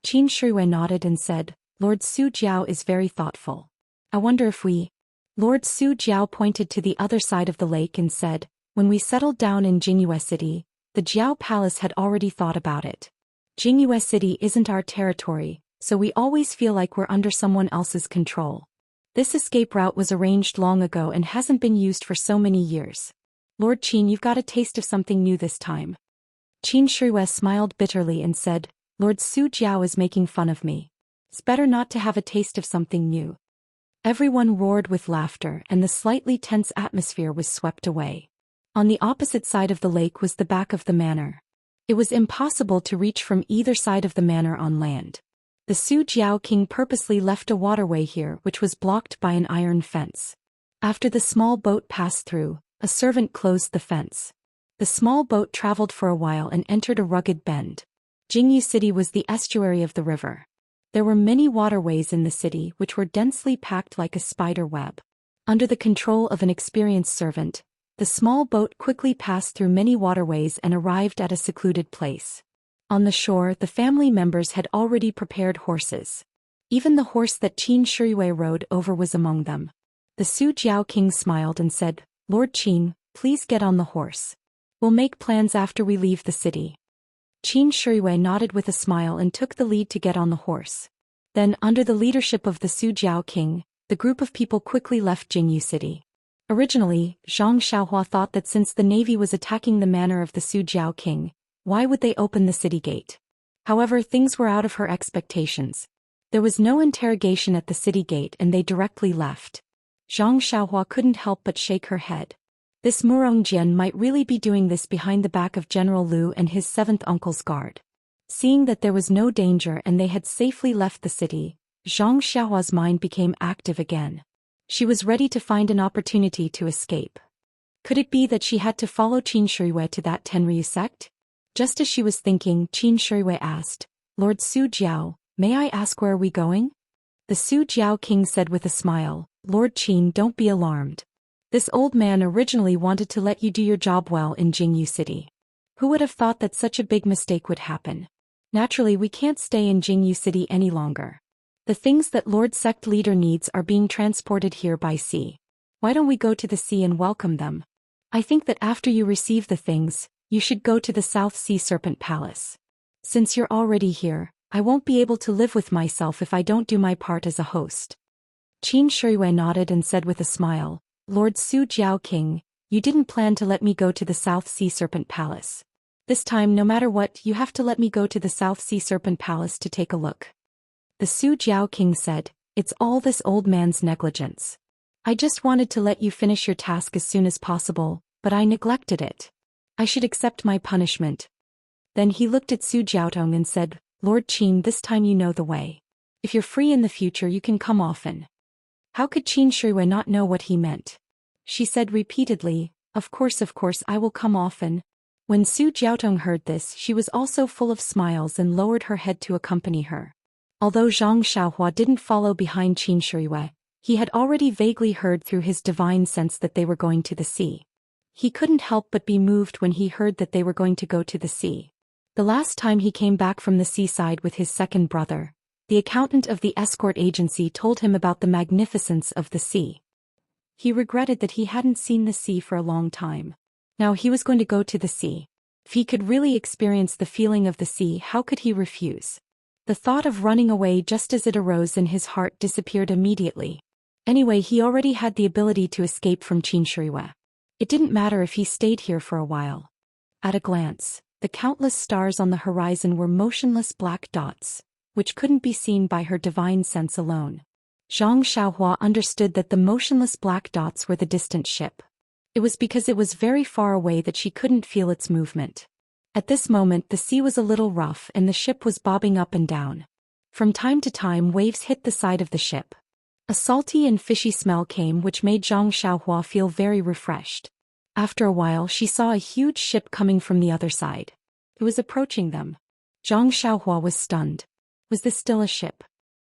Qin Shirui nodded and said, "Lord Su Jiao is very thoughtful. I wonder if we—" Lord Su Jiao pointed to the other side of the lake and said, "When we settled down in Jingyue City, the Jiao Palace had already thought about it. Jingyue City isn't our territory, so we always feel like we're under someone else's control. This escape route was arranged long ago and hasn't been used for so many years. Lord Qin, you've got a taste of something new this time." Qin Shirui smiled bitterly and said, "Lord Su Jiao is making fun of me. It's better not to have a taste of something new." Everyone roared with laughter and the slightly tense atmosphere was swept away. On the opposite side of the lake was the back of the manor. It was impossible to reach from either side of the manor on land. The Su Jiao king purposely left a waterway here which was blocked by an iron fence. After the small boat passed through, a servant closed the fence. The small boat traveled for a while and entered a rugged bend. Jingyu City was the estuary of the river. There were many waterways in the city which were densely packed like a spider web. Under the control of an experienced servant, the small boat quickly passed through many waterways and arrived at a secluded place. On the shore, the family members had already prepared horses. Even the horse that Qin Shirui rode over was among them. The Su Jiao king smiled and said, "Lord Qin, please get on the horse. We'll make plans after we leave the city." Qin Shirui nodded with a smile and took the lead to get on the horse. Then, under the leadership of the Su Jiao king, the group of people quickly left Jingyu City. Originally, Zhang Xiaohua thought that since the navy was attacking the manor of the Su Jiao king, why would they open the city gate? However, things were out of her expectations. There was no interrogation at the city gate and they directly left. Zhang Xiaohua couldn't help but shake her head. This Murong Jian might really be doing this behind the back of General Liu and his seventh uncle's guard. Seeing that there was no danger and they had safely left the city, Zhang Xiaohua's mind became active again. She was ready to find an opportunity to escape. Could it be that she had to follow Qin Shirui to that Tenryu sect? Just as she was thinking, Qin Shirui asked, "Lord Su Jiao, may I ask where are we going?" The Su Jiao king said with a smile, "Lord Qin, don't be alarmed. This old man originally wanted to let you do your job well in Jingyu City. Who would have thought that such a big mistake would happen? Naturally, we can't stay in Jingyu City any longer. The things that Lord Sect Leader needs are being transported here by sea. Why don't we go to the sea and welcome them? I think that after you receive the things, you should go to the South Sea Serpent Palace. Since you're already here, I won't be able to live with myself if I don't do my part as a host." Qin Shirui nodded and said with a smile, "Lord Su Jiao King, you didn't plan to let me go to the South Sea Serpent Palace. This time, no matter what, you have to let me go to the South Sea Serpent Palace to take a look." The Su Jiao king said, "It's all this old man's negligence. I just wanted to let you finish your task as soon as possible, but I neglected it. I should accept my punishment." Then he looked at Su Jiaotong and said, "Lord Qin, this time you know the way. If you're free in the future you can come often." How could Qin Shirui not know what he meant? She said repeatedly, of course I will come often." When Su Jiaotong heard this, she was also full of smiles and lowered her head to accompany her. Although Zhang Xiaohua didn't follow behind Qin Shirui, he had already vaguely heard through his divine sense that they were going to the sea. He couldn't help but be moved when he heard that they were going to go to the sea. The last time he came back from the seaside with his second brother, the accountant of the escort agency told him about the magnificence of the sea. He regretted that he hadn't seen the sea for a long time. Now he was going to go to the sea. If he could really experience the feeling of the sea, how could he refuse? The thought of running away just as it arose in his heart disappeared immediately. Anyway, he already had the ability to escape from Qin Shirui. It didn't matter if he stayed here for a while. At a glance, the countless stars on the horizon were motionless black dots, which couldn't be seen by her divine sense alone. Zhang Xiaohua understood that the motionless black dots were the distant ship. It was because it was very far away that she couldn't feel its movement. At this moment the sea was a little rough and the ship was bobbing up and down. From time to time waves hit the side of the ship. A salty and fishy smell came which made Zhang Xiaohua feel very refreshed. After a while she saw a huge ship coming from the other side. It was approaching them. Zhang Xiaohua was stunned. Was this still a ship?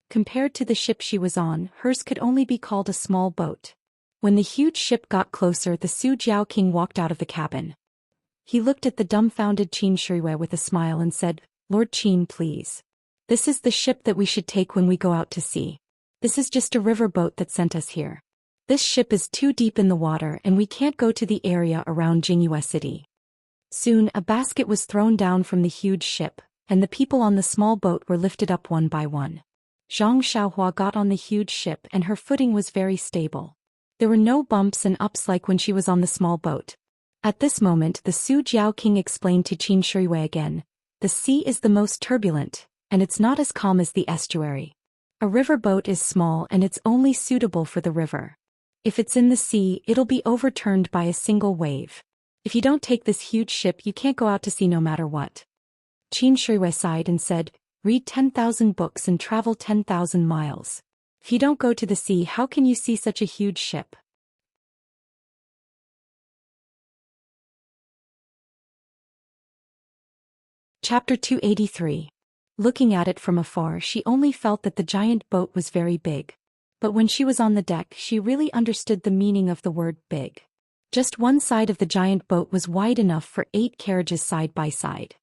Compared to the ship she was on, hers could only be called a small boat. When the huge ship got closer, the Su Jiao King walked out of the cabin. He looked at the dumbfounded Qin Shirui with a smile and said, "Lord Qin, please. This is the ship that we should take when we go out to sea. This is just a river boat that sent us here. This ship is too deep in the water and we can't go to the area around Jingyue City." Soon a basket was thrown down from the huge ship, and the people on the small boat were lifted up one by one. Zhang Xiaohua got on the huge ship and her footing was very stable. There were no bumps and ups like when she was on the small boat. At this moment the Su Jiao King explained to Qin Shirui again, "The sea is the most turbulent, and it's not as calm as the estuary. A river boat is small and it's only suitable for the river. If it's in the sea, it'll be overturned by a single wave. If you don't take this huge ship, you can't go out to sea no matter what." Qin Shirui sighed and said, "Read 10,000 books and travel 10,000 miles. If you don't go to the sea, how can you see such a huge ship?" Chapter 283. Looking at it from afar, she only felt that the giant boat was very big. But when she was on the deck, she really understood the meaning of the word big. Just one side of the giant boat was wide enough for 8 carriages side by side.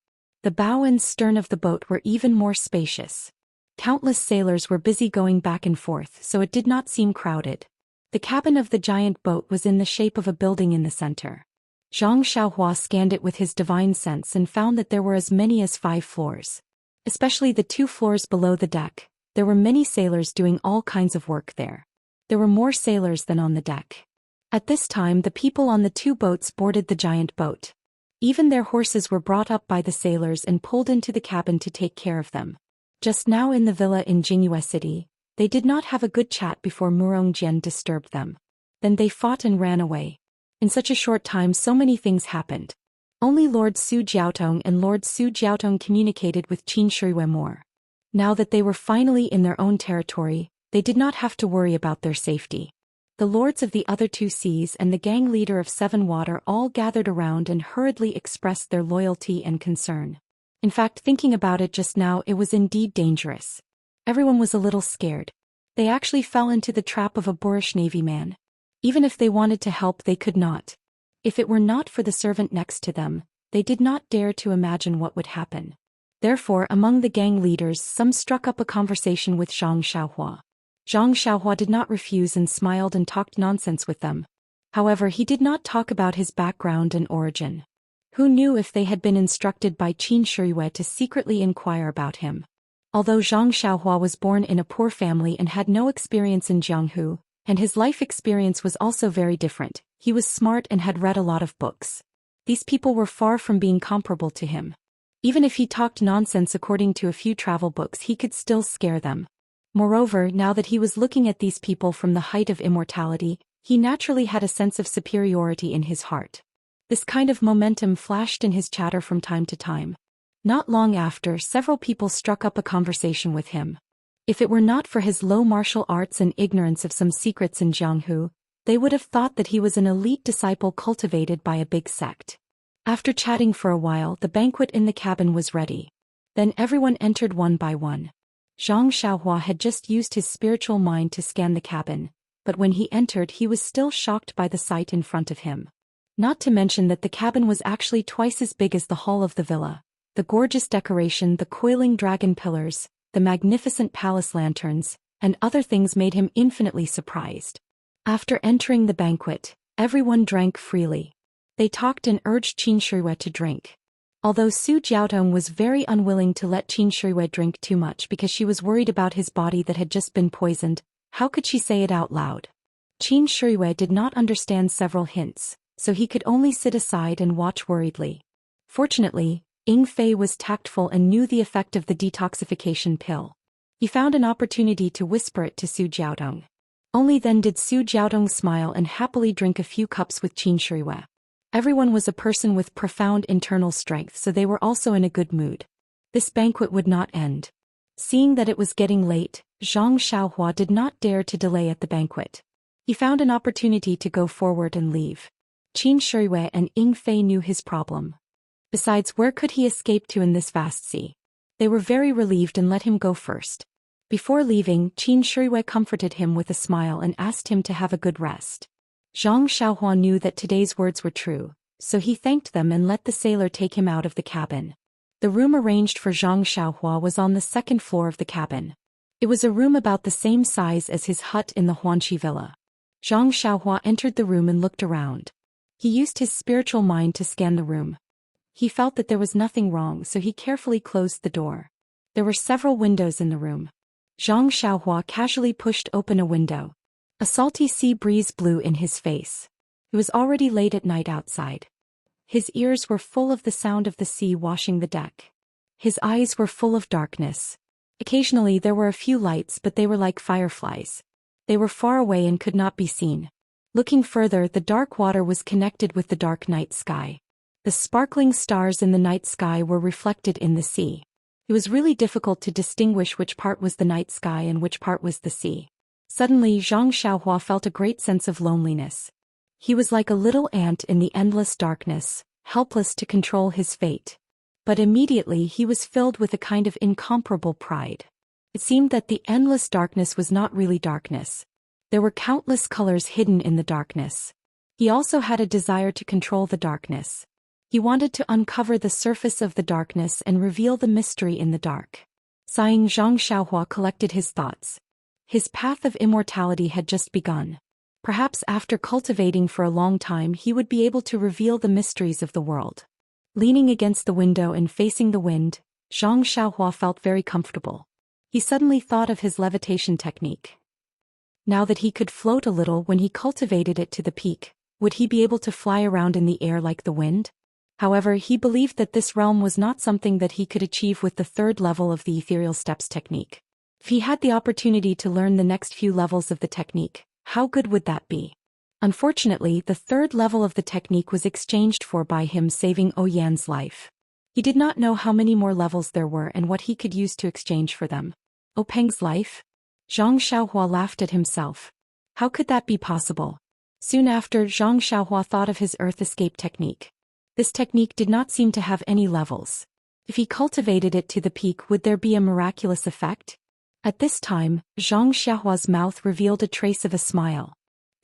The bow and stern of the boat were even more spacious. Countless sailors were busy going back and forth, so it did not seem crowded. The cabin of the giant boat was in the shape of a building in the center. Zhang Xiaohua scanned it with his divine sense and found that there were as many as 5 floors. Especially the 2 floors below the deck, there were many sailors doing all kinds of work there. There were more sailors than on the deck. At this time the people on the 2 boats boarded the giant boat. Even their horses were brought up by the sailors and pulled into the cabin to take care of them. Just now in the villa in Jingyue City, they did not have a good chat before Murong Jian disturbed them. Then they fought and ran away. In such a short time so many things happened. Only Lord Su Jiaotong and Lord Su Jiaotong communicated with Qin Shirui more. Now that they were finally in their own territory, they did not have to worry about their safety. The lords of the other 2 seas and the gang leader of 7 Water all gathered around and hurriedly expressed their loyalty and concern. In fact, thinking about it just now, it was indeed dangerous. Everyone was a little scared. They actually fell into the trap of a boorish navy man. Even if they wanted to help, they could not. If it were not for the servant next to them, they did not dare to imagine what would happen. Therefore, among the gang leaders, some struck up a conversation with Zhang Xiaohua. Zhang Xiaohua did not refuse and smiled and talked nonsense with them. However, he did not talk about his background and origin. Who knew if they had been instructed by Qin Shirui to secretly inquire about him? Although Zhang Xiaohua was born in a poor family and had no experience in Jianghu, and his life experience was also very different, he was smart and had read a lot of books. These people were far from being comparable to him. Even if he talked nonsense according to a few travel books, he could still scare them. Moreover, now that he was looking at these people from the height of immortality, he naturally had a sense of superiority in his heart. This kind of momentum flashed in his chatter from time to time. Not long after, several people struck up a conversation with him. If it were not for his low martial arts and ignorance of some secrets in Jianghu, they would have thought that he was an elite disciple cultivated by a big sect. After chatting for a while, the banquet in the cabin was ready. Then everyone entered one by one. Zhang Xiaohua had just used his spiritual mind to scan the cabin, but when he entered he was still shocked by the sight in front of him. Not to mention that the cabin was actually twice as big as the hall of the villa. The gorgeous decoration, the coiling dragon pillars, the magnificent palace lanterns, and other things made him infinitely surprised. After entering the banquet, everyone drank freely. They talked and urged Qin Shirui to drink. Although Su Jiaotong was very unwilling to let Qin Shirui drink too much because she was worried about his body that had just been poisoned, how could she say it out loud? Qin Shirui did not understand several hints, so he could only sit aside and watch worriedly. Fortunately, Ying Fei was tactful and knew the effect of the detoxification pill. He found an opportunity to whisper it to Su Jiaotong. Only then did Su Jiaotong smile and happily drink a few cups with Qin Shirui. Everyone was a person with profound internal strength, so they were also in a good mood. This banquet would not end. Seeing that it was getting late, Zhang Xiaohua did not dare to delay at the banquet. He found an opportunity to go forward and leave. Qin Shirui and Ying Fei knew his problem. Besides, where could he escape to in this vast sea? They were very relieved and let him go first. Before leaving, Qin Shiriwei comforted him with a smile and asked him to have a good rest. Zhang Xiaohua knew that today's words were true, so he thanked them and let the sailor take him out of the cabin. The room arranged for Zhang Xiaohua was on the second floor of the cabin. It was a room about the same size as his hut in the Huanqi villa. Zhang Xiaohua entered the room and looked around. He used his spiritual mind to scan the room. He felt that there was nothing wrong, so he carefully closed the door. There were several windows in the room. Zhang Xiaohua casually pushed open a window. A salty sea breeze blew in his face. It was already late at night outside. His ears were full of the sound of the sea washing the deck. His eyes were full of darkness. Occasionally there were a few lights, but they were like fireflies. They were far away and could not be seen. Looking further, the dark water was connected with the dark night sky. The sparkling stars in the night sky were reflected in the sea. It was really difficult to distinguish which part was the night sky and which part was the sea. Suddenly Zhang Xiaohua felt a great sense of loneliness. He was like a little ant in the endless darkness, helpless to control his fate. But immediately he was filled with a kind of incomparable pride. It seemed that the endless darkness was not really darkness. There were countless colors hidden in the darkness. He also had a desire to control the darkness. He wanted to uncover the surface of the darkness and reveal the mystery in the dark. Sighing, Zhang Xiaohua collected his thoughts. His path of immortality had just begun. Perhaps after cultivating for a long time he would be able to reveal the mysteries of the world. Leaning against the window and facing the wind, Zhang Xiaohua felt very comfortable. He suddenly thought of his levitation technique. Now that he could float a little when he cultivated it to the peak, would he be able to fly around in the air like the wind? However, he believed that this realm was not something that he could achieve with the third level of the ethereal steps technique. If he had the opportunity to learn the next few levels of the technique, how good would that be? Unfortunately, the third level of the technique was exchanged for by him saving Oyan's life. He did not know how many more levels there were and what he could use to exchange for them. Peng's life? Zhang Xiaohua laughed at himself. How could that be possible? Soon after, Zhang Xiaohua thought of his earth escape technique. This technique did not seem to have any levels. If he cultivated it to the peak, would there be a miraculous effect? At this time, Zhang Xiaohua's mouth revealed a trace of a smile.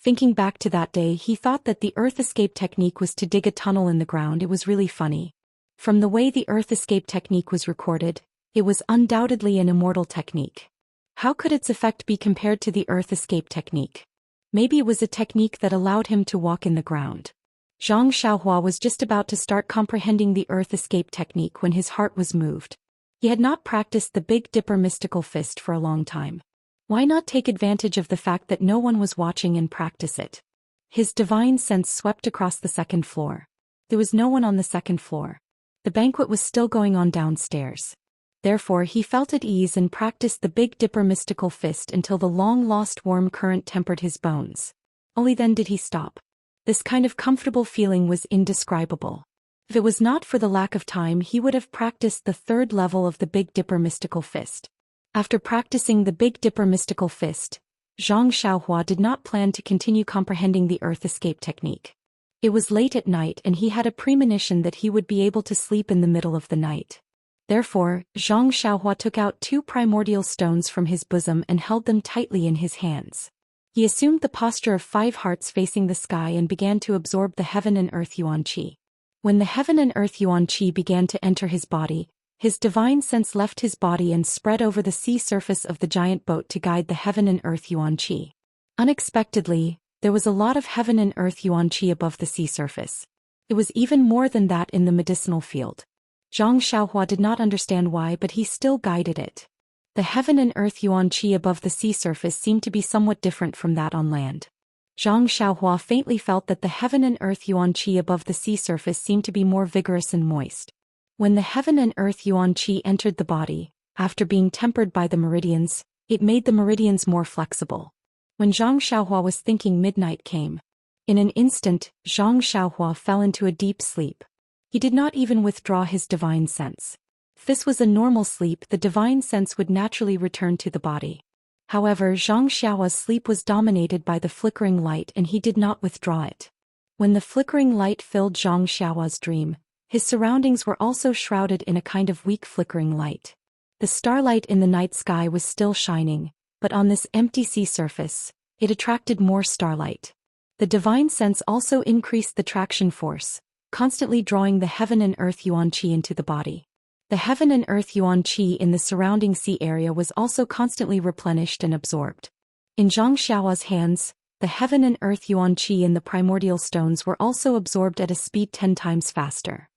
Thinking back to that day, he thought that the earth escape technique was to dig a tunnel in the ground. It was really funny. From the way the earth escape technique was recorded, it was undoubtedly an immortal technique. How could its effect be compared to the earth escape technique? Maybe it was a technique that allowed him to walk in the ground. Zhang Xiaohua was just about to start comprehending the earth escape technique when his heart was moved. He had not practiced the Big Dipper mystical fist for a long time. Why not take advantage of the fact that no one was watching and practice it? His divine sense swept across the second floor. There was no one on the second floor. The banquet was still going on downstairs. Therefore, he felt at ease and practiced the Big Dipper mystical fist until the long-lost warm current tempered his bones. Only then did he stop. This kind of comfortable feeling was indescribable. If it was not for the lack of time, he would have practiced the third level of the Big Dipper mystical fist. After practicing the Big Dipper mystical fist, Zhang Xiaohua did not plan to continue comprehending the earth escape technique. It was late at night and he had a premonition that he would be able to sleep in the middle of the night. Therefore, Zhang Xiaohua took out 2 primordial stones from his bosom and held them tightly in his hands. He assumed the posture of 5 hearts facing the sky and began to absorb the heaven and earth yuan qi. When the heaven and earth yuan qi began to enter his body, his divine sense left his body and spread over the sea surface of the giant boat to guide the heaven and earth yuan qi. Unexpectedly, there was a lot of heaven and earth yuan qi above the sea surface. It was even more than that in the medicinal field. Zhang Xiaohua did not understand why, but he still guided it. The heaven and earth yuan qi above the sea surface seemed to be somewhat different from that on land. Zhang Xiaohua faintly felt that the heaven and earth yuan qi above the sea surface seemed to be more vigorous and moist. When the heaven and earth yuan qi entered the body, after being tempered by the meridians, it made the meridians more flexible. When Zhang Xiaohua was thinking, midnight came. In an instant, Zhang Xiaohua fell into a deep sleep. He did not even withdraw his divine sense. If this was a normal sleep, the divine sense would naturally return to the body. However, Zhang Xiaohua's sleep was dominated by the flickering light and he did not withdraw it. When the flickering light filled Zhang Xiaohua's dream, his surroundings were also shrouded in a kind of weak flickering light. The starlight in the night sky was still shining, but on this empty sea surface, it attracted more starlight. The divine sense also increased the traction force, constantly drawing the heaven and earth yuan qi into the body. The heaven and earth yuan qi in the surrounding sea area was also constantly replenished and absorbed. In Zhang Xiaohua's hands, the heaven and earth yuan qi in the primordial stones were also absorbed at a speed 10 times faster.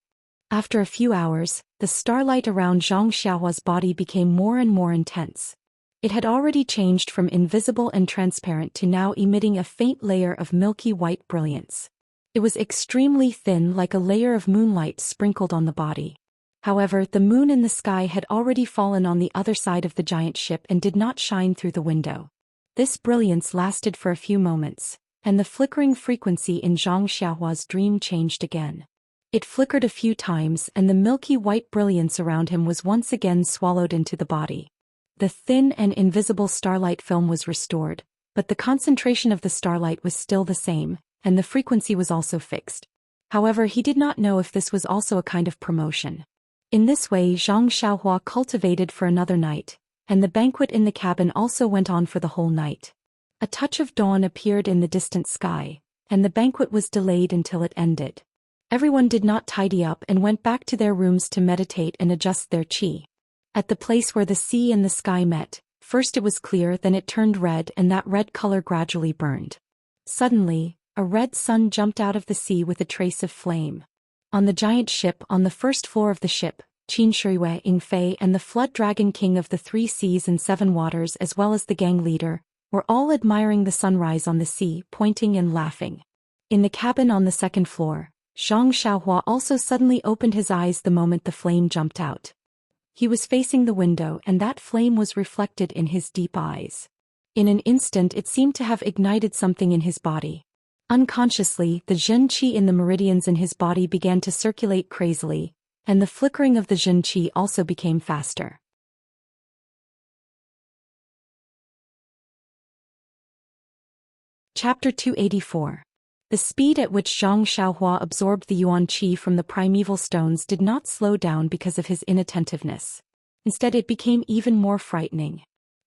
After a few hours, the starlight around Zhang Xiaohua's body became more and more intense. It had already changed from invisible and transparent to now emitting a faint layer of milky white brilliance. It was extremely thin, like a layer of moonlight sprinkled on the body. However, the moon in the sky had already fallen on the other side of the giant ship and did not shine through the window. This brilliance lasted for a few moments, and the flickering frequency in Zhang Xiaohua's dream changed again. It flickered a few times and the milky white brilliance around him was once again swallowed into the body. The thin and invisible starlight film was restored, but the concentration of the starlight was still the same, and the frequency was also fixed. However, he did not know if this was also a kind of promotion. In this way, Zhang Xiaohua cultivated for another night, and the banquet in the cabin also went on for the whole night. A touch of dawn appeared in the distant sky, and the banquet was delayed until it ended. Everyone did not tidy up and went back to their rooms to meditate and adjust their qi. At the place where the sea and the sky met, first it was clear, then it turned red, and that red color gradually burned. Suddenly, a red sun jumped out of the sea with a trace of flame. On the giant ship, on the first floor of the ship, Qin Shiyue, Ing Fei and the Flood Dragon King of the 3 Seas and 7 Waters as well as the gang leader, were all admiring the sunrise on the sea, pointing and laughing. In the cabin on the second floor, Zhang Xiaohua also suddenly opened his eyes the moment the flame jumped out. He was facing the window and that flame was reflected in his deep eyes. In an instant it seemed to have ignited something in his body. Unconsciously, the Jin Qi in the meridians in his body began to circulate crazily, and the flickering of the Jin Qi also became faster. Chapter 284. The speed at which Zhang Xiaohua absorbed the yuan qi from the primeval stones did not slow down because of his inattentiveness. Instead, it became even more frightening.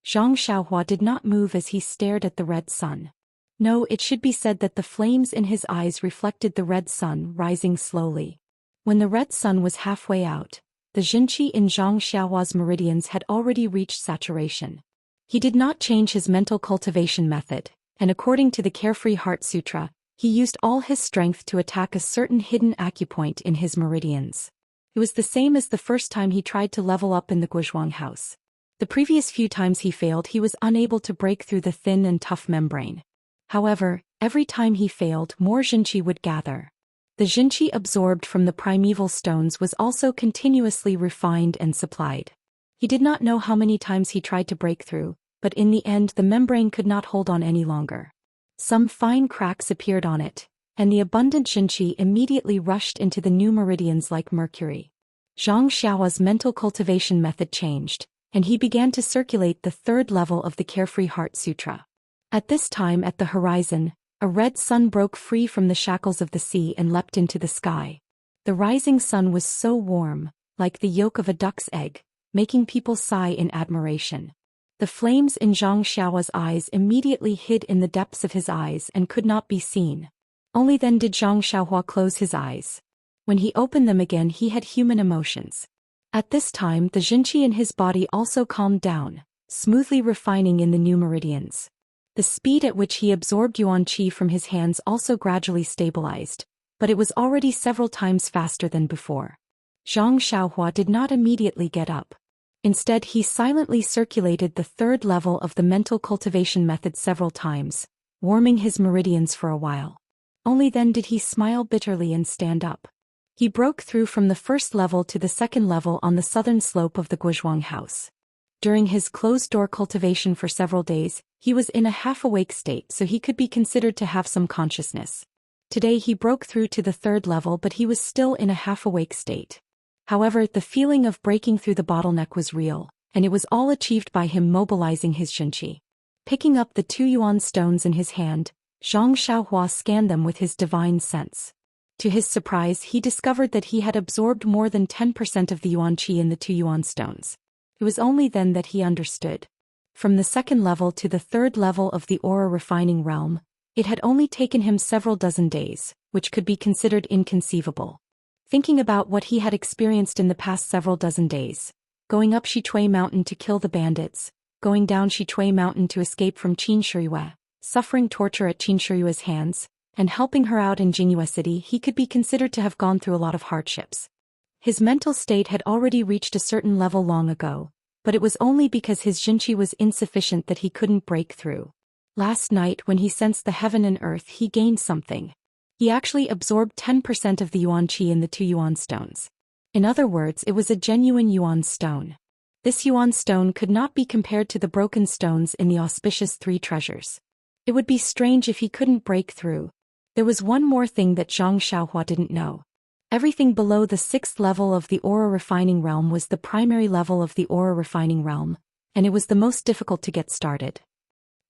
Zhang Xiaohua did not move as he stared at the red sun. No, it should be said that the flames in his eyes reflected the red sun rising slowly. When the red sun was halfway out, the Jinqi in Zhang Xiaohua's meridians had already reached saturation. He did not change his mental cultivation method, and according to the Carefree Heart Sutra, he used all his strength to attack a certain hidden acupoint in his meridians. It was the same as the first time he tried to level up in the Guizhuang house. The previous few times he failed, he was unable to break through the thin and tough membrane. However, every time he failed, more Jinqi would gather. The Jinqi absorbed from the primeval stones was also continuously refined and supplied. He did not know how many times he tried to break through, but in the end the membrane could not hold on any longer. Some fine cracks appeared on it, and the abundant Jinqi immediately rushed into the new meridians like mercury. Zhang Xiaohua's mental cultivation method changed, and he began to circulate the third level of the Carefree Heart Sutra. At this time at the horizon, a red sun broke free from the shackles of the sea and leapt into the sky. The rising sun was so warm, like the yolk of a duck's egg, making people sigh in admiration. The flames in Zhang Xiaohua's eyes immediately hid in the depths of his eyes and could not be seen. Only then did Zhang Xiaohua close his eyes. When he opened them again, he had human emotions. At this time the Jinqi in his body also calmed down, smoothly refining in the new meridians. The speed at which he absorbed yuan qi from his hands also gradually stabilized, but it was already several times faster than before. Zhang Xiaohua did not immediately get up. Instead, he silently circulated the third level of the mental cultivation method several times, warming his meridians for a while. Only then did he smile bitterly and stand up. He broke through from the first level to the second level on the southern slope of the Guizhuang house. During his closed-door cultivation for several days, he was in a half-awake state, so he could be considered to have some consciousness. Today he broke through to the third level, but he was still in a half-awake state. However, the feeling of breaking through the bottleneck was real, and it was all achieved by him mobilizing his Jinqi. Picking up the 2 yuan stones in his hand, Zhang Xiaohua scanned them with his divine sense. To his surprise, he discovered that he had absorbed more than 10% of the yuan qi in the 2 yuan stones. It was only then that he understood. From the second level to the third level of the aura refining realm, it had only taken him several dozen days, which could be considered inconceivable. Thinking about what he had experienced in the past several dozen days, going up Shichui Mountain to kill the bandits, going down Shichui Mountain to escape from Qin Shiyue, suffering torture at Qin Shiyue's hands, and helping her out in Jingyue City, he could be considered to have gone through a lot of hardships. His mental state had already reached a certain level long ago, but it was only because his Jinqi was insufficient that he couldn't break through. Last night when he sensed the heaven and earth, he gained something. He actually absorbed 10% of the Yuan Qi in the 2 Yuan stones. In other words, it was a genuine Yuan stone. This Yuan stone could not be compared to the broken stones in the auspicious 3 treasures. It would be strange if he couldn't break through. There was one more thing that Zhang Xiaohua didn't know. Everything below the 6th level of the aura refining realm was the primary level of the aura refining realm, and it was the most difficult to get started.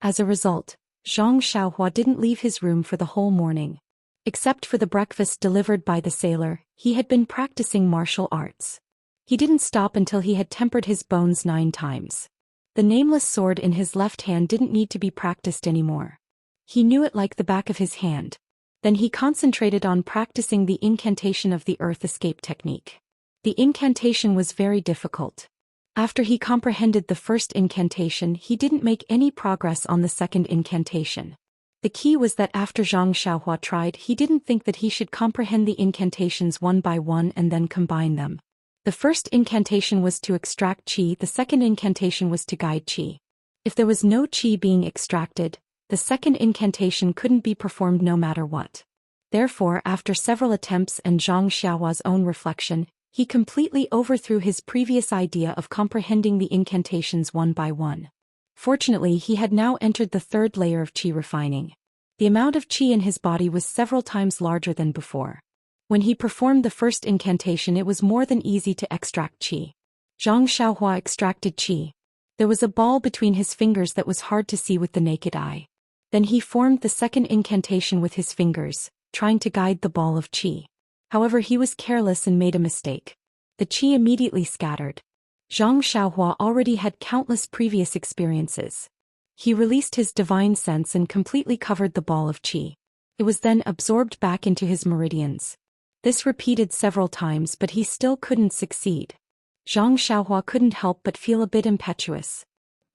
As a result, Zhang Xiaohua didn't leave his room for the whole morning. Except for the breakfast delivered by the sailor, he had been practicing martial arts. He didn't stop until he had tempered his bones 9 times. The nameless sword in his left hand didn't need to be practiced anymore. He knew it like the back of his hand. Then he concentrated on practicing the incantation of the earth escape technique. The incantation was very difficult. After he comprehended the first incantation, he didn't make any progress on the second incantation. The key was that after Zhang Xiaohua tried, he didn't think that he should comprehend the incantations one by one and then combine them. The first incantation was to extract qi, the second incantation was to guide qi. If there was no qi being extracted, the second incantation couldn't be performed no matter what. Therefore, after several attempts and Zhang Xiaohua's own reflection, he completely overthrew his previous idea of comprehending the incantations one by one. Fortunately, he had now entered the 3rd layer of qi refining. The amount of qi in his body was several times larger than before. When he performed the first incantation, it was more than easy to extract qi. Zhang Xiaohua extracted qi. There was a ball between his fingers that was hard to see with the naked eye. Then he formed the second incantation with his fingers, trying to guide the ball of qi. However, he was careless and made a mistake. The qi immediately scattered. Zhang Xiaohua already had countless previous experiences. He released his divine sense and completely covered the ball of qi. It was then absorbed back into his meridians. This repeated several times, but he still couldn't succeed. Zhang Xiaohua couldn't help but feel a bit impetuous.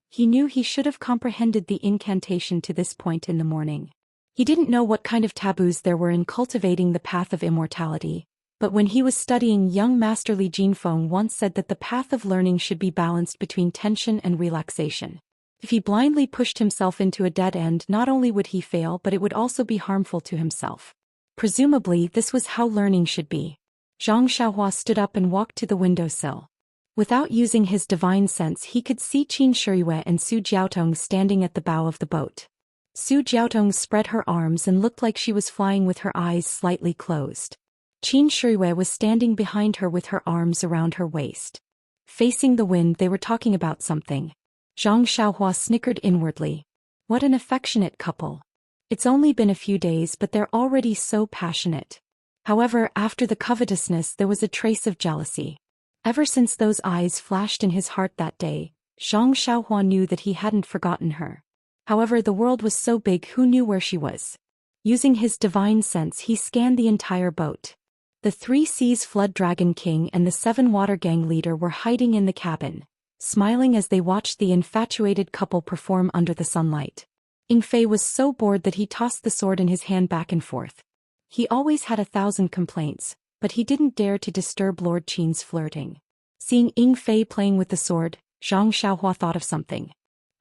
He knew he should have comprehended the incantation to this point in the morning. He didn't know what kind of taboos there were in cultivating the path of immortality, but when he was studying, young Master Li Jinfeng once said that the path of learning should be balanced between tension and relaxation. If he blindly pushed himself into a dead end, not only would he fail, but it would also be harmful to himself. Presumably, this was how learning should be. Zhang Xiaohua stood up and walked to the windowsill. Without using his divine sense, he could see Qin Shiyue and Su Jiaotong standing at the bow of the boat. Su Jiaotong spread her arms and looked like she was flying with her eyes slightly closed. Qin Shiyue was standing behind her with her arms around her waist. Facing the wind, they were talking about something. Zhang Xiaohua snickered inwardly. What an affectionate couple. It's only been a few days, but they're already so passionate. However, after the covetousness, there was a trace of jealousy. Ever since those eyes flashed in his heart that day, Zhang Xiaohua knew that he hadn't forgotten her. However, the world was so big, who knew where she was? Using his divine sense, he scanned the entire boat. The 3 Seas Flood Dragon King and the 7 Water Gang leader were hiding in the cabin, smiling as they watched the infatuated couple perform under the sunlight. Yingfei was so bored that he tossed the sword in his hand back and forth. He always had 1,000 complaints, but he didn't dare to disturb Lord Qin's flirting. Seeing Yingfei playing with the sword, Zhang Xiaohua thought of something.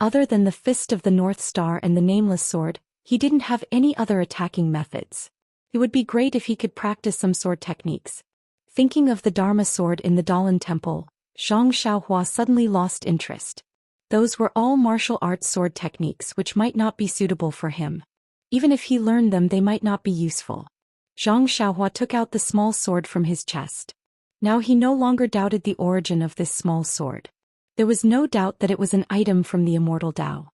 Other than the Fist of the North Star and the Nameless Sword, he didn't have any other attacking methods. It would be great if he could practice some sword techniques. Thinking of the Dharma sword in the Dalan Temple, Zhang Xiaohua suddenly lost interest. Those were all martial arts sword techniques which might not be suitable for him. Even if he learned them, they might not be useful. Zhang Xiaohua took out the small sword from his chest. Now he no longer doubted the origin of this small sword. There was no doubt that it was an item from the Immortal Tao.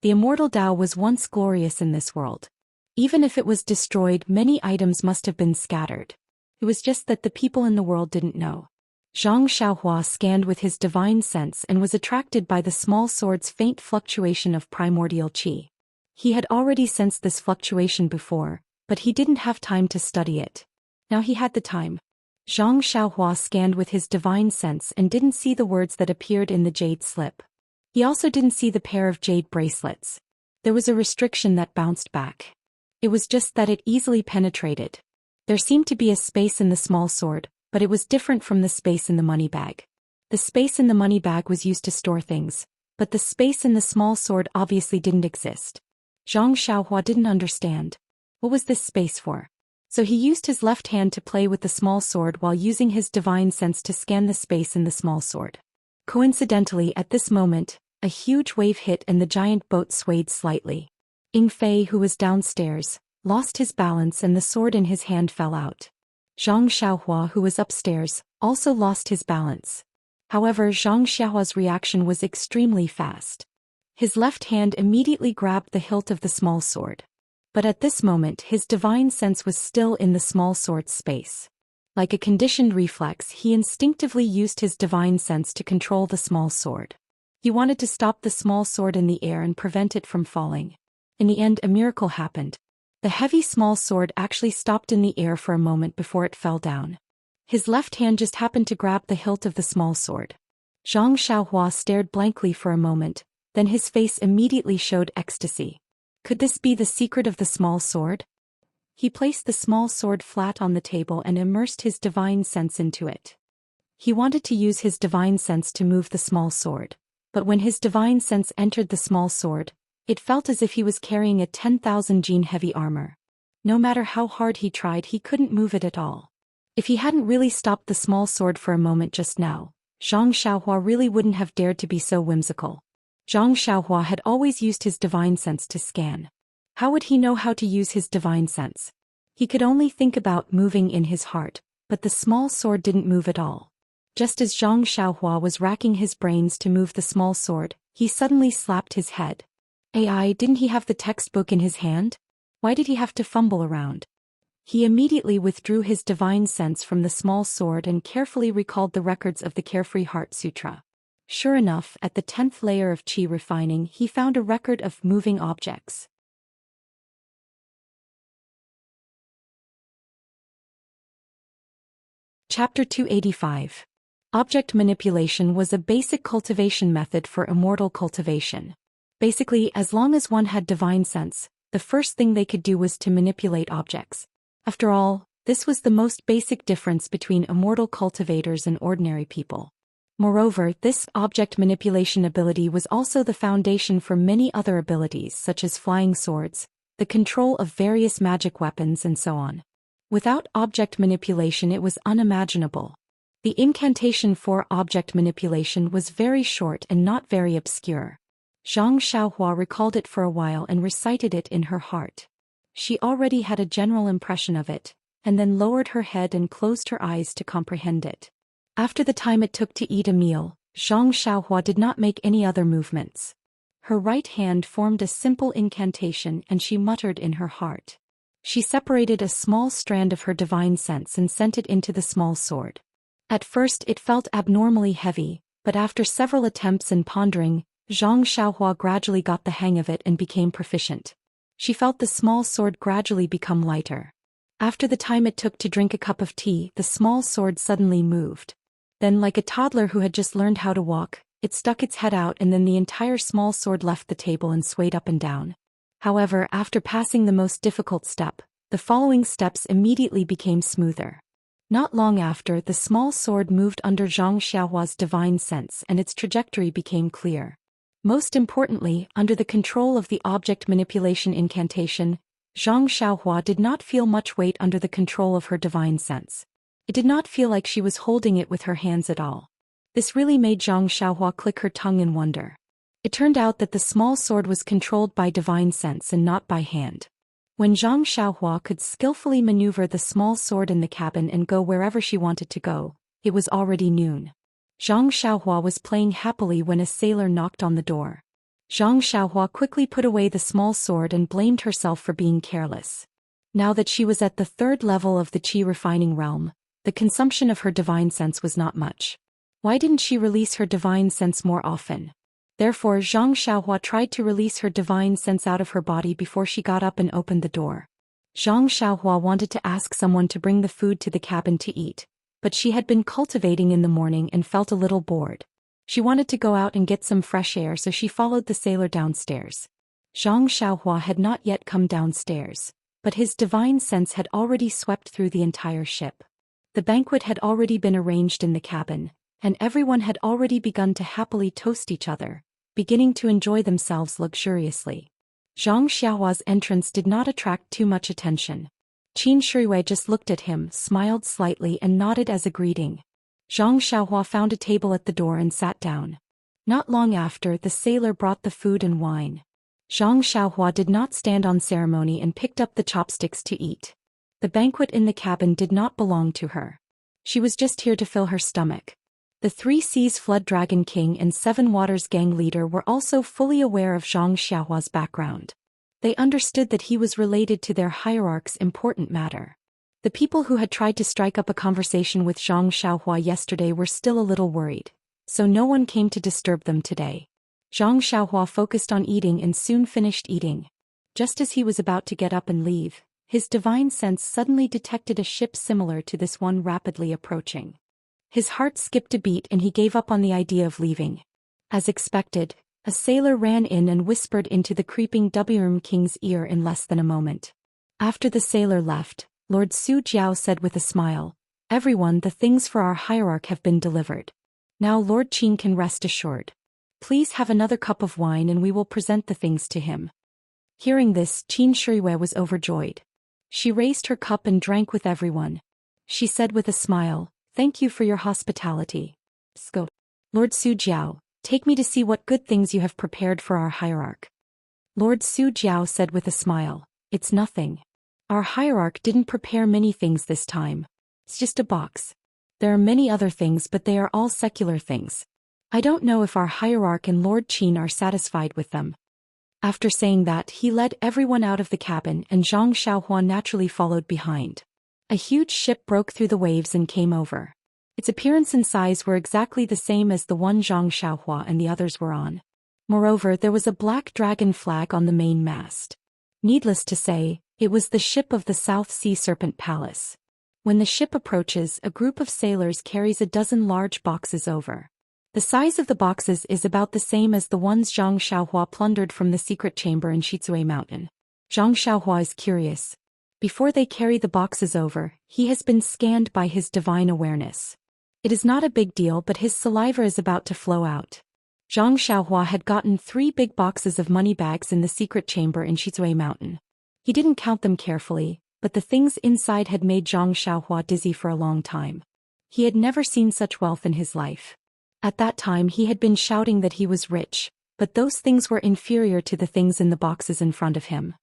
The Immortal Tao was once glorious in this world. Even if it was destroyed, many items must have been scattered. It was just that the people in the world didn't know. Zhang Xiaohua scanned with his divine sense and was attracted by the small sword's faint fluctuation of primordial qi. He had already sensed this fluctuation before, but he didn't have time to study it. Now he had the time. Zhang Xiaohua scanned with his divine sense and didn't see the words that appeared in the jade slip. He also didn't see the pair of jade bracelets. There was a restriction that bounced back. It was just that it easily penetrated. There seemed to be a space in the small sword, but it was different from the space in the money bag. The space in the money bag was used to store things, but the space in the small sword obviously didn't exist. Zhang Xiaohua didn't understand. What was this space for? So he used his left hand to play with the small sword while using his divine sense to scan the space in the small sword. Coincidentally, at this moment, a huge wave hit and the giant boat swayed slightly. Ying Fei, who was downstairs, lost his balance and the sword in his hand fell out. Zhang Xiaohua, who was upstairs, also lost his balance. However, Zhang Xiaohua's reaction was extremely fast. His left hand immediately grabbed the hilt of the small sword. But at this moment his divine sense was still in the small sword's space. Like a conditioned reflex, he instinctively used his divine sense to control the small sword. He wanted to stop the small sword in the air and prevent it from falling. In the end, a miracle happened. The heavy small sword actually stopped in the air for a moment before it fell down. His left hand just happened to grab the hilt of the small sword. Zhang Xiaohua stared blankly for a moment, then his face immediately showed ecstasy. Could this be the secret of the small sword? He placed the small sword flat on the table and immersed his divine sense into it. He wanted to use his divine sense to move the small sword, but when his divine sense entered the small sword, it felt as if he was carrying a 10,000 gene heavy armor. No matter how hard he tried, he couldn't move it at all. If he hadn't really stopped the small sword for a moment just now, Zhang Xiaohua really wouldn't have dared to be so whimsical. Zhang Xiaohua had always used his divine sense to scan. How would he know how to use his divine sense? He could only think about moving in his heart, but the small sword didn't move at all. Just as Zhang Xiaohua was racking his brains to move the small sword, he suddenly slapped his head. AI, didn't he have the textbook in his hand? Why did he have to fumble around? He immediately withdrew his divine sense from the small sword and carefully recalled the records of the Carefree Heart Sutra. Sure enough, at the 10th layer of Qi refining, he found a record of moving objects. Chapter 285. Object manipulation was a basic cultivation method for immortal cultivation. Basically, as long as one had divine sense, the first thing they could do was to manipulate objects. After all, this was the most basic difference between immortal cultivators and ordinary people. Moreover, this object manipulation ability was also the foundation for many other abilities such as flying swords, the control of various magic weapons and so on. Without object manipulation it was unimaginable. The incantation for object manipulation was very short and not very obscure. Zhang Xiaohua recalled it for a while and recited it in her heart. She already had a general impression of it, and then lowered her head and closed her eyes to comprehend it. After the time it took to eat a meal, Zhang Xiaohua did not make any other movements. Her right hand formed a simple incantation and she muttered in her heart. She separated a small strand of her divine sense and sent it into the small sword. At first it felt abnormally heavy, but after several attempts and pondering, Zhang Xiaohua gradually got the hang of it and became proficient. She felt the small sword gradually become lighter. After the time it took to drink a cup of tea, the small sword suddenly moved. Then, like a toddler who had just learned how to walk, it stuck its head out and then the entire small sword left the table and swayed up and down. However, after passing the most difficult step, the following steps immediately became smoother. Not long after, the small sword moved under Zhang Xiaohua's divine sense and its trajectory became clear. Most importantly, under the control of the object manipulation incantation, Zhang Xiaohua did not feel much weight under the control of her divine sense. It did not feel like she was holding it with her hands at all. This really made Zhang Xiaohua click her tongue in wonder. It turned out that the small sword was controlled by divine sense and not by hand. When Zhang Xiaohua could skillfully maneuver the small sword in the cabin and go wherever she wanted to go, it was already noon. Zhang Xiaohua was playing happily when a sailor knocked on the door. Zhang Xiaohua quickly put away the small sword and blamed herself for being careless. Now that she was at the 3rd level of the Qi refining realm, The consumption of her divine sense was not much. Why didn't she release her divine sense more often? Therefore Zhang Xiaohua tried to release her divine sense out of her body before she got up and opened the door. Zhang Xiaohua wanted to ask someone to bring the food to the cabin to eat, but she had been cultivating in the morning and felt a little bored. She wanted to go out and get some fresh air, so she followed the sailor downstairs. Zhang Xiaohua had not yet come downstairs, but his divine sense had already swept through the entire ship. The banquet had already been arranged in the cabin, and everyone had already begun to happily toast each other, beginning to enjoy themselves luxuriously. Zhang Xiaohua's entrance did not attract too much attention. Qin Shirui just looked at him, smiled slightly and nodded as a greeting. Zhang Xiaohua found a table at the door and sat down. Not long after, the sailor brought the food and wine. Zhang Xiaohua did not stand on ceremony and picked up the chopsticks to eat. The banquet in the cabin did not belong to her. She was just here to fill her stomach. The Three Seas Flood Dragon King and Seven Waters Gang leader were also fully aware of Zhang Xiaohua's background. They understood that he was related to their hierarch's important matter. The people who had tried to strike up a conversation with Zhang Xiaohua yesterday were still a little worried, so no one came to disturb them today. Zhang Xiaohua focused on eating and soon finished eating. Just as he was about to get up and leave, his divine sense suddenly detected a ship similar to this one rapidly approaching. His heart skipped a beat and he gave up on the idea of leaving. As expected, a sailor ran in and whispered into the creeping Wurm King's ear in less than a moment. After the sailor left, Lord Su Jiao said with a smile, "Everyone, the things for our hierarch have been delivered. Now Lord Qin can rest assured. Please have another cup of wine and we will present the things to him." Hearing this, Qin Shirui was overjoyed. She raised her cup and drank with everyone. She said with a smile, "Thank you for your hospitality. Go. Lord Su Jiao, take me to see what good things you have prepared for our hierarch." Lord Su Jiao said with a smile, "It's nothing. Our hierarch didn't prepare many things this time. It's just a box. There are many other things, but they are all secular things. I don't know if our hierarch and Lord Qin are satisfied with them." After saying that, he led everyone out of the cabin and Zhang Xiaohua naturally followed behind. A huge ship broke through the waves and came over. Its appearance and size were exactly the same as the one Zhang Xiaohua and the others were on. Moreover, there was a black dragon flag on the main mast. Needless to say, it was the ship of the South Sea Serpent Palace. When the ship approaches, a group of sailors carries a dozen large boxes over. The size of the boxes is about the same as the ones Zhang Xiaohua plundered from the secret chamber in Shizue Mountain. Zhang Xiaohua is curious. Before they carry the boxes over, he has been scanned by his divine awareness. It is not a big deal, but his saliva is about to flow out. Zhang Xiaohua had gotten 3 big boxes of money bags in the secret chamber in Shizue Mountain. He didn't count them carefully, but the things inside had made Zhang Xiaohua dizzy for a long time. He had never seen such wealth in his life. At that time he had been shouting that he was rich, but those things were inferior to the things in the boxes in front of him.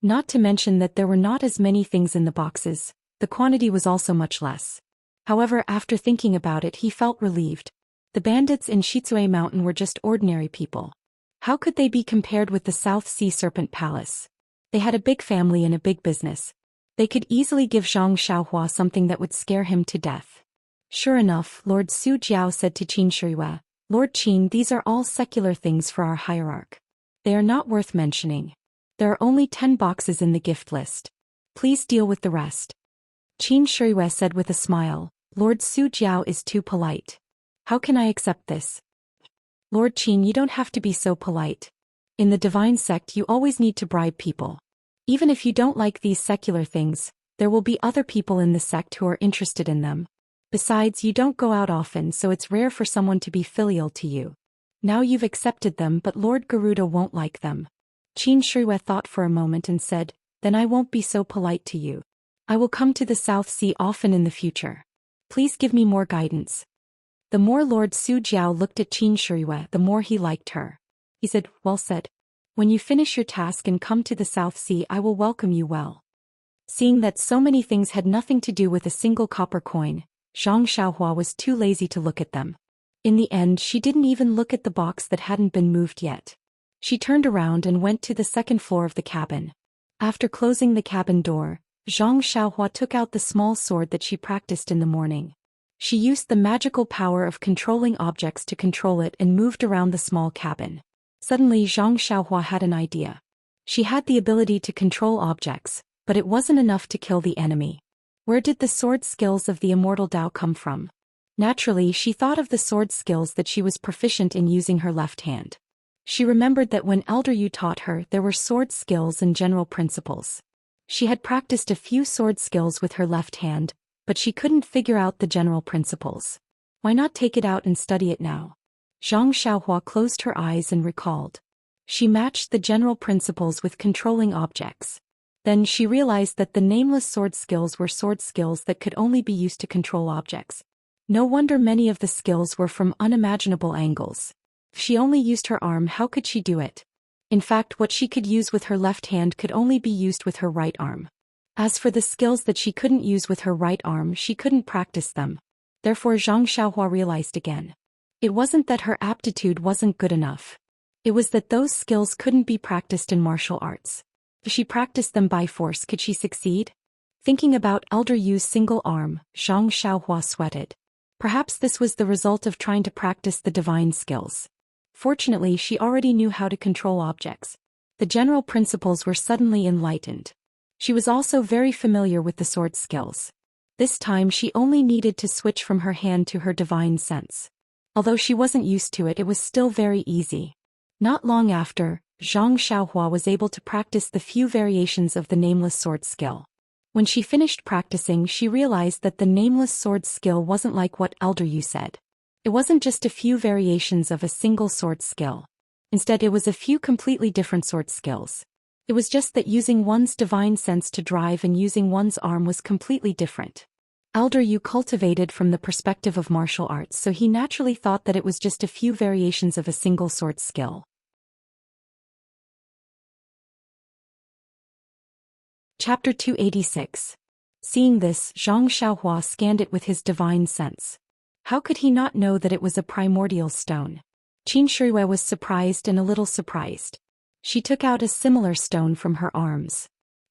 Not to mention that there were not as many things in the boxes, the quantity was also much less. However, after thinking about it, he felt relieved. The bandits in Shizue Mountain were just ordinary people. How could they be compared with the South Sea Serpent Palace? They had a big family and a big business. They could easily give Zhang Xiaohua something that would scare him to death. Sure enough, Lord Su Jiao said to Qin Shirui, "Lord Qin, these are all secular things for our hierarch. They are not worth mentioning. There are only 10 boxes in the gift list. Please deal with the rest." Qin Shirui said with a smile, "Lord Su Jiao is too polite. How can I accept this?" "Lord Qin, you don't have to be so polite. In the divine sect you always need to bribe people. Even if you don't like these secular things, there will be other people in the sect who are interested in them. Besides, you don't go out often, so it's rare for someone to be filial to you. Now you've accepted them, but Lord Garuda won't like them." Qin Shirui thought for a moment and said, "Then I won't be so polite to you. I will come to the South Sea often in the future. Please give me more guidance." The more Lord Su Jiao looked at Qin Shirui, the more he liked her. He said, "Well said. When you finish your task and come to the South Sea, I will welcome you well." Seeing that so many things had nothing to do with a single copper coin, Zhang Xiaohua was too lazy to look at them. In the end, she didn't even look at the box that hadn't been moved yet. She turned around and went to the second floor of the cabin. After closing the cabin door, Zhang Xiaohua took out the small sword that she practiced in the morning. She used the magical power of controlling objects to control it and moved around the small cabin. Suddenly Zhang Xiaohua had an idea. She had the ability to control objects, but it wasn't enough to kill the enemy. Where did the sword skills of the immortal Dao come from? Naturally, she thought of the sword skills that she was proficient in using her left hand. She remembered that when Elder Yu taught her, there were sword skills and general principles. She had practiced a few sword skills with her left hand, but she couldn't figure out the general principles. Why not take it out and study it now? Zhang Xiaohua closed her eyes and recalled. She matched the general principles with controlling objects. Then she realized that the nameless sword skills were sword skills that could only be used to control objects. No wonder many of the skills were from unimaginable angles. If she only used her arm, how could she do it? In fact, what she could use with her left hand could only be used with her right arm. As for the skills that she couldn't use with her right arm, she couldn't practice them. Therefore Zhang Xiaohua realized again. It wasn't that her aptitude wasn't good enough. It was that those skills couldn't be practiced in martial arts. If she practiced them by force, could she succeed? Thinking about Elder Yu's single arm, Zhang Xiaohua sweated. Perhaps this was the result of trying to practice the divine skills. Fortunately, she already knew how to control objects. The general principles were suddenly enlightened. She was also very familiar with the sword skills. This time she only needed to switch from her hand to her divine sense. Although she wasn't used to it, it was still very easy. Not long after, Zhang Xiaohua was able to practice the few variations of the nameless sword skill. When she finished practicing, she realized that the nameless sword skill wasn't like what Elder Yu said. It wasn't just a few variations of a single sword skill. Instead, it was a few completely different sword skills. It was just that using one's divine sense to drive and using one's arm was completely different. Elder Yu cultivated from the perspective of martial arts, so he naturally thought that it was just a few variations of a single sword skill. Chapter 286. Seeing this, Zhang Xiaohua scanned it with his divine sense. How could he not know that it was a primordial stone? Qin Shirui was surprised and a little surprised. She took out a similar stone from her arms.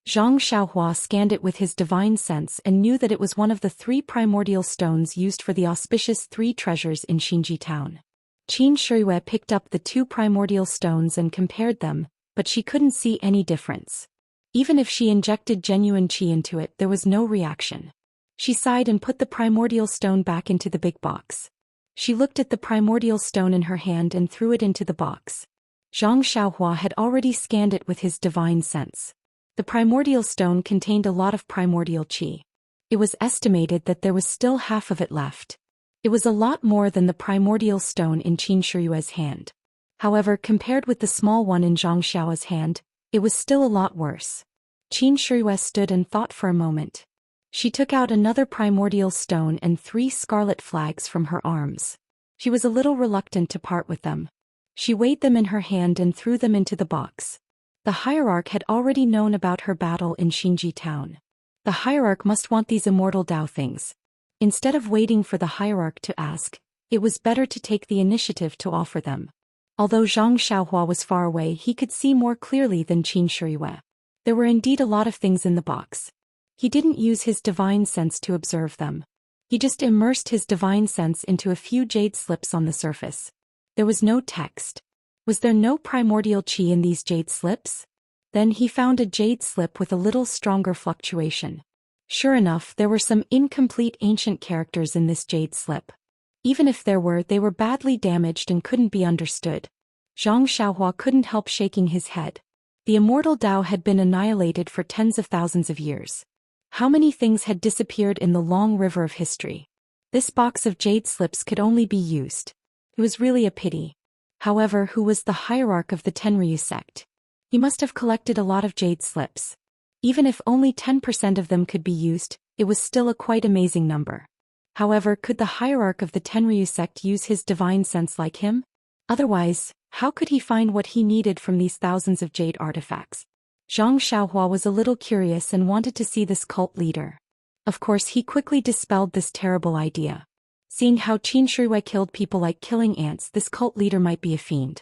Zhang Xiaohua scanned it with his divine sense and knew that it was one of the 3 primordial stones used for the auspicious 3 treasures in Xinji town. Qin Shirui picked up the 2 primordial stones and compared them, but she couldn't see any difference. Even if she injected genuine qi into it, there was no reaction. She sighed and put the primordial stone back into the big box. She looked at the primordial stone in her hand and threw it into the box. Zhang Xiaohua had already scanned it with his divine sense. The primordial stone contained a lot of primordial qi. It was estimated that there was still half of it left. It was a lot more than the primordial stone in Qin Shiyue's hand. However, compared with the small one in Zhang Xiao's hand, it was still a lot worse. Qin Shiyue stood and thought for a moment. She took out another primordial stone and 3 scarlet flags from her arms. She was a little reluctant to part with them. She weighed them in her hand and threw them into the box. The hierarch had already known about her battle in Xinji town. The hierarch must want these immortal Dao things. Instead of waiting for the hierarch to ask, it was better to take the initiative to offer them. Although Zhang Xiaohua was far away, he could see more clearly than Qin Shiyue. There were indeed a lot of things in the box. He didn't use his divine sense to observe them. He just immersed his divine sense into a few jade slips on the surface. There was no text. Was there no primordial qi in these jade slips? Then he found a jade slip with a little stronger fluctuation. Sure enough, there were some incomplete ancient characters in this jade slip. Even if there were, they were badly damaged and couldn't be understood. Zhang Xiaohua couldn't help shaking his head. The immortal Dao had been annihilated for tens of thousands of years. How many things had disappeared in the long river of history? This box of jade slips could only be used. It was really a pity. However, who was the hierarch of the Tenryu sect? He must have collected a lot of jade slips. Even if only 10% of them could be used, it was still a quite amazing number. However, could the hierarch of the Tenryu sect use his divine sense like him? Otherwise, how could he find what he needed from these thousands of jade artifacts? Zhang Xiaohua was a little curious and wanted to see this cult leader. Of course, he quickly dispelled this terrible idea. Seeing how Qin Shiyue killed people like killing ants, this cult leader might be a fiend.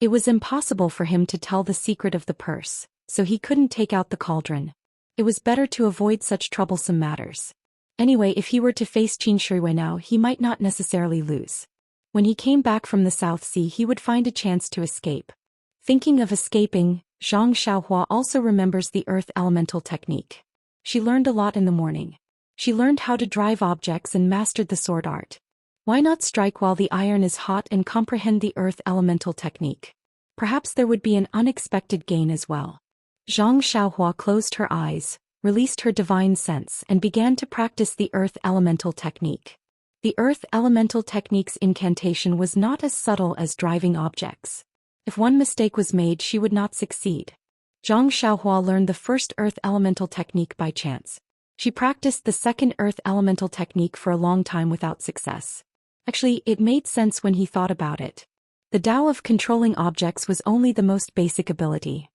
It was impossible for him to tell the secret of the purse, so he couldn't take out the cauldron. It was better to avoid such troublesome matters. Anyway, if he were to face Qin Shuiwei now, he might not necessarily lose. When he came back from the South Sea, he would find a chance to escape. Thinking of escaping, Zhang Xiaohua also remembers the earth elemental technique. She learned a lot in the morning. She learned how to drive objects and mastered the sword art. Why not strike while the iron is hot and comprehend the earth elemental technique? Perhaps there would be an unexpected gain as well. Zhang Xiaohua closed her eyes, released her divine sense, and began to practice the earth elemental technique. The earth elemental technique's incantation was not as subtle as driving objects. If one mistake was made, she would not succeed. Zhang Xiaohua learned the first earth elemental technique by chance. She practiced the second earth elemental technique for a long time without success. Actually, it made sense when he thought about it. The Tao of controlling objects was only the most basic ability.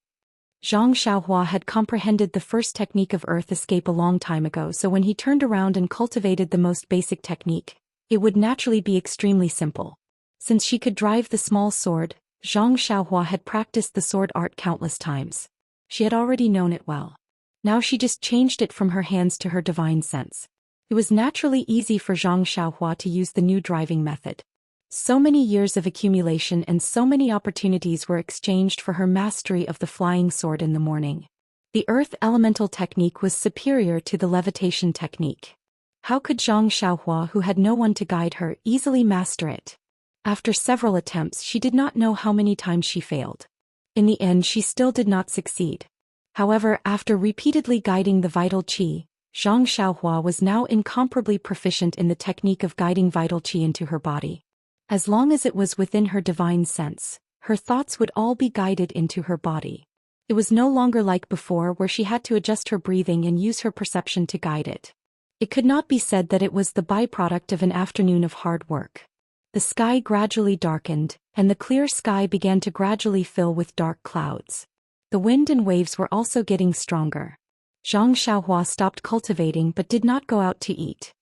Zhang Xiaohua had comprehended the first technique of earth escape a long time ago, so when he turned around and cultivated the most basic technique, it would naturally be extremely simple. Since she could drive the small sword, Zhang Xiaohua had practiced the sword art countless times. She had already known it well. Now she just changed it from her hands to her divine sense. It was naturally easy for Zhang Xiaohua to use the new driving method. So many years of accumulation and so many opportunities were exchanged for her mastery of the flying sword in the morning. The earth elemental technique was superior to the levitation technique. How could Zhang Xiaohua, who had no one to guide her, easily master it? After several attempts, she did not know how many times she failed. In the end, she still did not succeed. However, after repeatedly guiding the vital qi, Zhang Xiaohua was now incomparably proficient in the technique of guiding vital qi into her body. As long as it was within her divine sense, her thoughts would all be guided into her body. It was no longer like before, where she had to adjust her breathing and use her perception to guide it. It could not be said that it was the byproduct of an afternoon of hard work. The sky gradually darkened, and the clear sky began to gradually fill with dark clouds. The wind and waves were also getting stronger. Zhang Xiaohua stopped cultivating but did not go out to eat.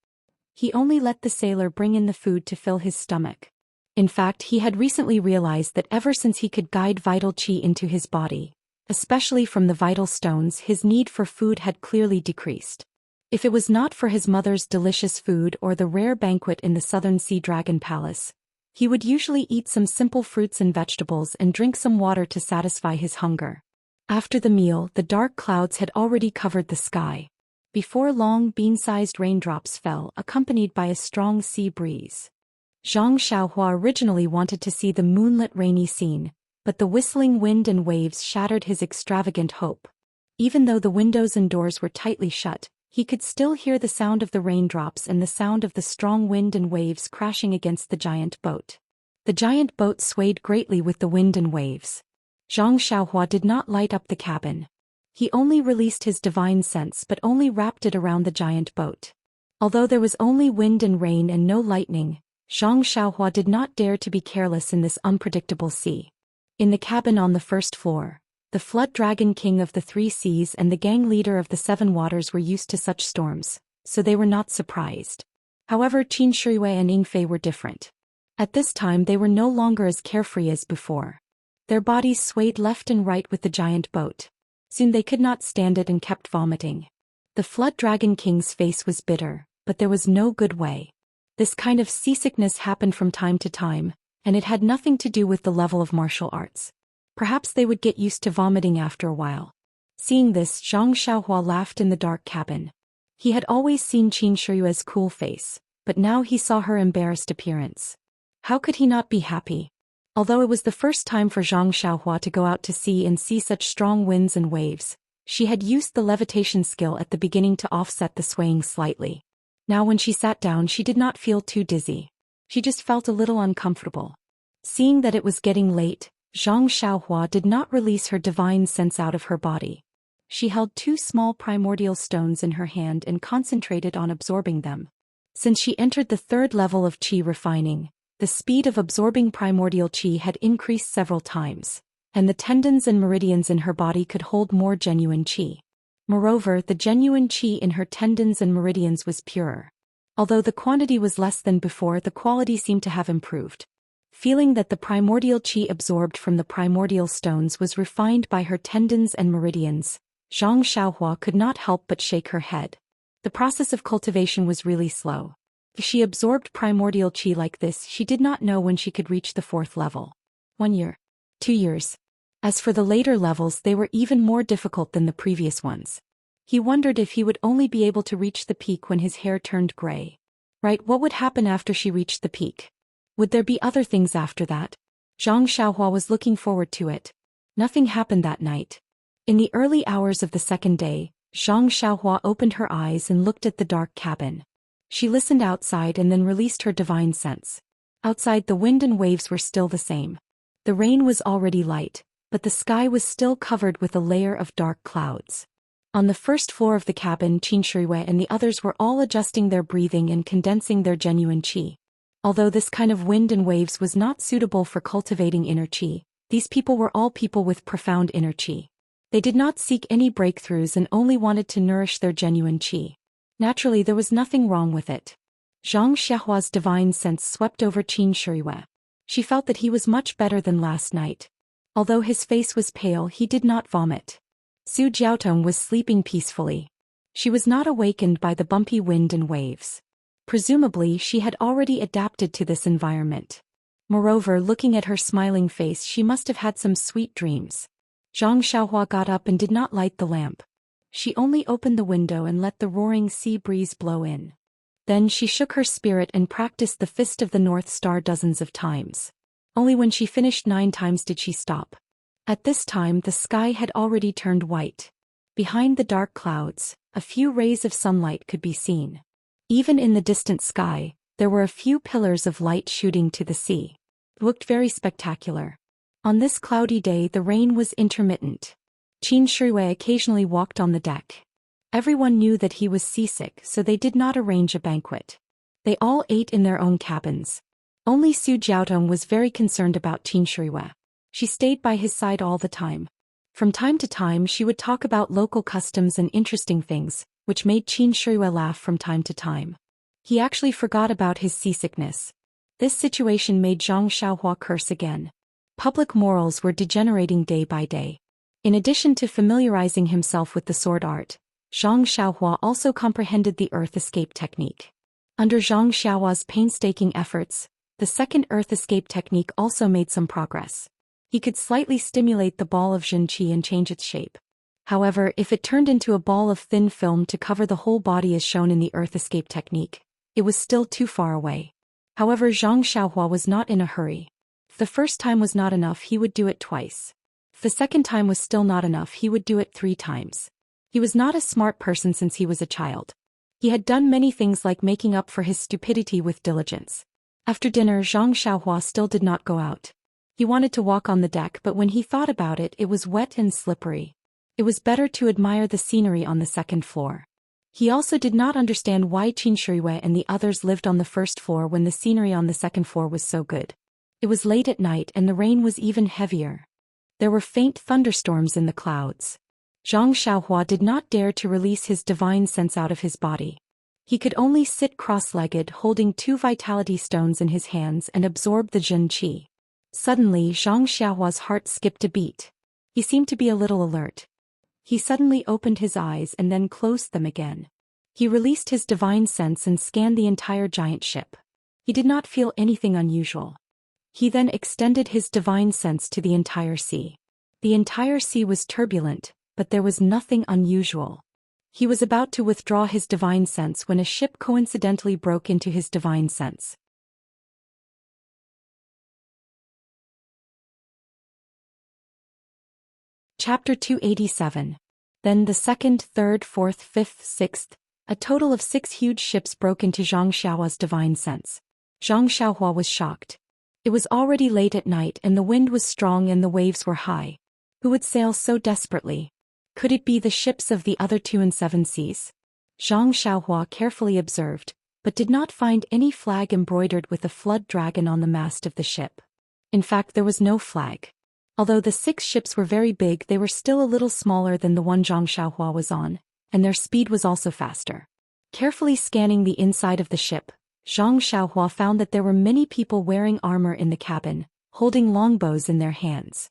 He only let the sailor bring in the food to fill his stomach. In fact, he had recently realized that ever since he could guide vital qi into his body, especially from the vital stones, his need for food had clearly decreased. If it was not for his mother's delicious food or the rare banquet in the Southern Sea Dragon Palace, he would usually eat some simple fruits and vegetables and drink some water to satisfy his hunger. After the meal, the dark clouds had already covered the sky. Before long, bean-sized raindrops fell, accompanied by a strong sea breeze. Zhang Xiaohua originally wanted to see the moonlit rainy scene, but the whistling wind and waves shattered his extravagant hope. Even though the windows and doors were tightly shut, he could still hear the sound of the raindrops and the sound of the strong wind and waves crashing against the giant boat. The giant boat swayed greatly with the wind and waves. Zhang Xiaohua did not light up the cabin. He only released his divine sense but only wrapped it around the giant boat. Although there was only wind and rain and no lightning, Zhang Xiaohua did not dare to be careless in this unpredictable sea. In the cabin on the first floor, the flood dragon king of the three seas and the gang leader of the seven waters were used to such storms, so they were not surprised. However, Qin Shuiwei and Yingfei were different. At this time they were no longer as carefree as before. Their bodies swayed left and right with the giant boat. Soon they could not stand it and kept vomiting. The flood dragon king's face was bitter, but there was no good way. This kind of seasickness happened from time to time, and it had nothing to do with the level of martial arts. Perhaps they would get used to vomiting after a while. Seeing this, Zhang Xiaohua laughed in the dark cabin. He had always seen Qin Shuiwei's cool face, but now he saw her embarrassed appearance. How could he not be happy? Although it was the first time for Zhang Xiaohua to go out to sea and see such strong winds and waves, she had used the levitation skill at the beginning to offset the swaying slightly. Now when she sat down, she did not feel too dizzy. She just felt a little uncomfortable. Seeing that it was getting late, Zhang Xiaohua did not release her divine sense out of her body. She held two small primordial stones in her hand and concentrated on absorbing them. Since she entered the third level of qi refining, the speed of absorbing primordial qi had increased several times, and the tendons and meridians in her body could hold more genuine qi. Moreover, the genuine qi in her tendons and meridians was purer. Although the quantity was less than before, the quality seemed to have improved. Feeling that the primordial qi absorbed from the primordial stones was refined by her tendons and meridians, Zhang Xiaohua could not help but shake her head. The process of cultivation was really slow. If she absorbed primordial qi like this, she did not know when she could reach the 4th level. 1 year. 2 years. As for the later levels, they were even more difficult than the previous ones. He wondered if he would only be able to reach the peak when his hair turned gray. Right, what would happen after she reached the peak? Would there be other things after that? Zhang Xiaohua was looking forward to it. Nothing happened that night. In the early hours of the 2nd day, Zhang Xiaohua opened her eyes and looked at the dark cabin. She listened outside and then released her divine sense. Outside, the wind and waves were still the same. The rain was already light, but the sky was still covered with a layer of dark clouds. On the 1st floor of the cabin, Qin Shirui and the others were all adjusting their breathing and condensing their genuine qi. Although this kind of wind and waves was not suitable for cultivating inner qi, these people were all people with profound inner qi. They did not seek any breakthroughs and only wanted to nourish their genuine qi. Naturally, there was nothing wrong with it. Zhang Xiaohua's divine sense swept over Qin Shirui. She felt that he was much better than last night. Although his face was pale, he did not vomit. Su Jiaotong was sleeping peacefully. She was not awakened by the bumpy wind and waves. Presumably, she had already adapted to this environment. Moreover, looking at her smiling face, she must have had some sweet dreams. Zhang Xiaohua got up and did not light the lamp. She only opened the window and let the roaring sea breeze blow in. Then she shook her spirit and practiced the Fist of the North Star dozens of times. Only when she finished 9 times did she stop. At this time, the sky had already turned white. Behind the dark clouds, a few rays of sunlight could be seen. Even in the distant sky, there were a few pillars of light shooting to the sea. It looked very spectacular. On this cloudy day, the rain was intermittent. Qin Shirui occasionally walked on the deck. Everyone knew that he was seasick, so they did not arrange a banquet. They all ate in their own cabins. Only Su Jiaotong was very concerned about Qin Shirui. She stayed by his side all the time. From time to time, she would talk about local customs and interesting things, which made Qin Shirui laugh from time to time. He actually forgot about his seasickness. This situation made Zhang Xiaohua curse again. Public morals were degenerating day by day. In addition to familiarizing himself with the sword art, Zhang Xiaohua also comprehended the earth escape technique. Under Zhang Xiaohua's painstaking efforts, the second earth escape technique also made some progress. He could slightly stimulate the ball of Jin Qi and change its shape. However, if it turned into a ball of thin film to cover the whole body as shown in the earth escape technique, it was still too far away. However, Zhang Xiaohua was not in a hurry. If the first time was not enough, he would do it twice. If the second time was still not enough, he would do it 3 times. He was not a smart person since he was a child. He had done many things like making up for his stupidity with diligence. After dinner, Zhang Xiaohua still did not go out. He wanted to walk on the deck, but when he thought about it, it was wet and slippery. It was better to admire the scenery on the 2nd floor. He also did not understand why Qin Shirui and the others lived on the 1st floor when the scenery on the 2nd floor was so good. It was late at night and the rain was even heavier. There were faint thunderstorms in the clouds. Zhang Xiaohua did not dare to release his divine sense out of his body. He could only sit cross-legged holding 2 vitality stones in his hands and absorb the Jin Qi. Suddenly, Zhang Xiaohua's heart skipped a beat. He seemed to be a little alert. He suddenly opened his eyes and then closed them again. He released his divine sense and scanned the entire giant ship. He did not feel anything unusual. He then extended his divine sense to the entire sea. The entire sea was turbulent, but there was nothing unusual. He was about to withdraw his divine sense when a ship coincidentally broke into his divine sense. Chapter 287. Then the 2nd, 3rd, 4th, 5th, 6th, a total of 6 huge ships broke into Zhang Xiaohua's divine sense. Zhang Xiaohua was shocked. It was already late at night and the wind was strong and the waves were high. Who would sail so desperately? Could it be the ships of the other 2 and 7 seas? Zhang Xiaohua carefully observed, but did not find any flag embroidered with a flood dragon on the mast of the ship. In fact, there was no flag. Although the 6 ships were very big, they were still a little smaller than the one Zhang Xiaohua was on, and their speed was also faster. Carefully scanning the inside of the ship, Zhang Xiaohua found that there were many people wearing armor in the cabin, holding longbows in their hands.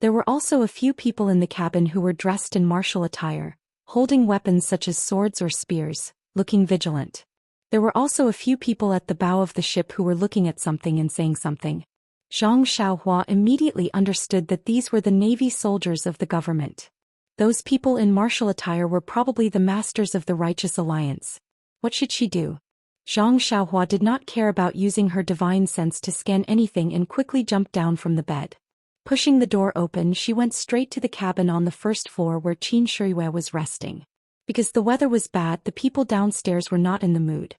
There were also a few people in the cabin who were dressed in martial attire, holding weapons such as swords or spears, looking vigilant. There were also a few people at the bow of the ship who were looking at something and saying something. Zhang Xiaohua immediately understood that these were the Navy soldiers of the government. Those people in martial attire were probably the masters of the Righteous Alliance. What should she do? Zhang Xiaohua did not care about using her divine sense to scan anything and quickly jumped down from the bed. Pushing the door open, she went straight to the cabin on the first floor where Qin Shiyue was resting. Because the weather was bad, the people downstairs were not in the mood.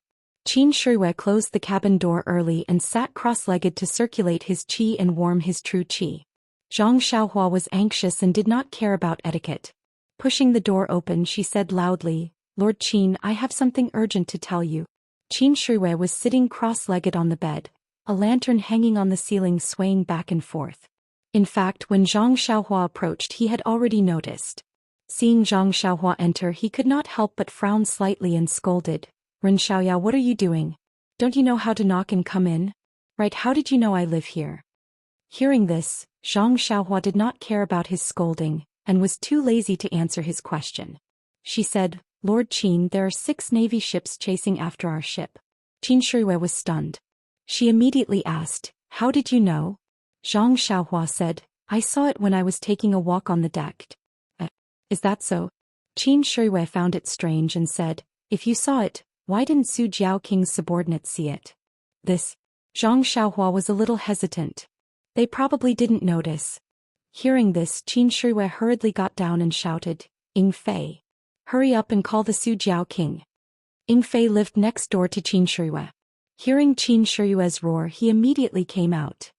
Qin Shiyue closed the cabin door early and sat cross-legged to circulate his qi and warm his true qi. Zhang Xiaohua was anxious and did not care about etiquette. Pushing the door open, she said loudly, "Lord Qin, I have something urgent to tell you." Qin Shiyue was sitting cross-legged on the bed, a lantern hanging on the ceiling swaying back and forth. In fact, when Zhang Xiaohua approached, he had already noticed. Seeing Zhang Xiaohua enter, he could not help but frown slightly and scolded, "Ren Xiaoyao, what are you doing? Don't you know how to knock and come in? Right, how did you know I live here?" Hearing this, Zhang Xiaohua did not care about his scolding, and was too lazy to answer his question. She said, "Lord Qin, there are 6 Navy ships chasing after our ship." Qin Shiyue was stunned. She immediately asked, "How did you know?" Zhang Xiaohua said, "I saw it when I was taking a walk on the deck." Is that so?" Qin Shiyue found it strange and said, "If you saw it, why didn't Su Jiao King's subordinates see it?" This. Zhang Xiaohua was a little hesitant. They probably didn't notice. Hearing this, Qin Shiyue hurriedly got down and shouted, "Ying Fei. Hurry up and call the Su Jiao King." Ying Fei lived next door to Qin Shiyue. Hearing Qin Shiyue's roar, he immediately came out.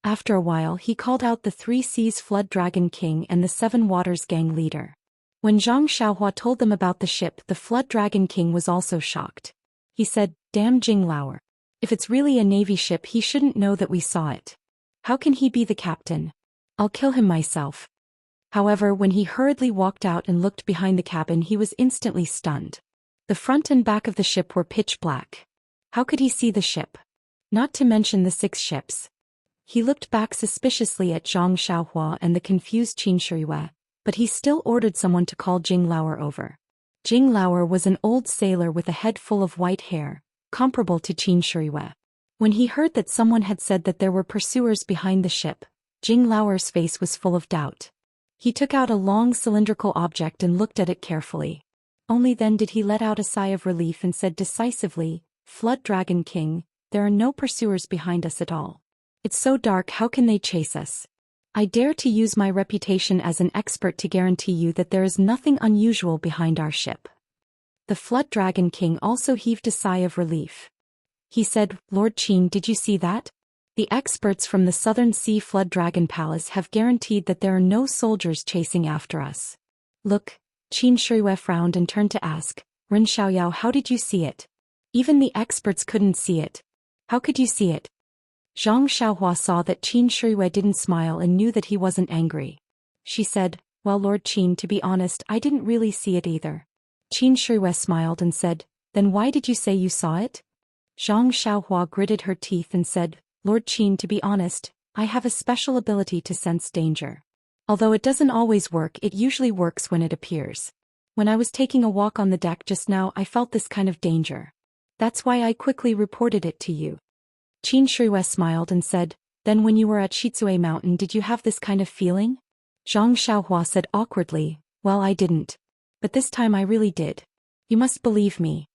After a while, he called out the 3 Seas Flood Dragon King and the 7 Waters Gang leader. When Zhang Xiaohua told them about the ship, the Flood Dragon King was also shocked. He said, "Damn Jing Lauer. If it's really a Navy ship, he shouldn't know that we saw it. How can he be the captain? I'll kill him myself." However, when he hurriedly walked out and looked behind the cabin, he was instantly stunned. The front and back of the ship were pitch black. How could he see the ship? Not to mention the 6 ships. He looked back suspiciously at Zhang Xiaohua and the confused Qin Shiyue, but he still ordered someone to call Jing Lauer over. Jing Lauer was an old sailor with a head full of white hair, comparable to Qin Shiyue. When he heard that someone had said that there were pursuers behind the ship, Jing Lauer's face was full of doubt. He took out a long cylindrical object and looked at it carefully. Only then did he let out a sigh of relief and said decisively, "Flood Dragon King, there are no pursuers behind us at all. It's so dark, how can they chase us? I dare to use my reputation as an expert to guarantee you that there is nothing unusual behind our ship." The Flood Dragon King also heaved a sigh of relief. He said, "Lord Qin, did you see that? The experts from the Southern Sea Flood Dragon Palace have guaranteed that there are no soldiers chasing after us." "Look," Qin Shiyue frowned and turned to ask, "Ren Xiaoyao, how did you see it? Even the experts couldn't see it. How could you see it?" Zhang Xiaohua saw that Qin Shiyue didn't smile and knew that he wasn't angry. She said, "Well, Lord Qin, to be honest, I didn't really see it either." Qin Shiyue smiled and said, "Then why did you say you saw it?" Zhang Xiaohua gritted her teeth and said, "Lord Qin, to be honest, I have a special ability to sense danger. Although it doesn't always work, it usually works when it appears. When I was taking a walk on the deck just now, I felt this kind of danger. That's why I quickly reported it to you." Qin Shiyue smiled and said, "Then when you were at Shitsue Mountain, did you have this kind of feeling?" Zhang Xiaohua said awkwardly, "Well, I didn't. But this time I really did. You must believe me."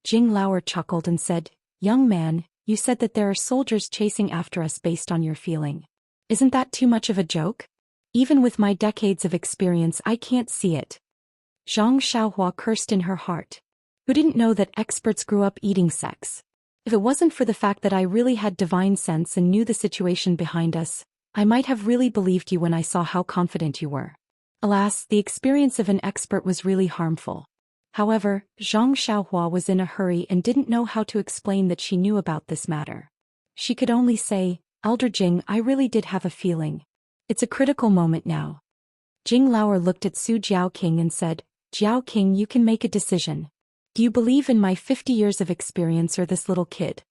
Jing Lauer chuckled and said, "Young man, you said that there are soldiers chasing after us based on your feeling. Isn't that too much of a joke? Even with my decades of experience, I can't see it." Zhang Xiaohua cursed in her heart. Who didn't know that experts grew up eating sex? If it wasn't for the fact that I really had divine sense and knew the situation behind us, I might have really believed you when I saw how confident you were. Alas, the experience of an expert was really harmful. However, Zhang Xiaohua was in a hurry and didn't know how to explain that she knew about this matter. She could only say, "Elder Jing, I really did have a feeling. It's a critical moment now." Jing Lauer looked at Su Jiao King and said, "Jiao King, you can make a decision. Do you believe in my 50 years of experience or this little kid?"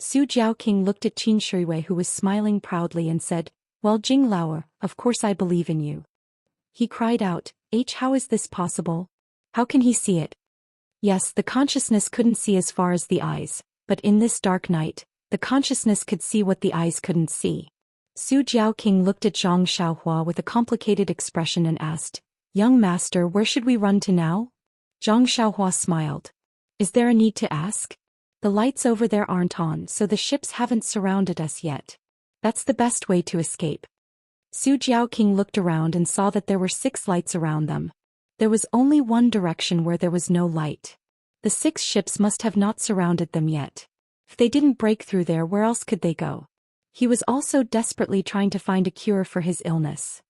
Su Jiao King looked at Qin Shiyue, who was smiling proudly, and said, Well, Jinglao, of course I believe in you. He cried out, how is this possible? How can he see it? Yes, the consciousness couldn't see as far as the eyes, but in this dark night, the consciousness could see what the eyes couldn't see. Su Jiaoqing looked at Zhang Xiaohua with a complicated expression and asked, Young master, where should we run to now? Zhang Xiaohua smiled. Is there a need to ask? The lights over there aren't on, so the ships haven't surrounded us yet. That's the best way to escape. Su Jiaoqing looked around and saw that there were 6 lights around them. There was only one direction where there was no light. The 6 ships must have not surrounded them yet. If they didn't break through there, where else could they go? He was also desperately trying to find a cure for his illness.